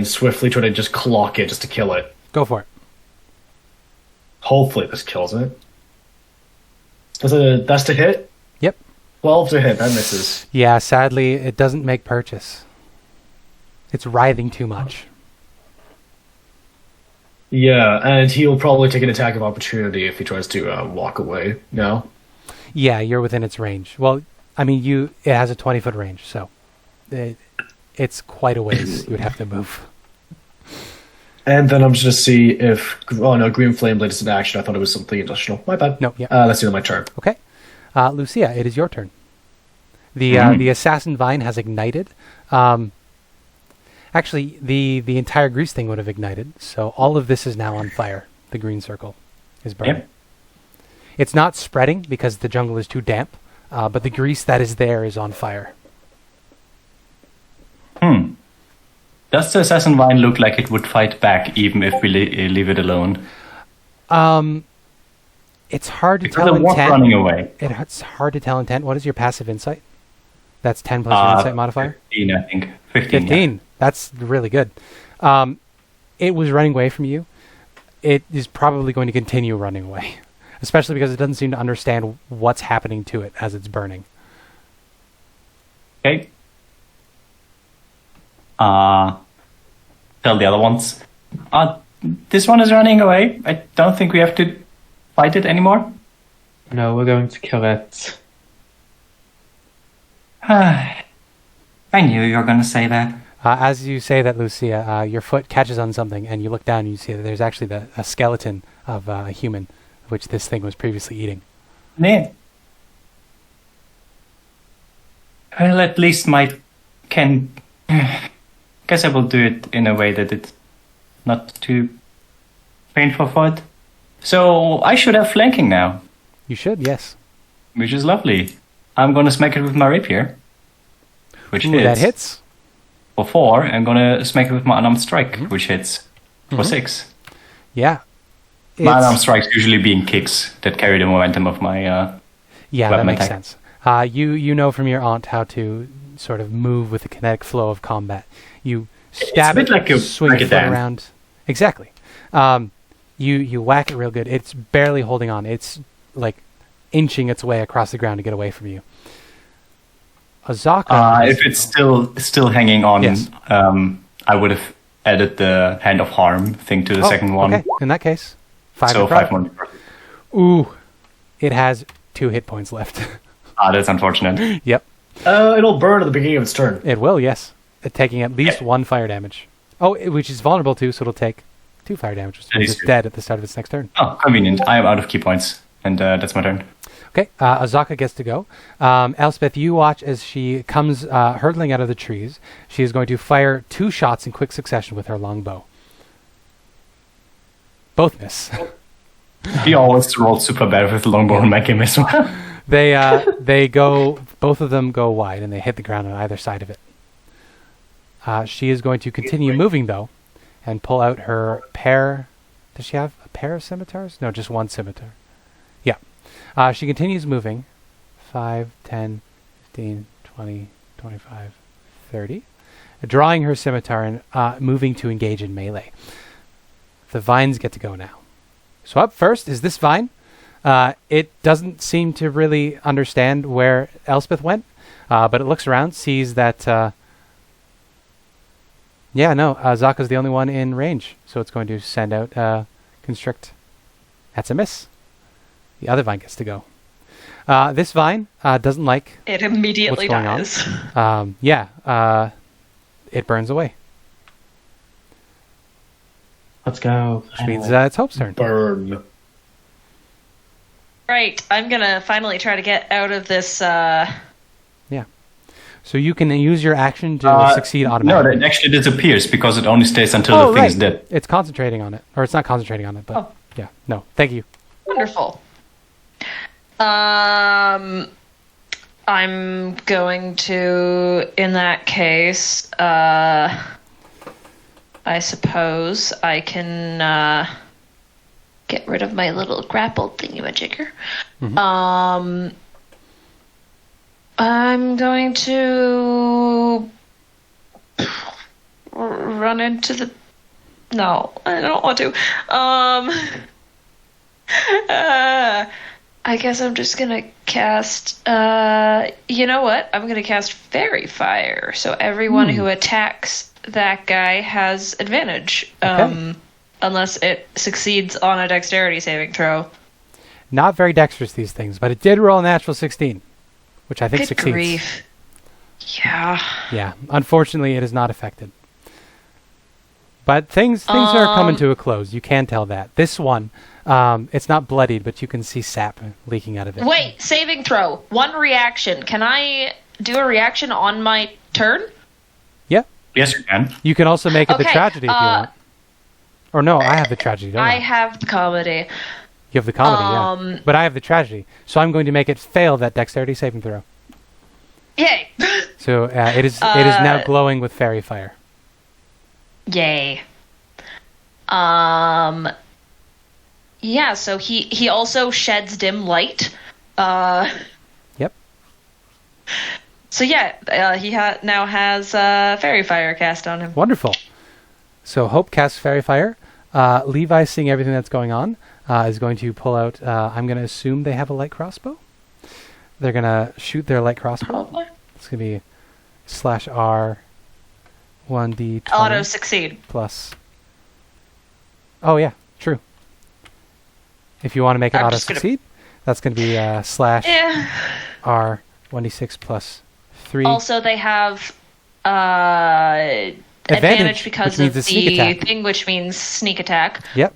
swiftly try to just clock it just to kill it. Go for it. Hopefully this kills it. That's to hit? Yep. 12 to hit, that misses. Yeah, sadly, it doesn't make purchase. It's writhing too much. Yeah, and he'll probably take an attack of opportunity if he tries to walk away now. Yeah, you're within its range. Well, I mean, it has a 20-foot range, so it's quite a ways you would have to move. And then I'm just going to see if... Oh no, Green Flame Blade is an action. I thought it was something additional. My bad. No, yeah. That's the end of my turn. Okay. Lucia, it is your turn. The Assassin Vine has ignited. Actually, the entire grease thing would have ignited, so all of this is now on fire. The green circle is burning. Yep. It's not spreading because the jungle is too damp, but the grease that is there is on fire. Does the Assassin Vine look like it would fight back even if we leave it alone? It's hard to Because tell it was intent. running away. It's hard to tell intent. What is your passive insight? That's 10 plus your insight modifier? 15, I think. 15. 15. Yeah. That's really good. It was running away from you. It is probably going to continue running away, especially because it doesn't seem to understand what's happening to it as it's burning. Okay. Tell the other ones. This one is running away. I don't think we have to fight it anymore. No, we're going to kill it. I knew you were going to say that. As you say that, Lucia, your foot catches on something, and you look down and you see that there's actually a skeleton of a human, which this thing was previously eating. Yeah. Well, at least my can... Guess I will do it in a way that it's not too painful for it. So I should have flanking now, You should, yes. which is lovely. I'm going to smack it with my rapier, which Ooh, hits. that hits. For 4, I'm going to smack it with my unarmed strike, which hits for 6. Yeah. My unarmed strikes usually being kicks that carry the momentum of my Yeah, that weapon makes attack. sense. You know from your aunt how to sort of move with the kinetic flow of combat. You stab a bit it, like a- swing like a a foot dance. around. Exactly. You whack it real good. It's barely holding on. It's like inching its way across the ground to get away from you. Azaka. If it's still hanging on, Yes. I would have added the Hand of Harm thing to the second one. Okay. In that case, 5 So to prod. 5 more. Ooh, it has 2 hit points left. That's unfortunate. Yep, It'll burn at the beginning of its turn. it will. Yes, taking at least 1 fire damage. Oh, which is vulnerable too, so it'll take 2 fire damage. So At it's least 2. dead at the start of its next turn. Oh, convenient. I am out of key points, and that's my turn. Okay, Azaka gets to go. Elspeth, you watch as she comes hurtling out of the trees. She is going to fire 2 shots in quick succession with her longbow. Both miss. He always rolls super bad with longbow and make him as well. They go. Both of them go wide, and they hit the ground on either side of it. She is going to continue moving though, and pull out her pair. Does she have a pair of scimitars? No, just one scimitar. Yeah. She continues moving. 5, 10, 15, 20, 25, 30. Drawing her scimitar and moving to engage in melee. The vines get to go now. So up first is this vine. It doesn't seem to really understand where Elspeth went, but it looks around, sees that... Zaka's the only one in range, so it's going to send out Constrict. That's a miss. The other vine gets to go. This vine doesn't like It immediately what's going dies. It burns away, Let's go. which means it's Hope's turn. Burn. Right, I'm gonna finally try to get out of this. So you can use your action to succeed No, automatically. it actually disappears because it only stays until the thing is dead. It's concentrating on it. Or it's not concentrating on it, but yeah. No, thank you. Wonderful. I'm going to, in that case, I suppose I can get rid of my little grappled thingamajigger. Mm-hmm. I'm going to run into the... No, I don't want to. I guess I'm just gonna cast... you know what? I'm gonna cast Fairy Fire, so everyone who attacks that guy has advantage. Okay. Unless it succeeds on a dexterity saving throw. Not very dexterous, these things, but it did roll a natural 16, which I think Good succeeds. grief. Yeah. Yeah, unfortunately, it is not affected. But things are coming to a close. You can tell that. This one, it's not bloodied, but you can see sap leaking out of it. Wait, saving throw. One reaction. Can I do a reaction on my turn? Yep. Yes, you can. You can also make it the Okay, tragedy if you want. Or no, I have the tragedy, don't I? I have the comedy. You have the comedy, yeah. But I have the tragedy. So I'm going to make it fail that dexterity saving throw. Yay. So it is now glowing with fairy fire. Yay. Yeah, so he also sheds dim light. Yep. So yeah, he now has fairy fire cast on him. Wonderful. So Hope casts fairy fire. Levi, seeing everything that's going on, is going to pull out... I'm going to assume they have a light crossbow. They're going to shoot their light crossbow. Probably. It's going to be /R 1d20 Auto succeed. plus... Oh, yeah. True. If you want to make it I'm auto just gonna- succeed, that's going to be Yeah. /R 1d6 plus 3. Also, they have advantage because which means of the sneak the attack. thing, which means sneak attack. Yep.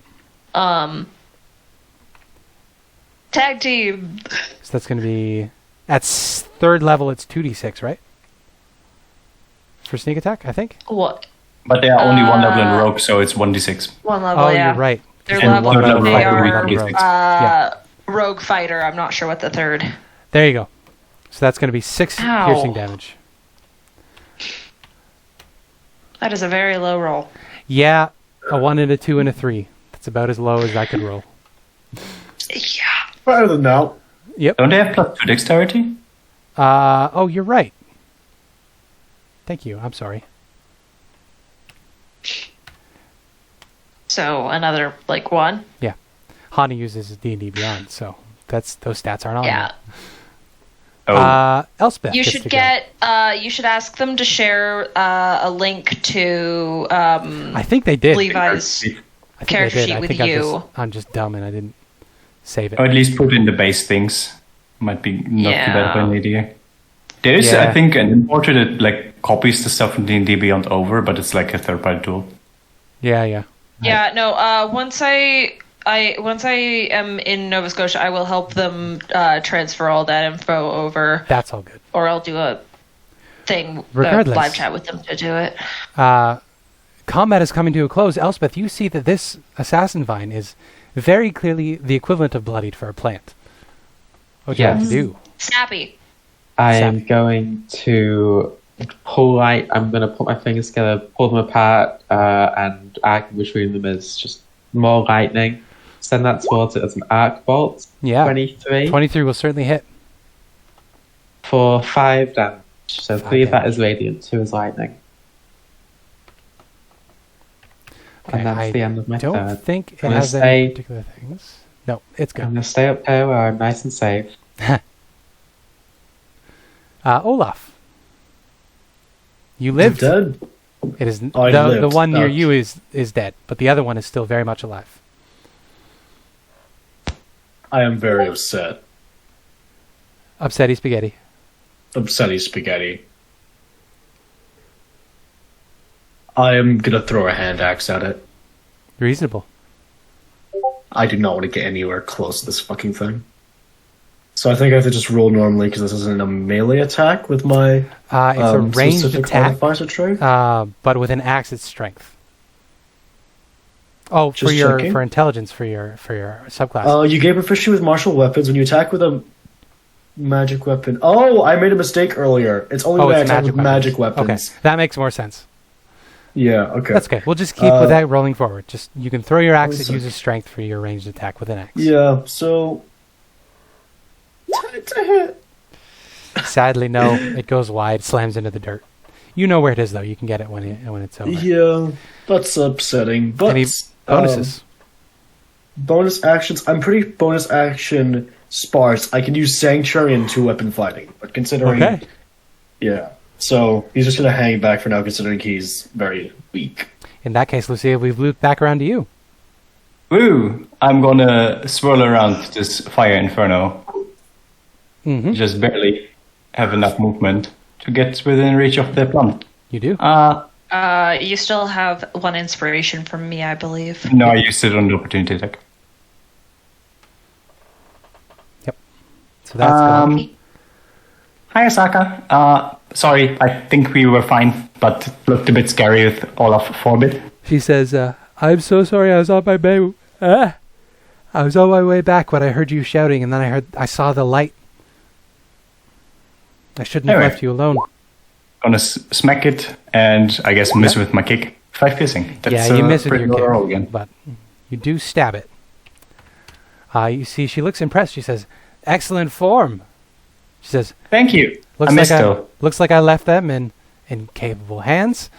Tag team. So that's going to be... At third level, it's 2d6, right? For sneak attack, I think? What? But they are only one level in rogue, so it's 1d6. One level, Oh, yeah. you're right. They're And level, one level they fighter are with d6. Yeah. rogue fighter. I'm not sure what the third. There you go. So that's going to be 6 Ow. piercing damage. That is a very low roll. Yeah, a 1 and a 2 and a 3. That's about as low as I could roll. Yeah. Better than now. Yep. Don't they have +2 dexterity? Oh, you're right. Thank you. I'm sorry. So another like 1. Yeah. Hani uses D&D Beyond, so those stats aren't on Yeah. Oh, Elspeth You gets should to go. you should ask them to share a link to I think they did. Levi's I think they character did. sheet I with think you. I'm just dumb and I didn't save it. or at least put in the base things. Might be not too bad of an idea. There is, Yeah. I think, an importer that like copies the stuff from D&D Beyond over, but it's like a third-party tool. Yeah. Yeah, no. Once I am in Nova Scotia, I will help them transfer all that info over, That's all good. or I'll do a thing, Regardless. live chat with them to do it. combat is coming to a close, Elspeth, you see that this assassin vine is very clearly the equivalent of bloodied for a plant. What do you like to do? Snappy. I am going to I'm going to put my fingers together, pull them apart, and arc between them is just more lightning. Send that towards it as an arc bolt. Yeah. 23. 23 will certainly hit. For 5 damage. So 3 of that is radiant, 2 is lightning. Okay, And that's the end of my don't turn. think it I'm has gonna any stay- particular things. No, it's I'm good. going to stay up here where I'm nice and safe. Olaf. You lived. Dead? It is I the lived. one near Okay. you is dead, but the other one is still very much alive. I am very upset. Upsetty spaghetti. Upsetty spaghetti. I am gonna throw a hand axe at it. Reasonable. I do not want to get anywhere close to this fucking thing. So I think I have to just roll normally because this isn't a melee attack with my It's a ranged specific attack, modifier trait. but with an axe, it's strength. Oh, Just checking. for intelligence for your subclass. You gain proficiency with martial weapons when you attack with a magic weapon. Oh, I made a mistake earlier. It's only when I attack with magic weapons. Okay, that makes more sense. Yeah, okay. That's okay. We'll just keep with that rolling forward. Just you can throw your axe. One It sec. uses strength for your ranged attack with an axe. Yeah, so... to hit. Sadly, no. It goes wide, slams into the dirt. You know where it is, though. You can get it when it's over. Yeah, that's upsetting. But Any bonuses? Bonus actions. I'm pretty bonus action sparse. I can use Sanctuary and 2-weapon fighting. But considering... Okay. Yeah. So he's just going to hang back for now considering he's very weak. In that case, Lucia, we've looped back around to you. Woo! I'm gonna swirl around this fire inferno. Mm-hmm. Just barely have enough movement to get within reach of the plant. You do? You still have 1 inspiration from me, I believe. No, I used it on the opportunity attack. So that's gone. Hi, Asaka. Sorry, I think we were fine, but it looked a bit scary with Olaf Forbid. She says, I'm so sorry, I was on my way back when I heard you shouting, and then I saw the light. I shouldn't have Anyway. left you alone. Gonna smack it, and I guess miss with my kick. 5 piercing. That's, You miss with pretty your low roll kick, again. but you do stab it. You see, she looks impressed. She says, excellent form. She says, Thank you. looks I missed like though. looks like I left them in capable hands.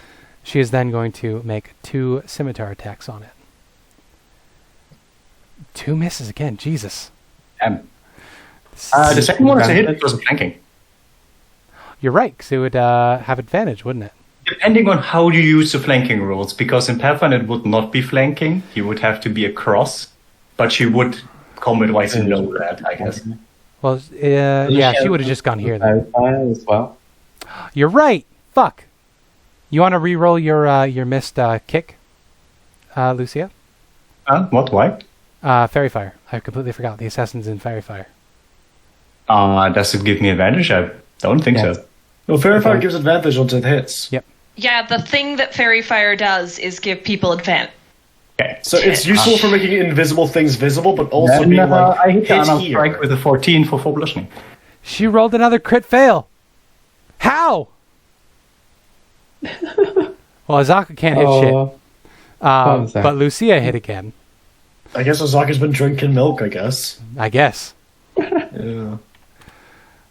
She is then going to make 2 scimitar attacks on it. 2 misses again. Jesus. The second one was a hit. It was a flanking. You're right, because it would have advantage, wouldn't it? Depending on how you use the flanking rules, because in Pathfinder it would not be flanking. You would have to be across, but she would combat-wise know that, I guess. Well, yeah, she would have just gone here then. Fire as well. You're right. Fuck. You want to re-roll your missed kick, Lucia? What? Why? Fairy fire. I completely forgot. The assassin's in fairy fire. Does it give me advantage? I don't think Yeah. so. Well, Fairy Fire gives advantage on the hits. Yep. Yeah, the thing that Fairy Fire does is give people advantage. Okay. So it's useful for making invisible things visible, but also Then, being like, I hit the hit unarmed here. strike with a 14 for 4 bludgeoning. She rolled another crit fail. How? Well, Azaka can't hit shit. was that? But Lucia hit again, I guess Ozaka's been drinking milk, I guess. I guess. Yeah.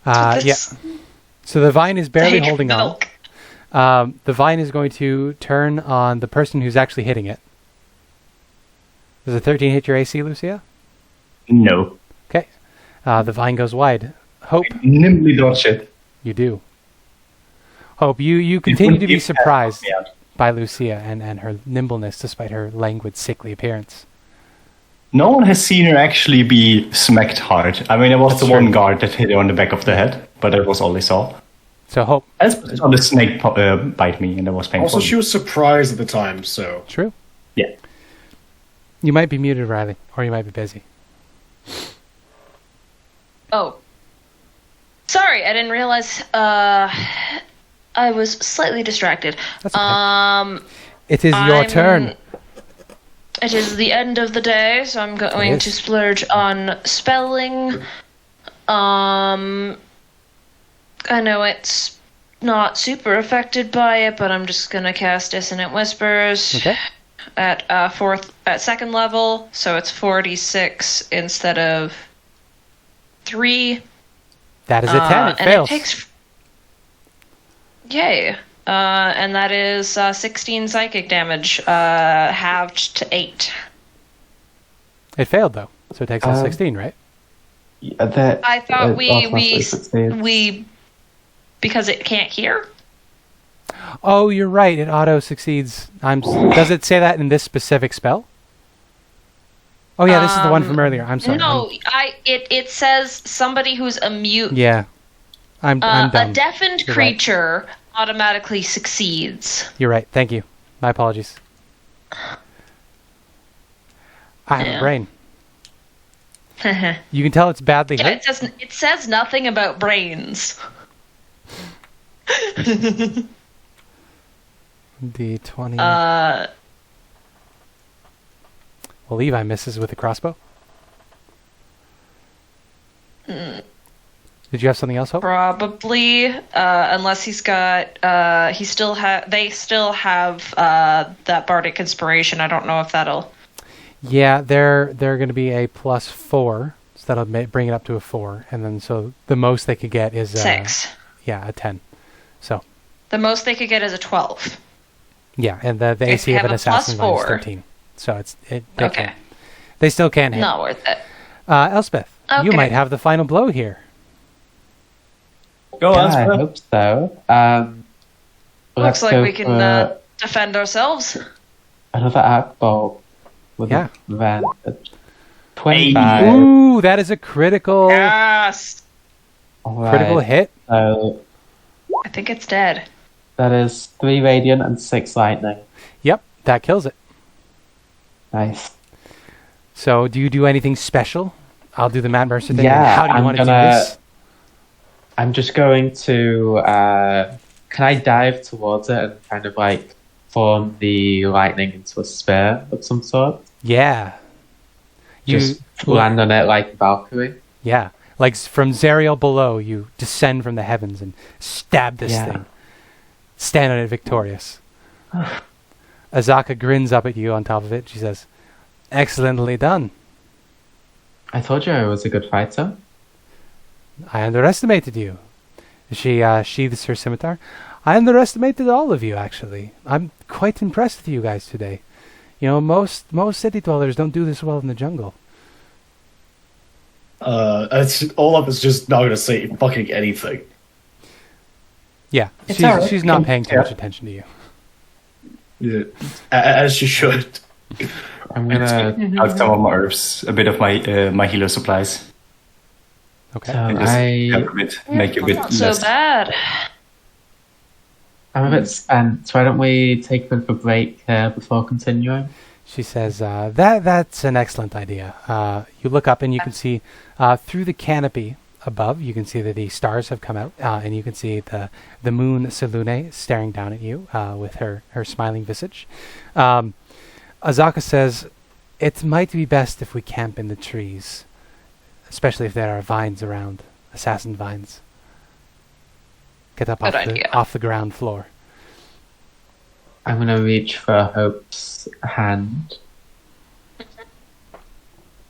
Yeah. This- So the vine is barely Take holding milk. on. The vine is going to turn on the person who's actually hitting it. Does a 13 hit your AC, Lucia? No. Okay. The vine goes wide. Hope, Nimbly dodge it. you do. Hope, you continue to be give that surprised help me out. by Lucia and her nimbleness despite her languid, sickly appearance. No one has seen her actually be smacked hard. I mean, it was That's the true. one guard that hit her on the back of the head, but that was all they saw. So Hope, I saw the snake bite me, and that was painful. Also, she was surprised at the time, so... true? Yeah. You might be muted, Riley, or you might be busy. Oh. Sorry, I didn't realize. I was slightly distracted. That's okay. It is your turn. It is the end of the day, so I'm going to splurge on spelling. I know it's not super affected by it, but I'm just gonna cast Dissonant Whispers at second level, so it's 46 instead of 3. That is a 10. It fails. It takes. Yay! And that is 16 psychic damage, halved to 8. It failed though, so it takes a 16, right? I thought we because it can't hear. Oh, you're right. It auto succeeds. Does it say that in this specific spell? Oh yeah, this is the one from earlier. I'm sorry. No, it says somebody who's a mute. Yeah, I'm dumb. A deafened You're creature automatically succeeds. You're right. Thank you. My apologies. I have a brain. You can tell it's badly hit. It says nothing about brains. D20. Well, Levi misses with a crossbow. Did you have something else, Hope? Probably, unless he's got. They still have that bardic inspiration. I don't know if that'll. Yeah, they're going to be a +4, so that'll bring it up to a 4, and then so the most they could get is 6. Yeah, a 10. So. The most they could get is a 12. Yeah, and the AC of an assassin is 13. So they still can't hit. Not worth it. Elspeth, you might have the final blow here. Go on, I hope so. Looks like we can defend ourselves. Another arc bolt with advantage. 25. Ooh, that is a critical. Yes. Critical hit. So I think it's dead. that is 3 radiant and 6 lightning. Yep, that kills it. Nice. So, do you do anything special? I'll do the Matt Mercer thing. Yeah, how do you want to do this? I'm just going to. Can I dive towards it and kind of like form the lightning into a spear of some sort? Yeah. Just land on it like Valkyrie. Yeah. Like from Zerial below, you descend from the heavens and stab this thing. Stand on it victorious. Azaka grins up at you on top of it. She says, "Excellently done." I told you I was a good fighter. I underestimated you. She sheathes her scimitar. I underestimated all of you, actually. I'm quite impressed with you guys today. You know, most city dwellers don't do this well in the jungle. Olaf is just not going to say fucking anything. Yeah, she's not paying too much attention to you. Yeah, as she should. I'm gonna out some of my herbs, a bit of my healer supplies. Okay. So make a bit Not less. so bad. I'm a bit spent. So why don't we take a bit of a break before continuing? She says, that's an excellent idea. You look up and you can see through the canopy above, you can see that the stars have come out, and you can see the moon Selune staring down at you with her smiling visage. Azaka says, it might be best if we camp in the trees, especially if there are vines around, assassin vines. Get up off the ground floor. I'm gonna reach for Hope's hand,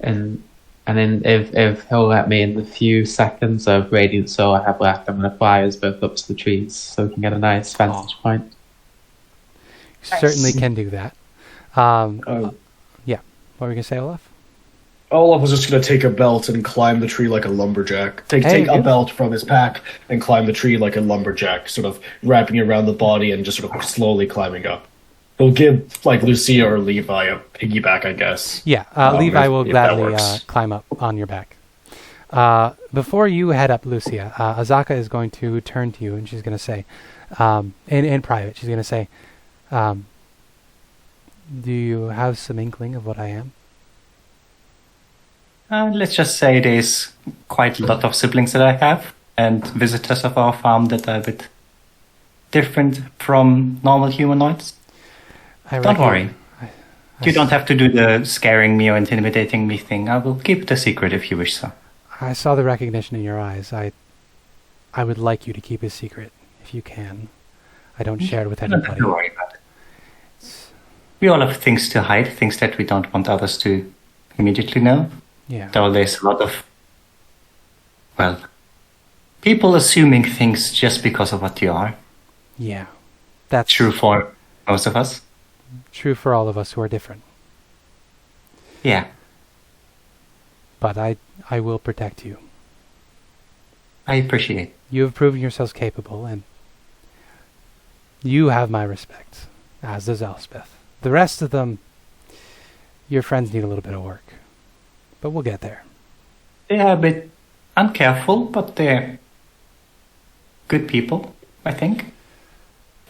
and then if he'll let me, in the few seconds of radiant soul I have left, I'm gonna fly us both up to the trees so we can get a nice vantage point. You certainly can do that. Yeah. What were you gonna say, Olaf? Olaf was just going to take a belt and climb the tree like a lumberjack. Take a belt from his pack and climb the tree like a lumberjack, sort of wrapping it around the body and just sort of slowly climbing up. He'll give like Lucia or Levi a piggyback, I guess. Yeah, Levi will gladly climb up on your back. Before you head up, Lucia, Azaka is going to turn to you and she's going to say, in private, she's going to say, do you have some inkling of what I am? Let's just say there's quite a lot of siblings that I have, and visitors of our farm that are a bit different from normal humanoids. Don't worry. You don't have to do the scaring me or intimidating me thing. I will keep it a secret if you wish so. I saw the recognition in your eyes. I would like you to keep a secret, if you can. I don't share it with everybody. Don't worry about it. We all have things to hide, things that we don't want others to immediately know. Yeah. Though there's a lot of, well, people assuming things just because of what you are. Yeah. That's True for most of us. true for all of us who are different. Yeah. But I will protect you. I appreciate. You have proven yourselves capable, and you have my respect, as does Elspeth. The rest of them, your friends need a little bit of work. But we'll get there. They are a bit uncareful, but they're good people, I think.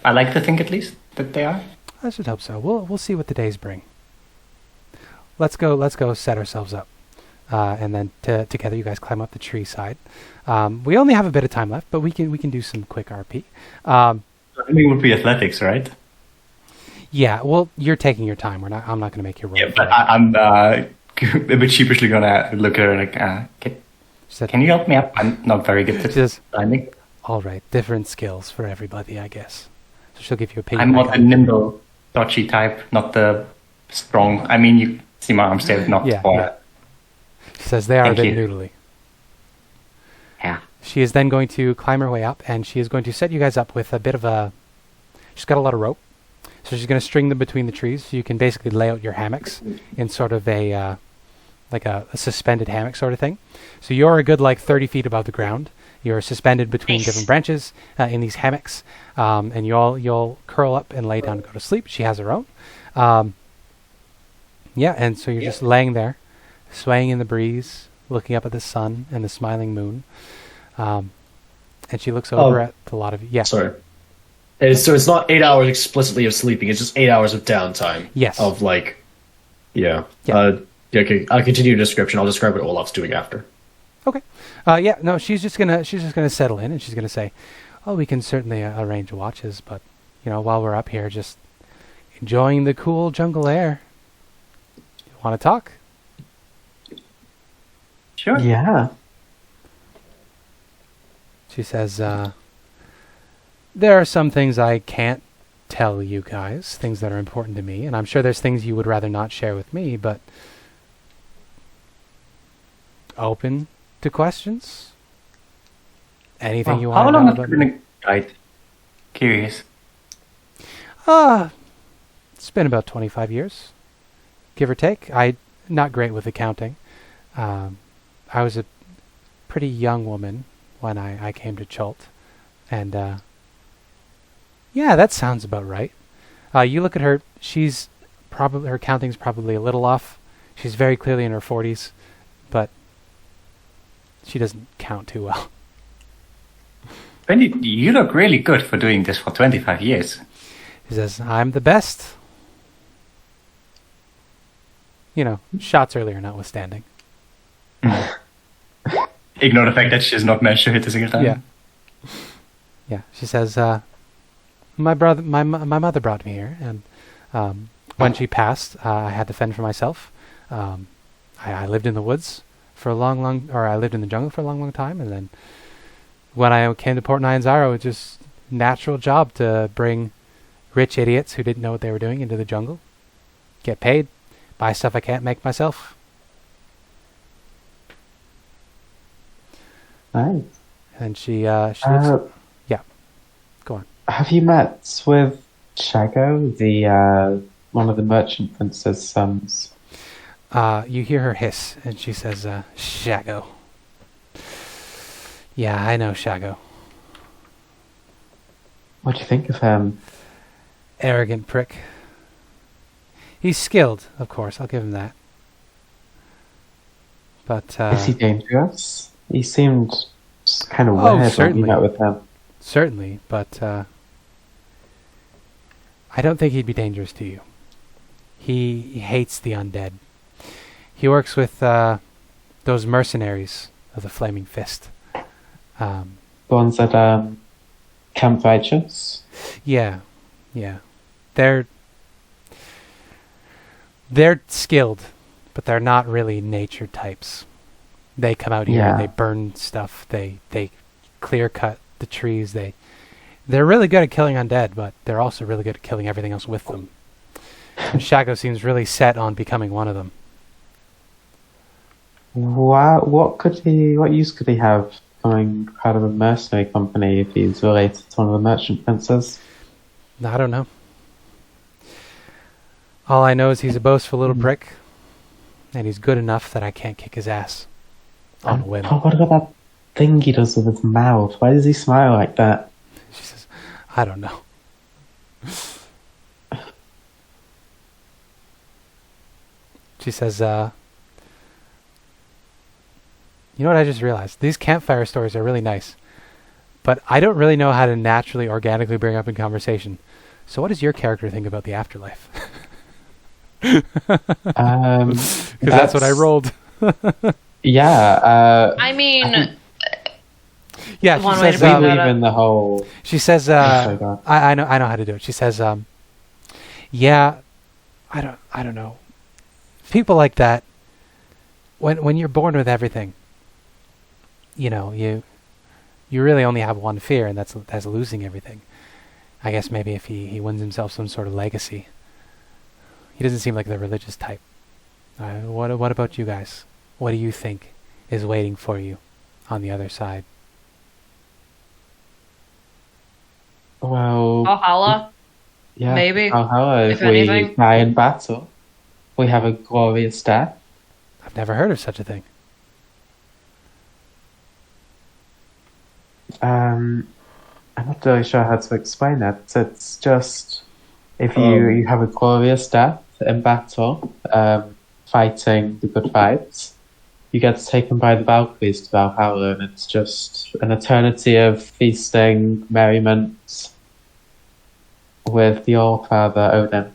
I like to think, at least, that they are. I should hope so. We'll see what the days bring. Let's go set ourselves up. And then together you guys climb up the tree side. We only have a bit of time left, but we can do some quick RP. I think it would be athletics, right? Yeah, well, you're taking your time. I'm not going to make you roll. Yeah, but I'm a bit sheepishly gonna look at her like, can you help me up? I'm not very good at climbing. All right, different skills for everybody, I guess. So she'll give you a ping. I'm not a nimble, dodgy type, not the strong. I mean, you see my arms there, not Yeah, for... yeah. She says they are Thank a bit you. noodly. Yeah. She is then going to climb her way up, and she is going to set you guys up with a bit of a... She's got a lot of rope, so she's going to string them between the trees, so you can basically lay out your hammocks in sort of a suspended hammock sort of thing. So you're a good 30 feet above the ground. You're suspended between different branches in these hammocks, and you'll curl up and lay down and go to sleep. She has her own. And so you're just laying there, swaying in the breeze, looking up at the sun and the smiling moon. And she looks over at a lot of you. Yeah. Sorry. So it's not 8 hours explicitly of sleeping, it's just 8 hours of downtime. Yes. Of Yeah. Okay, I'll continue the description. I'll describe what Olaf's doing after. Okay. She's just gonna settle in, and she's gonna say, "Oh, we can certainly arrange watches, but while we're up here, just enjoying the cool jungle air. You want to talk?" Sure. Yeah. She says, "There are some things I can't tell you guys, things that are important to me, and I'm sure there's things you would rather not share with me, but open to questions. Anything you want to know How long about have you been a guide? Curious. It's been about 25 years, give or take. I'm not great with accounting. I was a pretty young woman when I came to Chult, and yeah, that sounds about right. You look at her; her counting's probably a little off. She's very clearly in her 40s, but she doesn't count too well. Benny, you look really good for doing this for 25 years. She says, "I'm the best." Shots earlier notwithstanding. Ignore the fact that she has not managed to hit a single time. Yeah. Yeah. She says, my mother brought me here, and when she passed, I had to fend for myself. I lived in the woods for I lived in the jungle for a long time, and then when I came to Port Nyanzaro, it was just natural job to bring rich idiots who didn't know what they were doing into the jungle, get paid, buy stuff I can't make myself. Nice. And she looks... Yeah. Go on. Have you met with Shago, the one of the merchant prince's sons? You hear her hiss, and she says, "Shago." Yeah, I know Shago. What do you think of him? Arrogant prick. He's skilled, of course, I'll give him that. But, Is he dangerous? He seemed just kind of weird when you met with him. Certainly, but I don't think he'd be dangerous to you. He hates the undead. He works with those mercenaries of the Flaming Fist. The ones at Camp Righteous? Yeah. They're they're skilled, but they're not really nature types. They come out here and they burn stuff. They clear cut the trees. They're really good at killing undead, but they're also really good at killing everything else with them. And Shaco seems really set on becoming one of them. What use could he have coming out of a mercenary company if he's related to one of the merchant princes? I don't know. All I know is he's a boastful little prick, and he's good enough that I can't kick his ass on a whim. Oh, what about that thing he does with his mouth? Why does he smile like that? She says, I don't know. She says, you know what I just realized? These campfire stories are really nice, but I don't really know how to naturally, organically bring up in conversation. So what does your character think about the afterlife? Because that's what I rolled. Yeah. I mean, yeah, she one way to says, bring we that leave up. in the whole. she says, I know how to do it. She says, yeah, I don't know. People like that, when you're born with everything, you know, you really only have one fear, and that's losing everything. I guess maybe if he wins himself some sort of legacy. He doesn't seem like the religious type. What about you guys? What do you think is waiting for you on the other side? Well, Valhalla? yeah, maybe, Valhalla, if if we anything. die in battle, we have a glorious death. I've never heard of such a thing. I'm not really sure how to explain that. It's just if you have a glorious death in battle, fighting the good fights, you get taken by the Valkyries to Valhalla, and it's just an eternity of feasting, merriment with the All-Father Odin.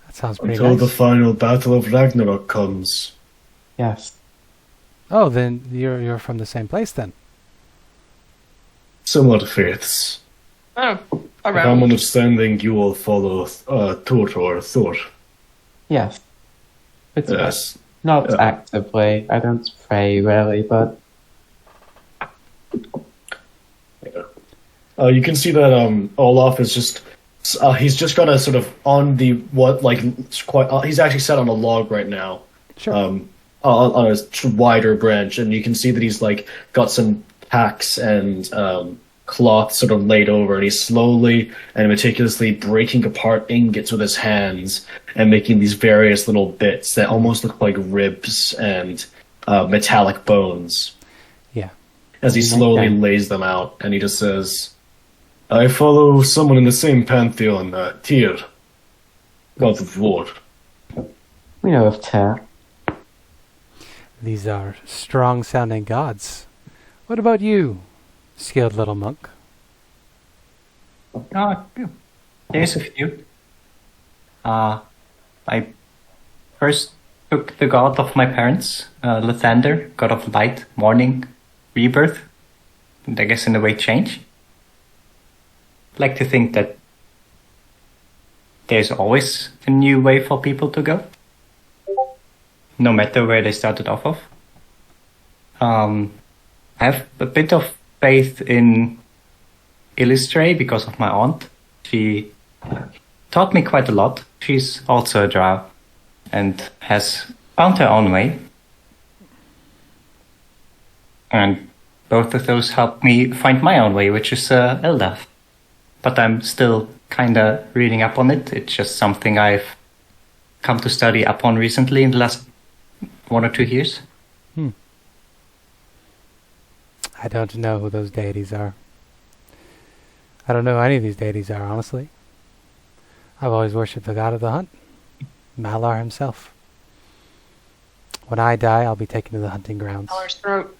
That sounds pretty Until nice. the final battle of Ragnarok comes. Yes. Oh, then you're from the same place then. Similar faiths. Oh, If I'm around. understanding, you all follow Thor or Thor. Yes. It's Yes. not Yeah. actively. I don't pray really, but You can see that Olaf is just he's just got a sort of on the he's actually set on a log right now. Sure. On a wider branch, and you can see that he's like got some tacks and cloth sort of laid over, and he's slowly and meticulously breaking apart ingots with his hands and making these various little bits that almost look like ribs and metallic bones. Yeah. As he slowly lays them out, and he just says, I follow someone in the same pantheon, Tyr, god of war. we know of Tyr. These are strong-sounding gods. What about you, skilled little monk? There's a few. I first took the god of my parents, Lathander, god of light, morning, rebirth, and I guess in a way change. Like to think that there's always a new way for people to go, no matter where they started off of. I have a bit of faith in Illustrate because of my aunt. She taught me quite a lot. She's also a Drow and has found her own way. And both of those helped me find my own way, which is Eldaf. But I'm still kind of reading up on it. It's just something I've come to study up on recently in the last 1 or 2 years. I don't know who those deities are. I don't know who any of these deities are, honestly. I've always worshipped the god of the hunt, Malar himself. When I die, I'll be taken to the hunting grounds. Dollar's throat.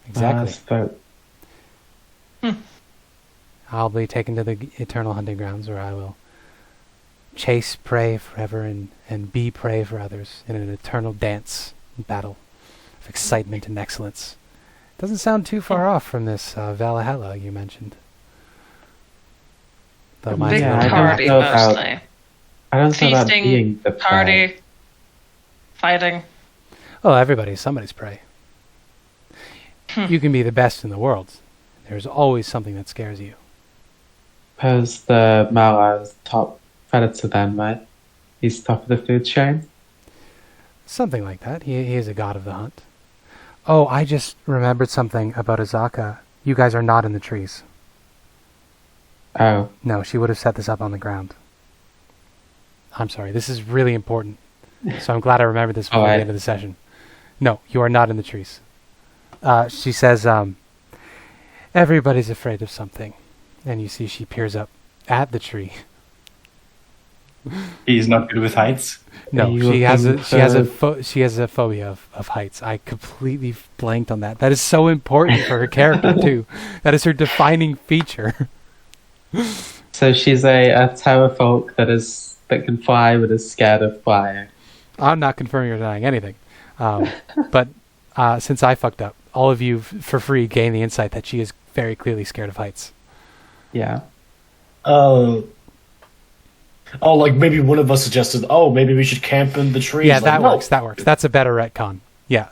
Exactly. But I'll be taken to the eternal hunting grounds where I will chase prey forever and be prey for others in an eternal dance and battle of excitement and excellence. Doesn't sound too far off from this Valhalla you mentioned. Though mine's Big Yeah, I not- don't party, know about- mostly. I don't know about being Feasting, the party, prey. fighting. Oh, everybody's somebody's prey. You can be the best in the world. There's always something that scares you. Suppose the Mala is top predator then, right? He's top of the food chain. Something like that. He is a god of the hunt. Oh, I just remembered something about Azaka. You guys are not in the trees. Oh, No, she would have set this up on the ground. I'm sorry. This is really important. So I'm glad I remembered this before the Alright. end of the session. No, you are not in the trees. She says, everybody's afraid of something. And you see she peers up at the tree. He's not good with heights. No, You she has think she has a phobia of heights. I completely blanked on that. That is so important for her character too. That is her defining feature. so she's a tower folk that can fly but is scared of flying. I'm not confirming or denying anything. But since I fucked up, all of you for free gain the insight that she is very clearly scared of heights. Yeah. Oh, like maybe one of us suggested, maybe we should camp in the trees. Yeah, Like, that no. works. That works. That's a better retcon. Yeah.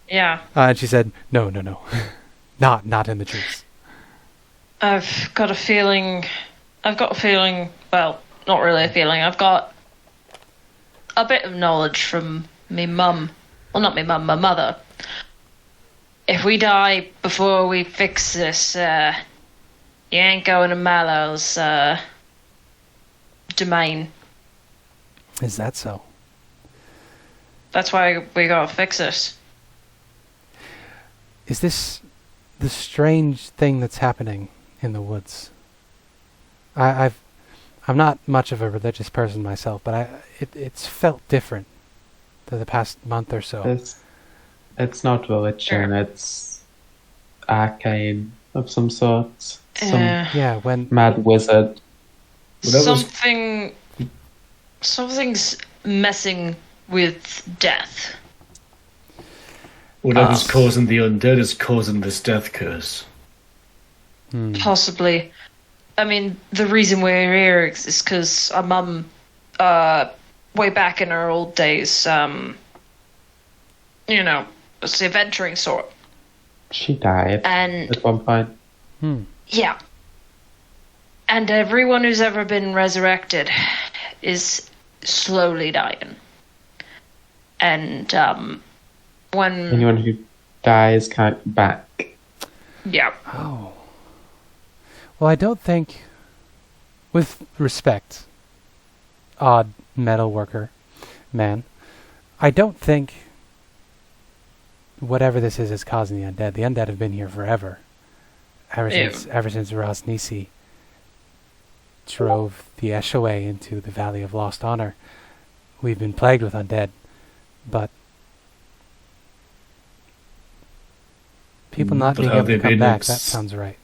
Yeah. And she said, no. Not in the trees. I've got a feeling, well, not really a feeling, I've got a bit of knowledge from me mum. Well, not me mum, my mother. If we die before we fix this, you ain't going to Mallow's, domain. Is that so? That's why we gotta fix it. Is this the strange thing that's happening in the woods? I'm not much of a religious person myself, but it's felt different for the past month or so. It's not religion, Sure. it's arcane of some sort. Some Yeah, when mad wizard. Whatever's- Something's messing with death. Whatever's causing the undead is causing this death curse. Possibly. I mean, the reason we're here is because our mum, way back in her old days, was the adventuring sort. She died And, at one point. yeah. And everyone who's ever been resurrected is slowly dying. And, when... Anyone who dies can't come back. Yeah. Oh. Well, I don't think, with respect, odd metal worker man, I don't think whatever this is causing the undead. The undead have been here forever. Ever since Rosnisi drove the Eshaway into the Valley of Lost Honor, we've been plagued with undead. But people not But being have able to they come been back, ex- that sounds right.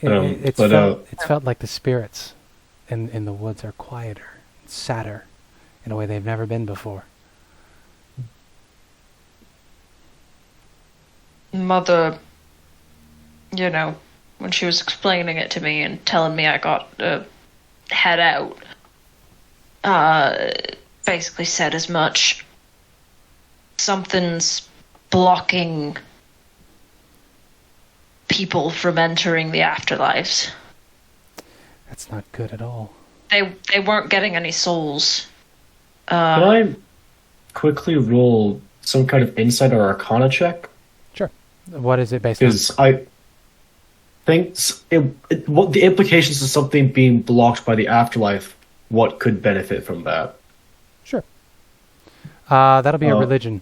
It's felt like the spirits in the woods are quieter, sadder, in a way they've never been before. Mother, when she was explaining it to me and telling me I got to head out, basically said as much. Something's blocking people from entering the afterlives. That's not good at all. They weren't getting any souls. Can I quickly roll some kind of insight or arcana check? Sure. What is it based on? Because I think what the implications of something being blocked by the afterlife, what could benefit from that? Sure. That'll be a religion.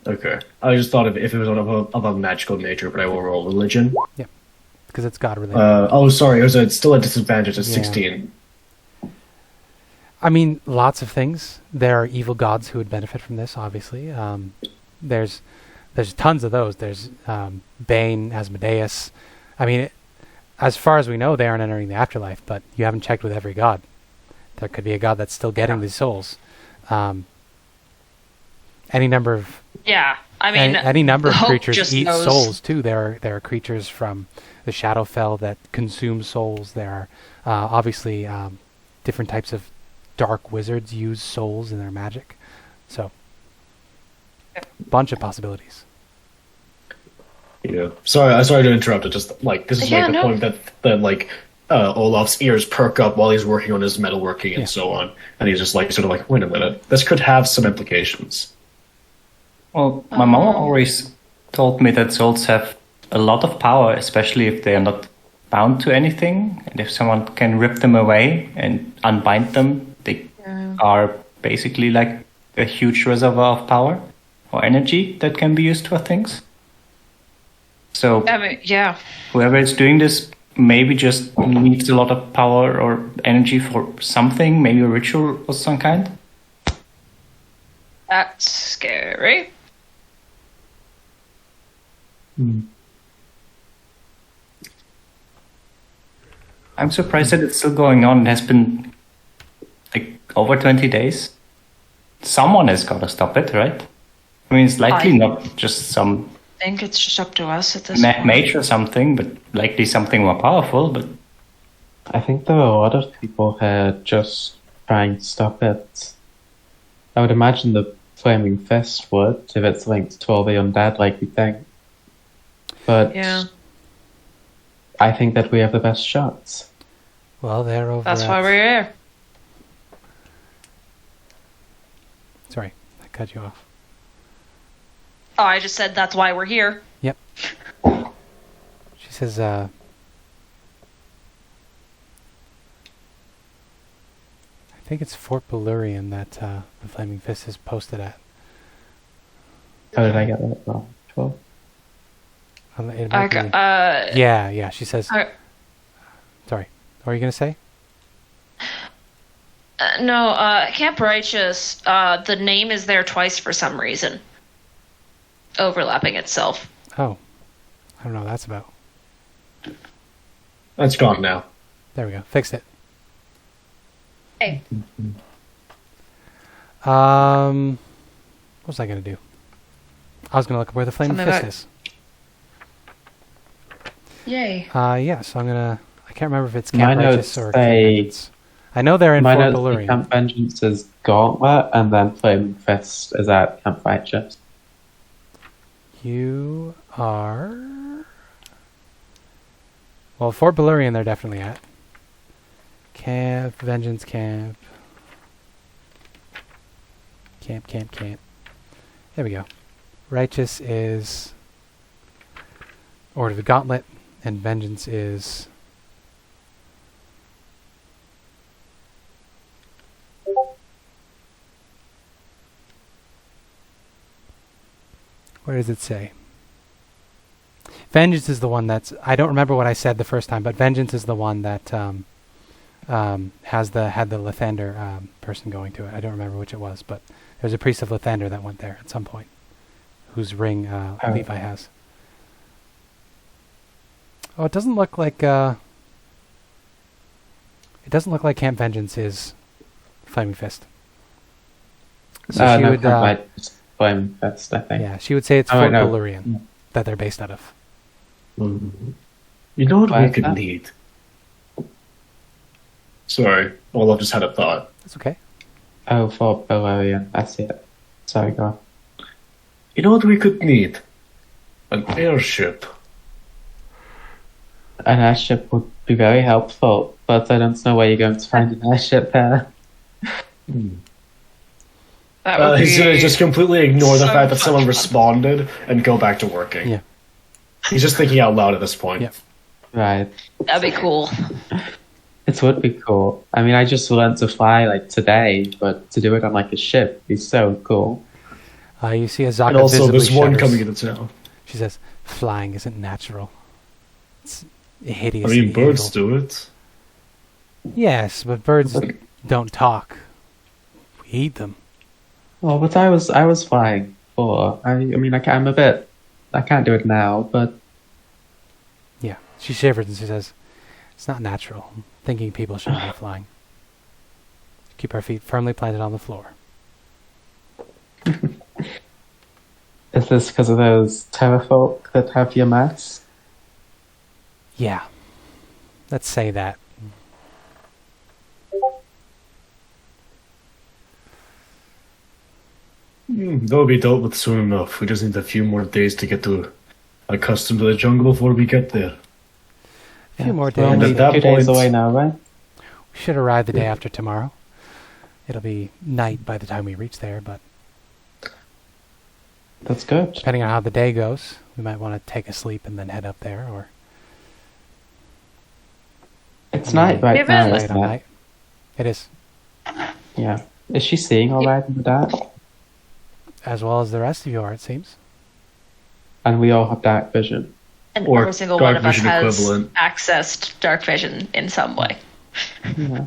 Okay. I just thought if it was of a magical nature, but I will roll religion. Yeah. Because it's God related. Sorry, it's still a disadvantage at Yeah. 16. I mean, lots of things. There are evil gods who would benefit from this, obviously. There's tons of those. There's Bane, Asmodeus. I mean, as far as we know, they aren't entering the afterlife, but you haven't checked with every god. There could be a god that's still getting these souls. Any number of Yeah, I mean, any number of Hope creatures just eat knows- souls too. There are creatures from the Shadowfell that consume souls. There Obviously, different types of dark wizards use souls in their magic. So, bunch of possibilities. Yeah. Sorry to interrupt. It just like this is Yeah, like the no. point that like Olaf's ears perk up while he's working on his metalworking and so on, and he's just like sort of like, wait a minute, this could have some implications. Well, my mom always told me that souls have a lot of power, especially if they are not bound to anything, and if someone can rip them away and unbind them, they are basically like a huge reservoir of power or energy that can be used for things. So I mean, yeah. whoever is doing this maybe just needs a lot of power or energy for something, maybe a ritual of some kind. That's scary. I'm surprised that it's still going on. It has been like over 20 days. Someone has got to stop it, right? I mean, it's likely not just some I think it's just up to us at this point. mage or something, but likely something more powerful. But I think there are a lot of people here just trying to stop it. I would imagine the Flaming Fist would, if it's linked to all the undead like we think. But Yeah. I think that we have the best shots. Well, they're over. That's at- why we're here. Sorry, I cut you off. Oh, I just said that's why we're here. Yep. She says, I think it's Fort Belurian that the Flaming Fist is posted at. How did I get that wrong? 12? It I might got, be- yeah, she says... I- Sorry, what were you going to say? No, Camp Righteous, the name is there twice for some reason. Overlapping itself. Oh, I don't know what that's about. That's gone now. There we go, fixed it. Hey. What was I going to do? I was going to look up where the Flaming Something Fist about- is. Yay. Yeah, so I'm going to... I can't remember if it's My Camp Righteous notes or say- Camp Vengeance. I know they're in My Fort notes say Belurian. Camp Vengeance is Gauntlet, and then Flaming Fist is at Camp Righteous. You are... Well, Fort Belurian they're definitely at. Camp, Vengeance Camp. Camp. There we go. Righteous is... Order of the Gauntlet, and Vengeance is... Where does it say? Vengeance is the one that's... I don't remember what I said the first time, but Vengeance is the one that had the Lathander person going to it. I don't remember which it was, but there's a priest of Lathander that went there at some point, whose ring Levi has. Oh, it doesn't look like... it doesn't look like Camp Vengeance is Flaming Fist. So she No, would... Camp Righteous, Flaming Fist, I think. yeah, she would say it's Oh, Fort no. Belurian that they're based out of. You know what Why we is could that? need? Sorry, Olaf just had a thought. That's okay. Oh, for Belurian, I see it. Sorry, go on. You know what we could need? An airship. An airship would be very helpful, but I don't know where you're going to find an airship there. That would He's be gonna just completely ignore the so fact that much someone fun. responded and go back to working. Yeah. He's just thinking out loud at this point. Yeah. Right. That'd be cool. It would be cool. I mean, I just learned to fly like today, but to do it on like a ship would be so cool. You see Azaka And also, visibly there's one shudders. coming into town. She says, "Flying isn't natural. It's I hideous." mean, birds do it. Yes, but birds don't talk. We eat them. Oh, but I was flying before. I mean, I can't do it now, but Yeah. She shivers and she says, "It's not natural. Thinking people shouldn't be flying. Keep our feet firmly planted on the floor." is this because of those terrafolk that have your mass? Yeah. Let's say that. That would be dope with soon enough. We just need a few more days to get accustomed to the jungle before we get there. A few more We're days. only At that 2 days point- away now, right? We should arrive the day after tomorrow. It'll be night by the time we reach there, but That's good. depending on how the day goes, we might want to take a sleep and then head up there, or It's night right Given- now, night isn't on it? night. It is, Yeah. Is she seeing all right with that? as well as the rest of you are, it seems. And we all have dark vision. And Or every single dark one of us vision has equivalent. accessed dark vision in some way. Yeah.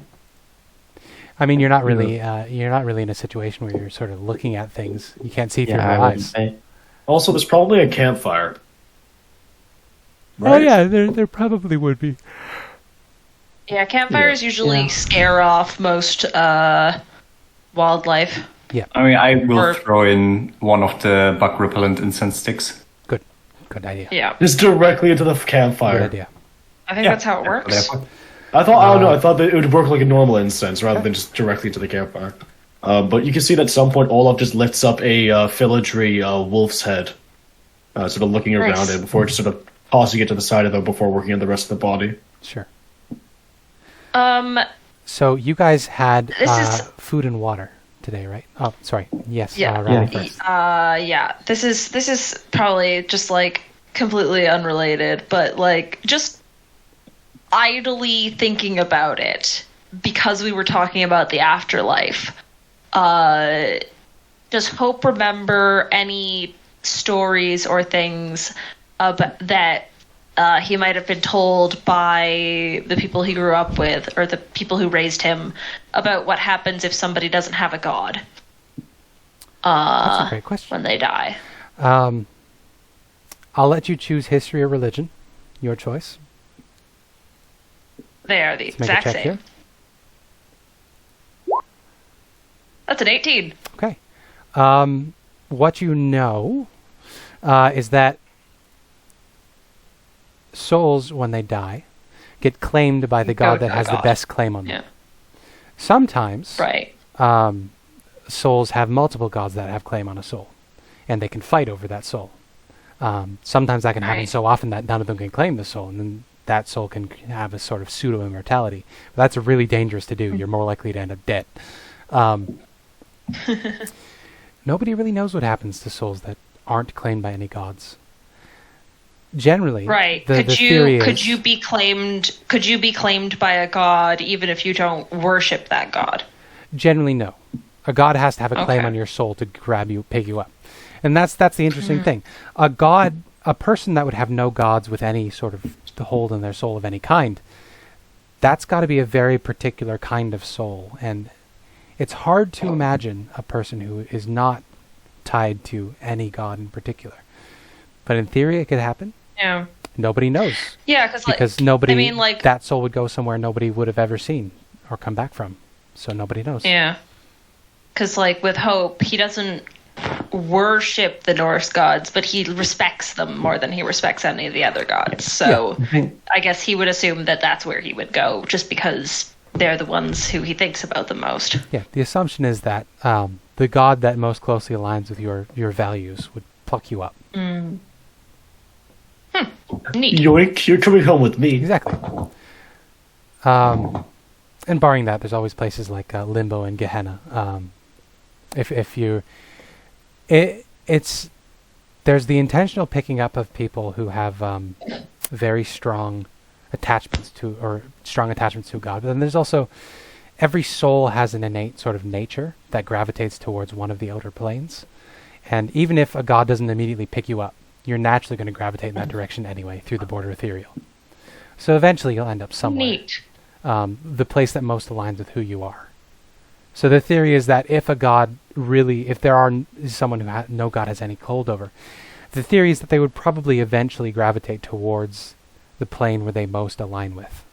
I mean, you're not really in a situation where you're sort of looking at things. You can't see through Yeah, I your wouldn't eyes. say. Also, there's probably a campfire. Oh Right? yeah, there probably would be. Yeah, campfires usually Yeah. scare off most wildlife. I mean, I will Or- throw in one of the bug repellent incense sticks. Good idea. Yeah, Just directly into the Good campfire. idea. I think Yeah. that's how it works. I thought that it would work like a normal incense rather than just directly to the campfire. But you can see that at some point Olaf just lifts up a filigree wolf's head, sort of looking around Nice. it before just sort of tossing it to the side of it before working on the rest of the body. Sure. Um, So you guys had This is- food and water today, right? Oh, sorry. Yes. Yeah. Riley Yeah. first. yeah. This is probably just like completely unrelated, but like just idly thinking about it because we were talking about the afterlife. Does Hope remember any stories or things that he might have been told by the people he grew up with or the people who raised him about what happens if somebody doesn't have a god That's a great question. when they die? I'll let you choose history or religion. Your choice. They are the Let's make a exact check same. here. That's an 18. Okay. What you know is that souls, when they die, get claimed by the god that has the best claim on them. Yeah. Sometimes Right. souls have multiple gods that have claim on a soul, and they can fight over that soul. Sometimes that can happen Right. so often that none of them can claim the soul, and then that soul can have a sort of pseudo-immortality. But that's really dangerous to do. You're more likely to end up dead. Nobody really knows what happens to souls that aren't claimed by any gods. Generally, Right. the could theory you be claimed by a god even if you don't worship that god? Generally, no. A god has to have a claim Okay. on your soul to grab you, pick you up, and that's the interesting thing. A person that would have no gods with any sort of hold in their soul of any kind, that's got to be a very particular kind of soul, and it's hard to imagine a person who is not tied to any god in particular. But in theory, it could happen. Yeah. Nobody knows Yeah, because nobody. I mean, like, that soul would go somewhere nobody would have ever seen or come back from, so nobody knows. yeah. Because, like, with Hope, he doesn't worship the Norse gods, but he respects them more than he respects any of the other gods. So I think I guess he would assume that that's where he would go, just because they're the ones who he thinks about the most. Yeah, the assumption is that the god that most closely aligns with your values would pluck you up. Neat. Yoink, you're coming home with me. Exactly. And barring that, there's always places like Limbo and Gehenna. There's the intentional picking up of people who have very strong attachments to God. But then there's also every soul has an innate sort of nature that gravitates towards one of the outer planes. And even if a god doesn't immediately pick you up, you're naturally going to gravitate in that direction anyway through the border ethereal. So eventually you'll end up somewhere. Neat. The place that most aligns with who you are. So the theory is that if there are someone who no god has any hold over, the theory is that they would probably eventually gravitate towards the plane where they most align with.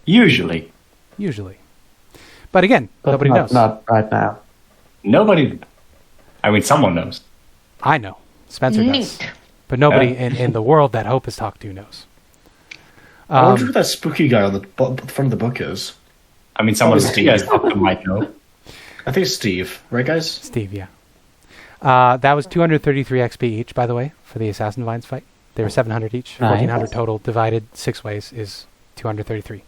Usually. But again, but nobody knows. Not right now. Nobody. I mean, someone knows. I know. Spencer does. Neat. But nobody in the world that Hope has talked to knows. I wonder who that spooky guy on the front of the book is. I mean, someone Probably you guys Steve. might know. I think it's Steve, right, guys? Steve, yeah. That was 233 XP each, by the way, for the Assassin Vines fight. They were 700 each. Nice. 1400 total, divided 6 ways is 233.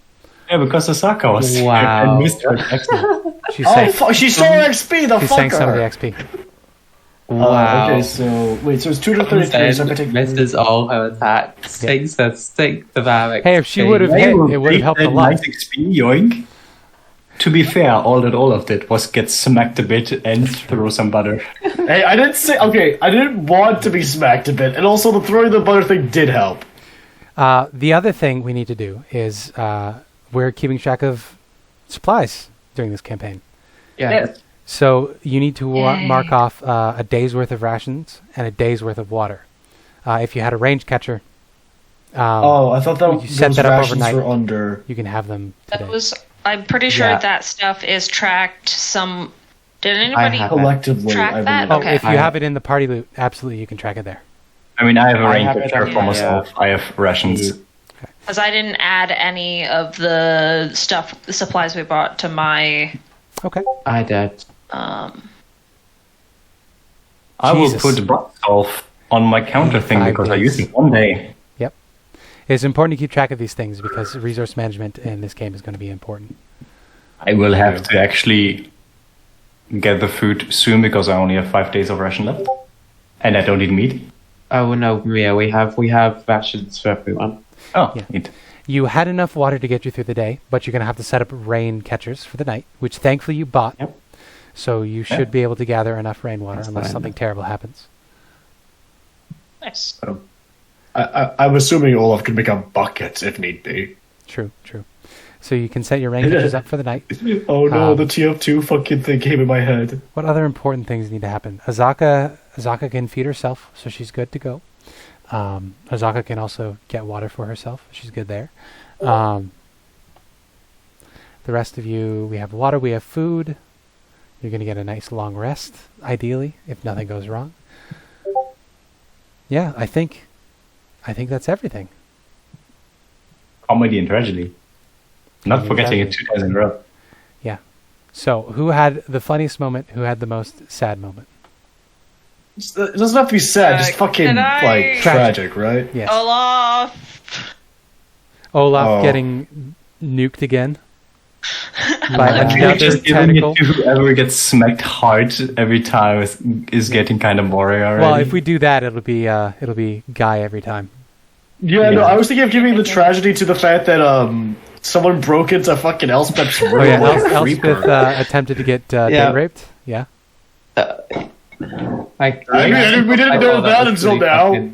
Yeah, because Osaka was Wow. and missed her. Excellent. She Oh, sank, she stole her XP. The she fucker. sank some of the XP. Wow. Okay, so wait, so it's 233. So if I take Misses all her attacks. Stinks the Varric. Hey, if she would have hit, it would have helped a lot. Nice XP, yoink. To be fair, all that Olaf did was get smacked a bit and throw some butter. Hey, I didn't say. Okay, I didn't want to be smacked a bit, and also the throwing the butter thing did help. The other thing we need to do is we're keeping track of supplies during this campaign. Yeah. So you need to Yay. mark off a day's worth of rations and a day's worth of water. If you had a range catcher, Oh, I thought that you set those that up rations overnight. were under. you can have them today. That was. I'm pretty sure Yeah. that stuff is tracked. Did I anybody have Collectively, track I that? believe. Oh, Okay. if you have it in the party loot, absolutely you can track it there. I mean, I have a I range have of it share on for my, myself. I have rations. Because I didn't add any of the supplies we bought to my. Okay. I did. I will Jesus. put Brandtrokk on my counter thing 5 because I days. used it one day. It's important to keep track of these things because resource management in this game is going to be important. I will have to actually get the food soon because I only have 5 days of ration left. And I don't eat meat. Oh no, Maria, we have rations for everyone. Oh, Yeah. neat. You had enough water to get you through the day, but you're going to have to set up rain catchers for the night, which thankfully you bought. Yep. So you should be able to gather enough rainwater That's unless fine. something terrible happens. Nice. I'm assuming Olaf could make a bucket if need be. True. So you can set your rain catchers up for the night. Oh no, the Um, TF2 fucking thing came in my head. What other important things need to happen? Azaka can feed herself, so she's good to go. Azaka can also get water for herself. She's good there. The rest of you, we have water, we have food. You're going to get a nice long rest, ideally, if nothing goes wrong. Yeah, I think that's everything. Comedy and tragedy. Not Comedy and forgetting it tragedy. 2 days in a row. So, who had the funniest moment? Who had the most sad moment? It doesn't have to be sad, just fucking can I- like tragic, right? Yes. Olaf. Olaf Oh. getting nuked again by I feel like another just giving tentacle. it to whoever gets smacked hard every time is getting kind of boring already. Well, if we do that, it'll be Guy every time. Yeah, no, Yeah. I was thinking of giving the tragedy to the fact that someone broke into fucking Elspeth's room. Oh yeah, like a Elspeth creeper. attempted to get Yeah. date raped. Yeah. We didn't know that until now.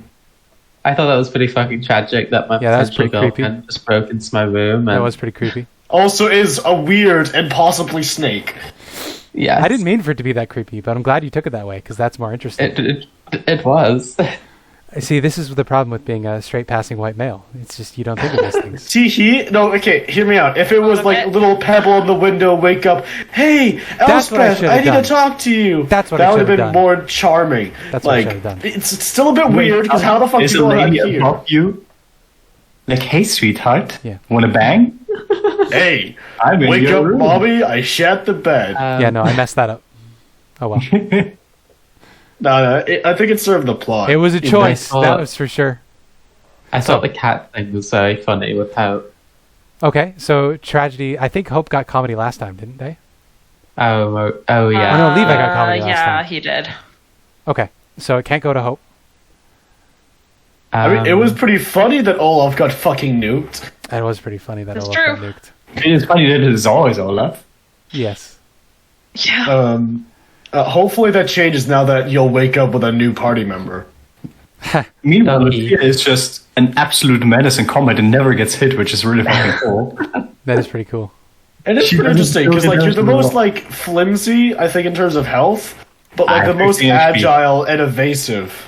I thought that was pretty fucking tragic that my Yeah, that was potential pretty creepy. girlfriend just broke into my room. That And was pretty creepy. Also is a weird and possibly snake. yes, I didn't mean for it to be that creepy, but I'm glad you took it that way because that's more interesting. It was. See, this is the problem with being a straight passing white male. It's just you don't think of these things. See, hear me out. If it was like a little pebble in the window, wake up, hey, That's what I Elspeth, should've I need done. to talk to you. That's what that I would have should've been done. more charming. That's what I like, should've done. It's still a bit weird because how the fuck is do you a know I'm lady here? above you? Like, hey, sweetheart, Yeah. wanna bang? Hey, I'm in wake your up, room. mommy! I shat the bed. Yeah, no, I messed that up. Oh well. No, I think it served the plot. It was a choice. thought- That was for sure. I thought the cat thing was very funny with how. Okay, so tragedy. I think Hope got comedy last time, didn't they? Oh yeah. Oh, no, Levi got comedy last Yeah, time. he did. Okay, so it can't go to Hope. I mean, it was pretty funny that Olaf got fucking nuked. It was pretty funny that It's Olaf got true. nuked. It is funny that it is always Olaf. Yes. Yeah. Hopefully that changes now that you'll wake up with a new party member. Meanwhile, Doggy. Lucia is just an absolute menace in combat and never gets hit, which is really fucking cool. That is pretty cool. And it's She pretty doesn't interesting because feel like you're the good most at all. like flimsy, I think, in terms of health, but like I the have most 15 HP. agile and evasive.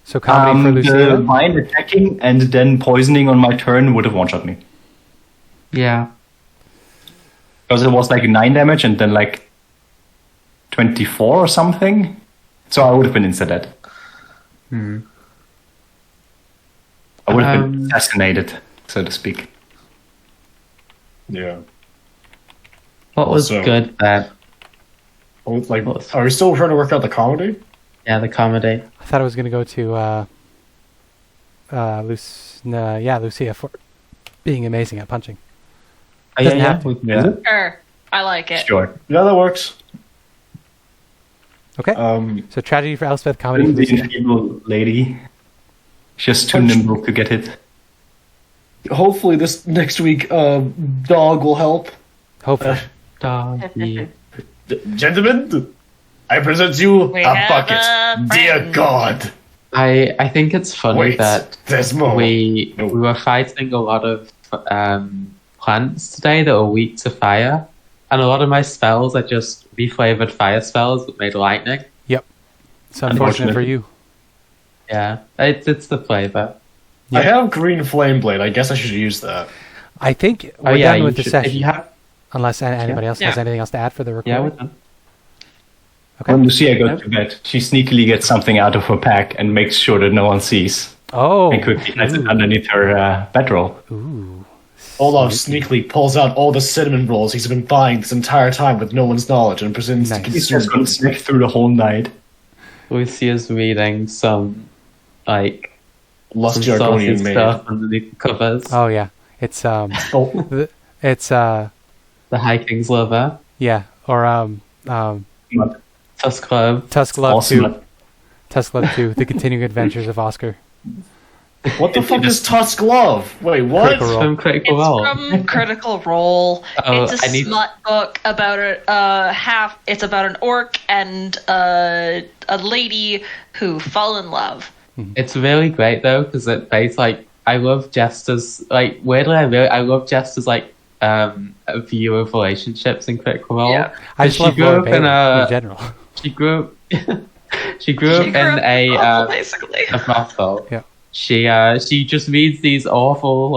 So comedy for Lucia. The then? vine attacking and then poisoning on my turn would have one-shot me. Yeah. Because it was like 9 damage and then like 24 or something. So I would have been insta-dead. I would have been assassinated, so to speak. Yeah. What was Also- good then? Like, What was- are we still trying to work out the comedy? Yeah, the comedy. I thought I was going to go to Lucia for being amazing at punching. Oh, Doesn't yeah, have to. we can do that. Sure. I like it. Sure. Yeah, that works. Okay. So tragedy for Elspeth, comedy for The Lucia. enfeebled lady. Just too Punch. nimble to get it. Hopefully, this next week, dog will help. Hopefully. Doggy. Gentlemen, I present you We a have bucket. a Dear friend. God. I think it's funny Wait, that there's more. we No. were fighting a lot of plants today that were weak to fire, and a lot of my spells are just reflavored fire spells that made lightning. Yep. It's unfortunate for you. Yeah, it's the flavor. Yeah. I have green flame blade. I guess I should use that. I think we're Oh yeah, done you with the should- session. If you have, Unless anybody else has Yeah. anything else to add for the yeah, recording. we're done. Okay. When Lucia goes to bed, she sneakily gets something out of her pack and makes sure that no one sees. Oh. And quickly hides it underneath her bedroll. Ooh. Olaf sneakily pulls out all the cinnamon rolls he's been buying this entire time with no one's knowledge and presents Nice. to He's consume just going to snack through the whole night. Lucia's reading some some lusty saucy Argonian maid. stuff underneath the covers. Oh yeah. It's Oh, it's The High King's Lover, yeah, or Tusk Club. Tusk Love Awesome. 2. Tusk Love 2, The Continuing Adventures of Oscar. what the fuck is Tusk Love? Wait, what? Critical Role. From Critical It's Role. from Critical Role. Oh, It's a I need- smut book about it's about an orc and a lady who fall in love. It's really great though because it based I love Jester's weirdly I love Jester's a view of relationships in Critical Role. Yeah. I just She love grew Laura up in Bailey a- in general. She grew up she grew up in a basically. brothel. Yeah. She just reads these awful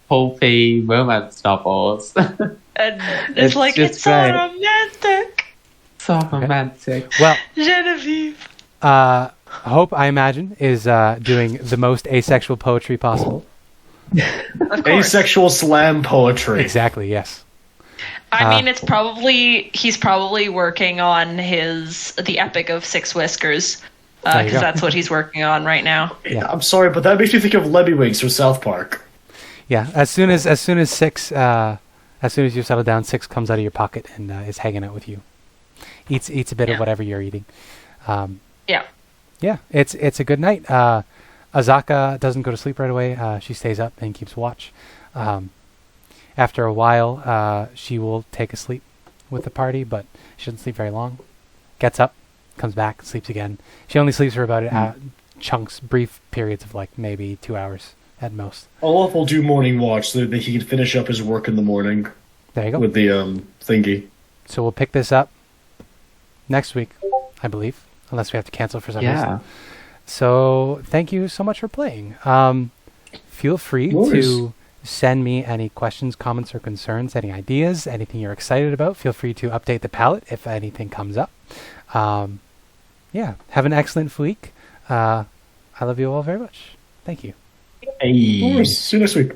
pulpy romance novels. And It's it's just it's so great. romantic. So romantic. Well, Genevieve. Hope, I imagine, is doing the most asexual poetry possible. Of course. Asexual slam poetry. Exactly, yes. I mean, he's probably working on the Epic of Six Whiskers, There you because go. that's what he's working on right now. Yeah. I'm sorry, but that makes me think of Lebywigs from South Park. Yeah, as soon as six, as soon as you settle down, 6 comes out of your pocket and is hanging out with you. Eats a bit of whatever you're eating. Yeah. Yeah, it's a good night. Azaka doesn't go to sleep right away. She stays up and keeps watch. After a while, she will take a sleep with the party, but she doesn't sleep very long. Gets up, comes back, sleeps again. She only sleeps for about brief periods of maybe 2 hours at most. Olaf will do morning watch so that he can finish up his work in the morning There you go. with the thingy. So we'll pick this up next week, I believe, unless we have to cancel for some reason. Yeah. So thank you so much for playing. Feel free No worries. to send me any questions, comments, or concerns, any ideas, anything you're excited about. Feel free to update the palette if anything comes up. Yeah, have an excellent week. I love you all very much. Thank you. Hey. No worries. See you next week.